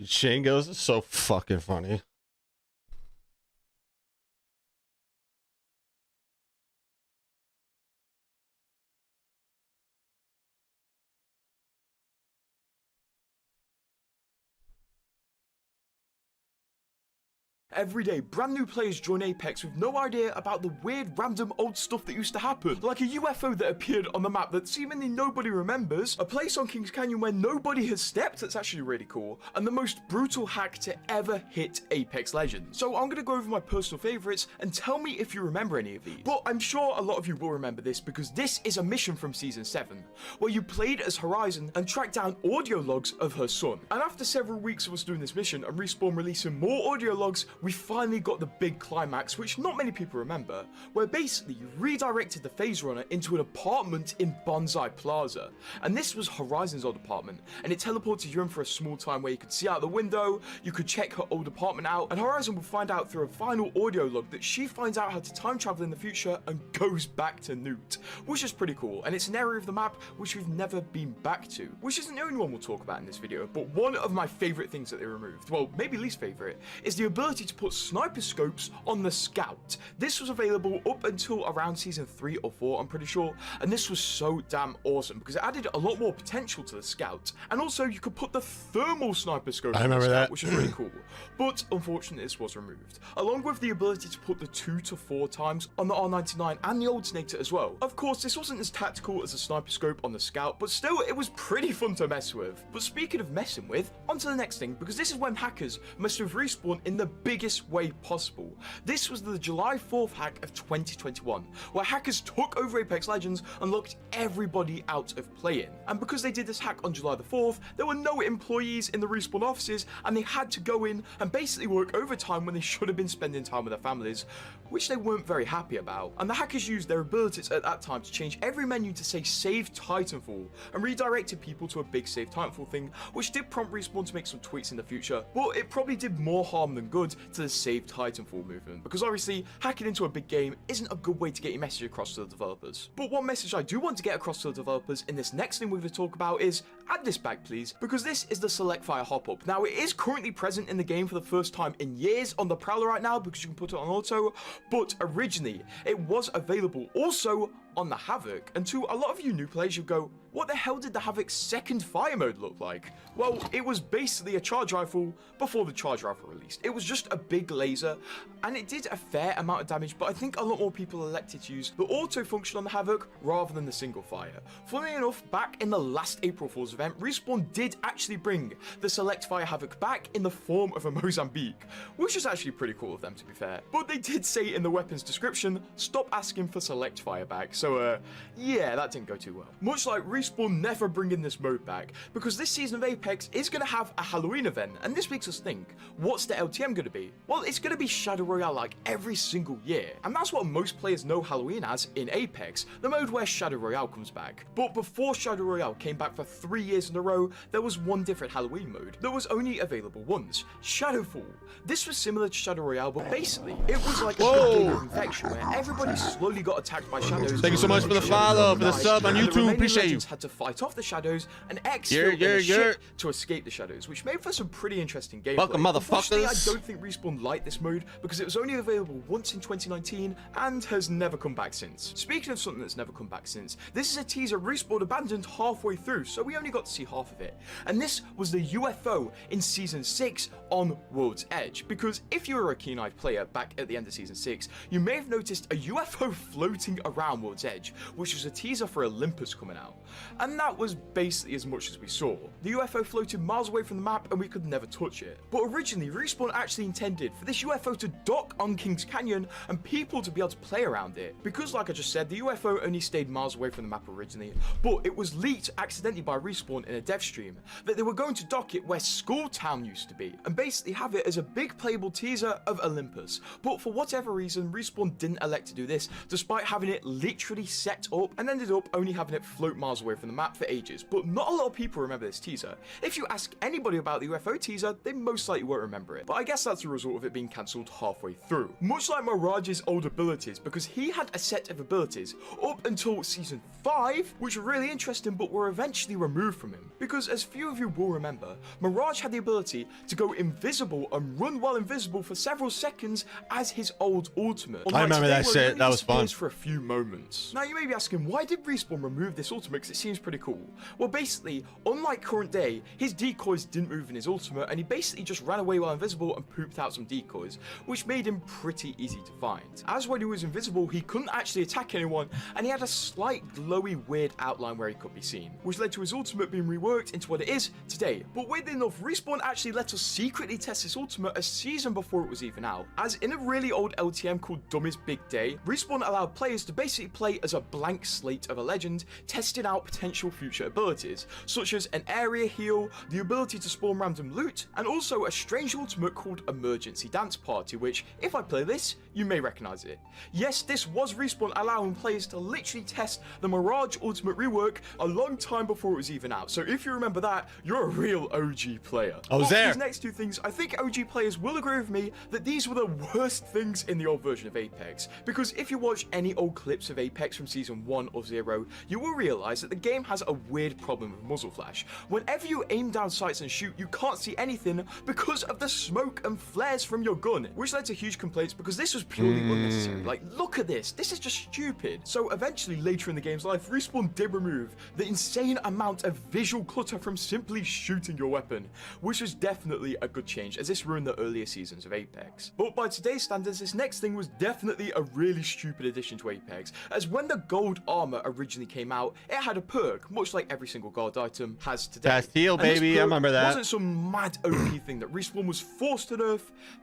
Speaker 10: Shane goes, it's so fucking funny.
Speaker 3: Every day, brand new players join Apex with no idea about the weird, random, old stuff that used to happen. Like a UFO that appeared on the map that seemingly nobody remembers, a place on Kings Canyon where nobody has stepped that's actually really cool, and the most brutal hack to ever hit Apex Legends. So I'm gonna go over my personal favorites and tell me if you remember any of these. But I'm sure a lot of you will remember this because this is a mission from Season 7, where you played as Horizon and tracked down audio logs of her son. And after several weeks of us doing this mission and Respawn releasing more audio logs, we finally got the big climax, which not many people remember, where basically you redirected the Phase Runner into an apartment in Bonsai Plaza. And this was Horizon's old apartment, and it teleported you in for a small time where you could see out the window, you could check her old apartment out, and Horizon will find out through a final audio log that she finds out how to time travel in the future and goes back to Newt, which is pretty cool, and it's an area of the map which we've never been back to, which isn't the only one we'll talk about in this video, but one of my favourite things that they removed, well, maybe least favourite, is the ability to put sniper scopes on the Scout. This was available up until around Season 3 or 4, I'm pretty sure, and this was so damn awesome because it added a lot more potential to the Scout, and also you could put the thermal sniper scope on the Scout, which is really cool, but unfortunately this was removed, along with the ability to put the 2 to 4 times on the R99 and the Alternator as well. Of course, this wasn't as tactical as a sniper scope on the Scout, but still it was pretty fun to mess with. But speaking of messing with, on to the next thing, because this is when hackers must have respawned in the biggest way possible. This was the July 4th hack of 2021, where hackers took over Apex Legends and locked everybody out of playing. And because they did this hack on July the 4th, there were no employees in the Respawn offices, and they had to go in and basically work overtime when they should have been spending time with their families, which they weren't very happy about. And the hackers used their abilities at that time to change every menu to say Save Titanfall, and redirected people to a big Save Titanfall thing, which did prompt Respawn to make some tweaks in the future, but it probably did more harm than good to the Save Titanfall movement, because obviously hacking into a big game isn't a good way to get your message across to the developers. But one message I do want to get across to the developers in this next thing we're going to talk about is, add this back please, because this is the Select Fire hop-up. Now it is currently present in the game for the first time in years on the Prowler right now because you can put it on auto, but originally it was available also on the Havoc, and to a lot of you new players you go, what the hell did the Havoc's second fire mode look like? Well, it was basically a charge rifle before the charge rifle released. It was just a big laser, and it did a fair amount of damage, but I think a lot more people elected to use the auto function on the Havoc rather than the single fire. Funnily enough, back in the last April Fool's event, event, Respawn did actually bring the Select Fire Havoc back in the form of a Mozambique, which is actually pretty cool of them, to be fair. But they did say in the weapon's description, stop asking for Select Fire back, so yeah, that didn't go too well. Much like Respawn never bringing this mode back, because this season of Apex is going to have a Halloween event, and this makes us think, what's the LTM going to be? Well, it's going to be Shadow Royale like every single year, and that's what most players know Halloween as in Apex, the mode where Shadow Royale comes back. But before Shadow Royale came back for 3 years in a row, there was one different Halloween mode that was only available once, Shadowfall. This was similar to Shadow Royale, but basically, it was like a game of infection where everybody slowly got attacked by shadows.
Speaker 10: Thank you so much for the follow, for the sub on YouTube. Appreciate you.
Speaker 3: Had to fight off the shadows and exfil in a ship to escape the shadows, which made for some pretty interesting gameplay.
Speaker 10: Welcome, motherfuckers.
Speaker 3: Unfortunately, I don't think Respawn liked this mode because it was only available once in 2019 and has never come back since. Speaking of something that's never come back since, this is a teaser Respawn abandoned halfway through, so we only got to see half of it. And this was the UFO in Season 6 on World's Edge, because if you were a keen-eyed player back at the end of Season 6, you may have noticed a UFO floating around World's Edge, which was a teaser for Olympus coming out. And that was basically as much as we saw. The UFO floated miles away from the map and we could never touch it. But originally, Respawn actually intended for this UFO to dock on Kings Canyon and people to be able to play around it. Because like I just said, the UFO only stayed miles away from the map originally, but it was leaked accidentally by Respawn in a dev stream that they were going to dock it where Skull Town used to be, and basically have it as a big playable teaser of Olympus. But for whatever reason, Respawn didn't elect to do this, despite having it literally set up, and ended up only having it float miles away from the map for ages. But not a lot of people remember this teaser. If you ask anybody about the UFO teaser, they most likely won't remember it. But I guess that's the result of it being cancelled halfway through. Much like Mirage's old abilities, because he had a set of abilities up until Season 5, which were really interesting but were eventually removed from him. Because as few of you will remember, Mirage had the ability to go invisible and run while invisible for several seconds as his old ultimate.
Speaker 10: I remember that shit, that was fun.
Speaker 3: For a few moments. Now you may be asking, why did Respawn remove this ultimate, because it seems pretty cool? Well, basically, unlike current day, his decoys didn't move in his ultimate, and he basically just ran away while invisible and pooped out some decoys, which made him pretty easy to find. As when he was invisible, he couldn't actually attack anyone, and he had a slight glowy weird outline where he could be seen, which led to his ultimate being reworked into what it is today. But weirdly enough, Respawn actually let us secretly test this ultimate a season before it was even out, as in a really old LTM called Dummy's Big Day, Respawn allowed players to basically play as a blank slate of a legend, testing out potential future abilities, such as an area heal, the ability to spawn random loot, and also a strange ultimate called Emergency Dance Party, which, if I play this, you may recognize it. Yes, this was Respawn allowing players to literally test the Mirage Ultimate rework a long time before it was even out, so if you remember that, you're a real OG player.
Speaker 10: I was there.
Speaker 3: These next two things, I think OG players will agree with me that these were the worst things in the old version of Apex, because if you watch any old clips of Apex from Season 1 or 0, you will realize that the game has a weird problem with muzzle flash. Whenever you aim down sights and shoot, you can't see anything because of the smoke and flares from your gun, which led to huge complaints because this was purely unnecessary. Like, look at this is just stupid. So eventually, later in the game's life, Respawn did remove the insane amount of visual clutter from simply shooting your weapon, which was definitely a good change, as this ruined the earlier seasons of Apex. But by today's standards, this next thing was definitely a really stupid addition to Apex, as when the gold armor originally came out, it had a perk, much like every single gold item has today.
Speaker 10: Fast heal, baby, I remember that.
Speaker 3: It wasn't some mad OP thing that Respawn was forced to nerf.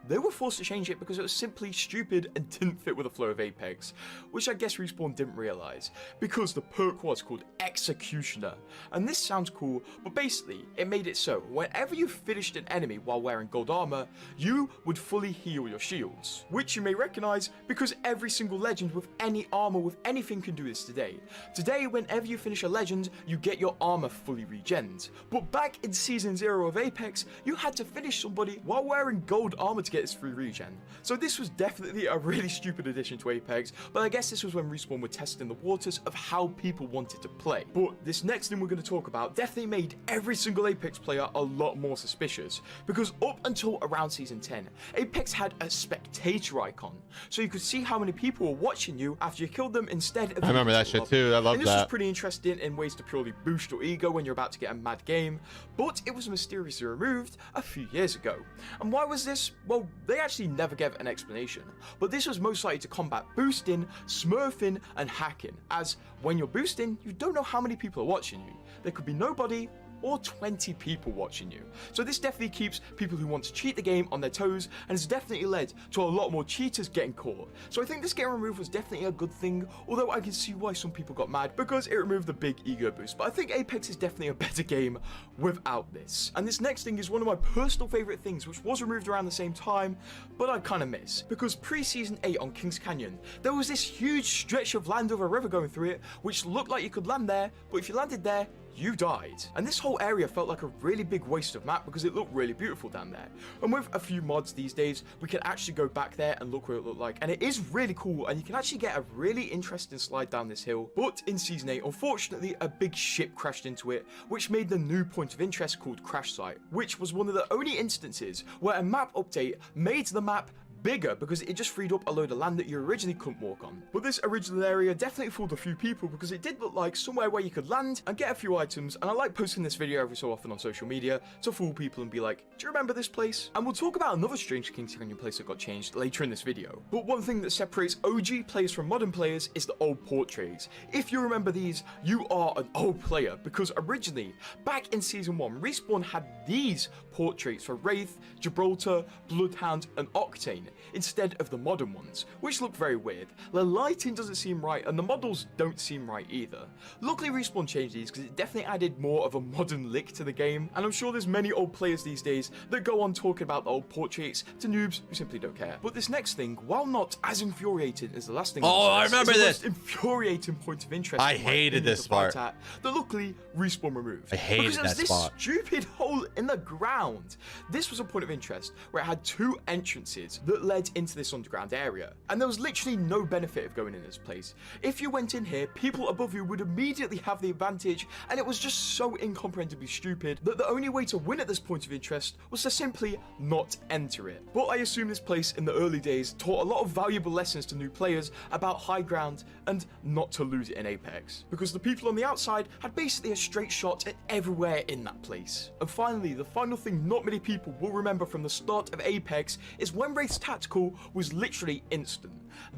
Speaker 3: They were forced to change it because it was simply stupid and didn't fit with the flow of Apex, which I guess Respawn didn't realize, because the perk was called Executioner. And this sounds cool, but basically, it made it so whenever you finished an enemy while wearing gold armor, you would fully heal your shields, which you may recognize because every single legend with any armor with anything can do this today. Today, whenever you finish a legend, you get your armor fully regened. But back in Season 0 of Apex, you had to finish somebody while wearing gold armor to get this free regen. So this was definitely a really stupid addition to Apex, but I guess this was when Respawn were testing the waters of how people wanted to play. But this next thing we're going to talk about definitely made every single Apex player a lot more suspicious, because up until around Season 10, Apex had a spectator icon, so you could see how many people were watching you after you killed them instead of...
Speaker 10: I remember that shit too, I love
Speaker 3: and this
Speaker 10: that.
Speaker 3: was pretty interesting in ways to purely boost your ego when you're about to get a mad game, but it was mysteriously removed a few years ago. And why was this? Well, they actually never gave an explanation, but this was most likely to combat boosting, smurfing, and hacking, as when you're boosting, you don't know how many people are watching you. There could be nobody, or 20 people watching you. So this definitely keeps people who want to cheat the game on their toes, and has definitely led to a lot more cheaters getting caught. So I think this getting removed was definitely a good thing, although I can see why some people got mad because it removed the big ego boost. But I think Apex is definitely a better game without this. And this next thing is one of my personal favorite things, which was removed around the same time, but I kind of miss. Because pre-season 8 on Kings Canyon, there was this huge stretch of land over a river going through it, which looked like you could land there, but if you landed there, you died. And this whole area felt like a really big waste of map because it looked really beautiful down there. And with a few mods these days, we can actually go back there and look what it looked like. And it is really cool, and you can actually get a really interesting slide down this hill. But in Season 8, unfortunately, a big ship crashed into it, which made the new point of interest called Crash Site, which was one of the only instances where a map update made the map bigger because it just freed up a load of land that you originally couldn't walk on. But this original area definitely fooled a few people because it did look like somewhere where you could land and get a few items, and I like posting this video every so often on social media to fool people and be like, do you remember this place? And we'll talk about another strange Kings Canyon place that got changed later in this video. But one thing that separates OG players from modern players is the old portraits. If you remember these, you are an old player, because originally, back in Season 1, Respawn had these portraits for Wraith, Gibraltar, Bloodhound, and Octane, instead of the modern ones, which look very weird. The lighting doesn't seem right, and the models don't seem right either. Luckily, Respawn changed these because it definitely added more of a modern lick to the game, and I'm sure there's many old players these days that go on talking about the old portraits to noobs who simply don't care. But this next thing, while not as infuriating as the last thing,
Speaker 10: I remember this.
Speaker 3: Infuriating point of interest.
Speaker 10: I hated this part.
Speaker 3: That luckily Respawn removed.
Speaker 10: I hated
Speaker 3: because
Speaker 10: that
Speaker 3: this
Speaker 10: spot.
Speaker 3: Stupid hole in the ground. This was a point of interest where it had two entrances that led into this underground area, and there was literally no benefit of going in this place. If you went in here, people above you would immediately have the advantage, and it was just so incomprehensibly stupid that the only way to win at this point of interest was to simply not enter it. But I assume this place in the early days taught a lot of valuable lessons to new players about high ground and not to lose it in Apex, because the people on the outside had basically a straight shot at everywhere in that place. And finally, the final thing not many people will remember from the start of Apex is when Wraith's tactical was literally instant.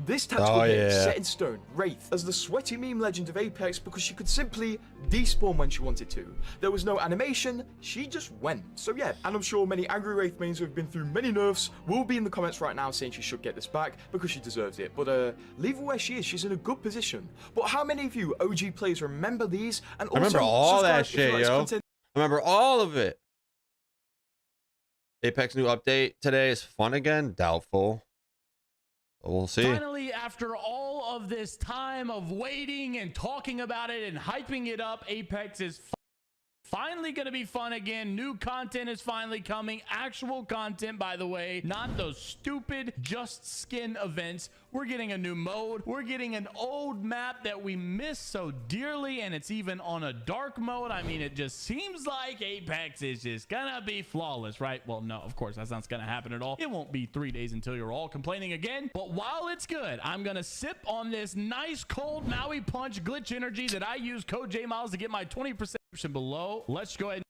Speaker 3: This tactical hit set in stone Wraith as the sweaty meme legend of Apex because she could simply despawn when she wanted to. There was no animation, she just went. So yeah, and I'm sure many angry Wraith mains who have been through many nerfs will be in the comments right now saying she should get this back because she deserves it. But leave her where she is, she's in a good position. But how many of you OG players remember these? And also,
Speaker 10: I remember all that shit,
Speaker 3: like
Speaker 10: yo. I remember all of it. Apex new update today is fun again? Doubtful. But we'll see.
Speaker 1: Finally, after all of this time of waiting and talking about it and hyping it up, Apex is finally going to be fun again. New content is finally coming. Actual content, by the way, not those stupid just skin events. We're getting a new mode. We're getting an old map that we miss so dearly, and it's even on a dark mode. I mean, it just seems like Apex is just gonna be flawless, right? Well, no, of course, that's not gonna happen at all. It won't be 3 days until you're all complaining again. But while it's good, I'm gonna sip on this nice cold Maui Punch glitch energy that I use code JMiles to get my 20% below. Let's go ahead.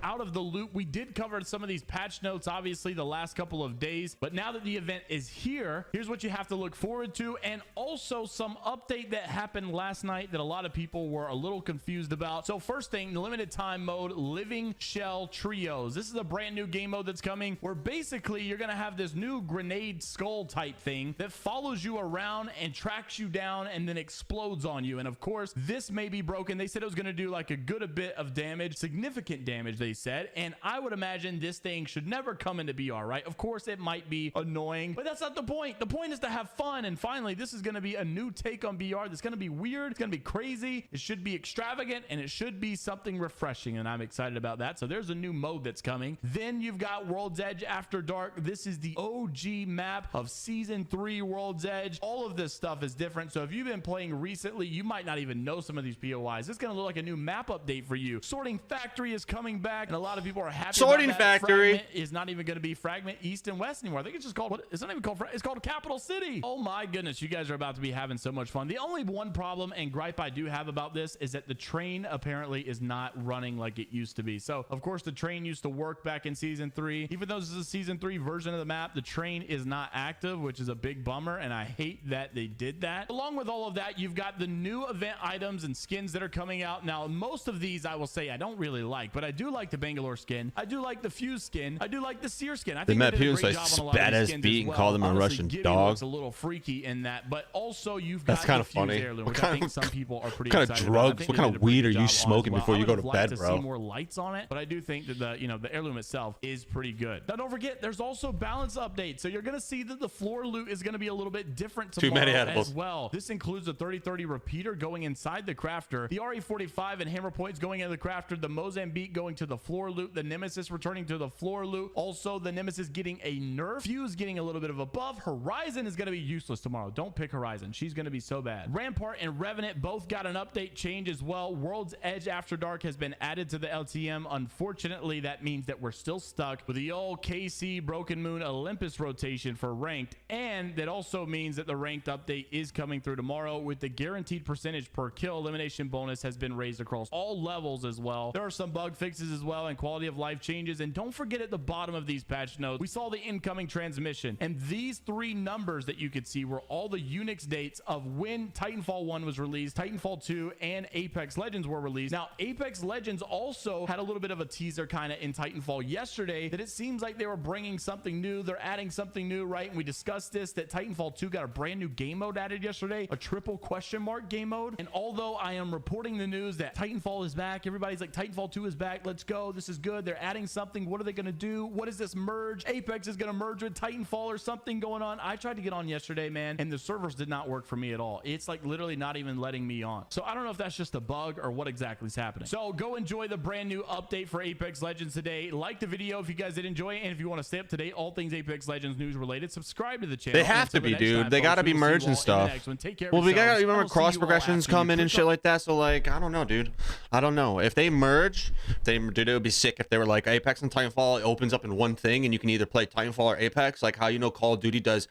Speaker 1: Out of the loop, we did cover some of these patch notes obviously the last couple of days, but now that the event is here, here's what you have to look forward to, and also some update that happened last night that a lot of people were a little confused about. So first thing, the limited time mode, Living Shell Trios. This is a brand new game mode that's coming where basically you're gonna have this new grenade skull type thing that follows you around and tracks you down and then explodes on you. And of course, this may be broken. They said it was gonna do like a good bit of damage, significant damage, they said, and I would imagine this thing should never come into BR, right? Of course it might be annoying, but that's not the point. The point is to have fun, and finally this is going to be a new take on BR that's going to be weird, it's going to be crazy, it should be extravagant, and it should be something refreshing, and I'm excited about that. So there's a new mode that's coming. Then you've got World's Edge After Dark. This is the OG map of Season 3 World's Edge. All of this stuff is different, so if you've been playing recently, you might not even know some of these POIs. It's going to look like a new map update for you. Sorting Factory is coming back. back, and a lot of people are happy
Speaker 10: Sorting
Speaker 1: about that.
Speaker 10: Factory
Speaker 1: Fragment is not even going to be Fragment East and West anymore. I think it's just called, it's not even called, it's called Capital City. Oh my goodness, you guys are about to be having so much fun. The only one problem and gripe I do have about this is that the train apparently is not running like it used to be. So of course the train used to work back in season 3. Even though this is a season 3 version of the map, the train is not active, which is a big bummer, and I hate that they did that. Along with all of that, you've got the new event items and skins that are coming out. Now, most of these I will say I don't really like, but I do like the Bangalore skin. I do like the Fuse skin. I do like the Sear skin. I think
Speaker 10: met
Speaker 1: they did a
Speaker 10: people
Speaker 1: great
Speaker 10: like
Speaker 1: job on a lot of
Speaker 10: spat
Speaker 1: these
Speaker 10: as
Speaker 1: skins
Speaker 10: beat
Speaker 1: as
Speaker 10: and
Speaker 1: well.
Speaker 10: called them a
Speaker 1: Honestly,
Speaker 10: Russian
Speaker 1: Gibby
Speaker 10: dog.
Speaker 1: looks a little freaky in that, but also you've got
Speaker 10: That's kind
Speaker 1: the
Speaker 10: of
Speaker 1: Fuse
Speaker 10: funny.
Speaker 1: heirloom,
Speaker 10: What
Speaker 1: which I think some people are pretty
Speaker 10: kind of
Speaker 1: excited about. I
Speaker 10: drugs?
Speaker 1: think
Speaker 10: What
Speaker 1: they
Speaker 10: kind
Speaker 1: did
Speaker 10: of
Speaker 1: a pretty
Speaker 10: weed are
Speaker 1: good
Speaker 10: you
Speaker 1: job on as
Speaker 10: smoking
Speaker 1: well.
Speaker 10: before
Speaker 1: I
Speaker 10: you
Speaker 1: would
Speaker 10: go
Speaker 1: have
Speaker 10: to
Speaker 1: liked
Speaker 10: bed,
Speaker 1: to
Speaker 10: bro?
Speaker 1: see more lights on it, but I do think that the heirloom itself is pretty good. Now don't forget, there's also balance updates, so you're gonna see that the floor loot is gonna be a little bit different
Speaker 10: Too many
Speaker 1: tomorrow
Speaker 10: edibles.
Speaker 1: as well. This includes the 30-30 repeater going inside the crafter, the RE45 and hammer points going into the crafter, the Mozambique going to the floor loot, the Nemesis returning to the floor loot, also the Nemesis getting a nerf, Fuse getting a little bit of a buff. Horizon is gonna be useless tomorrow. Don't pick Horizon, she's gonna be so bad. Rampart and Revenant both got an update change as well. World's Edge After Dark has been added to the LTM. Unfortunately, that means that we're still stuck with the old KC Broken Moon Olympus rotation for ranked, and that also means that the ranked update is coming through tomorrow with the guaranteed percentage per kill elimination bonus has been raised across all levels as well. There are some bug fixes as well and quality of life changes, and don't forget at the bottom of these patch notes we saw the incoming transmission, and these 3 numbers that you could see were all the Unix dates of when Titanfall 1 was released, Titanfall 2 and Apex Legends were released. Now Apex Legends also had a little bit of a teaser kind of in Titanfall yesterday that it seems like they were bringing something new, they're adding something new, right? And we discussed this, that Titanfall 2 got a brand new game mode added yesterday, a triple question mark game mode. And although I am reporting the news that Titanfall is back, everybody's like Titanfall 2 is back, let's go, this is good, they're adding something, what are they going to do? What is this merge? Apex is going to merge with Titanfall or something going on. I tried to get on yesterday, man, and the servers did not work for me at all. It's like literally not even letting me on. So I don't know if that's just a bug or what exactly is happening. So go enjoy the brand new update for Apex Legends today. Like the video if you guys did enjoy it, and if you want to stay up to date all things Apex Legends news related, subscribe to the channel.
Speaker 10: They have to be, dude. They got to be merged and stuff. Well, we got to remember cross progressions coming and shit like that. So like, I don't know, dude. I don't know if they merge. Dude, it would be sick if they were like Apex and Titanfall opens up in one thing, and you can either play Titanfall or Apex, like how Call of Duty does.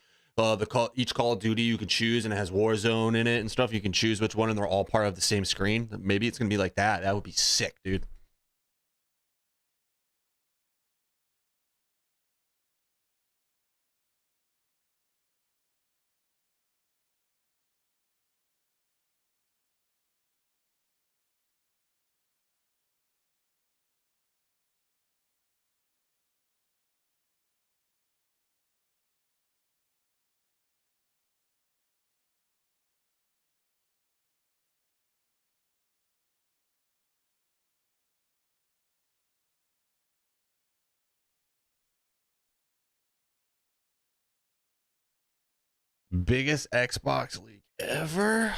Speaker 10: Each Call of Duty you can choose, and it has Warzone in it and stuff. You can choose which one, and they're all part of the same screen. Maybe it's gonna be like that. That would be sick, dude. Biggest Xbox leak ever.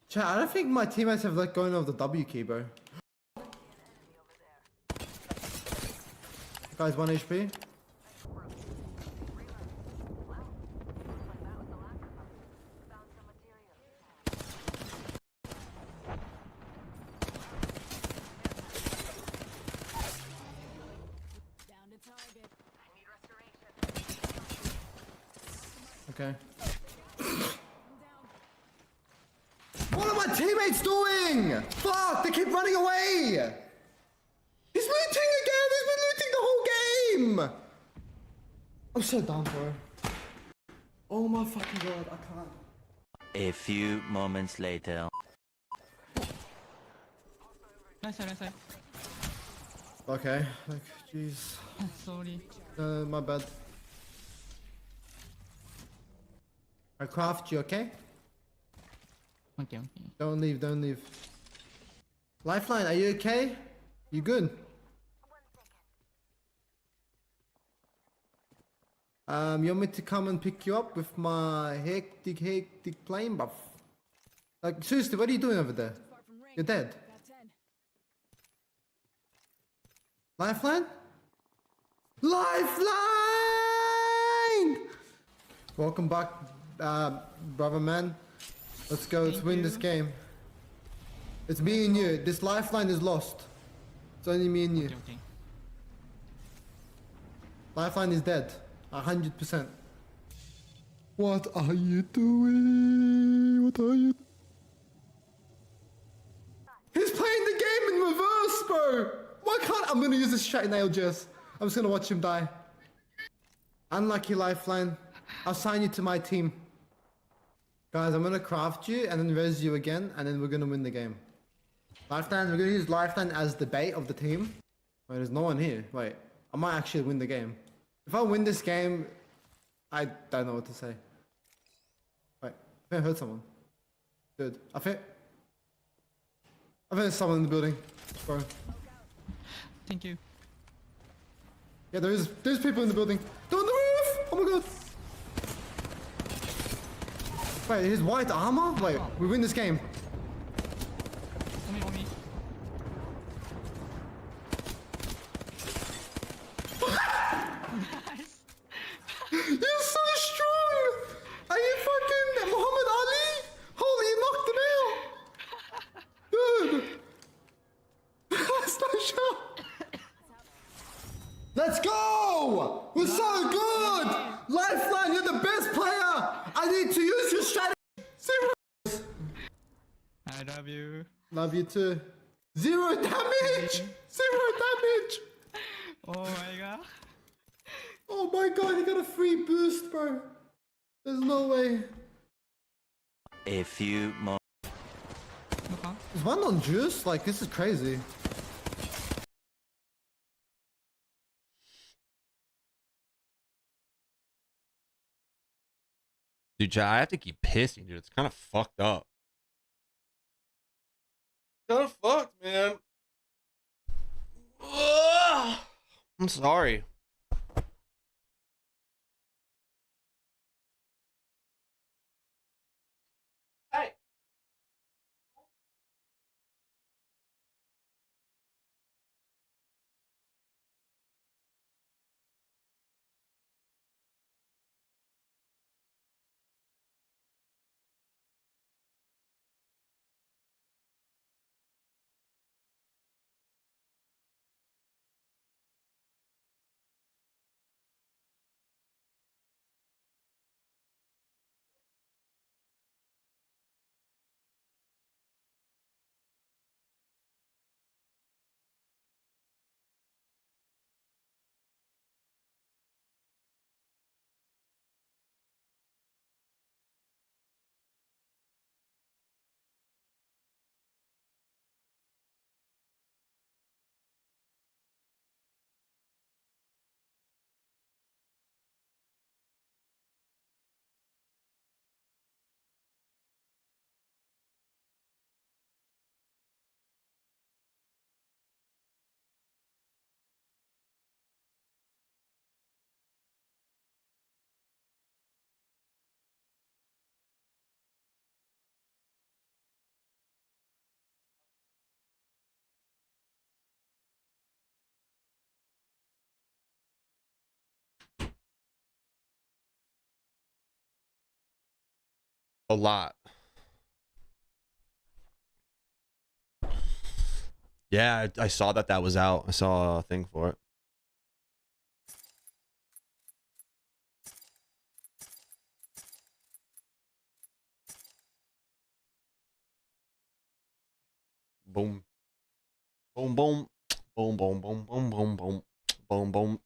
Speaker 20: Chat, I don't think my teammates have let go of the W key, bro. Guys, 1 HP. Okay. What are my teammates doing? Fuck, they keep running away! He's looting again! He's been looting the whole game! I'm so done, bro. Oh my fucking god, I can't.
Speaker 12: A few moments later.
Speaker 22: Nice side, nice side.
Speaker 20: Okay, like, jeez.
Speaker 22: Sorry.
Speaker 20: My bad. I craft you, okay?
Speaker 22: Okay, okay.
Speaker 20: Don't leave, don't leave. Lifeline, are you okay? You good? You want me to come and pick you up with my hectic plane buff? Like, seriously, what are you doing over there? You're dead. Lifeline? Lifeline! Welcome back, brother man. Let's go, let's win this game. It's me and you. This lifeline is lost. It's only me and you. Lifeline is dead. 100%. What are you doing? What are you? He's playing the game in reverse, bro! Why can't I'm gonna use this shot in ALGS. I'm just gonna watch him die. Unlucky lifeline. I'll sign you to my team. Guys, I'm gonna craft you and then res you again, and then we're gonna win the game. Lifeline, we're gonna use Lifeline as the bait of the team. Wait, there's no one here. Wait, I might actually win the game. If I win this game, I don't know what to say. Wait, I think I heard someone. Dude, I think there's someone in the building, bro.
Speaker 22: Thank you.
Speaker 20: Yeah, there's people in the building. They're on the roof! Oh my god! Wait, his white armor? Wait, we win this game.
Speaker 22: On me.
Speaker 20: You're so strong! Are you fucking Muhammad Ali? Holy, you knocked him out! Dude! That's no shot! Let's go! We're so good! Lifeline, you're the best player! I need to use your strategy! Zero!
Speaker 22: I love you.
Speaker 20: Love you too. 0 damage! 0 damage!
Speaker 22: Oh my god.
Speaker 20: Oh my god, he got a free boost, bro. There's no way.
Speaker 12: A few more.
Speaker 20: Is one on juice? Like, this is crazy.
Speaker 10: Dude, I have to keep pissing, dude. It's kind of fucked up. Kind of fucked, man. Ugh. I'm sorry. Hey. A lot. Yeah, I saw that was out. I saw a thing for it. Boom. Boom, boom. Boom, boom, boom, boom, boom, boom. Boom, boom.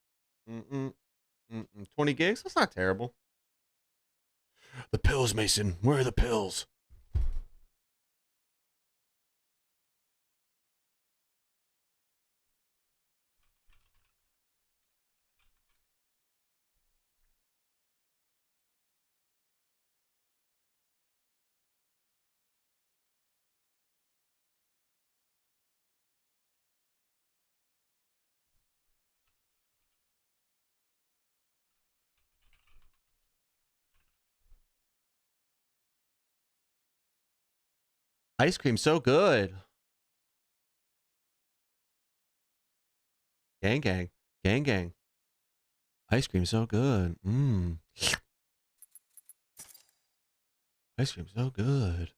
Speaker 10: 20 gigs? That's not terrible. The pills, Mason. Where are the pills? Ice cream so good. Gang gang. Gang gang. Ice cream so good. Mmm. Ice cream so good.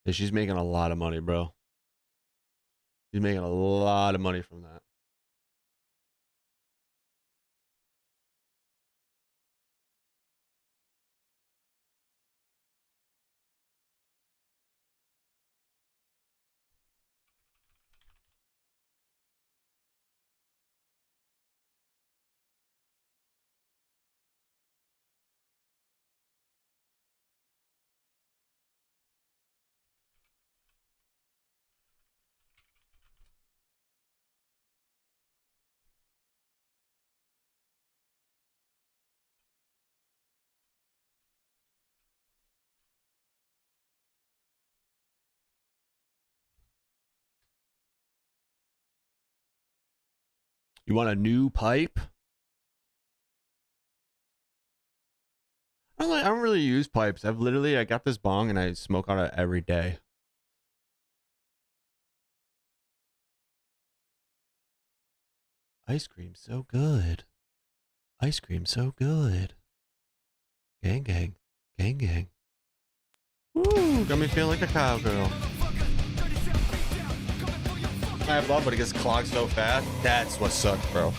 Speaker 10: Yeah, she's making a lot of money, bro. She's making a lot of money from that. You want a new pipe? I don't really use pipes. I got this bong and I smoke on it every day. Ice cream so good. Ice cream so good. Gang gang. Gang gang. Woo, got me feeling like a cowgirl. I love when it gets clogged so fast. That's what sucks, bro.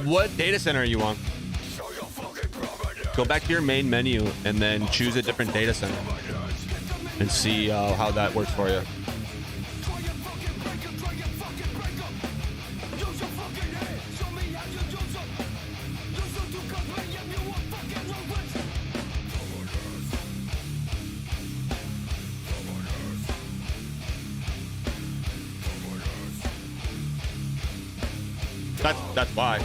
Speaker 10: What data center are you on? Go back to your main menu and then choose a different data center and see how that works for you. That's why.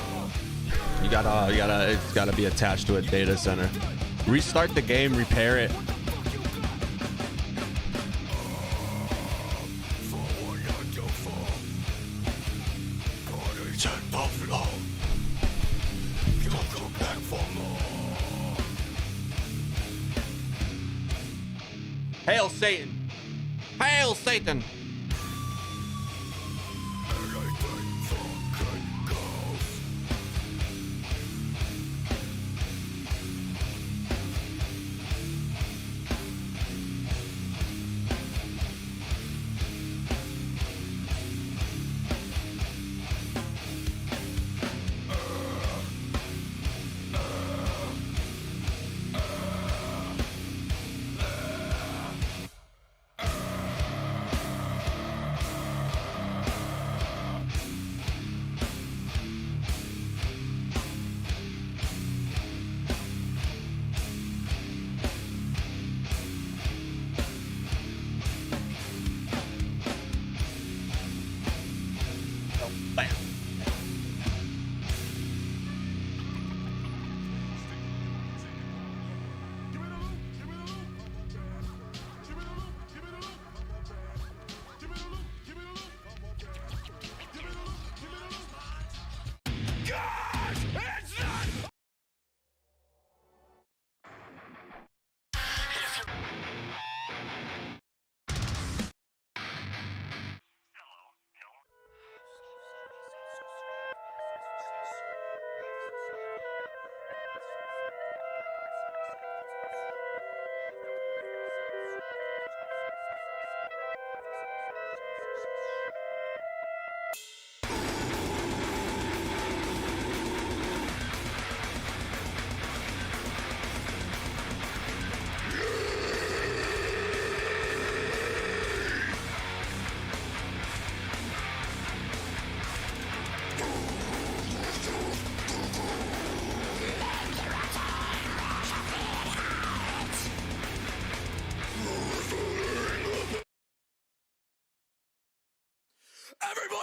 Speaker 10: It's gotta be attached to a data center. Restart the game, repair it. Hail Satan! Hail Satan!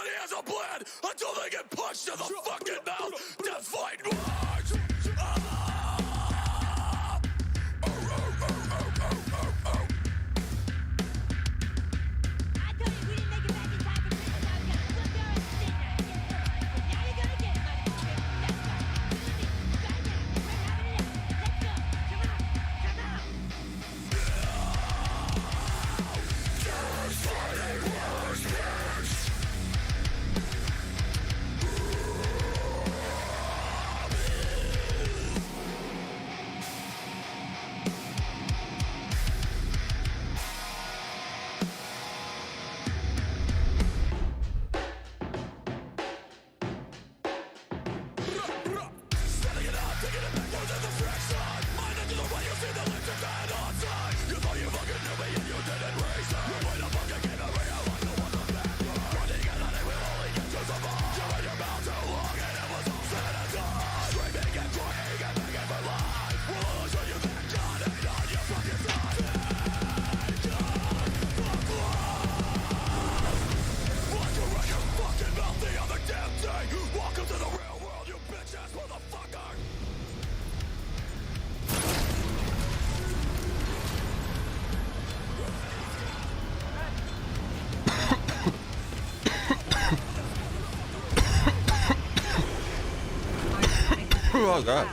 Speaker 5: Nobody has a plan until they get punched in the fucking mouth. Death fight march.
Speaker 10: Oh god.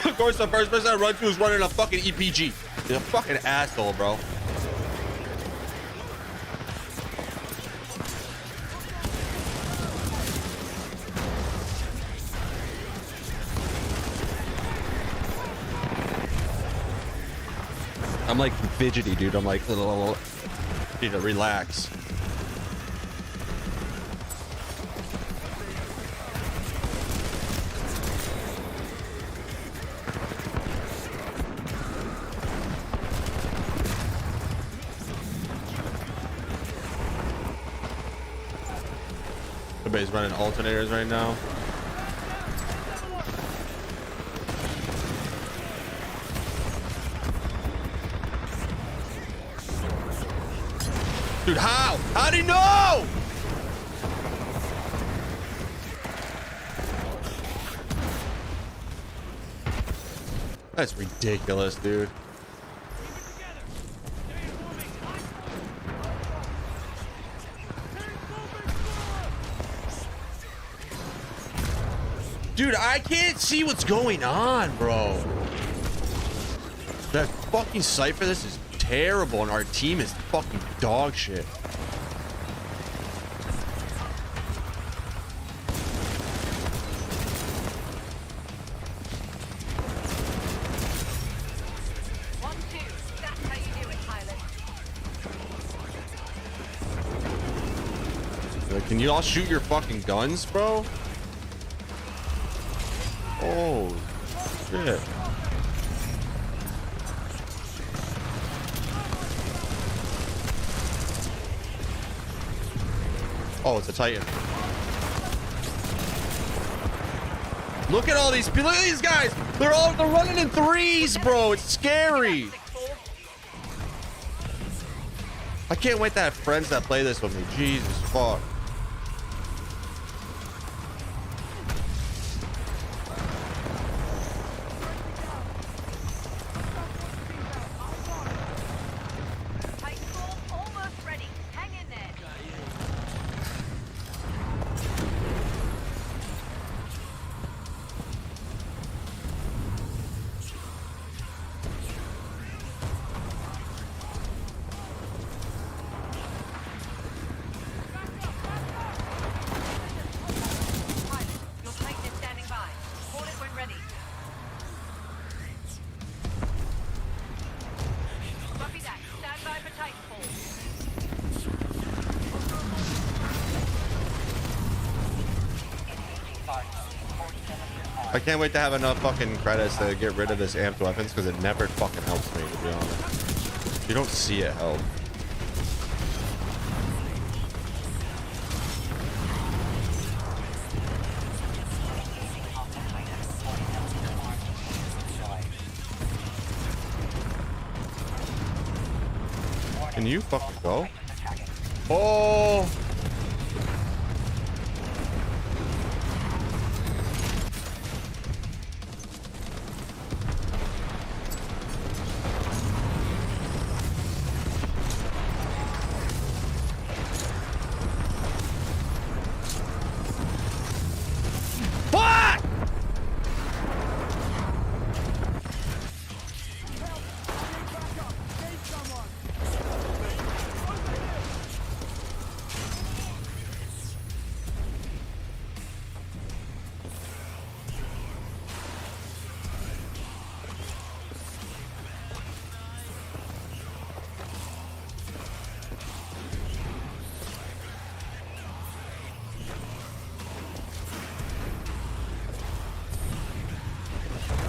Speaker 10: Of course, the first person I run to is running a fucking EPG. He's a fucking asshole, bro. I'm like fidgety, dude. I'm like, need to relax. Everybody's running alternators right now. Dude, how? How'd he know? That's ridiculous, dude. Dude, I can't see what's going on, bro. That fucking sight for this is terrible, and our team is fucking dog shit. Like, can you all shoot your fucking guns, bro? Oh, shit. Oh, it's a Titan. Look at all these people. Look at these guys. They're running in threes, bro. It's scary. I can't wait to have friends that play this with me. Jesus fuck. I can't wait to have enough fucking credits to get rid of this amped weapons because it never fucking helps me, to be honest. You don't see it help. Can you fucking go? Oh! Fuck!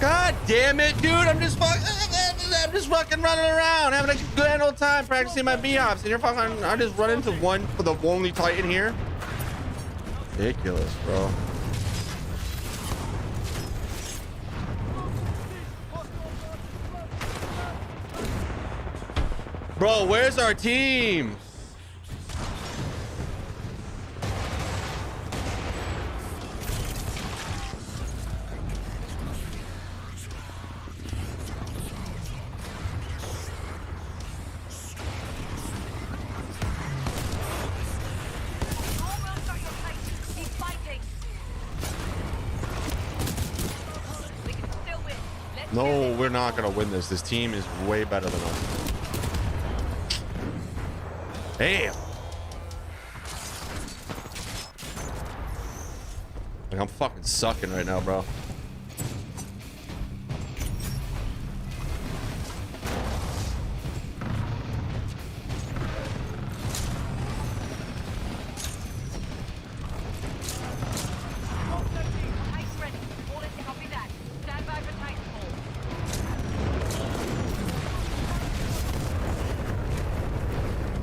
Speaker 10: God damn it, dude! I'm just fucking running around, having a good old time practicing my B-ops, and you're fucking. I just run into one for the only Titan here. Ridiculous, bro. Bro, where's our team? No, we're not gonna win this. This team is way better than us. Damn. Like, I'm fucking sucking right now, bro.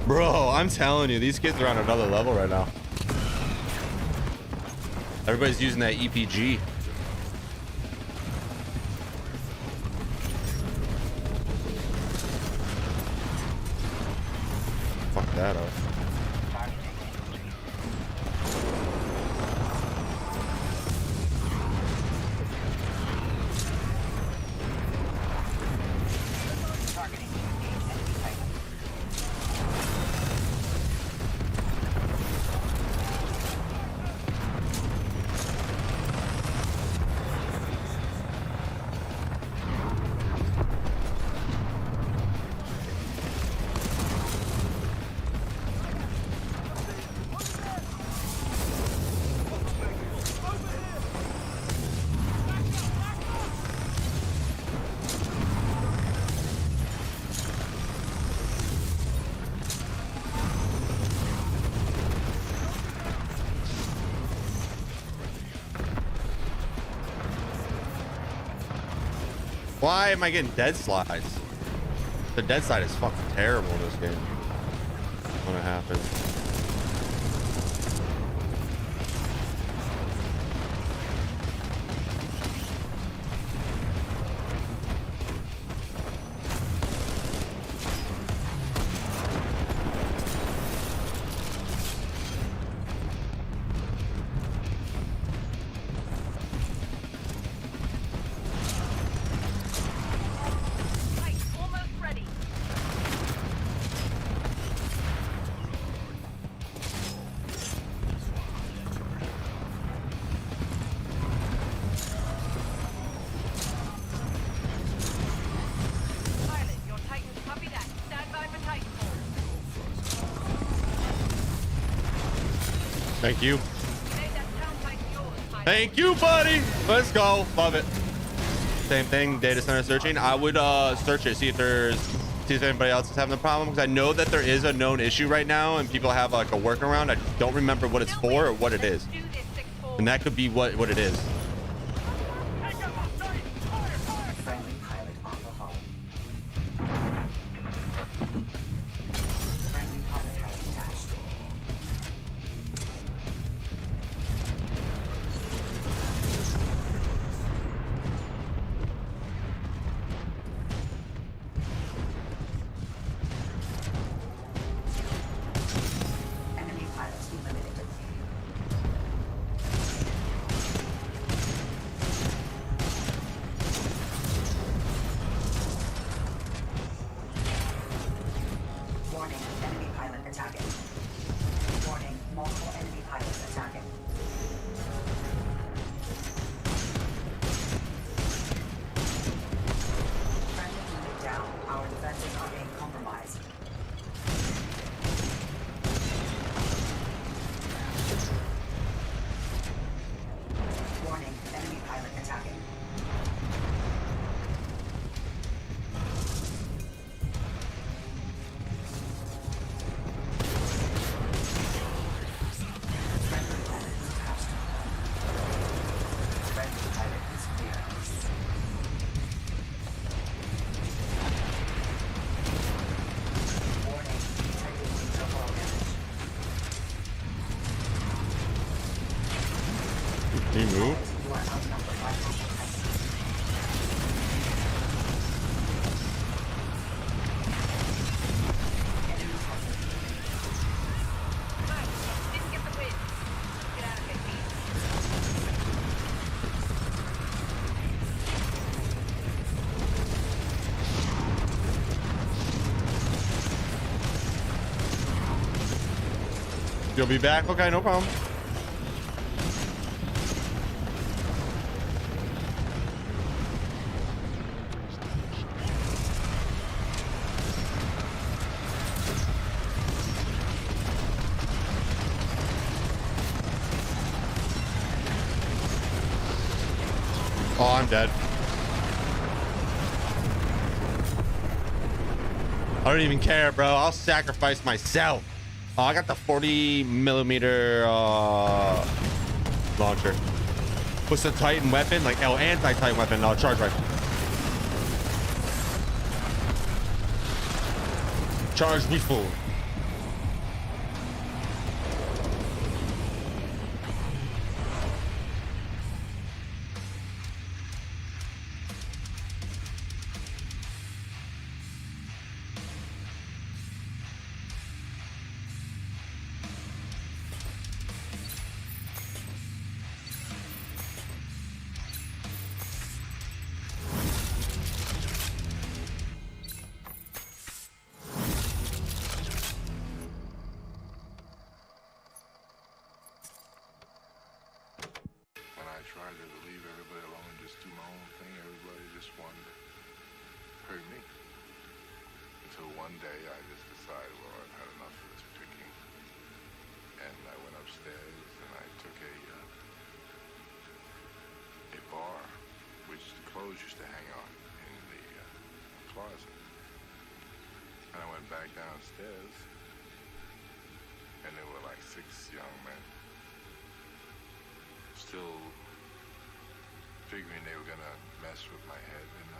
Speaker 10: Bro, I'm telling you, these kids are on another level right now. Everybody's using that EPG. Fuck that up. Why am I getting dead slides? The dead slide is fucking terrible in this game when it happens. Thank you. Thank you, buddy. Let's go. Love it. Same thing. Data center searching. I would search it, see if anybody else is having the problem, because I know that there is a known issue right now and people have like a workaround. I don't remember what it's for or what it is, and that could be what it is. You'll be back? Okay, no problem. Oh, I'm dead. I don't even care, bro. I'll sacrifice myself. Oh, I got the 40mm launcher. What's the Titan weapon? Like, oh, anti-Titan weapon. No, charge rifle. Charge rifle.
Speaker 4: tried to leave everybody alone and just do my own thing, everybody just wanted to hurt me. Until one day I just decided, well, I've had enough of this picking. And I went upstairs and I took a bar, which the clothes used to hang on in the closet. And I went back downstairs and there were like 6 young men still figuring they were gonna mess with my head, and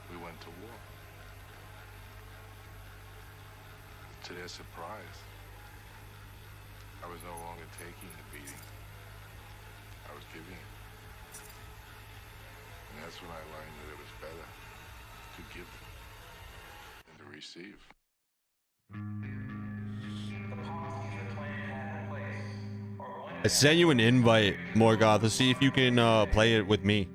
Speaker 4: we went to war. To their surprise, I was no longer taking the beating. I was giving it. And that's when I learned that it was better to give than to receive.
Speaker 10: I sent you an invite, Morgoth, to see if you can play it with me.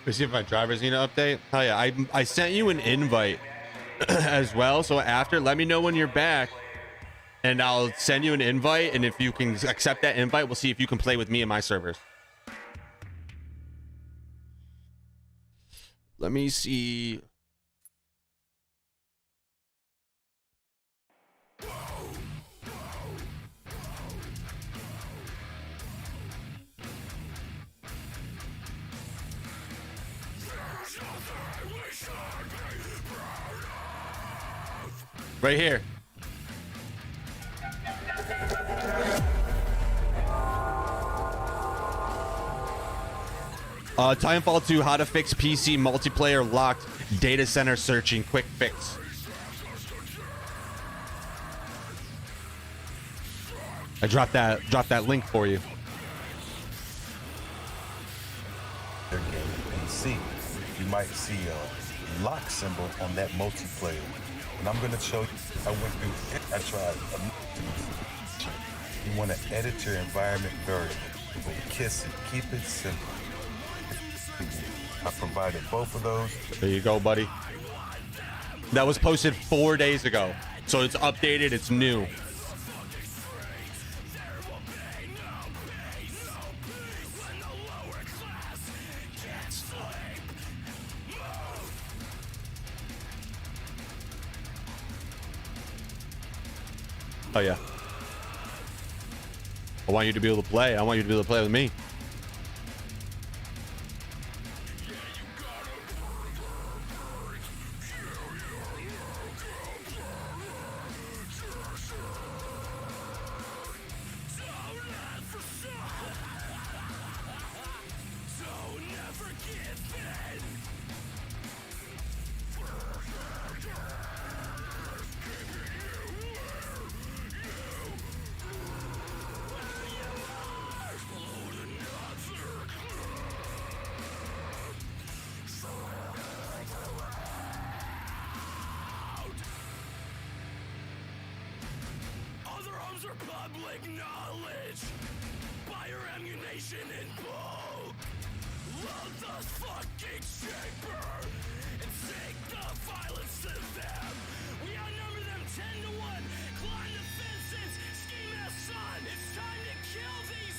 Speaker 10: Let's see if my drivers need an update. Oh yeah, I sent you an invite as well. So after, let me know when you're back, and I'll send you an invite. And if you can accept that invite, we'll see if you can play with me and my servers. Let me see. Right here. Titanfall 2, how to fix PC multiplayer locked data center searching quick fix. I dropped that link for you.
Speaker 6: Their game PC. You might see a lock symbol on that multiplayer. And I'm gonna show you, I went through it, I tried. You wanna edit your environment variable. Kiss it, keep it simple. I provided both of those.
Speaker 10: There you go, buddy. That was posted 4 days ago. So it's updated, it's new. Oh yeah. I want you to be able to play. I want you to be able to play with me.
Speaker 5: Other homes are public knowledge. Buy your ammunition in bulk. Load the fucking chamber and take the violence to them. We outnumber them 10 to 1. Climb the fences, scheme in the sun. It's time to kill these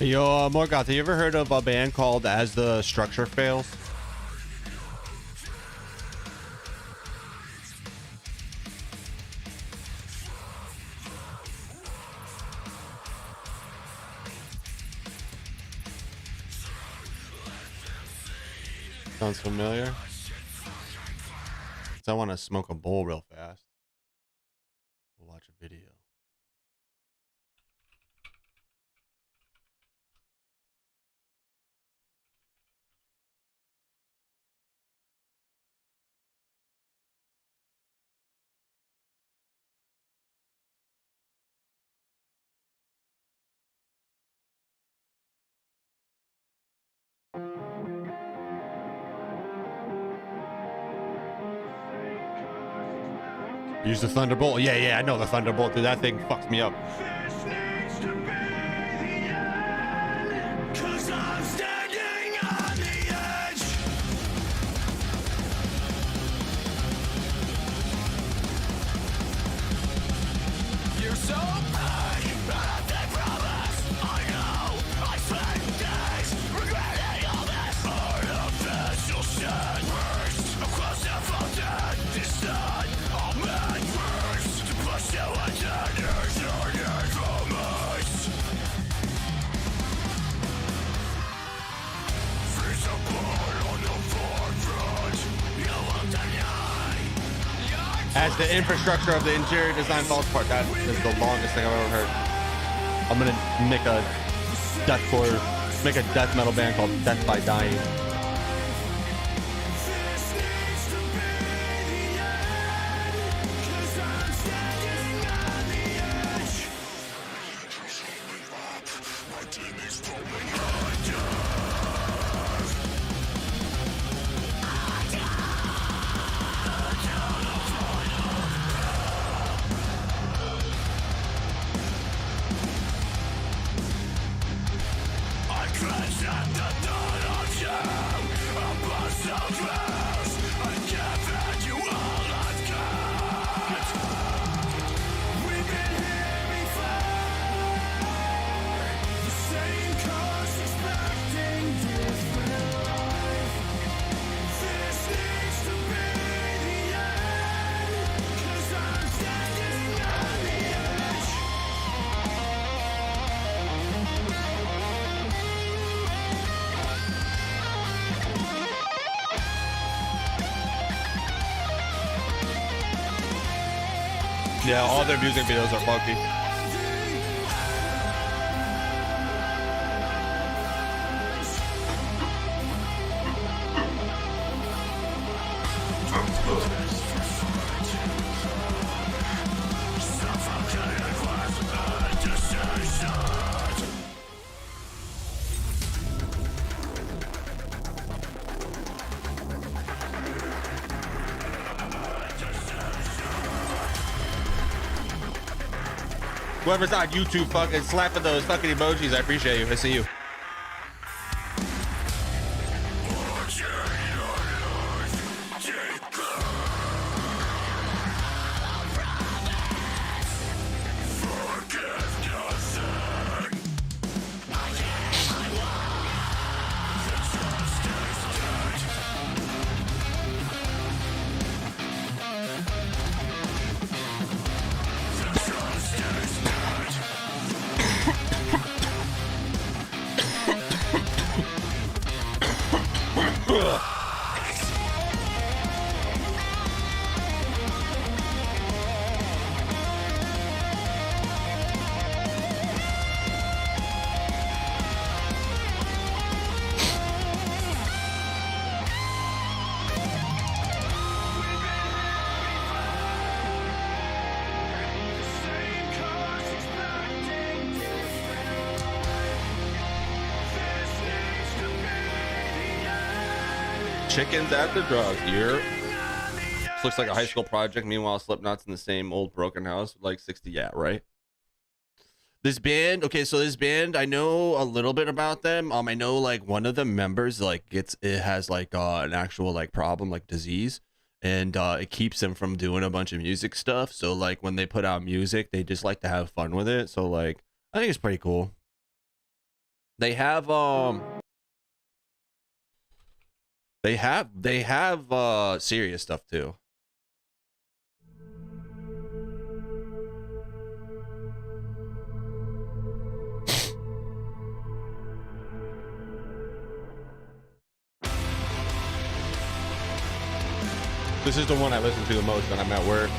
Speaker 10: Yo, Morgoth, have you ever heard of a band called As the Structure Fails? Sounds familiar? I want to smoke a bowl real fast. We'll watch a video. Use the Thunderbolt. Yeah, I know the Thunderbolt. Dude, that thing fucks me up.
Speaker 5: Cause I'm standing on the edge. You're so bad, nothing promise. I know, I spent days regretting all this. Artificial shit. Worst across the fountain. This time, all men first to push you into your promise.
Speaker 10: As the infrastructure of the interior design falls apart, that is the longest thing I've ever heard. I'm gonna make a death metal band called Death by Dying. Yeah, all their music videos are funky. Whoever's on YouTube fucking slapping those fucking emojis, I appreciate you. I see you. Chickens after drugs. This looks like a high school project. Meanwhile, Slipknot's in the same old broken house with like 60. Yeah, right. This band. Okay, so this band, I know a little bit about them. I know like one of the members it has like an actual like problem, like disease, and it keeps them from doing a bunch of music stuff. So like when they put out music, they just like to have fun with it. So like I think it's pretty cool. They have serious stuff too. This is the one I listen to the most when I'm at work.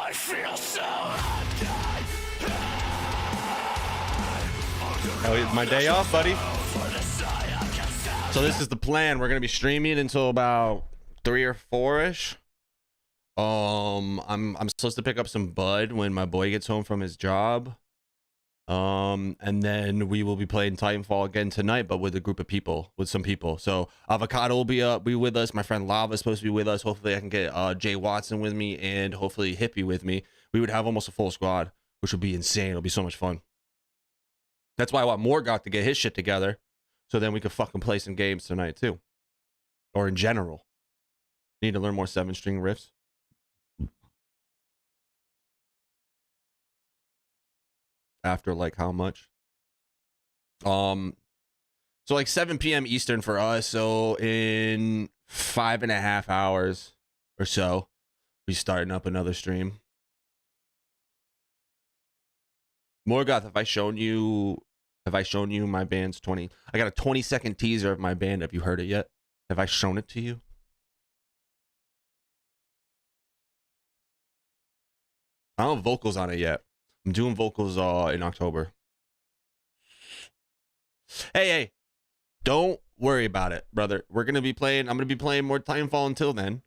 Speaker 5: I feel so
Speaker 10: Oh, my day off, buddy. So this is the plan. We're gonna be streaming until about 3 or 4ish. I'm supposed to pick up some bud when my boy gets home from his job. And then we will be playing Titanfall again tonight, but with a group of people, with some people. So Avocado will be with us. My friend Lava is supposed to be with us. Hopefully I can get Jay Watson with me and hopefully Hippie with me. We would have almost a full squad, which would be insane. It'll be so much fun. That's why I want Morgoth to get his shit together, so then we could fucking play some games tonight too. Or in general. Need to learn more 7-string riffs. After like how much? So like 7 p.m. Eastern for us. So in 5.5 hours or so, we starting up another stream. Morgoth, have I shown you my band's 20? I got a 20-second teaser of my band. Have you heard it yet? Have I shown it to you? I don't have vocals on it yet. I'm doing vocals in October. Hey, don't worry about it, brother. I'm gonna be playing more Titanfall until then.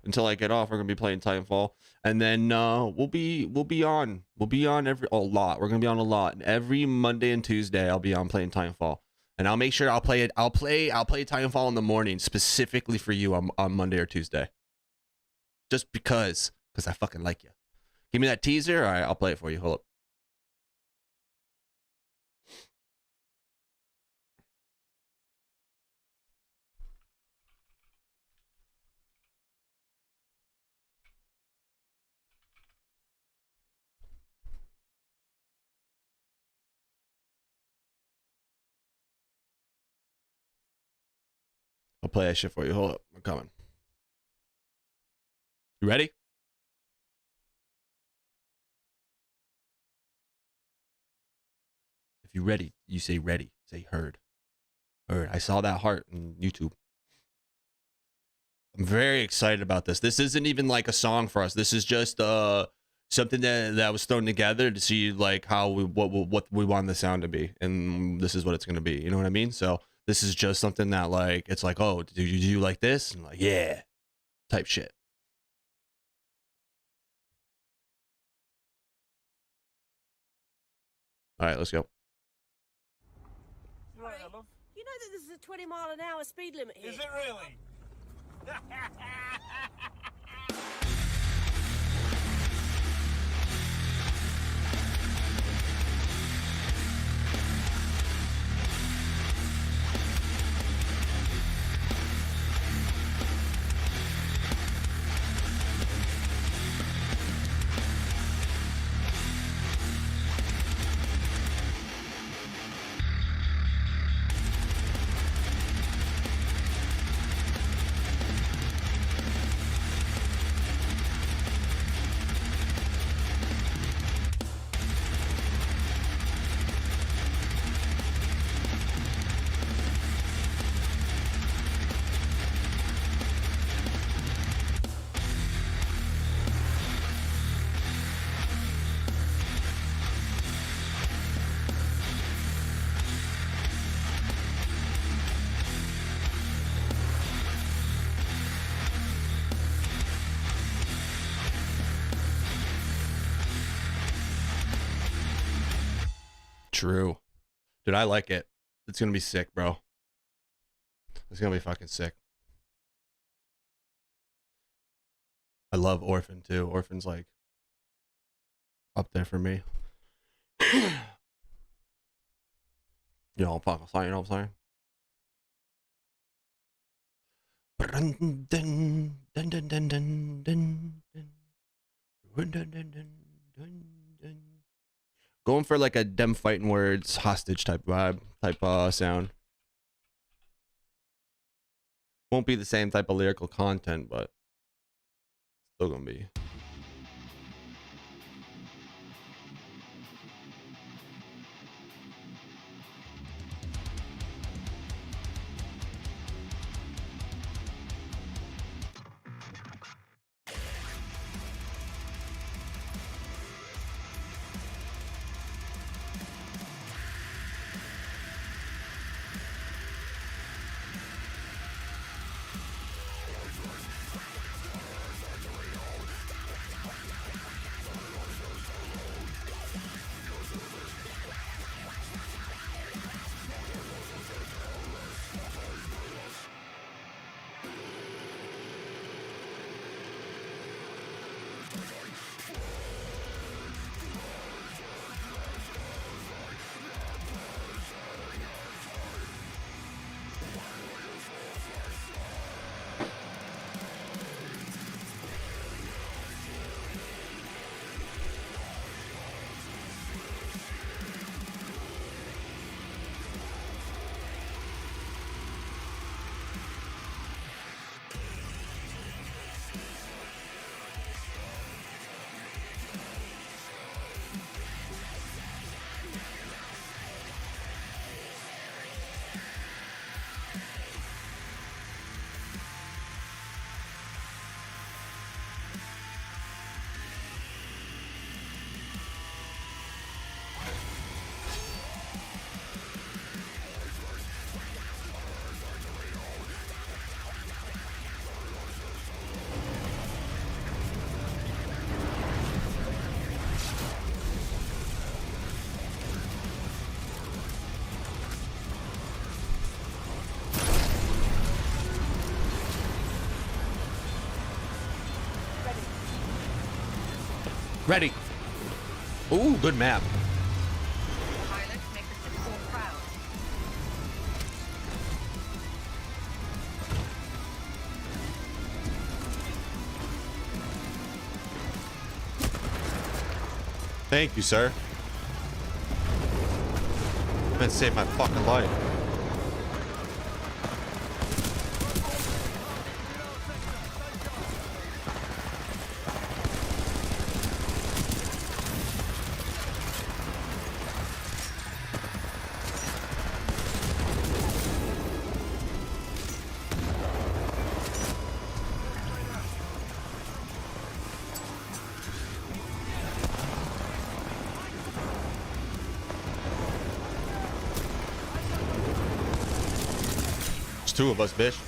Speaker 10: Until I get off, we're gonna be playing Titanfall. And then we'll be on a lot. We're gonna be on a lot. And every Monday and Tuesday I'll be on playing Titanfall. And I'll make sure I'll play Titanfall in the morning specifically for you on Monday or Tuesday. Just because I fucking like you. Give me that teaser. All right, I'll play it for you. Hold up. I'll play that shit for you. Hold up. I'm coming. You ready? If you're ready, you say ready. Say heard. Heard. I saw that heart on YouTube. I'm very excited about this. This isn't even like a song for us. This is just something that was thrown together to see like how what we want the sound to be, and this is what it's gonna be. You know what I mean? So this is just something that like it's like, oh, do you like this? And like, yeah, type shit. All right, let's go.
Speaker 8: Right. You know that there's a 20-mile-an-hour speed limit here.
Speaker 16: Is it really?
Speaker 10: True. Dude, I like it. It's gonna be sick, bro. It's gonna be fucking sick. I love Orphan too. Orphan's like up there for me. You know what I'm saying? You know what I'm saying? Going for like a them fighting words hostage type vibe, type sound. Won't be the same type of lyrical content, but still gonna be. Ready. Ooh, good map. Thank you, sir. You've been saving my fucking life. There's two of us, bitch.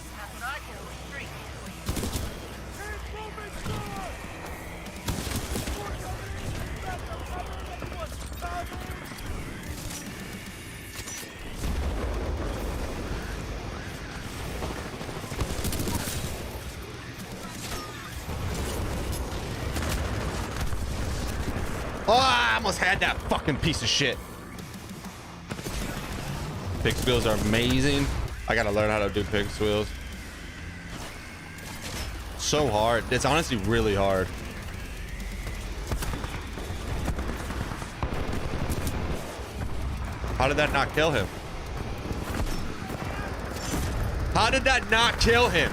Speaker 10: Oh, I almost had that fucking piece of shit. Pig wheels are amazing. I gotta learn how to do pig wheels. So hard. It's honestly really hard. How did that not kill him? How did that not kill him?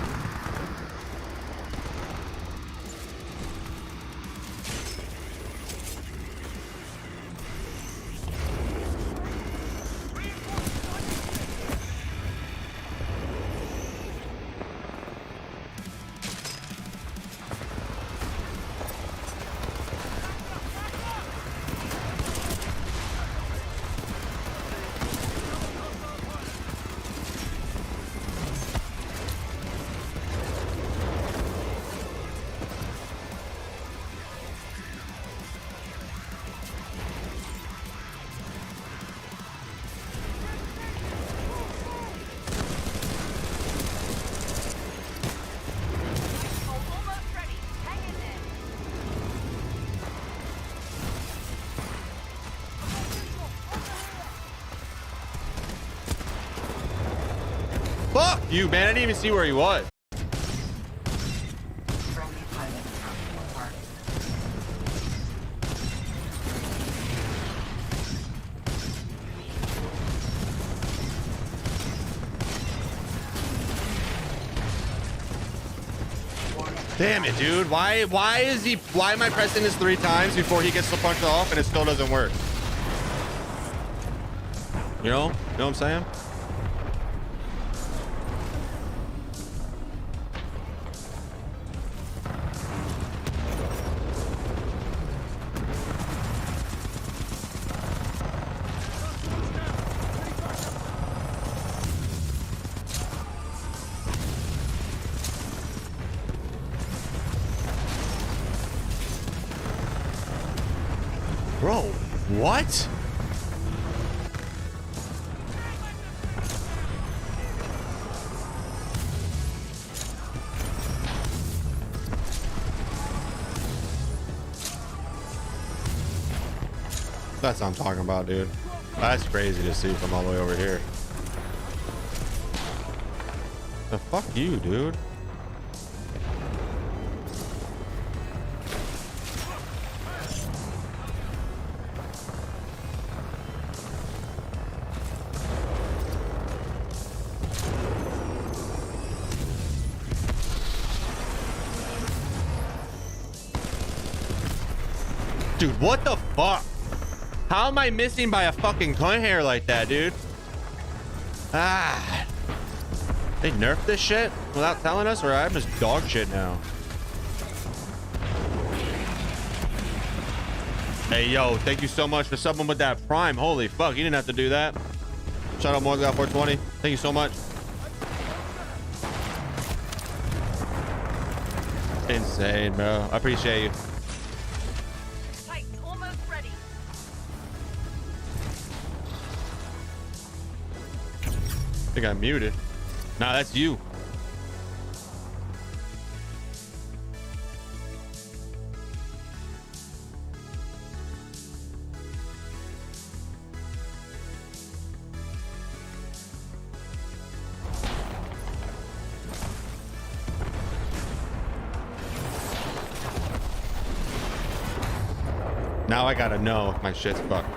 Speaker 10: Fuck you, man. I didn't even see where he was. Damn it, dude. Why am I pressing this 3 times before he gets the punch off and it still doesn't work? You know what I'm saying? Bro, what? That's what I'm talking about, dude. That's crazy to see from all the way over here. The fuck you, dude? Dude, what the fuck? How am I missing by a fucking coin hair like that, dude? Ah. They nerfed this shit without telling us, or I'm just dog shit now. Hey, yo, thank you so much for subbing with that Prime. Holy fuck, you didn't have to do that. Shout out Morgan 420. Thank you so much. Insane, bro. I appreciate you. I think I muted. Nah, that's you. Now I gotta know if my shit's fucked.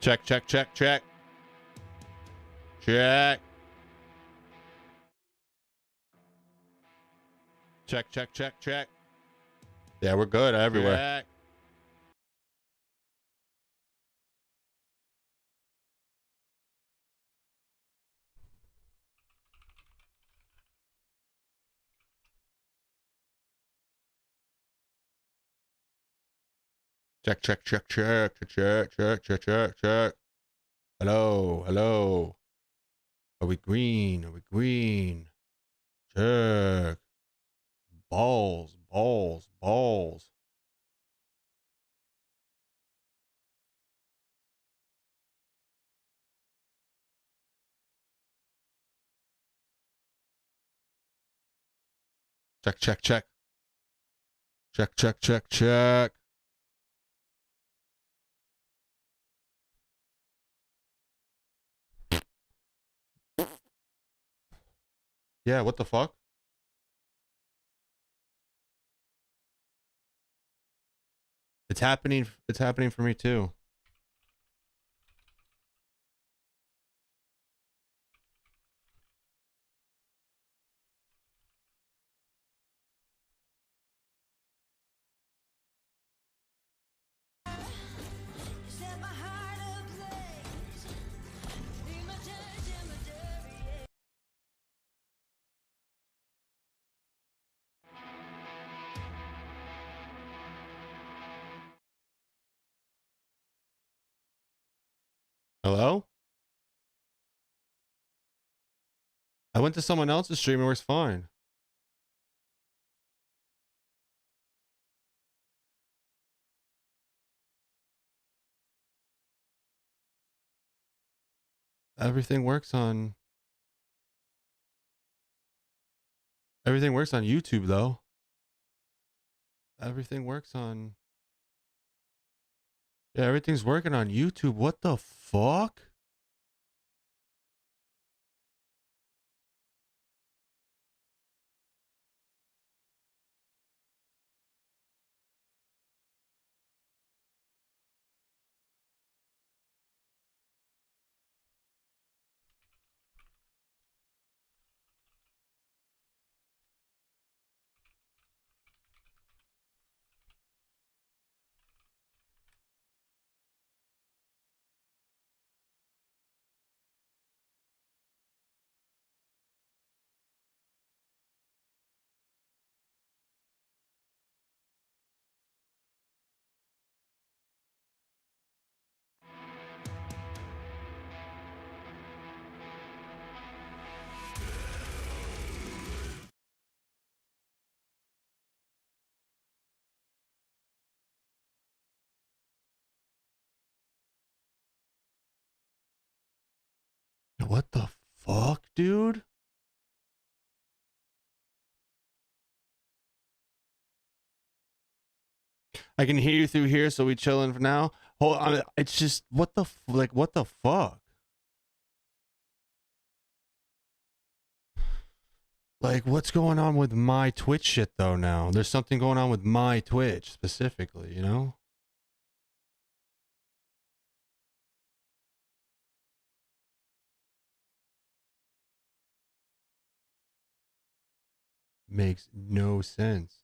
Speaker 10: Check, check, check, check. Check. Check, check, check, check. Yeah, we're good everywhere. Check. Check, check, check, check, check, check, check, check, check. Hello, hello. Are we green? Are we green? Check. Balls, balls, balls. Check, check, check. Check, check, check, check. Yeah, what the fuck? It's happening for me too. Hello? I went to someone else's stream and it works fine. Everything works on YouTube though. Everything works on Yeah, everything's working on YouTube. What the fuck? What the fuck, dude? I can hear you through here, so we chilling for now. Hold on, it's just what the what the fuck? Like, what's going on with my Twitch shit though now? There's something going on with my Twitch specifically, you know? Makes no sense.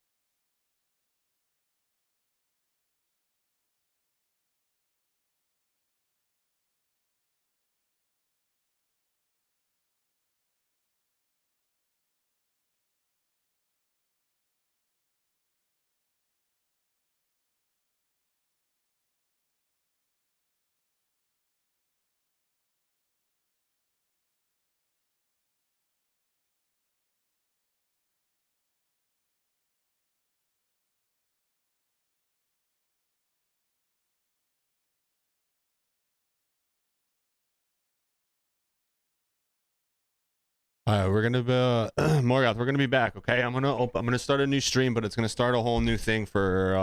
Speaker 10: All right, we're gonna be Morgoth. We're gonna be back. Okay, I'm gonna start a new stream, but it's gonna start a whole new thing for